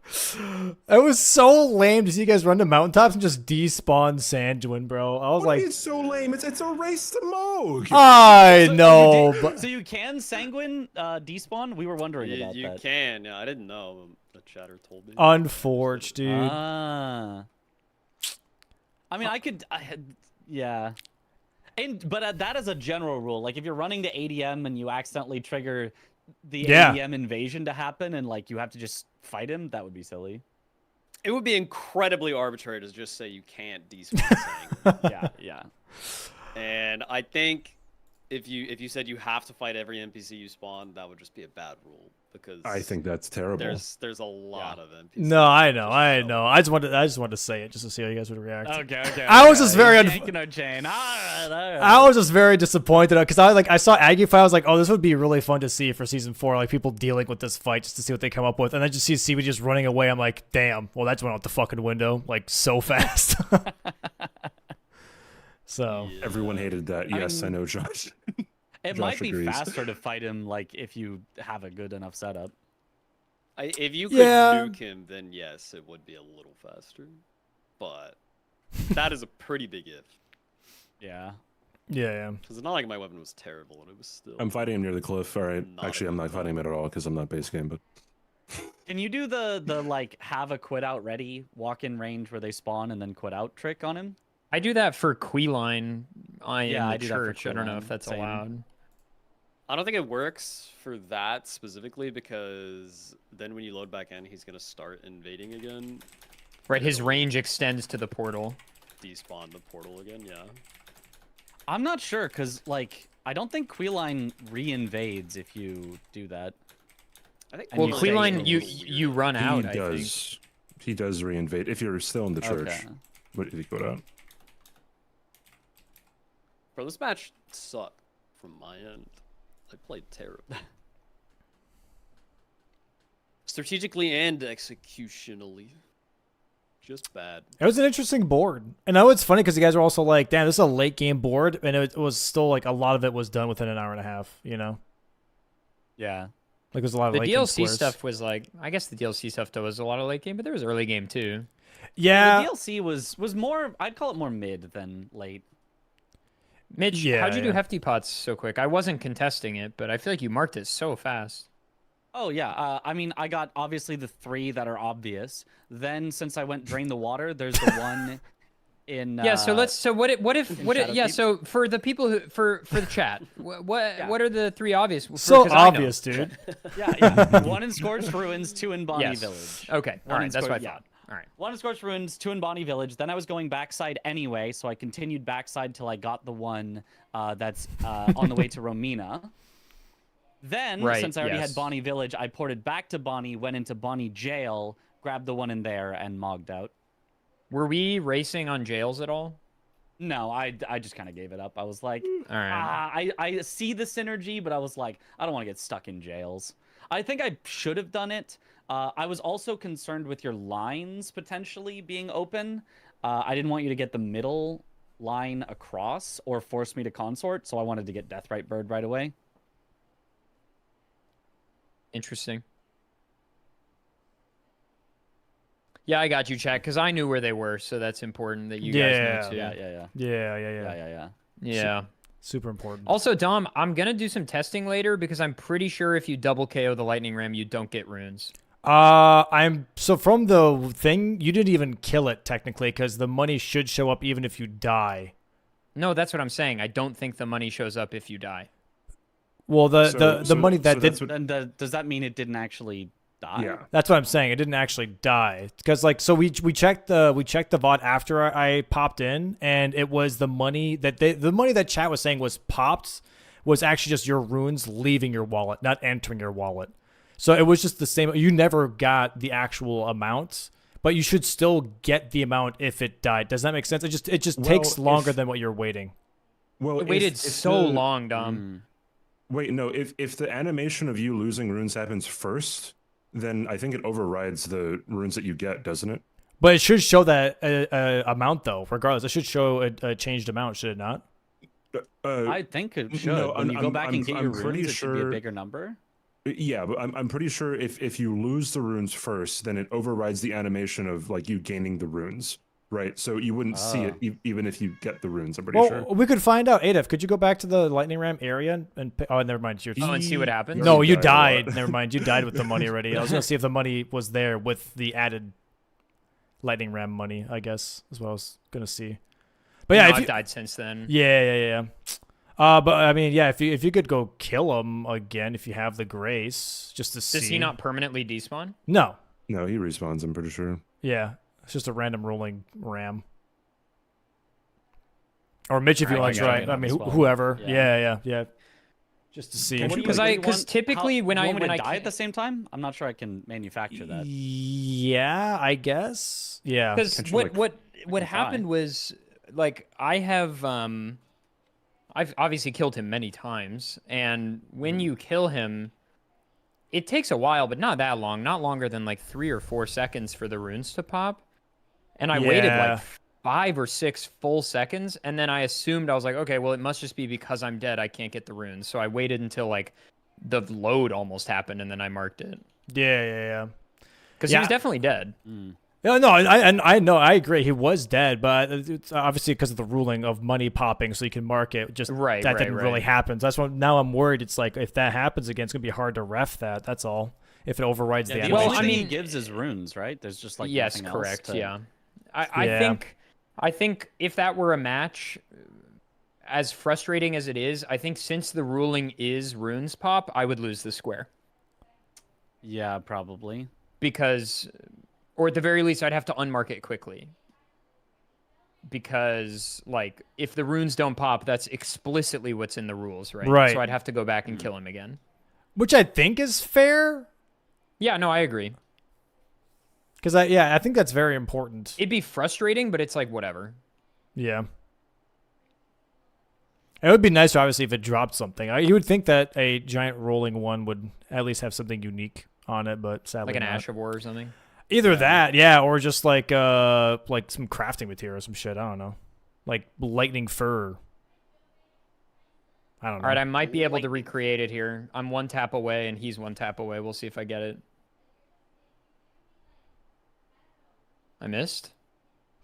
It was so lame to see you guys run to mountaintops and just despawn Sanduin, bro. I was What do you like, mean it's so lame. It's a race to Moog. I So know, you but so you can sanguine despawn? We were wondering about You that. can. Yeah, I didn't know. The chatter told me. unforged, dude. Ah. I mean, yeah. But that is a general rule. Like, if you're running to ADM and you accidentally trigger the ADM invasion to happen, and like you have to just fight him, that would be silly. It would be incredibly arbitrary to just say you can't despawn Yeah. And I think if you said you have to fight every NPC you spawn, that would just be a bad rule because I think that's terrible. There's a lot of NPCs. No, I know. I just wanted to say it just to see how you guys would react. Okay. I was just very Chain. I was just very disappointed because I saw Aggie fight. I was like, oh, this would be really fun to see for season 4, like people dealing with this fight just to see what they come up with, and then just see CB just running away. I'm like, damn. Well, that just went out the fucking window like so fast. So everyone hated that. Yes, I know, Josh. It Josh might be agrees. faster to fight him, like if you have a good enough setup. If you could Yeah. nuke him, then yes, it would be a little faster. But that is a pretty big if. Yeah. Yeah. Because it's not like my weapon was terrible, and it was still. I'm fighting him near the cliff. All right. Actually, I'm not fighting him at all because I'm not base game. But Can you do the like have a quit out ready, walk in range where they spawn and then quit out trick on him? I do that for Queeline in I the do that for church. I don't know if Queeline, that's same. allowed. I don't think it works for that specifically because then when you load back in, he's gonna start invading again. Right, his range extends to the portal. Despawn the portal again, yeah. I'm not sure because like I don't think Queeline re-invades if you do that. I think. Well, Queeline, you run out. I think. He does reinvade if you're still in the church. Okay. But if you go down. Bro, this match sucked from my end. I played terrible. Strategically and executionally. Just bad. It was an interesting board. And I know it's funny because you guys are also like, damn, this is a late game board. And it was still like a lot of it was done within an hour and a half, you know? Yeah. Like there's a lot of The late game DLC squares. stuff was like, I guess the DLC stuff was a lot of late game, but there was early game too. Yeah. The DLC was more, I'd call it more mid than late. Mitch, Yeah, how'd you do yeah. Hefty Pots so quick? I wasn't contesting it, but I feel like you marked it so fast. Oh yeah, I mean, I got obviously the 3 that are obvious. Then since I went drain the water, there's the one in. Yeah, so let's. So what if Shadow yeah? Keep? So for the people who for the chat, what are the 3 obvious? So 'cause I know. obvious, dude. yeah. 1 in Scorched Ruins, 2 in Bonnie Yes. Village. Okay, all One right, in that's what I Scorched- thought. All right. 1 in Scorched Ruins, 2 in Bonnie Village. Then I was going backside anyway, so I continued backside till I got the one that's on the way to Romina. Then, Right, since I already yes. had Bonnie Village, I ported back to Bonnie, went into Bonnie Jail, grabbed the one in there, and mogged out. Were we racing on jails at all? No, I just kind of gave it up. I was like, All right. I see the synergy, but I was like, I don't want to get stuck in jails. I think I should have done it. I was also concerned with your lines potentially being open. I didn't want you to get the middle line across or force me to consort, so I wanted to get Deathrite Bird right away. Interesting. Yeah, I got you, chat, because I knew where they were, so that's important that you guys know too. Yeah. Yeah. Super important. Also, Dom, I'm gonna do some testing later because I'm pretty sure if you double KO the lightning ram, you don't get runes. I'm so from the thing, you didn't even kill it technically because the money should show up even if you die. No, that's what I'm saying. I don't think the money shows up if you die. Well, the money that did. Then does that mean it didn't actually die? Yeah. That's what I'm saying. It didn't actually die because like so we checked the VOD after I popped in and it was the money that the money that chat was saying was popped was actually just your runes leaving your wallet, not entering your wallet. So it was just the same. You never got the actual amount, but you should still get the amount if it died. Does that make sense? It just takes longer than what you're waiting. Well, It waited so long, Dom. Wait, no. If the animation of you losing runes happens first, then I think it overrides the runes that you get, doesn't it? But it should show that amount though. Regardless, it should show a changed amount, should it not? I think it should. No, when you go back and get your pretty runes, it should be a sure- bigger number. Yeah, but I'm pretty sure if you lose the runes first, then it overrides the animation of like you gaining the runes, right? So you wouldn't see it even if you get the runes. I'm pretty sure. We could find out. Adef, could you go back to the lightning ram area and oh, never mind. And see what happens. No, you died. Never mind. You died with the money already. I was gonna see if the money was there with the added lightning ram money. I guess is what I was gonna see. But yeah, No, if I've you, died since then. Yeah. But I mean, yeah, if you could go kill him again, if you have the grace, just to see. Does he not permanently despawn? No. No, he respawns. I'm pretty sure. Yeah, it's just a random rolling ram. Or Mitch, if you want to try. I mean, whoever. Yeah. Just to see. Because typically when I die at the same time, I'm not sure I can manufacture that. Yeah, I guess. Yeah. Because what happened was like I've obviously killed him many times, and when you kill him, it takes a while, but not that long. Not longer than like 3 or 4 seconds for the runes to pop. And I waited like 5 or 6 full seconds, and then I assumed, I was like, okay, well, it must just be because I'm dead, I can't get the runes. So I waited until like the load almost happened, and then I marked it. Yeah. Because he was definitely dead. No, I know, I agree. He was dead, but it's obviously because of the ruling of money popping, so you can mark it. Just that didn't really happen. So that's what now I'm worried. It's like if that happens again, it's gonna be hard to ref that. That's all. If it overrides the animation. Well, I mean, he gives his runes, right? There's just like yes, nothing correct. else to... Yeah, I think if that were a match, as frustrating as it is, I think since the ruling is runes pop, I would lose the square. Yeah, probably. Because, or at the very least, I'd have to unmark it quickly. Because, like, if the runes don't pop, that's explicitly what's in the rules, right? Right. So I'd have to go back and kill him again. Which I think is fair. Yeah, no, I agree. Because I think that's very important. It'd be frustrating, but it's like whatever. Yeah. It would be nicer, obviously, if it dropped something. You would think that a giant rolling one would at least have something unique on it, but sadly Like an not. Ash of War or something? Either that, yeah, or just like some crafting material or some shit. I don't know. Like lightning fur. I don't know. All right, I might be able to recreate it here. I'm one tap away, and he's one tap away. We'll see if I get it. I missed.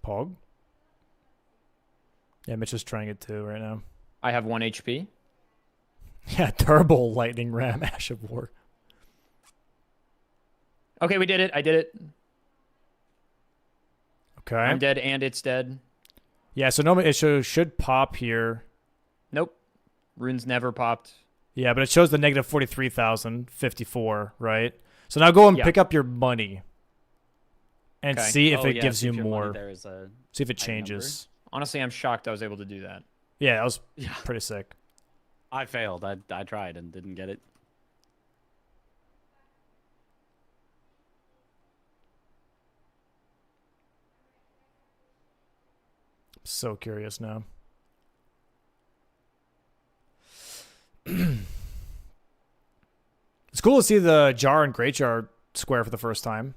Pog? Yeah, Mitch is trying it too right now. I have 1 HP. Yeah, turbo lightning ram Ash of War. Okay, we did it. I did it. Okay. I'm dead, and it's dead. Yeah, so normally it should pop here. Nope. Runes never popped. Yeah, but it shows the negative 43,054, right? So now go and pick up your money. And see if it gives you more. See if it changes. Honestly, I'm shocked I was able to do that. Yeah, that was pretty sick. I failed. I tried and didn't get it. So curious now. It's cool to see the jar and great jar square for the first time.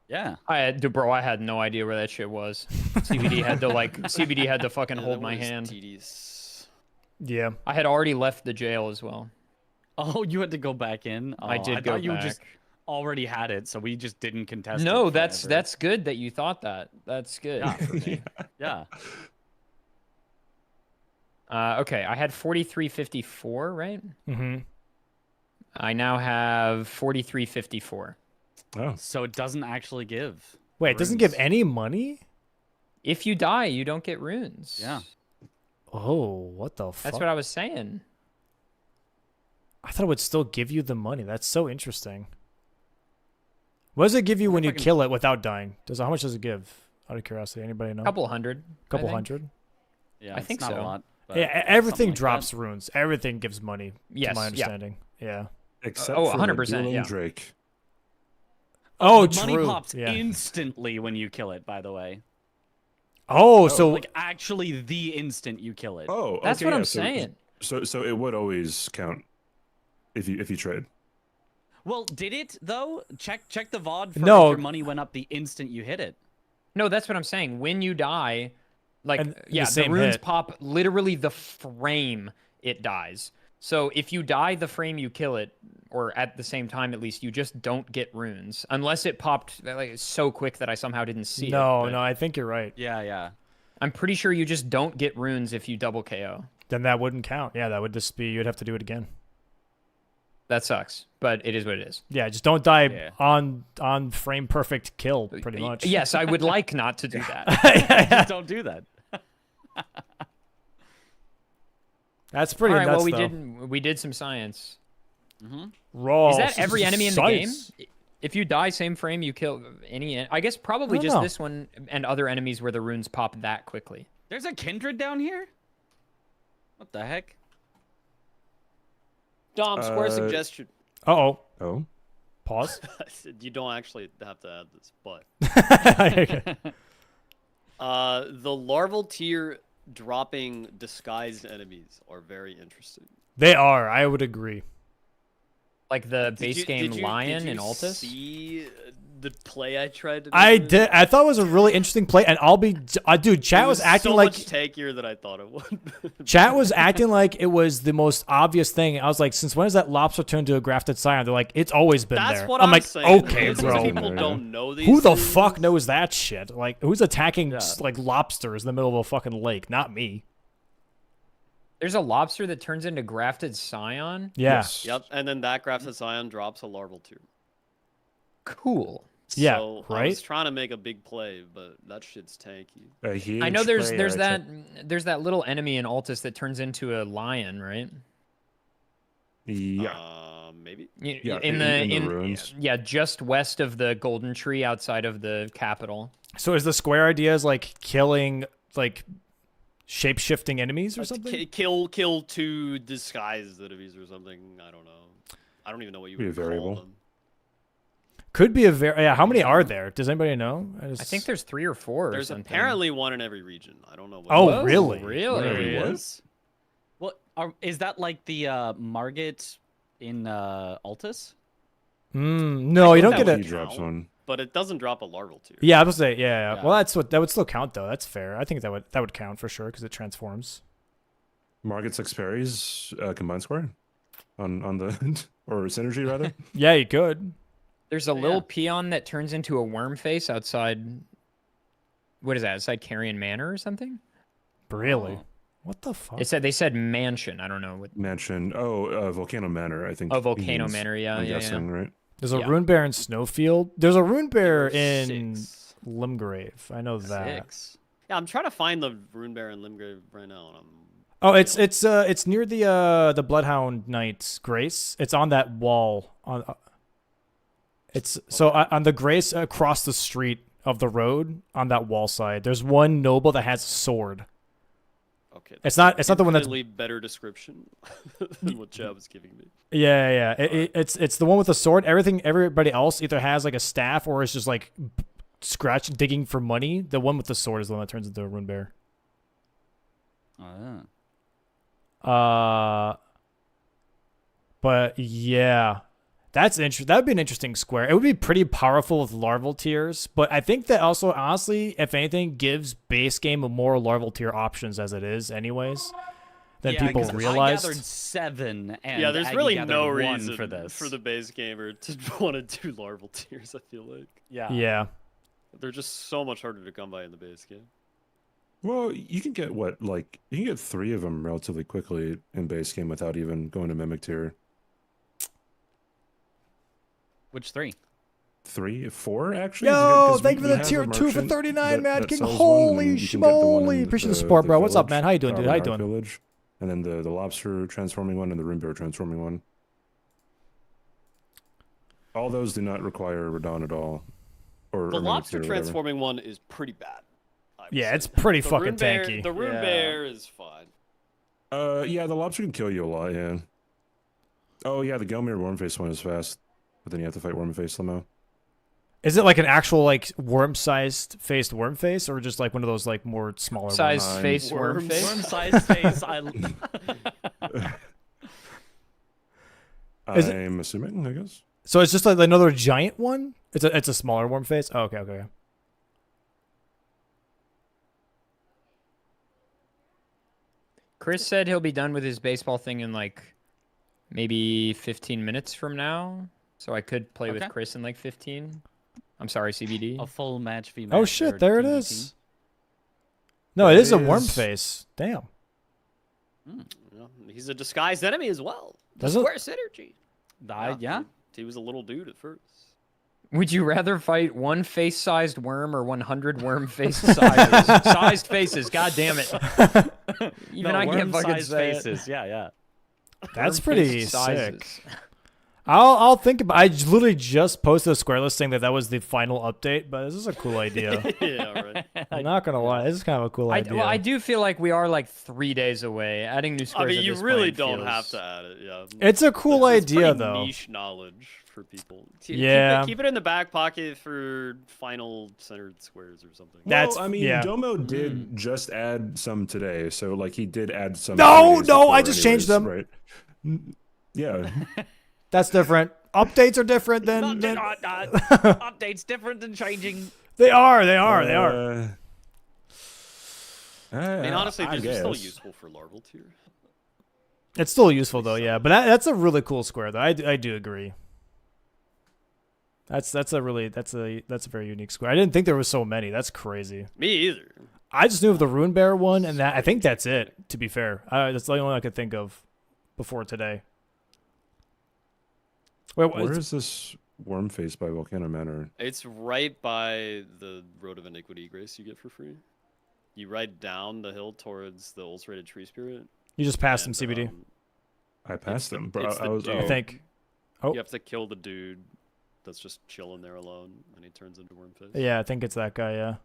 Yeah. I had no idea where that shit was. CBD had to fucking hold my hand. Tedious. Yeah. I had already left the jail as well. Oh, you had to go back in? Oh, I did go thought you back. just already had it, so we just didn't contest it. No, that's good that you thought that. That's good. Yeah, for me. Yeah. Okay, I had 4354, right? Mm-hmm. I now have 4354. Oh. So it doesn't actually give. Wait, it doesn't give any money? If you die, you don't get runes. Yeah. Oh, what the fuck? That's what I was saying. I thought it would still give you the money. That's so interesting. What does it give you when you kill it without dying? How much does it give? Out of curiosity, anybody know? Couple hundred. Couple hundred? Yeah, I think not so. a lot. Yeah, everything like drops runes. Everything gives money. Yes, to my yeah. understanding. Yeah. Except Oh, for 100%, Dueling yeah. Drake. Oh, the money true. pops Yeah. instantly when you kill it, by the way. Oh, so like actually the instant you kill it. Oh, That's okay, what yeah, I'm so- saying. So it would always count if you trade. Well, did it though? Check the VOD for No. if your money went up the instant you hit it. No, that's what I'm saying. When you die, like, And the the same runes hit. pop literally the frame it dies. So if you die the frame you kill it, or at the same time at least, you just don't get runes. Unless it popped like so quick that I somehow didn't see it. no, I think you're right. Yeah, yeah. I'm pretty sure you just don't get runes if you double KO. Then that wouldn't count. Yeah, that would just be, you'd have to do it again. That sucks, but it is what it is. Yeah, just don't die Yeah. on frame perfect kill, pretty much. Yes, I would like not to do that. Just don't do that. That's pretty All right, nuts, well, though. we did some science. Raw. Is that every enemy in the game? Science. If you die same frame, you kill any. I guess probably I don't just know. this one and other enemies where the runes pop that quickly. There's a kindred down here? What the heck? Dom, square suggestion. Uh-oh. Oh. Pause. I said you don't actually have to add this, but the larval tier dropping disguised enemies are very interesting. They are. I would agree. Like the Did base you- game did you- Lion did you and Altus? See the play I tried to? I did. I thought it was a really interesting play, and I'll be, dude. Chat was acting so like much tankier than I thought it would. Chat was acting like it was the most obvious thing. I was like, since when is that lobster turned to a grafted scion? They're like, it's always been That's there. what I'm like, saying. okay, These bro. people don't know these Who the things. fuck knows that shit? Like, who's attacking like lobsters in the middle of a fucking lake? Not me. There's a lobster that turns into grafted scion. Yeah. Yep, and then that grafted scion drops a larval tube. Cool. Yeah, So I right? was trying to make a big play, but that shit's tanky. I know there's that little enemy in Altus that turns into a lion, right? Yeah. Maybe. Yeah, in the ruins. Yeah, just west of the golden tree outside of the capital. So is the square idea is like killing like shape-shifting enemies or something? Kill two disguised enemies or something. I don't know. I don't even know what you Be a would call variable. them. Could be a yeah. How many are there? Does anybody know? I think there's 3 or 4. There's or something. apparently one in every region. I don't know. What Oh, really? Really? There is? What is that like the Margit in Altus? No, you don't get He a. drops one. But it doesn't drop a larval tube. Yeah, I was say yeah. Well, that would still count though. That's fair. I think that would count for sure because it transforms. Margit 6 parries combined square on the or synergy rather. Yeah, you could. There's a little peon that turns into a worm face outside. What is that? Outside Carrion Manor or something? Really? What the fuck? They said mansion. I don't know what. Mansion. Oh, Volcano Manor. I think. Oh, Volcano means, Manor. Yeah, I'm yeah, guessing, right? There's a rune bear in Snowfield. There's a rune bear in Limgrave. I know that. Yeah, I'm trying to find the rune bear in Limgrave right now. And Oh, it's near the Bloodhound Knight's Grace. It's on that wall on. It's so on the Grace across the street of the road on that wall side. There's one noble that has a sword. Okay. It's not the one that's infinitely better description than what Chad was giving me. Yeah. It's the one with the sword. Everybody else either has like a staff or is just like digging for money. The one with the sword is the one that turns into a rune bear. But yeah, that's interesting. That would be an interesting square. It would be pretty powerful with larval tiers, but I think that also, honestly, if anything, gives base game more larval tier options as it is, anyways. Than people realize. I gathered 7, and yeah, there's Aggie really gathered no 1 reason for this. for the base gamer to want to do larval tiers. I feel like. Yeah. They're just so much harder to come by in the base game. Well, you can get you can get 3 of them relatively quickly in base game without even going to mimic tier. Which 3? 3, 4 actually. Yo, thank you for the tier 2 for 39, Mad King. Holy schmoly! Appreciate the support, bro. What's up, man? How you doing, dude? How you doing? Village, and then the lobster transforming one and the rune bear transforming one. All those do not require Radon at all. Or The mimic lobster tier or whatever. transforming one is pretty bad. Yeah, it's pretty The fucking rune bear- tanky. The rune bear is fine. Yeah, the lobster can kill you a lot. Yeah. Oh yeah, the Gelmir Wormface one is fast, but then you have to fight Wormface somehow. Is it like an actual like worm-sized faced worm face, or just like one of those like more smaller Sized ones? face worm face? Worm-sized face. Is it- I'm assuming, I guess. So it's just like another giant one. It's a smaller worm face. Oh, okay. Chris said he'll be done with his baseball thing in like maybe 15 minutes from now. So I could play with Okay. Chris in like 15. I'm sorry, CBD. A full match v Oh match shit, or there it team v is. team. No, it is a It worm is. face. Damn. Yeah, he's a disguised enemy as well. Does it? Square synergy. Yeah. He was a little dude at first. Would you rather fight one face-sized worm or 100 worm face sizes? Sized faces, god damn it. Even No, I can't fucking worm-sized say faces. it. Yeah. That's Worm pretty face sick. sizes. I'll think about. I literally just posted a square list saying that was the final update, but this is a cool idea. Yeah, right. I'm not gonna lie, this is kind of a cool idea. I do feel like we are like 3 days away. Adding new I squares. mean, at you this really point don't feels- have to add it. Yeah. It's a cool It's idea, pretty though. Niche knowledge for people. Yeah. Keep it in the back pocket for final centered squares or something. That's- I mean, yeah. Domo did just add some today, so like he did add some. No, 3 days no, I before just changed them. Right. Yeah. That's different. Updates are different than. Updates different than changing. They are. They are. I mean, honestly, I these are still guess. useful for larval tier. It's still useful though, yeah. But that's a really cool square though. I do agree. That's a very unique square. I didn't think there was so many. That's crazy. Me either. I just knew of the Rune Bear one, and I think that's it. To be fair, that's the only one I could think of before today. Wait, Where is this worm face by Volcano Manor? It's right by the Road of Iniquity Grace you get for free. You ride down the hill towards the ulcerated tree spirit. You just passed him, CBD. I passed him, bro. It's the I was. dude. I think. Oh. You have to kill the dude that's just chilling there alone, and he turns into Wormface. Yeah, I think it's that guy. Yeah.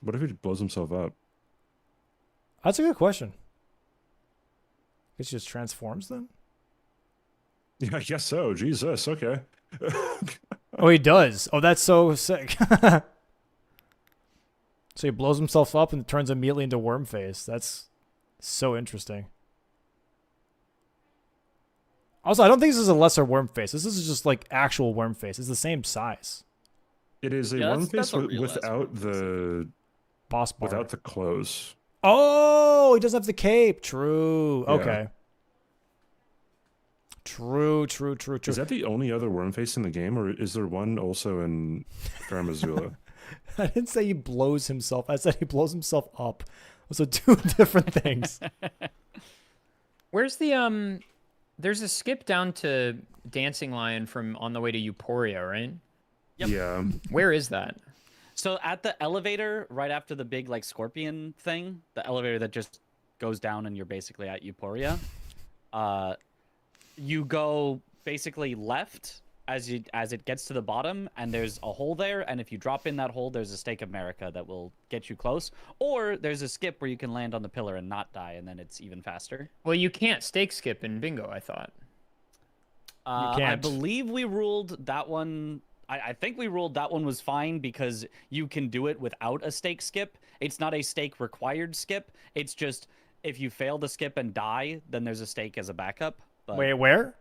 What if he blows himself up? That's a good question. Guess he just transforms then. Yeah, I guess so. Jesus. Okay. Oh, he does. Oh, that's so sick. So he blows himself up and turns immediately into Wormface. That's so interesting. Also, I don't think this is a lesser Wormface. This is just like actual Wormface. It's the same size. It is a worm face without the boss bar. without the clothes. Oh, he doesn't have the cape. True. Yeah. Okay. True. Is that the only other worm face in the game, or is there one also in Karamazula? I didn't say he blows himself. I said he blows himself up. Those are two different things. Where's the There's a skip down to Dancing Lion from on the way to Euphoria, right? Yep. Yeah. Where is that? So at the elevator, right after the big like scorpion thing, the elevator that just goes down and you're basically at Euphoria. You go basically left as it gets to the bottom, and there's a hole there, and if you drop in that hole, there's a Stake of America that will get you close. Or there's a skip where you can land on the pillar and not die, and then it's even faster. Well, you can't stake skip in bingo, I thought. I believe we ruled that one. I think we ruled that one was fine because you can do it without a stake skip. It's not a stake required skip. It's just if you fail to skip and die, then there's a stake as a backup. But, Wait, where?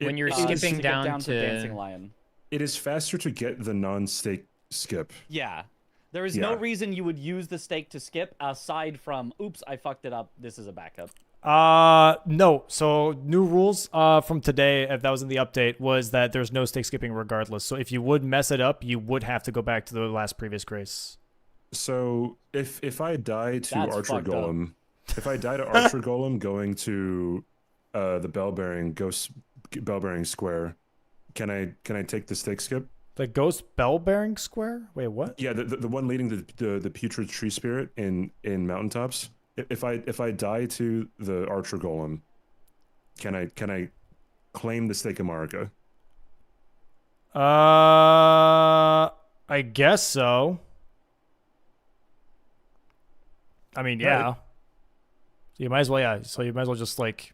When you're skipping down to Dancing Lion. It is faster to get the non-stake skip. Yeah. There is no reason you would use the stake to skip aside from, oops, I fucked it up. This is a backup. No. So new rules from today, if that was in the update, was that there's no stake skipping regardless. So if you would mess it up, you would have to go back to the last previous grace. So if I die to That's Archer fucked up. Golem, if I die to Archer Golem going to the bell bearing square, can I take the stake skip? The ghost bell bearing square? Wait, what? Yeah, the one leading the putrid tree spirit in mountaintops. If I die to the Archer Golem, can I claim the Stake of Marika? I guess so. I mean, yeah. Right. You might as well, yeah. So you might as well just like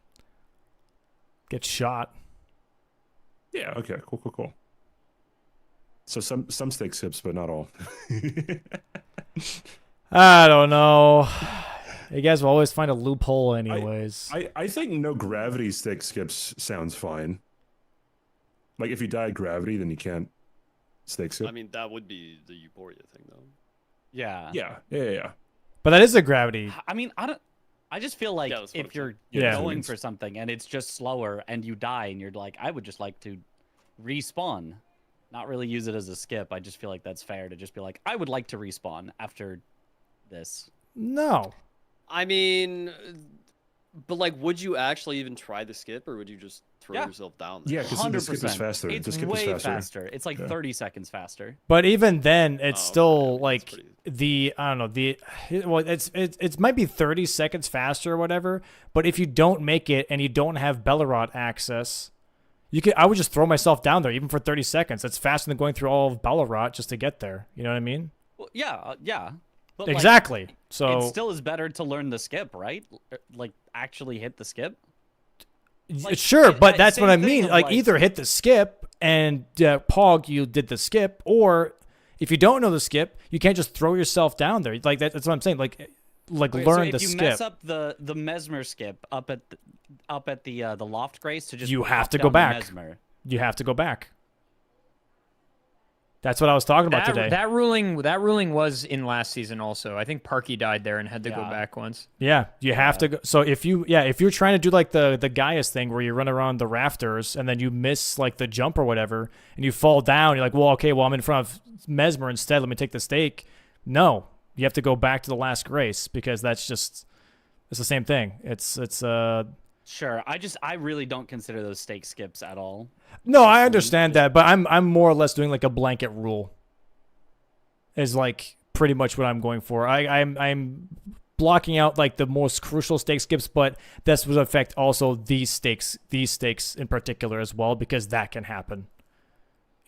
get shot. Yeah. Okay. Cool. So some stake skips, but not all. I don't know. You guys will always find a loophole anyways. I think no gravity stake skips sounds fine. Like if you die gravity, then you can't stake skip. I mean, that would be the Euphoria thing, though. Yeah. Yeah. But that is a gravity. I mean, I just feel like Yeah, that's what if you're Yeah. going for something and it's just slower and you die and you're like, I would just like to respawn, not really use it as a skip. I just feel like that's fair to just be like, I would like to respawn after this. No. I mean, but like, would you actually even try the skip, or would you just throw yourself down there? Yeah, because the skip is faster. It's the skip way is faster. It's like 30 seconds faster. But even then, it's still like the I don't know well it might be 30 seconds faster or whatever. But if you don't make it and you don't have Bellerot access, I would just throw myself down there even for 30 seconds. That's faster than going through all of Bellerot just to get there. You know what I mean? Well, yeah. But Exactly. Like, So it still is better to learn the skip, right? Like actually hit the skip. Like, sure, but that's same what I thing mean. of, Like either hit the skip and Pog, you did the skip, or if you don't know the skip, you can't just throw yourself down there. Like that's what I'm saying. Like like Okay, learn so the if you skip. mess up the mesmer skip up at the loft grace to just You have pop to down go the back. mesmer. You have to go back. That's what I was talking about today. That ruling was in last season also. I think Parky died there and had to go back once. Yeah, you have to go. So if you're trying to do like the Gaius thing where you run around the rafters and then you miss like the jump or whatever and you fall down, you're like, well, okay, well I'm in front of Mesmer instead. Let me take the stake. No, you have to go back to the last grace because it's the same thing. It's Sure, I really don't consider those stake skips at all. No, I understand that, but I'm more or less doing like a blanket rule. Is like pretty much what I'm going for. I'm blocking out like the most crucial stake skips, but this would affect also these stakes in particular as well because that can happen.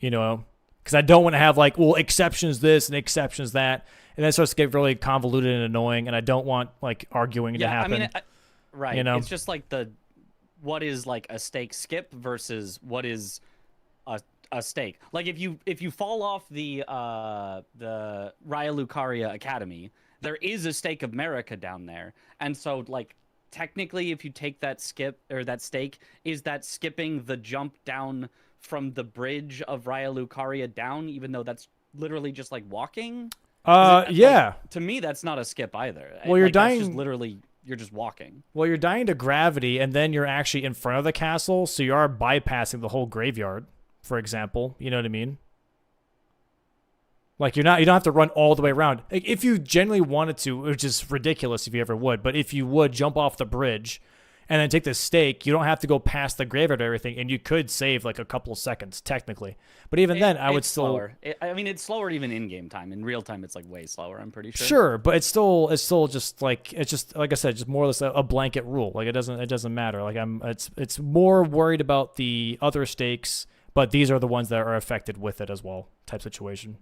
You know, because I don't want to have like exceptions this and exceptions that, and then it starts to get really convoluted and annoying, and I don't want like arguing to happen. I mean, right. You know? It's just like what is like a stake skip versus what is a stake. Like if you fall off the Raya Lucaria Academy, there is a stake of America down there, and so like technically, if you take that skip or that stake, is that skipping the jump down from the bridge of Raya Lucaria down, even though that's literally just like walking? Yeah. Like, to me, that's not a skip either. Well, you're like, that's dying. just literally. You're just walking. Well, you're dying to gravity, and then you're actually in front of the castle, so you are bypassing the whole graveyard, for example. You know what I mean? Like you don't have to run all the way around. Like, if you genuinely wanted to, which is ridiculous if you ever would, but if you would jump off the bridge and then take the stake, you don't have to go past the graveyard or everything, and you could save like a couple of seconds technically. But even then, I would still. Slower. It's slower even in game time. In real time, it's like way slower. I'm pretty sure. Sure, but it's still just like I said, just more or less a blanket rule. Like it doesn't matter. Like it's more worried about the other stakes, but these are the ones that are affected with it as well. Type situation.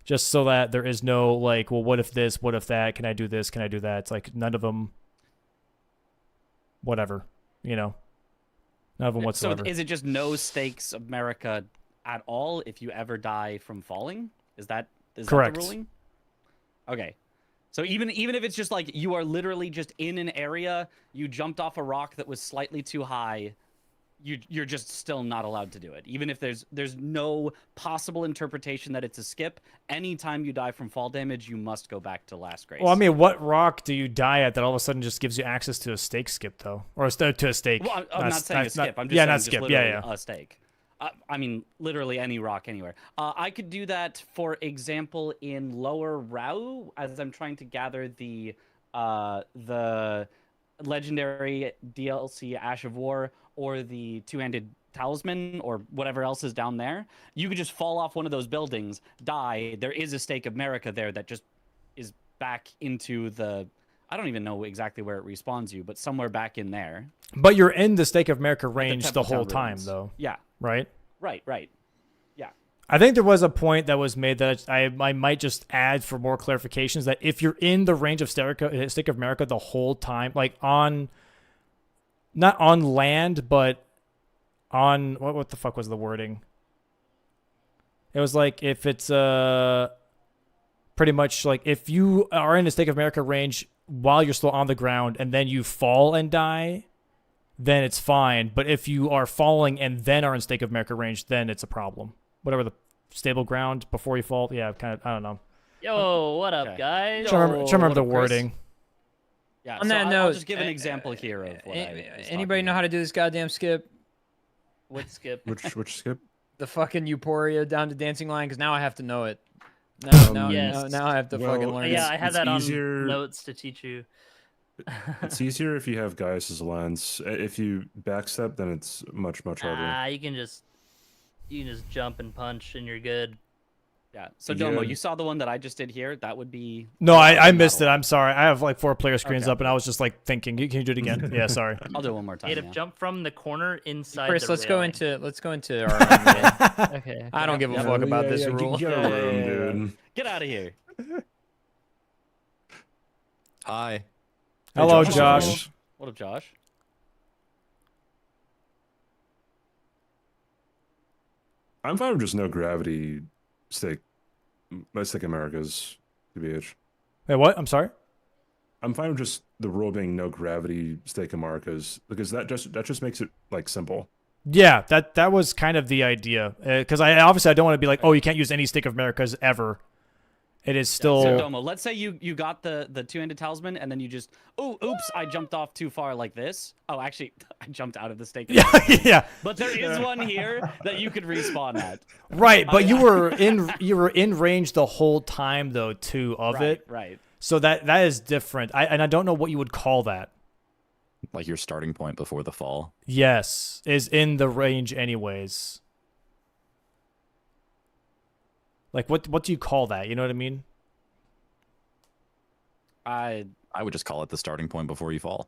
Just so that there is no like, well, what if this? What if that? Can I do this? Can I do that? It's like none of them. Whatever, you know. None of them whatsoever. So is it just no stakes America at all if you ever die from falling? Is that correct? That the ruling? Okay. So even if it's just like you are literally just in an area, you jumped off a rock that was slightly too high, you're just still not allowed to do it. Even if there's no possible interpretation that it's a skip, anytime you die from fall damage, you must go back to last grace. Well, I mean, what rock do you die at that all of a sudden just gives you access to a stake skip, though? Or to a stake? Well, I'm not saying a skip. I'm just saying just literally a stake. I mean, literally any rock anywhere. I could do that, for example, in Lower Rau, as I'm trying to gather the legendary DLC Ash of War or the two-handed talisman or whatever else is down there. You could just fall off one of those buildings, die. There is a stake of America there that just is back into the... I don't even know exactly where it respawns you, but somewhere back in there. But you're in the Stake of America range the whole time, though. Yeah. Right? Right. Yeah. I think there was a point that was made that I might just add for more clarifications, that if you're in the range of Stake of America the whole time, like not on land, but on... What the fuck was the wording? It was like if it's pretty much like if you are in the Stake of America range while you're still on the ground and then you fall and die, then it's fine. But if you are falling and then are in Stake of America range, then it's a problem. Whatever the stable ground before you fall. Yeah, kind of, I don't know. Yo, what up, guys? Trying to remember the wording. Yeah, On that note, I'll just give an example here of what anybody know how to do this goddamn skip? What skip? Which skip? The fucking Euphoria down to dancing line, because now I have to know it. Now I have to fucking learn it. Yeah, I have that easier... on notes to teach you. It's easier if you have Gaius's lens. If you backstep, then it's much harder. You can just jump and punch and you're good. Yeah. So Domo, you saw the one that I just did here? That would be... No, I missed it. I'm sorry. I have like 4 player screens up, and I was just like thinking, can you do it again? Yeah, sorry. I'll do it one more time. You had to jump from the corner inside. Chris, the let's railing. go into our own. Okay. I don't give a fuck about this rule. Dude. Get out of here. Hi. Hello, Josh. What up, Josh? I'm fine with just no gravity stake. My Stake America's, TBH. Wait, what? I'm sorry. I'm fine with just the rule being no gravity stake Americas because that just makes it like simple. Yeah, that was kind of the idea. Because I don't want to be like, oh, you can't use any stake of Americas ever. It is still. So Domo, let's say you got the two-handed talisman and then you just, oops, I jumped off too far like this. Oh, actually, I jumped out of the stake. Yeah. But there is one here that you could respawn at. Right, but you were in range the whole time though too of it. Right. So that is different. I don't know what you would call that. Like your starting point before the fall. Yes, is in the range anyways. Like what do you call that? You know what I mean? I would just call it the starting point before you fall.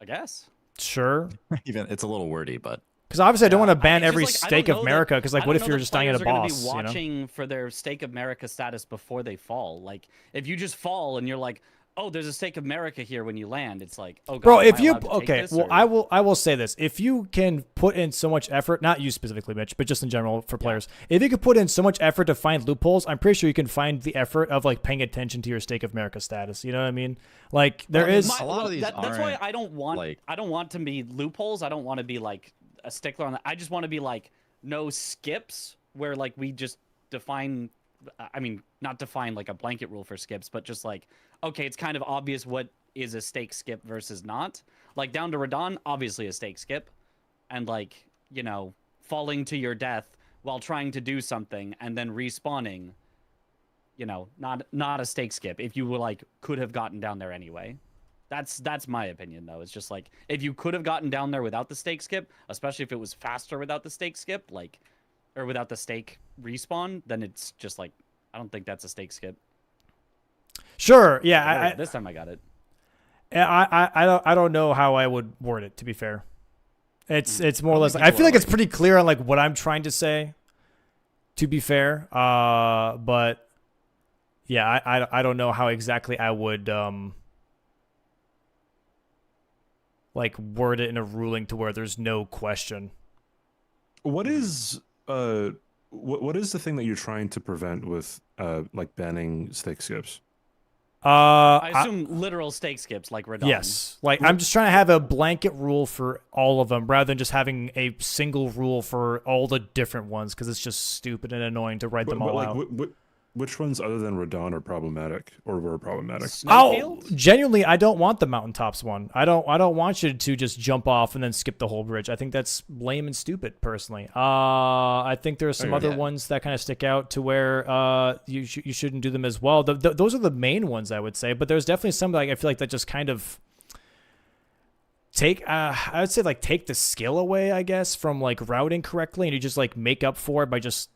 I guess. Sure. Even it's a little wordy, but because obviously I don't want to ban It's every just, stake of America. Because like, what if you're just dying at a boss? Be watching for their stake of America status before they fall. Like if you just fall and you're like, oh, there's a stake of America here when you land. It's like, oh, God, bro, am if I you allowed to take okay, this, well, or- I will say this: if you can put in so much effort, not you specifically, Mitch, but just in general for players, if you could put in so much effort to find loopholes, I'm pretty sure you can find the effort of like paying attention to your stake of America status. You know what I mean? Like there is a lot of these. That's why I don't want to be loopholes. I don't want to be like a stickler on that. I just want to be like no skips where like we just define. I mean, not define like a blanket rule for skips, but just like, okay, it's kind of obvious what is a stake skip versus not. Like down to Radon, obviously a stake skip. And like, you know, falling to your death while trying to do something and then respawning, you know, not a stake skip. If you were like, could have gotten down there anyway. That's my opinion though. It's just like, if you could have gotten down there without the stake skip, especially if it was faster without the stake skip, like, or without the stake respawn, then it's just like, I don't think that's a stake skip. Sure, yeah. This time I got it. I don't know how I would word it. To be fair, it's more or less. I feel like it's pretty clear on like what I'm trying to say. To be fair, but yeah, I don't know how exactly I would like word it in a ruling to where there's no question. What is what is the thing that you're trying to prevent with like banning stake skips? I assume literal stake skips like Radon. Yes, like I'm just trying to have a blanket rule for all of them rather than just having a single rule for all the different ones because it's just stupid and annoying to write them all like, out. Which ones other than Radon are problematic or were problematic? Oh, genuinely, I don't want the mountaintops one. I don't want you to just jump off and then skip the whole bridge. I think that's lame and stupid, personally. I think there are some other ones that kind of stick out to where you shouldn't do them as well. Those are the main ones, I would say. But there's definitely some like I feel like that just kind of take I would say like take the skill away, I guess, from like routing correctly, and you just like make up for it by just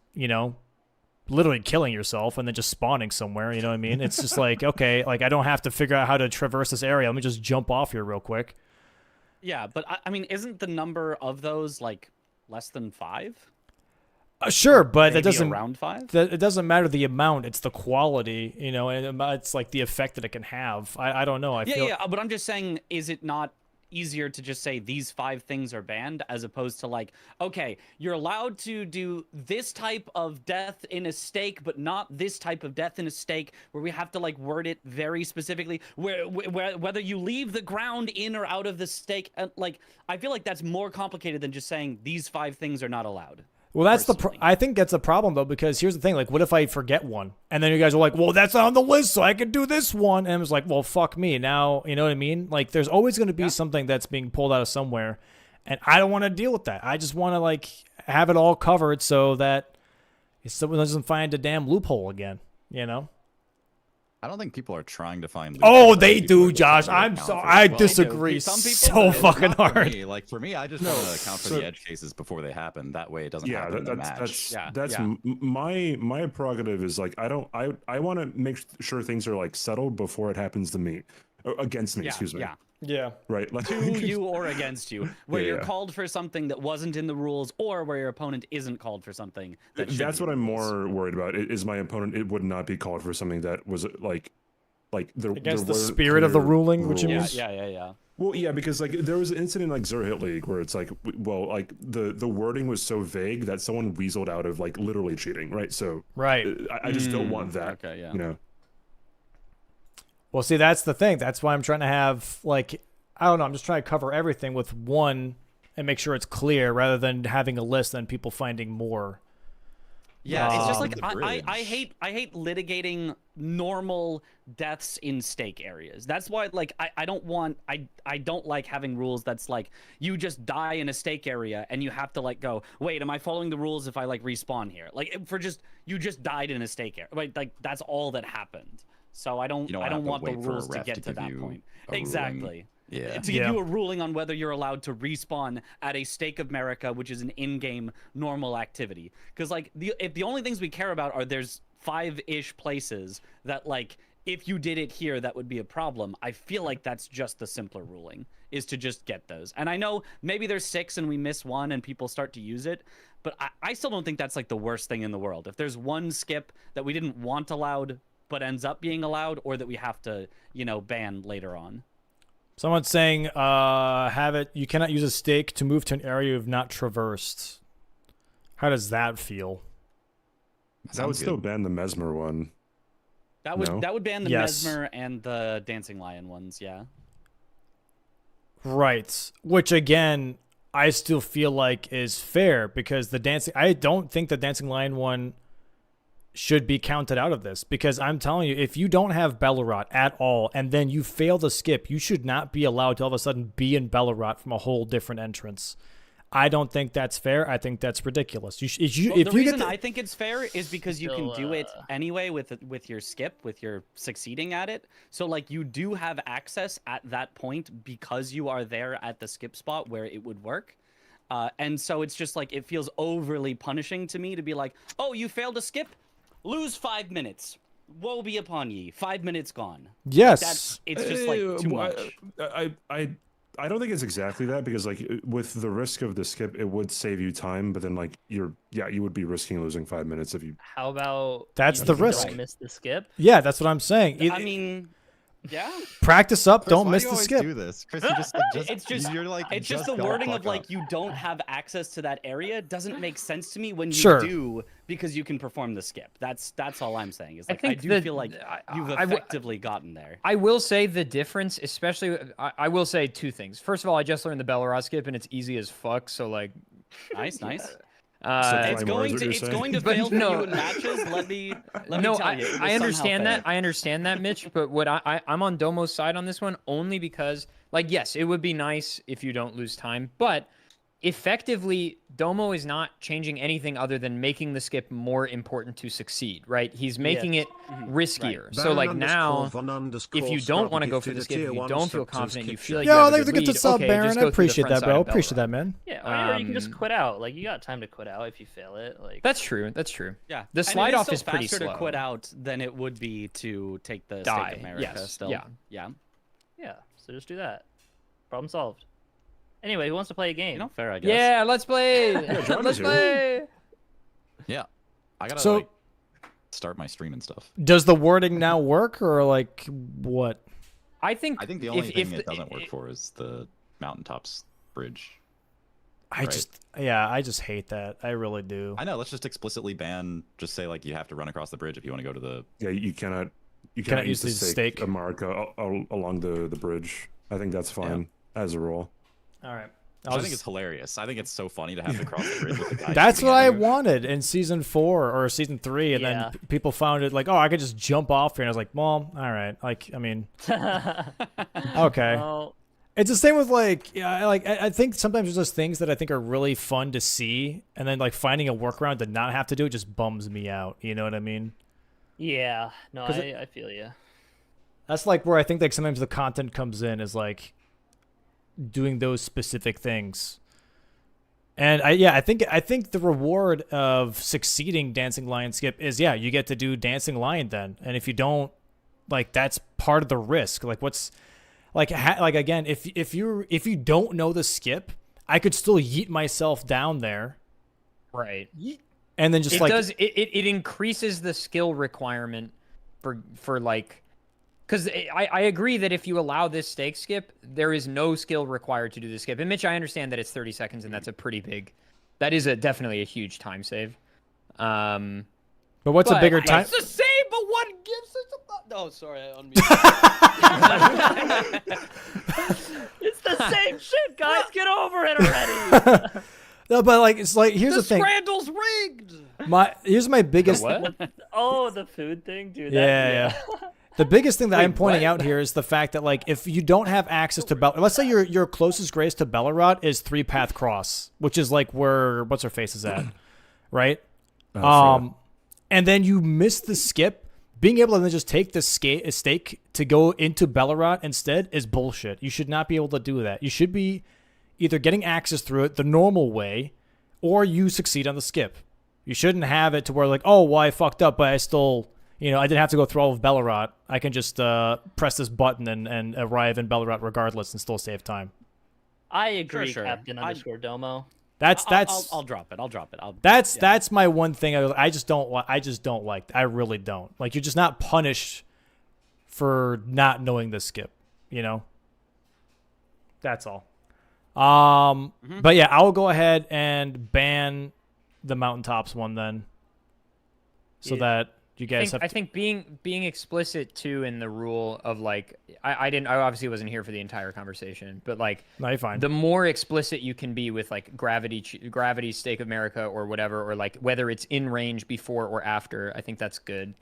literally killing yourself and then just spawning somewhere, you know what I mean? It's just like, okay, like I don't have to figure out how to traverse this area. Let me just jump off here real quick. Yeah, but I mean, isn't the number of those like less than 5? Sure, but that doesn't around 5. It doesn't matter the amount; it's the quality, and it's like the effect that it can have. I don't know. I feel but I'm just saying, is it not easier to just say these 5 things are banned as opposed to like, okay, you're allowed to do this type of death in a stake but not this type of death in a stake, where we have to like word it very specifically where whether you leave the ground in or out of the stake, like I feel like that's more complicated than just saying these 5 things are not allowed. Well, that's I think that's a problem though, because here's the thing: like, what if I forget one, and then you guys are like, "Well, that's not on the list, so I can do this one," and I was like, "Well, fuck me." Now, you know what I mean? Like, there's always going to be something that's being pulled out of somewhere, and I don't want to deal with that. I just want to like have it all covered so that if someone doesn't find a damn loophole again, you know. I don't think people are trying to find. Oh, they do, Josh. I'm sorry. I disagree so fucking hard. Like for me, I just want to account for the edge cases before they happen. That way, it doesn't happen in the match. That's my prerogative. Is like I want to make sure things are like settled before it happens to me, against me. Excuse me. Yeah. Right. Like, to you or against you, where you're called for something that wasn't in the rules, or where your opponent isn't called for something that should that's be what in I'm the rules. more worried about. Is my opponent? It would not be called for something that was like against the spirit of the ruling, which means yeah. Well, yeah, because like there was an incident like Zero Hit League where it's like, well, like the wording was so vague that someone weaseled out of like literally cheating, right? So right, I just don't want that. Okay, yeah. You know. Well, see, that's the thing. That's why I'm trying to have, like, I don't know, I'm just trying to cover everything with one and make sure it's clear rather than having a list and people finding more. Yeah, it's just like I hate litigating normal deaths in stake areas. That's why like I don't like having rules that's like you just die in a stake area and you have to like go, wait, am I following the rules if I like respawn here? Like you just died in a stake area. Like that's all that happened. So I don't want the rules to get to that point. Exactly. Yeah. To give you a ruling on whether you're allowed to respawn at a Stake of America, which is an in-game normal activity. Because like if the only things we care about are there's 5-ish places that like if you did it here that would be a problem. I feel like that's just the simpler ruling is to just get those. And I know maybe there's 6 and we miss one and people start to use it, but I still don't think that's like the worst thing in the world. If there's one skip that we didn't want allowed but ends up being allowed, or that we have to ban later on. Someone's saying, you cannot use a stake to move to an area you have not traversed. How does that feel? That would still ban the Mesmer one. That would ban the Mesmer and the Dancing Lion ones, yeah. Right. Which again, I still feel like is fair because I don't think the Dancing Lion one should be counted out of this because I'm telling you, if you don't have Bellerot at all and then you fail to skip, you should not be allowed to all of a sudden be in Bellerot from a whole different entrance. I don't think that's fair. I think that's ridiculous. The reason I think it's fair is because you can do it anyway with your skip, with your succeeding at it. So like you do have access at that point because you are there at the skip spot where it would work. And so it's just like it feels overly punishing to me to be like, oh, you failed to skip? Lose 5 minutes. Woe be upon ye. 5 minutes gone. Yes. It's just like too much. I don't think it's exactly that because like with the risk of the skip, it would save you time, but then like you would be risking losing 5 minutes if you. How about that's the risk? Don't miss the skip. Yeah, that's what I'm saying. I mean, yeah. Practice up. Chris, don't why miss do you the always skip. Do this, Chris. You just It's just the wording of like you don't have access to that area doesn't make sense to me when you do because you can perform the skip. That's all I'm saying. Is like I do feel like you've effectively gotten there. I will say the difference, especially I will say 2 things. First of all, I just learned the Bellerot skip and it's easy as fuck. So like, nice. It's going to fail for you in matches. Let me tell you. I understand that. I understand that, Mitch. But what I'm on Domo's side on this one only because, like, yes, it would be nice if you don't lose time, but effectively, Domo is not changing anything other than making the skip more important to succeed, right? He's making it riskier. Right. So, like, now, if you don't want to go for the skip, if you don't feel confident, you feel like you have a good lead, to sub, Baron. I appreciate that, bro. Appreciate that, man. Yeah, or you can just quit out. Like, you got time to quit out if you fail it. Like that's true. That's true. Yeah. The slide off is pretty slow. slow. To quit out than it would be to take the Stake of America. Yes. Still. Yeah. So just do that. Problem solved. Anyway, who wants to play a game? Fair, I guess. Yeah, let's play. Let's play. Yeah, I gotta start my stream and stuff. Does the wording now work, or like what? I think the only thing it doesn't work for is the mountaintops bridge. I just hate that. I really do. I know. Let's just explicitly ban. Just say like you have to run across the bridge if you want to go to the. Yeah, you cannot use the stake America along the bridge. I think that's fine as a rule. All right. I think it's hilarious. I think it's so funny to have to cross the bridge with the guy. That's what I wanted in season 4 or season 3, and then people found it like, oh, I could just jump off here. And I was like, well, all right. Like, I mean, okay. Well, it's the same with like, I think sometimes there's just things that I think are really fun to see, and then like finding a workaround to not have to do it just bums me out. You know what I mean? Yeah. No, I feel you. That's like where I think like sometimes the content comes in is like doing those specific things. And I think the reward of succeeding Dancing Lion skip is you get to do Dancing Lion then. And if you don't, like that's part of the risk. Like what's like again, if you don't know the skip, I could still yeet myself down there. Right. And then just it increases the skill requirement for like. Because I agree that if you allow this stake skip, there is no skill required to do the skip. And Mitch, I understand that it's 30 seconds, and that's a pretty big... That is definitely a huge time save. But what's a bigger time... It's the same, but what gives us a... Oh, sorry, I unmuted. It's the same shit, guys. Get over it already. No, but like it's like here's the thing. Scrandle's rigged. Here's my biggest. What? Oh, the food thing, dude. Yeah. The biggest thing that I'm pointing out here is the fact that like if you don't have access to let's say your closest grace to Bellerot is 3-path cross, which is like where what's her face is at, right? And then you miss the skip. Being able to then just take the stake to go into Bellerot instead is bullshit. You should not be able to do that. You should be either getting access through it the normal way, or you succeed on the skip. You shouldn't have it to where like, oh, well, I fucked up, but I still, I didn't have to go through all of Bellerot. I can just press this button and arrive in Bellerot regardless and still save time. I agree, Sure. Captain underscore Domo. I'll drop it. I'll drop it. That's my one thing. I just don't like. I really don't like. You're just not punished for not knowing the skip. That's all. But yeah, I'll go ahead and ban the mountaintops one then, so that you guys I think being explicit too in the rule of like I obviously wasn't here for the entire conversation, but like no, you're fine. The more explicit you can be with like gravity Stake of America or whatever, or like whether it's in range before or after, I think that's good.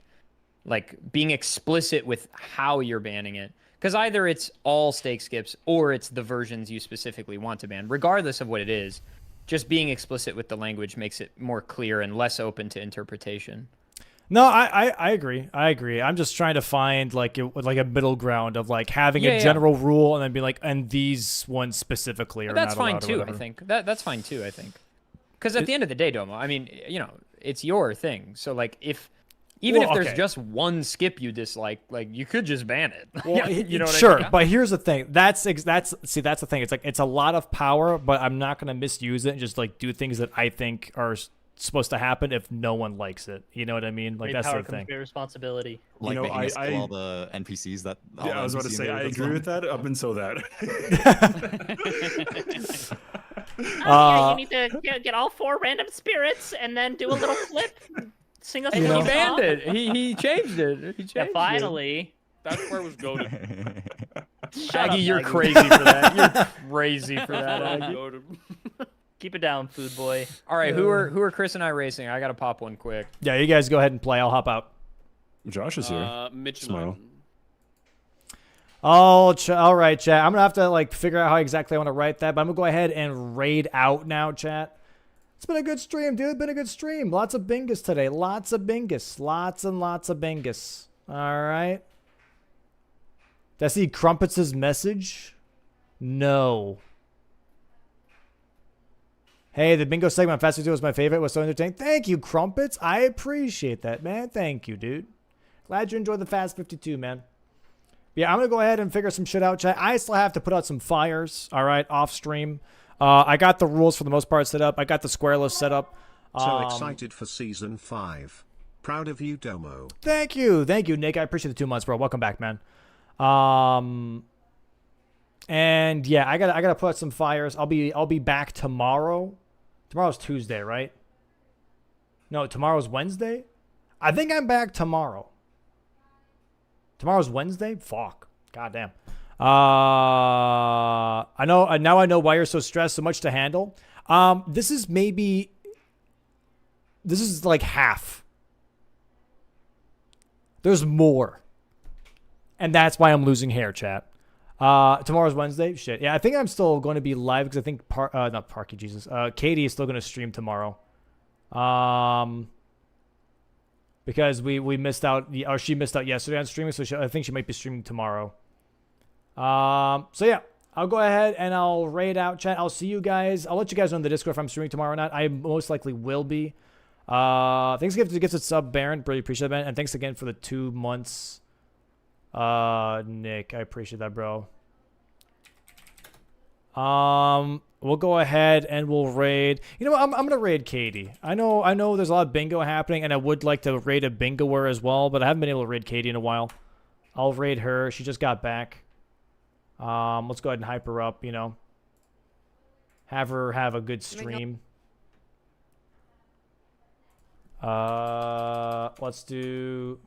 Like being explicit with how you're banning it, because either it's all stake skips or it's the versions you specifically want to ban, regardless of what it is. Just being explicit with the language makes it more clear and less open to interpretation. No, I agree. I'm just trying to find like a middle ground of like having a general rule and then be like, and these ones specifically are that's not allowed fine too. or I think that's fine too. I think because at the end of the day, Domo, I mean, it's your thing. So like if there's just one skip you dislike, like you could just ban it. Well, you know what sure, I mean? but here's the thing. That's the thing. It's like it's a lot of power, but I'm not gonna misuse it and just like do things that I think are supposed to happen if no one likes it. You know what I mean? Like Great that's power the thing. comes great responsibility. Like making us kill all the NPCs that. Yeah, I was about to say I agree with that up until that. Yeah, you need to get all 4 random spirits and then do a little flip. Sing us a He little banned song. it. He changed it. Yeah, finally. That's where it was going. Aggie, you're crazy for that. You're crazy for that, Aggie. Keep it down, food boy. All right, who are Chris and I racing? I gotta pop one quick. Yeah, you guys go ahead and play. I'll hop out. Josh is here. Mitch Smile. All right, chat. I'm gonna have to like figure out how exactly I want to write that, but I'm gonna go ahead and raid out now, chat. It's been a good stream, dude. Been a good stream. Lots of bingus today. Lots of bingus. Lots and lots of bingus. All right. Did I see Crumpets' message? No. Hey, the bingo segment on Fast52 was my favorite. It was so entertaining. Thank you, Crumpets. I appreciate that, man. Thank you, dude. Glad you enjoyed the Fast 52, man. Yeah, I'm going to go ahead and figure some shit out, chat. I still have to put out some fires, all right, off stream. I got the rules for the most part set up. I got the square list set up. So excited for Season 5. Proud of you, Domo. Thank you, Nick. I appreciate the 2 months, bro. Welcome back, man. And yeah, I gotta put out some fires. I'll be back tomorrow. Tomorrow's Tuesday, right? No, tomorrow's Wednesday. I think I'm back tomorrow. Tomorrow's Wednesday. Fuck. Goddamn. I know why you're so stressed. So much to handle. This is like half. There's more. And that's why I'm losing hair, chat. Tomorrow's Wednesday. Shit. Yeah, I think I'm still going to be live because I think not Parky Jesus. Katie is still going to stream tomorrow. Because we missed out, or she missed out yesterday on streaming, so I think she might be streaming tomorrow. So yeah, I'll go ahead and I'll raid out, chat. I'll see you guys. I'll let you guys know in the Discord if I'm streaming tomorrow or not. I most likely will be. Thanks again for the sub, Baron. Really appreciate that, man. And thanks again for the 2 months. Nick, I appreciate that, bro. We'll go ahead and we'll raid. You know what? I'm gonna raid Katie. I know there's a lot of bingo happening, and I would like to raid a bingoer as well, but I haven't been able to raid Katie in a while. I'll raid her. She just got back. Let's go ahead and hype her up. Have her have a good stream. Let's do.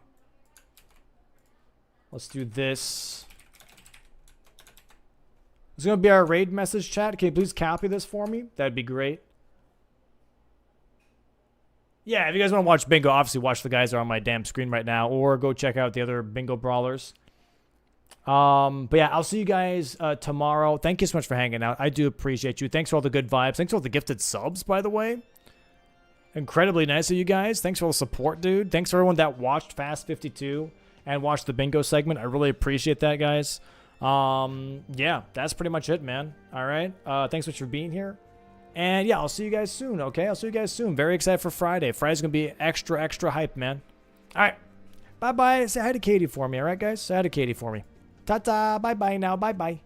Let's do this. It's going to be our raid message chat. Can you please copy this for me? That'd be great. Yeah, if you guys want to watch Bingo, obviously watch the guys that are on my damn screen right now, or go check out the other Bingo Brawlers. But yeah, I'll see you guys tomorrow. Thank you so much for hanging out. I do appreciate you. Thanks for all the good vibes. Thanks for all the gifted subs, by the way. Incredibly nice of you guys. Thanks for all the support, dude. Thanks for everyone that watched Fast52 and watched the Bingo segment. I really appreciate that, guys. Yeah, that's pretty much it, man. All right. Thanks so much for being here. And yeah, I'll see you guys soon, okay? I'll see you guys soon. Very excited for Friday. Friday's going to be extra, extra hype, man. All right. Bye-bye. Say hi to Katie for me, all right, guys? Say hi to Katie for me. Ta-ta. Bye-bye now. Bye-bye.